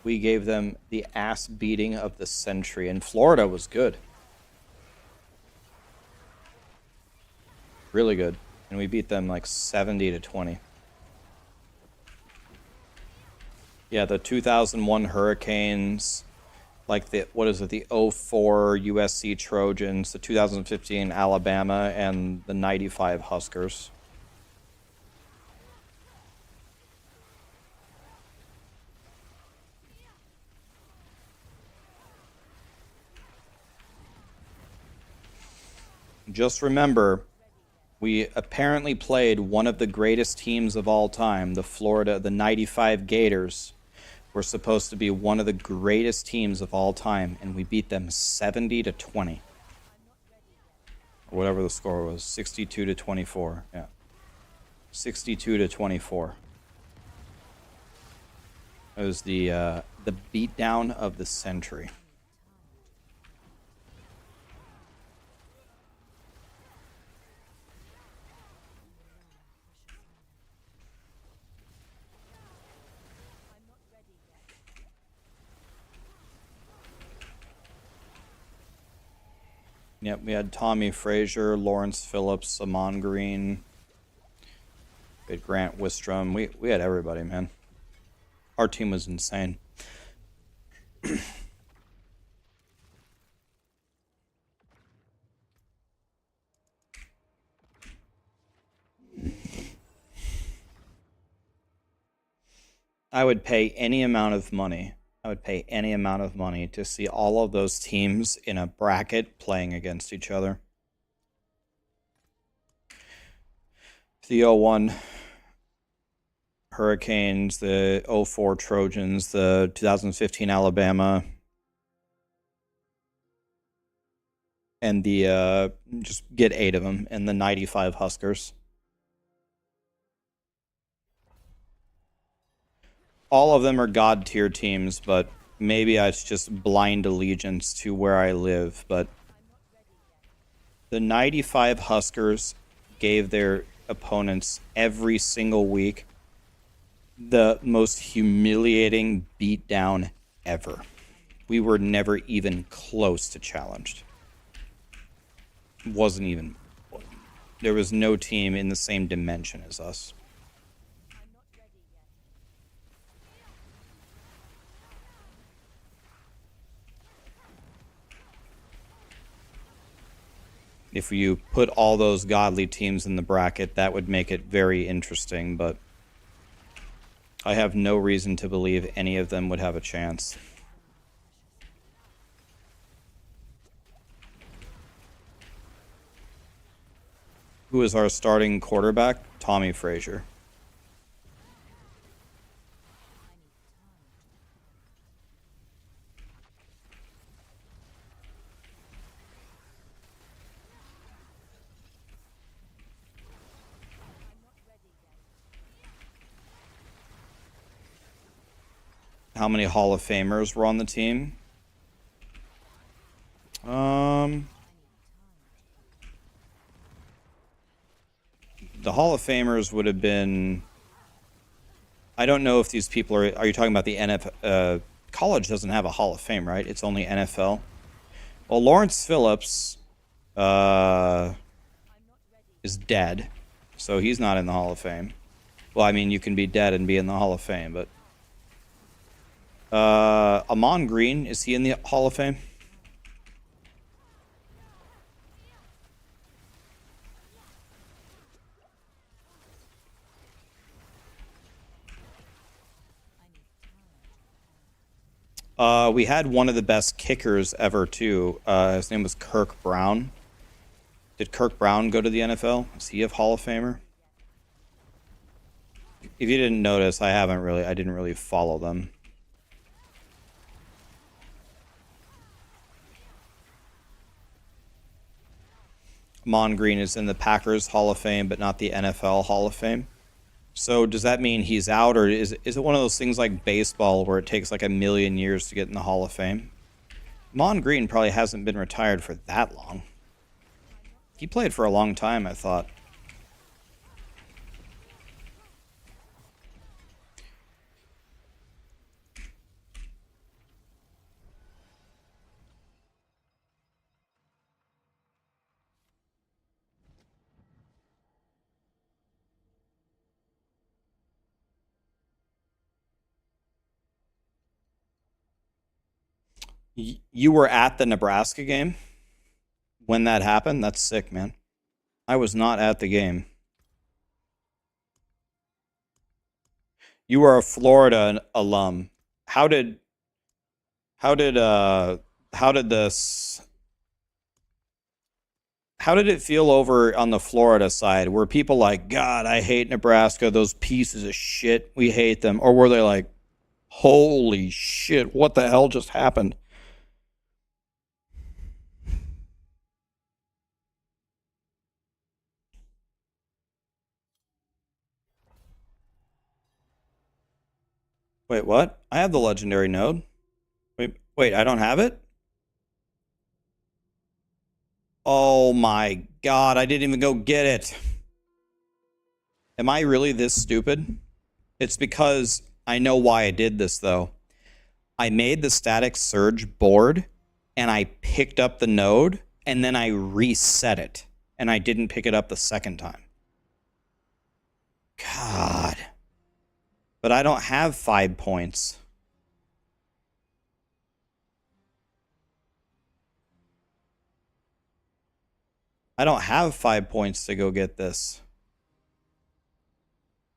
We gave them the ass beating of the century, and Florida was good. Really good. And we beat them like 70-20. Yeah, the 2001 Hurricanes, like the, what is it, the '04 USC Trojans, the 2015 Alabama, and the '95 Huskers. Just remember, we apparently played one of the greatest teams of all time, the '95 Gators. Were supposed to be one of the greatest teams of all time, and we beat them 70-20. Or whatever the score was, 62-24. Yeah, 62-24. It was the beatdown of the century. Yep, we had Tommy Frazier, Lawrence Phillips, Amon Green. We had Grant, Wistrom. We had everybody, man. Our team was insane. I would pay any amount of money. I would pay any amount of money to see all of those teams in a bracket playing against each other. The 01 Hurricanes, the 04 Trojans, the 2015 Alabama, and the just get 8 of them, and the 95 Huskers. All of them are god tier teams, but maybe it's just blind allegiance to where I live. But the 95 Huskers gave their opponents every single week the most humiliating beatdown ever. We were never even close to challenged. Wasn't even. There was no team in the same dimension as us. If you put all those godly teams in the bracket, that would make it very interesting, but I have no reason to believe any of them would have a chance. Who is our starting quarterback? Tommy Frazier. How many Hall of Famers were on the team? The Hall of Famers would have been... I don't know if these people are you talking about the NFL? College doesn't have a Hall of Fame, right? It's only NFL. Well, Lawrence Phillips is dead, so he's not in the Hall of Fame. Well, I mean, you can be dead and be in the Hall of Fame, but... Amon Green, is he in the Hall of Fame? We had one of the best kickers ever, too. His name was Kirk Brown. Did Kirk Brown go to the NFL? Is he a Hall of Famer? If you didn't notice, I didn't really follow them. Mon Green is in the Packers Hall of Fame, but not the NFL Hall of Fame. So does that mean he's out, or is it one of those things like baseball where it takes like a million years to get in the Hall of Fame? Mon Green probably hasn't been retired for that long. He played for a long time, I thought. You were at the Nebraska game when that happened? That's sick, man. I was not at the game. You are a Florida alum. How did it feel over on the Florida side? Were people like, God, I hate Nebraska, those pieces of shit, we hate them? Or were they like, holy shit, what the hell just happened? Wait, what? I have the legendary node. Wait, I don't have it? Oh my god, I didn't even go get it. Am I really this stupid? It's because I know why I did this, though. I made the static surge board, and I picked up the node, and then I reset it, and I didn't pick it up the second time. God. But I don't have 5 points. I don't have 5 points to go get this.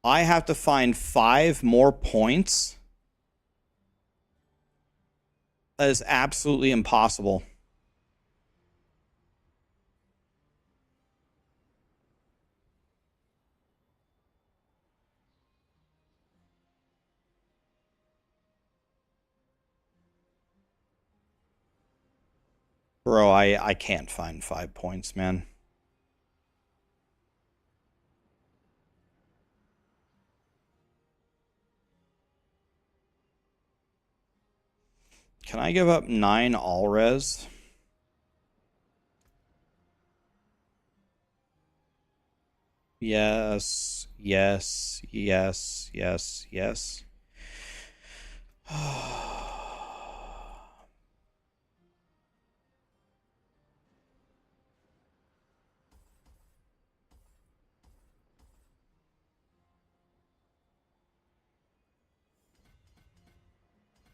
I have to find 5 more points? That is absolutely impossible. Bro, I can't find 5 points, man. Can I give up 9 all res? Yes, yes, yes, yes, yes.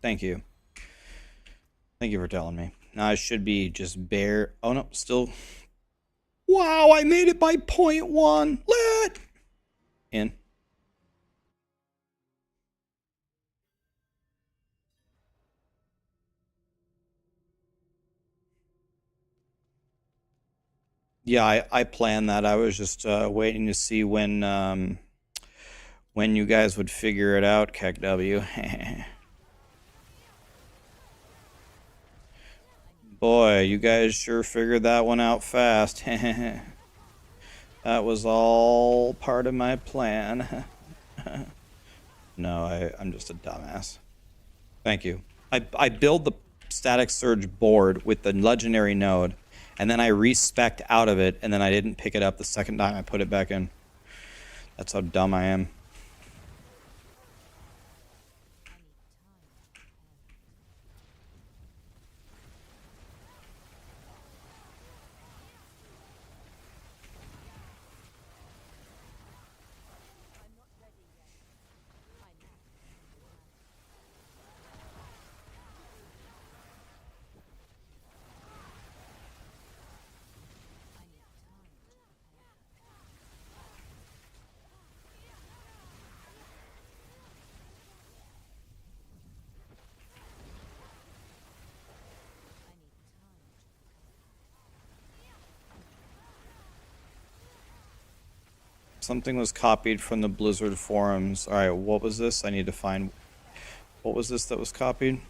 Thank you. Thank you for telling me. Now I should be just bare. Oh no, still. Wow, I made it by 0.1. Lit! In. Yeah, I planned that. I was just waiting to see when you guys would figure it out, KEKW. Boy, you guys sure figured that one out fast. That was all part of my plan. No, I'm just a dumbass. Thank you. I build the static surge board with the legendary node, and then I respect out of it, and then I didn't pick it up the second time I put it back in. That's how dumb I am. Something was copied from the Blizzard forums. Alright, what was this? I need to find... What was this that was copied?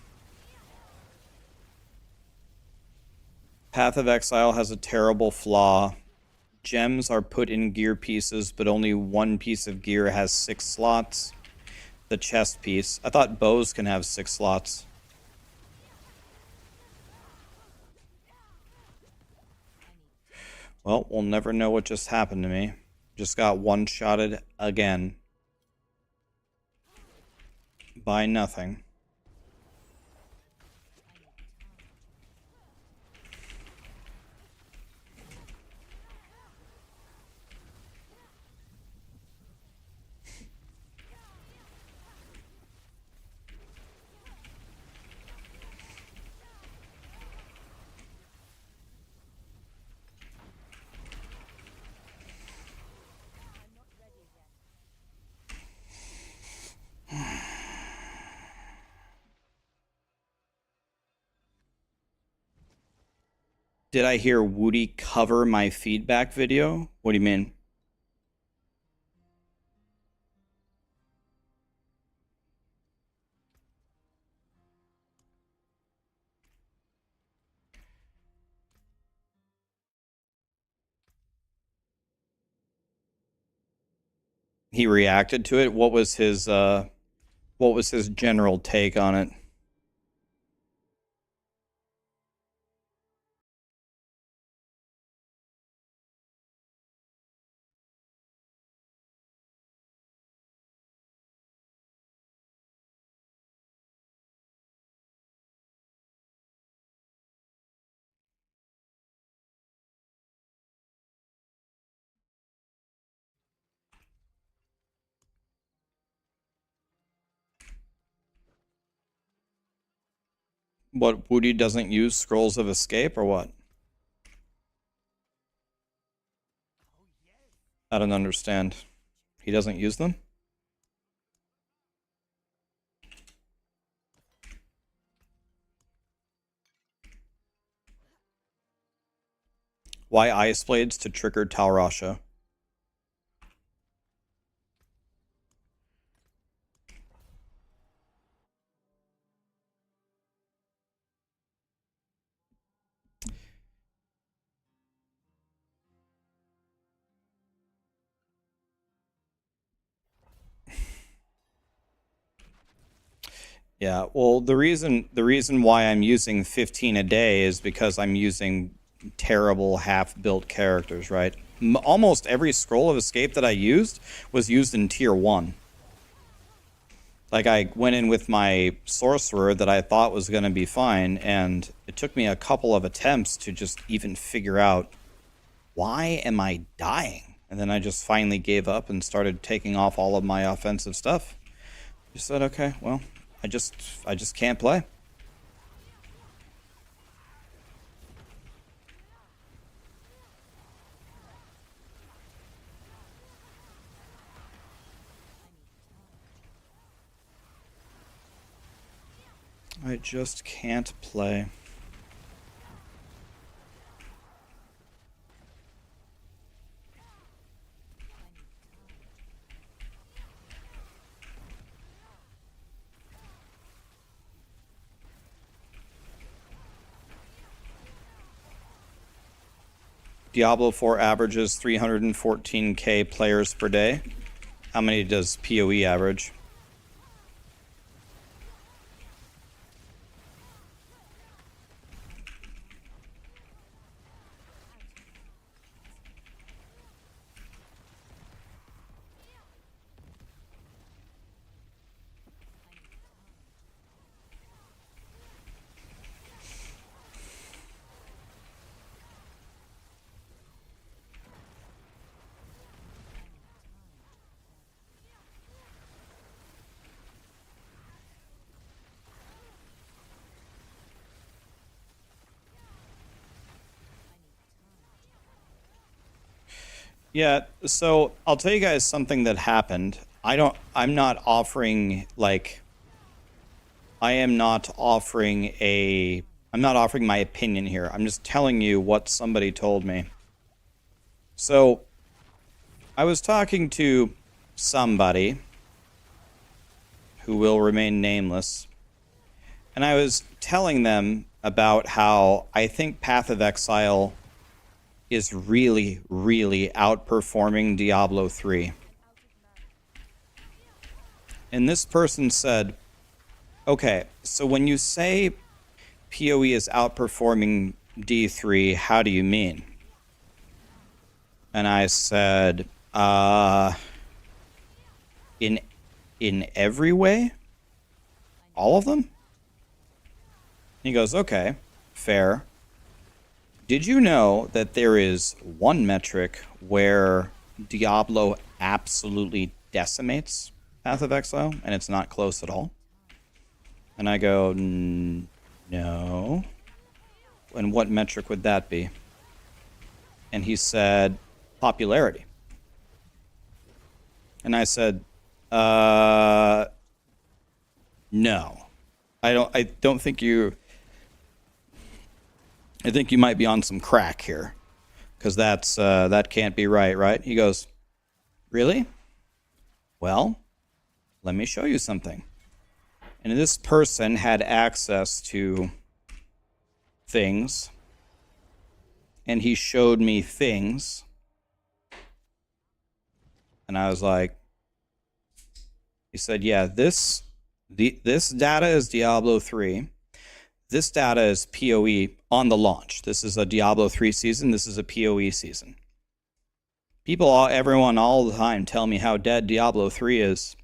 Path of Exile has a terrible flaw. Gems are put in gear pieces, but only one piece of gear has 6 slots. The chest piece. I thought bows can have 6 slots. Well, we'll never know what just happened to me. Just got one-shotted again. By nothing. Did I hear Woody cover my feedback video? What do you mean? He reacted to it? What was his general take on it? What, Woody doesn't use Scrolls of Escape or what? I don't understand. He doesn't use them? Why Ice Blades to trigger Talrasha? Yeah, well, the reason why I'm using 15 a day is because I'm using terrible half-built characters, right? Almost every Scroll of Escape that I used was used in Tier 1. Like, I went in with my Sorcerer that I thought was going to be fine, and it took me a couple of attempts to just even figure out, why am I dying? And then I just finally gave up and started taking off all of my offensive stuff. Just said, okay, well, I just can't play. I just can't play. Diablo 4 averages 314k players per day. How many does PoE average? Yeah, so I'll tell you guys something that happened. I'm not offering, like, I'm not offering my opinion here. I'm just telling you what somebody told me. So, I was talking to somebody who will remain nameless, and I was telling them about how I think Path of Exile is really, really outperforming Diablo 3. And this person said, okay, so when you say PoE is outperforming D3, how do you mean? And I said, in every way? All of them? He goes, okay, fair. Did you know that there is one metric where Diablo absolutely decimates Path of Exile, and it's not close at all? And I go, no. And what metric would that be? And he said, popularity. And I said, no. I don't think you... I think you might be on some crack here, because that can't be right? He goes, really? Well, let me show you something. And this person had access to things, and he showed me things, and I was like, he said, yeah, this data is Diablo 3. This data is PoE on the launch. This is a Diablo 3 season. This is a PoE season. Everyone all the time tell me how dead Diablo 3 is.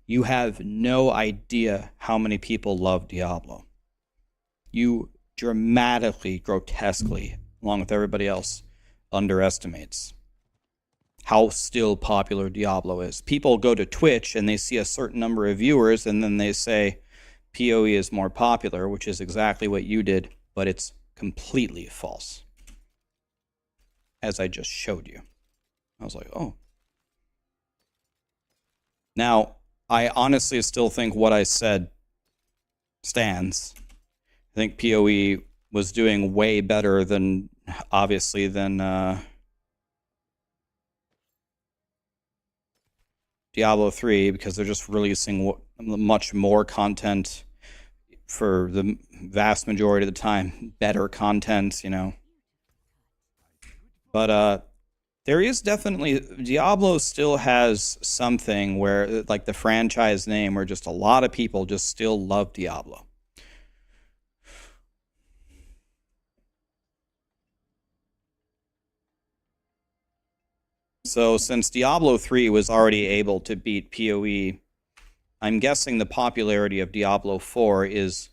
You have no idea how many people love Diablo. You dramatically, grotesquely, along with everybody else, underestimates how still popular Diablo is. People go to Twitch and they see a certain number of viewers and then they say, PoE is more popular, which is exactly what you did, but it's completely false. As I just showed you. I was like, oh. Now, I honestly still think what I said stands. I think PoE was doing way better than, obviously, than Diablo 3, because they're just releasing much more content for the vast majority of the time. Better content, you know. But there is definitely, Diablo still has something where, like the franchise name, where just a lot of people just still love Diablo. So since Diablo 3 was already able to beat PoE, I'm guessing the popularity of Diablo 4 is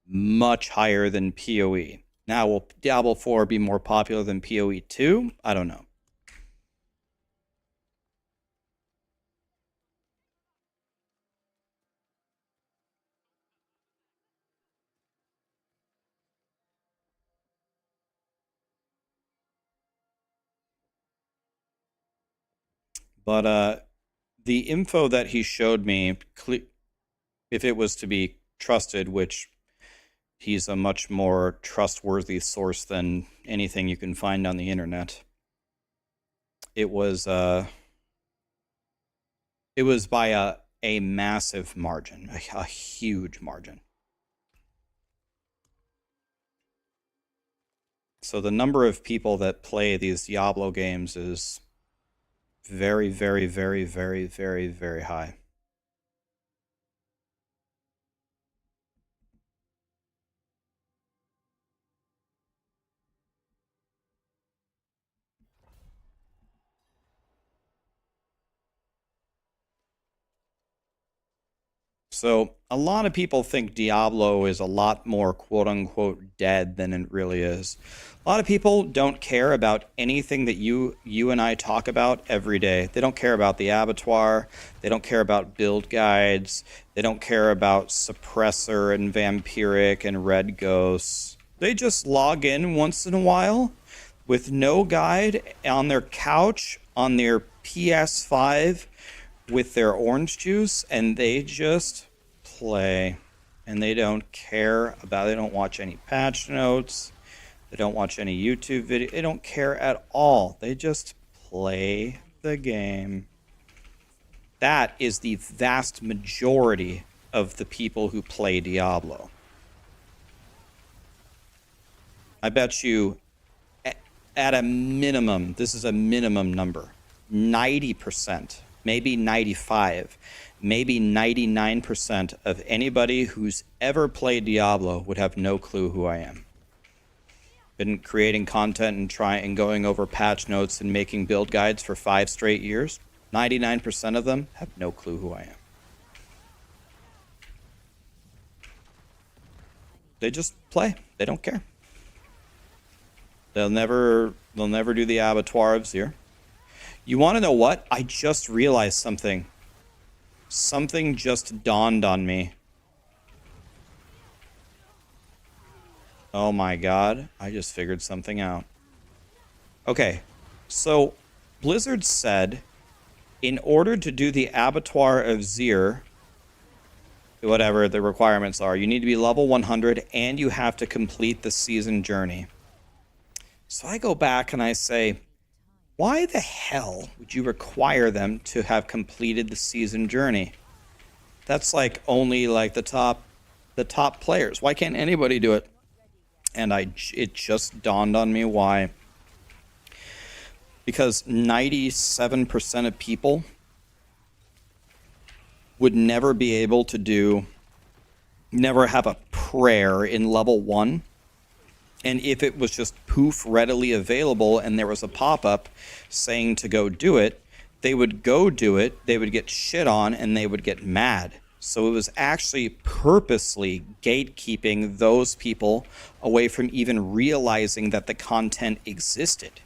much higher than PoE. Now, will Diablo 4 be more popular than PoE 2? I don't know. But the info that he showed me, if it was to be trusted, which he's a much more trustworthy source than anything you can find on the internet, it was by a massive margin, a huge margin. So the number of people that play these Diablo games is very, very, very, very, very, very high. So a lot of people think Diablo is a lot more quote-unquote dead than it really is. A lot of people don't care about anything that you and I talk about every day. They don't care about the Abattoir. They don't care about build guides. They don't care about Suppressor and Vampiric and Red Ghosts. They just log in once in a while with no guide on their couch, on their PS5, with their orange juice, and they just play. And they don't care about, they don't watch any patch notes, they don't watch any YouTube video, they don't care at all. They just play the game. That is the vast majority of the people who play Diablo. I bet you, at a minimum, this is a minimum number, 90%, maybe 95%, maybe 99% of anybody who's ever played Diablo would have no clue who I am. Been creating content and going over patch notes and making build guides for 5 straight years. 99% of them have no clue who I am. They just play. They don't care. They'll never do the Abattoir of Zir. You want to know what? I just realized something. Something just dawned on me. Oh my god, I just figured something out. Okay, so Blizzard said in order to do the Abattoir of Zir, whatever the requirements are, you need to be level 100 and you have to complete the season journey. So I go back and I say, why the hell would you require them to have completed the season journey? That's like only like the top players. Why can't anybody do it? And it just dawned on me why. Because 97% of people would never be able to never have a prayer in level 1. And if it was just poof readily available and there was a pop-up saying to go do it, they would go do it, they would get shit on, and they would get mad. So it was actually purposely gatekeeping those people away from even realizing that the content existed.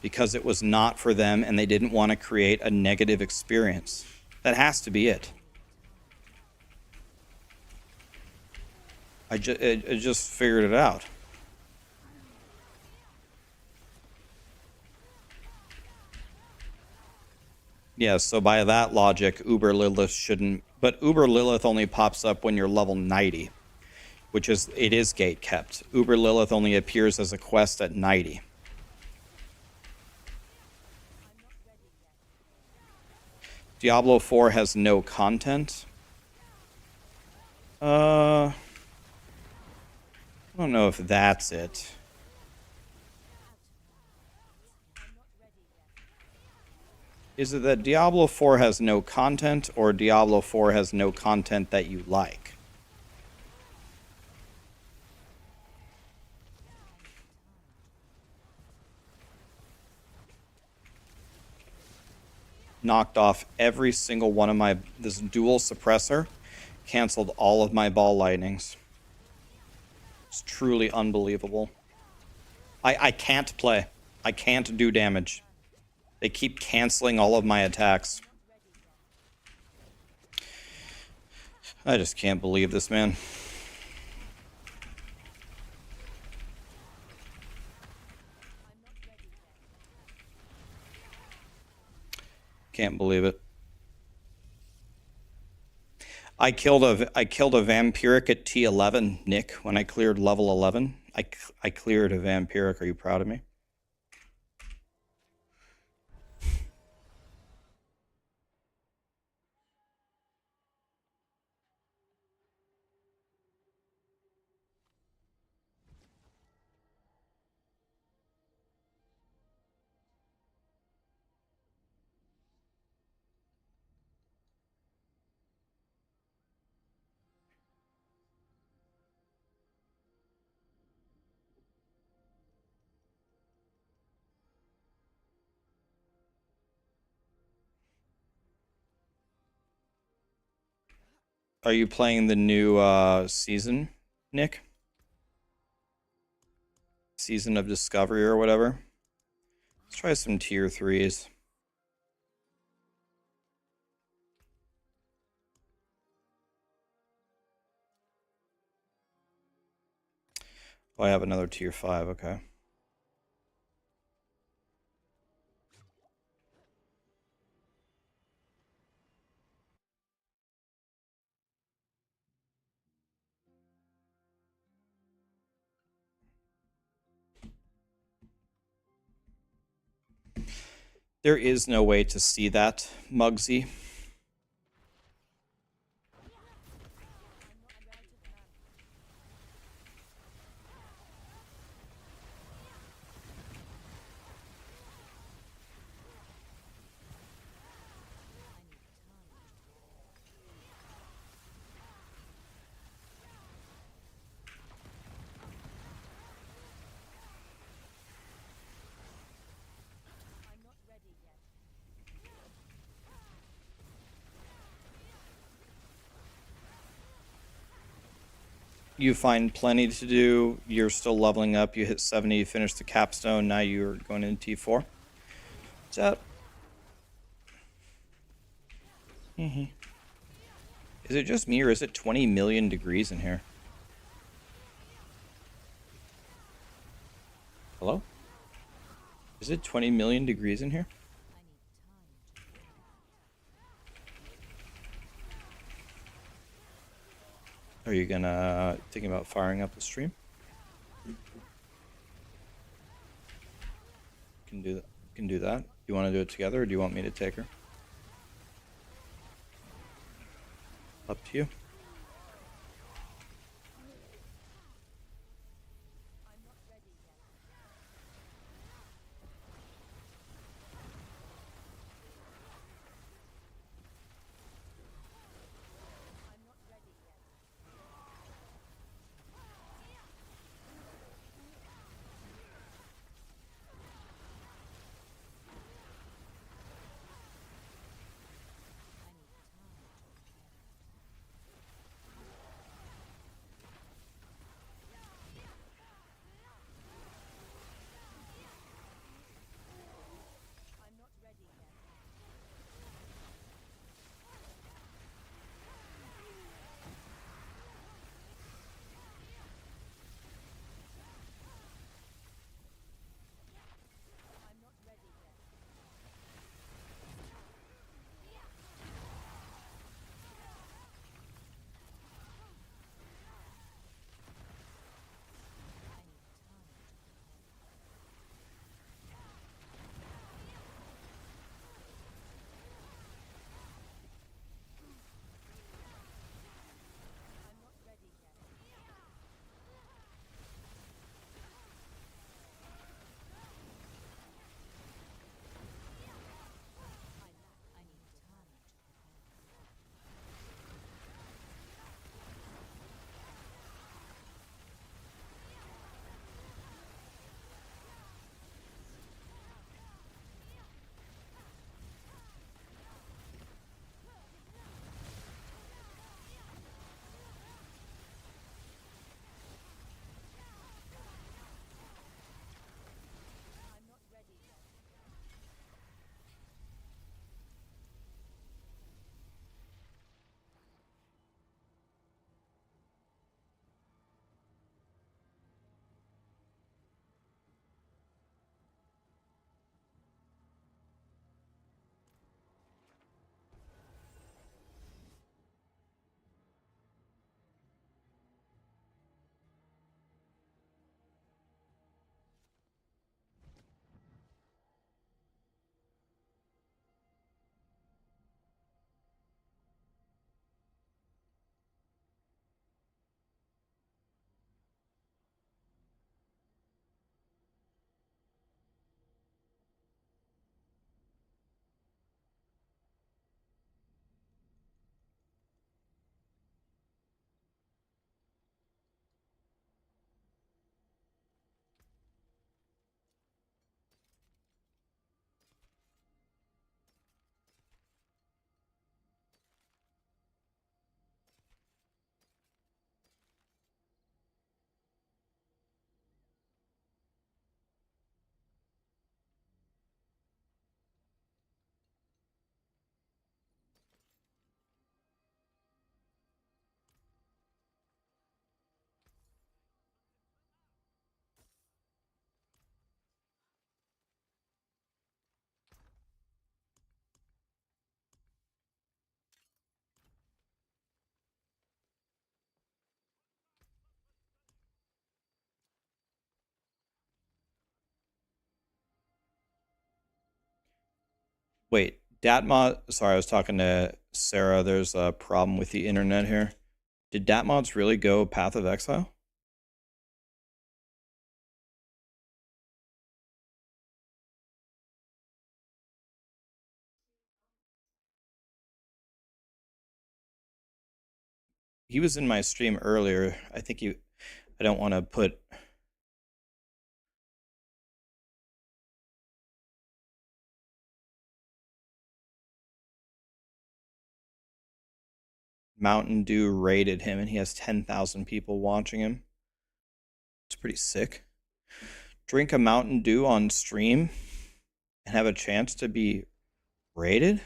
Because it was not for them and they didn't want to create a negative experience. That has to be it. I just figured it out. Yeah, so by that logic, Uber Lilith shouldn't... But Uber Lilith only pops up when you're level 90, which is... It is gate kept. Uber Lilith only appears as a quest at 90. Diablo 4 has no content. I don't know if that's it. Is it that Diablo 4 has no content, or Diablo 4 has no content that you like? Knocked off every single one of my... This dual suppressor canceled all of my ball lightnings. It's truly unbelievable. I can't play. I can't do damage. They keep canceling all of my attacks. I just can't believe this, man. Can't believe it. I killed a vampiric at T11, Nick, when I cleared level 11. I cleared a vampiric. Are you proud of me? Are you playing the new season, Nick? Season of Discovery or whatever? Let's try some tier 3s. Oh, I have another tier 5, okay. There is no way to see that, Muggsy. You find plenty to do. You're still leveling up. You hit 70, you finished the capstone. Now you're going into T4. What's up? Is it just me, or is it 20 million degrees in here? Hello? Is it 20 million degrees in here? Are you gonna thinking about firing up the stream? Can do that. Can do that. You want to do it together, or do you want me to take her? Up to you. Wait, Datmod. Sorry, I was talking to Sarah. There's a problem with the internet here. Did Datmods really go Path of Exile? He was in my stream earlier. I think you. I don't want to put. Mountain Dew raided him, and he has 10,000 people watching him. It's pretty sick. Drink a Mountain Dew on stream and have a chance to be raided?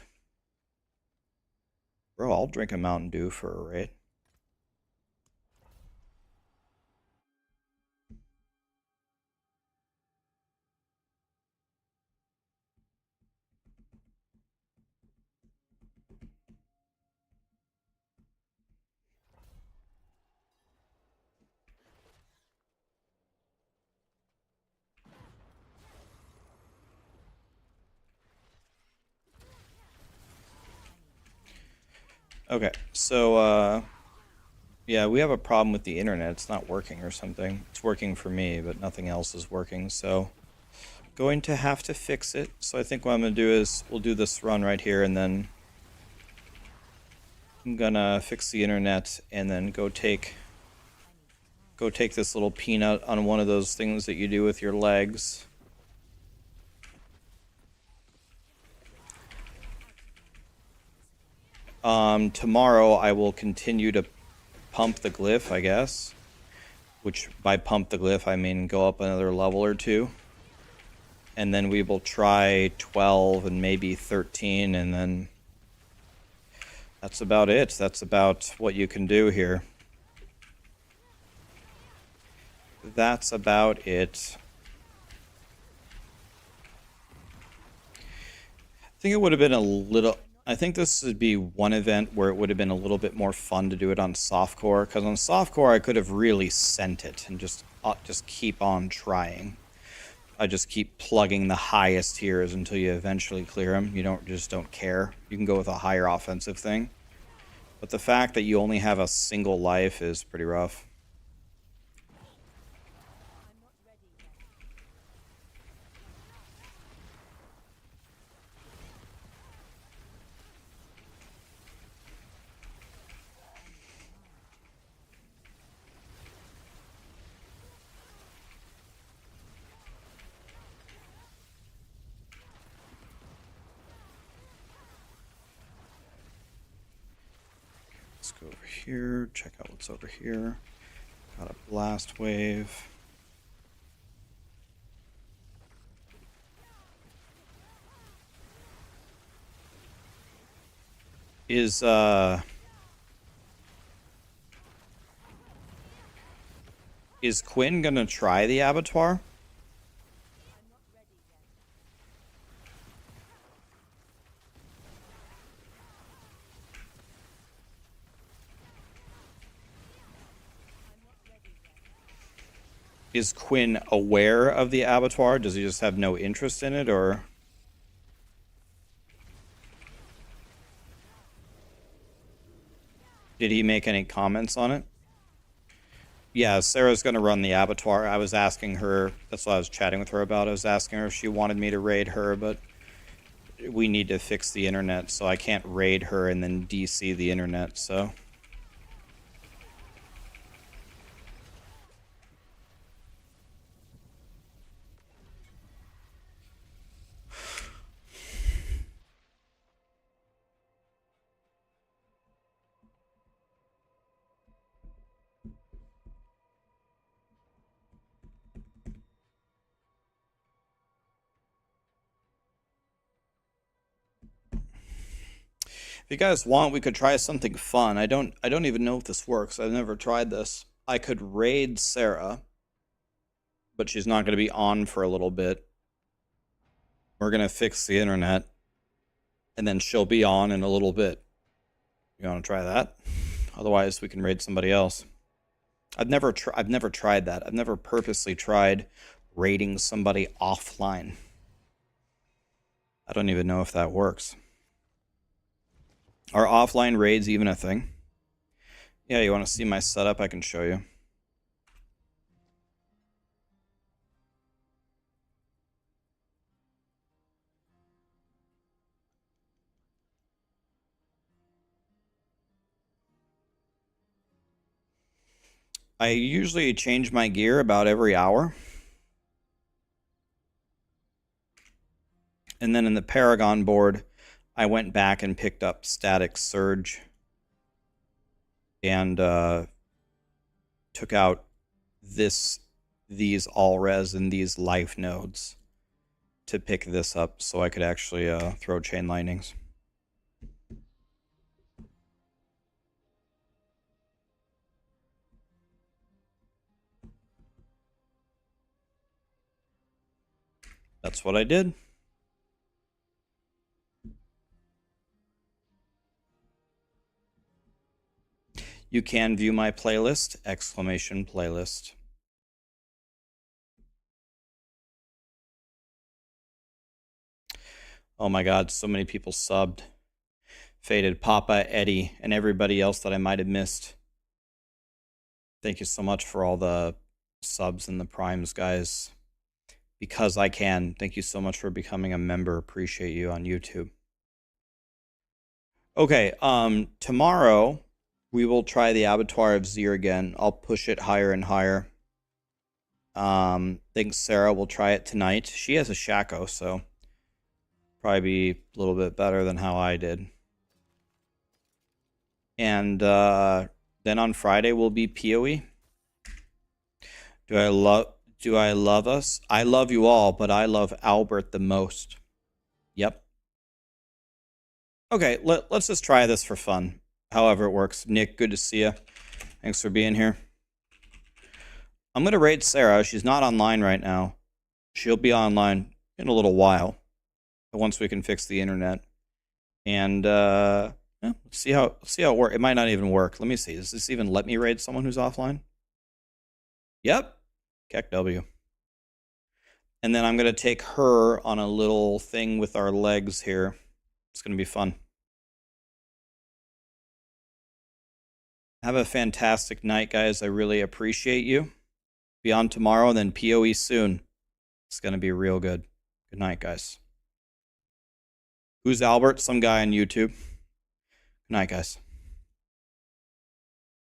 Bro, I'll drink a Mountain Dew for a raid. Okay, so, yeah, we have a problem with the internet. It's not working or something. It's working for me, but nothing else is working, so going to have to fix it. So I think what I'm going to do is we'll do this run right here, and then I'm gonna fix the internet and then go take this little peanut on one of those things that you do with your legs. Tomorrow I will continue to pump the glyph, I guess. Which, by pump the glyph, I mean go up another level or two. And then we will try 12 and maybe 13, and then that's about it. That's about what you can do here. That's about it. I think it would have been a little... I think this would be one event where it would have been a little bit more fun to do it on softcore, because on softcore I could have really sent it and just keep on trying. I just keep plugging the highest tiers until you eventually clear them. You don't care. You can go with a higher offensive thing. But the fact that you only have a single life is pretty rough. Let's go over here, check out what's over here. Got a blast wave. Is Quinn gonna try the Abattoir? Is Quinn aware of the Abattoir? Does he just have no interest in it, or? Did he make any comments on it? Yeah, Sarah's going to run the Abattoir. I was asking her, that's what I was chatting with her about. I was asking her if she wanted me to raid her, but we need to fix the internet, so I can't raid her and then DC the internet, so... If you guys want, we could try something fun. I don't even know if this works. I've never tried this. I could raid Sarah, but she's not going to be on for a little bit. We're going to fix the internet, and then she'll be on in a little bit. You want to try that? Otherwise, we can raid somebody else. I've never tried that. I've never purposely tried raiding somebody offline. I don't even know if that works. Are offline raids even a thing? Yeah, you want to see my setup? I can show you. I usually change my gear about every hour. And then in the Paragon board, I went back and picked up Static Surge and took out these all res and these life nodes to pick this up so I could actually throw chain lightnings. That's what I did. You can view my playlist, exclamation playlist. Oh my god, so many people subbed. Faded, Papa, Eddie, and everybody else that I might have missed. Thank you so much for all the subs and the primes, guys. Because I can. Thank you so much for becoming a member. Appreciate you on YouTube. Okay, tomorrow we will try the Abattoir of Zir again. I'll push it higher and higher. Think Sarah will try it tonight. She has a Shaco, so probably be a little bit better than how I did. And then on Friday will be PoE. Do I love us? I love you all, but I love Albert the most. Yep. Okay, let's just try this for fun. However it works. Nick, good to see you. Thanks for being here. I'm going to raid Sarah. She's not online right now. She'll be online in a little while. Once we can fix the internet. And yeah, let's see how it works. It might not even work. Let me see. Does this even let me raid someone who's offline? Yep. Keck W. And then I'm going to take her on a little thing with our legs here. It's going to be fun. Have a fantastic night, guys. I really appreciate you. Be on tomorrow and then PoE soon. It's going to be real good. Good night, guys. Who's Albert? Some guy on YouTube. Good night, guys.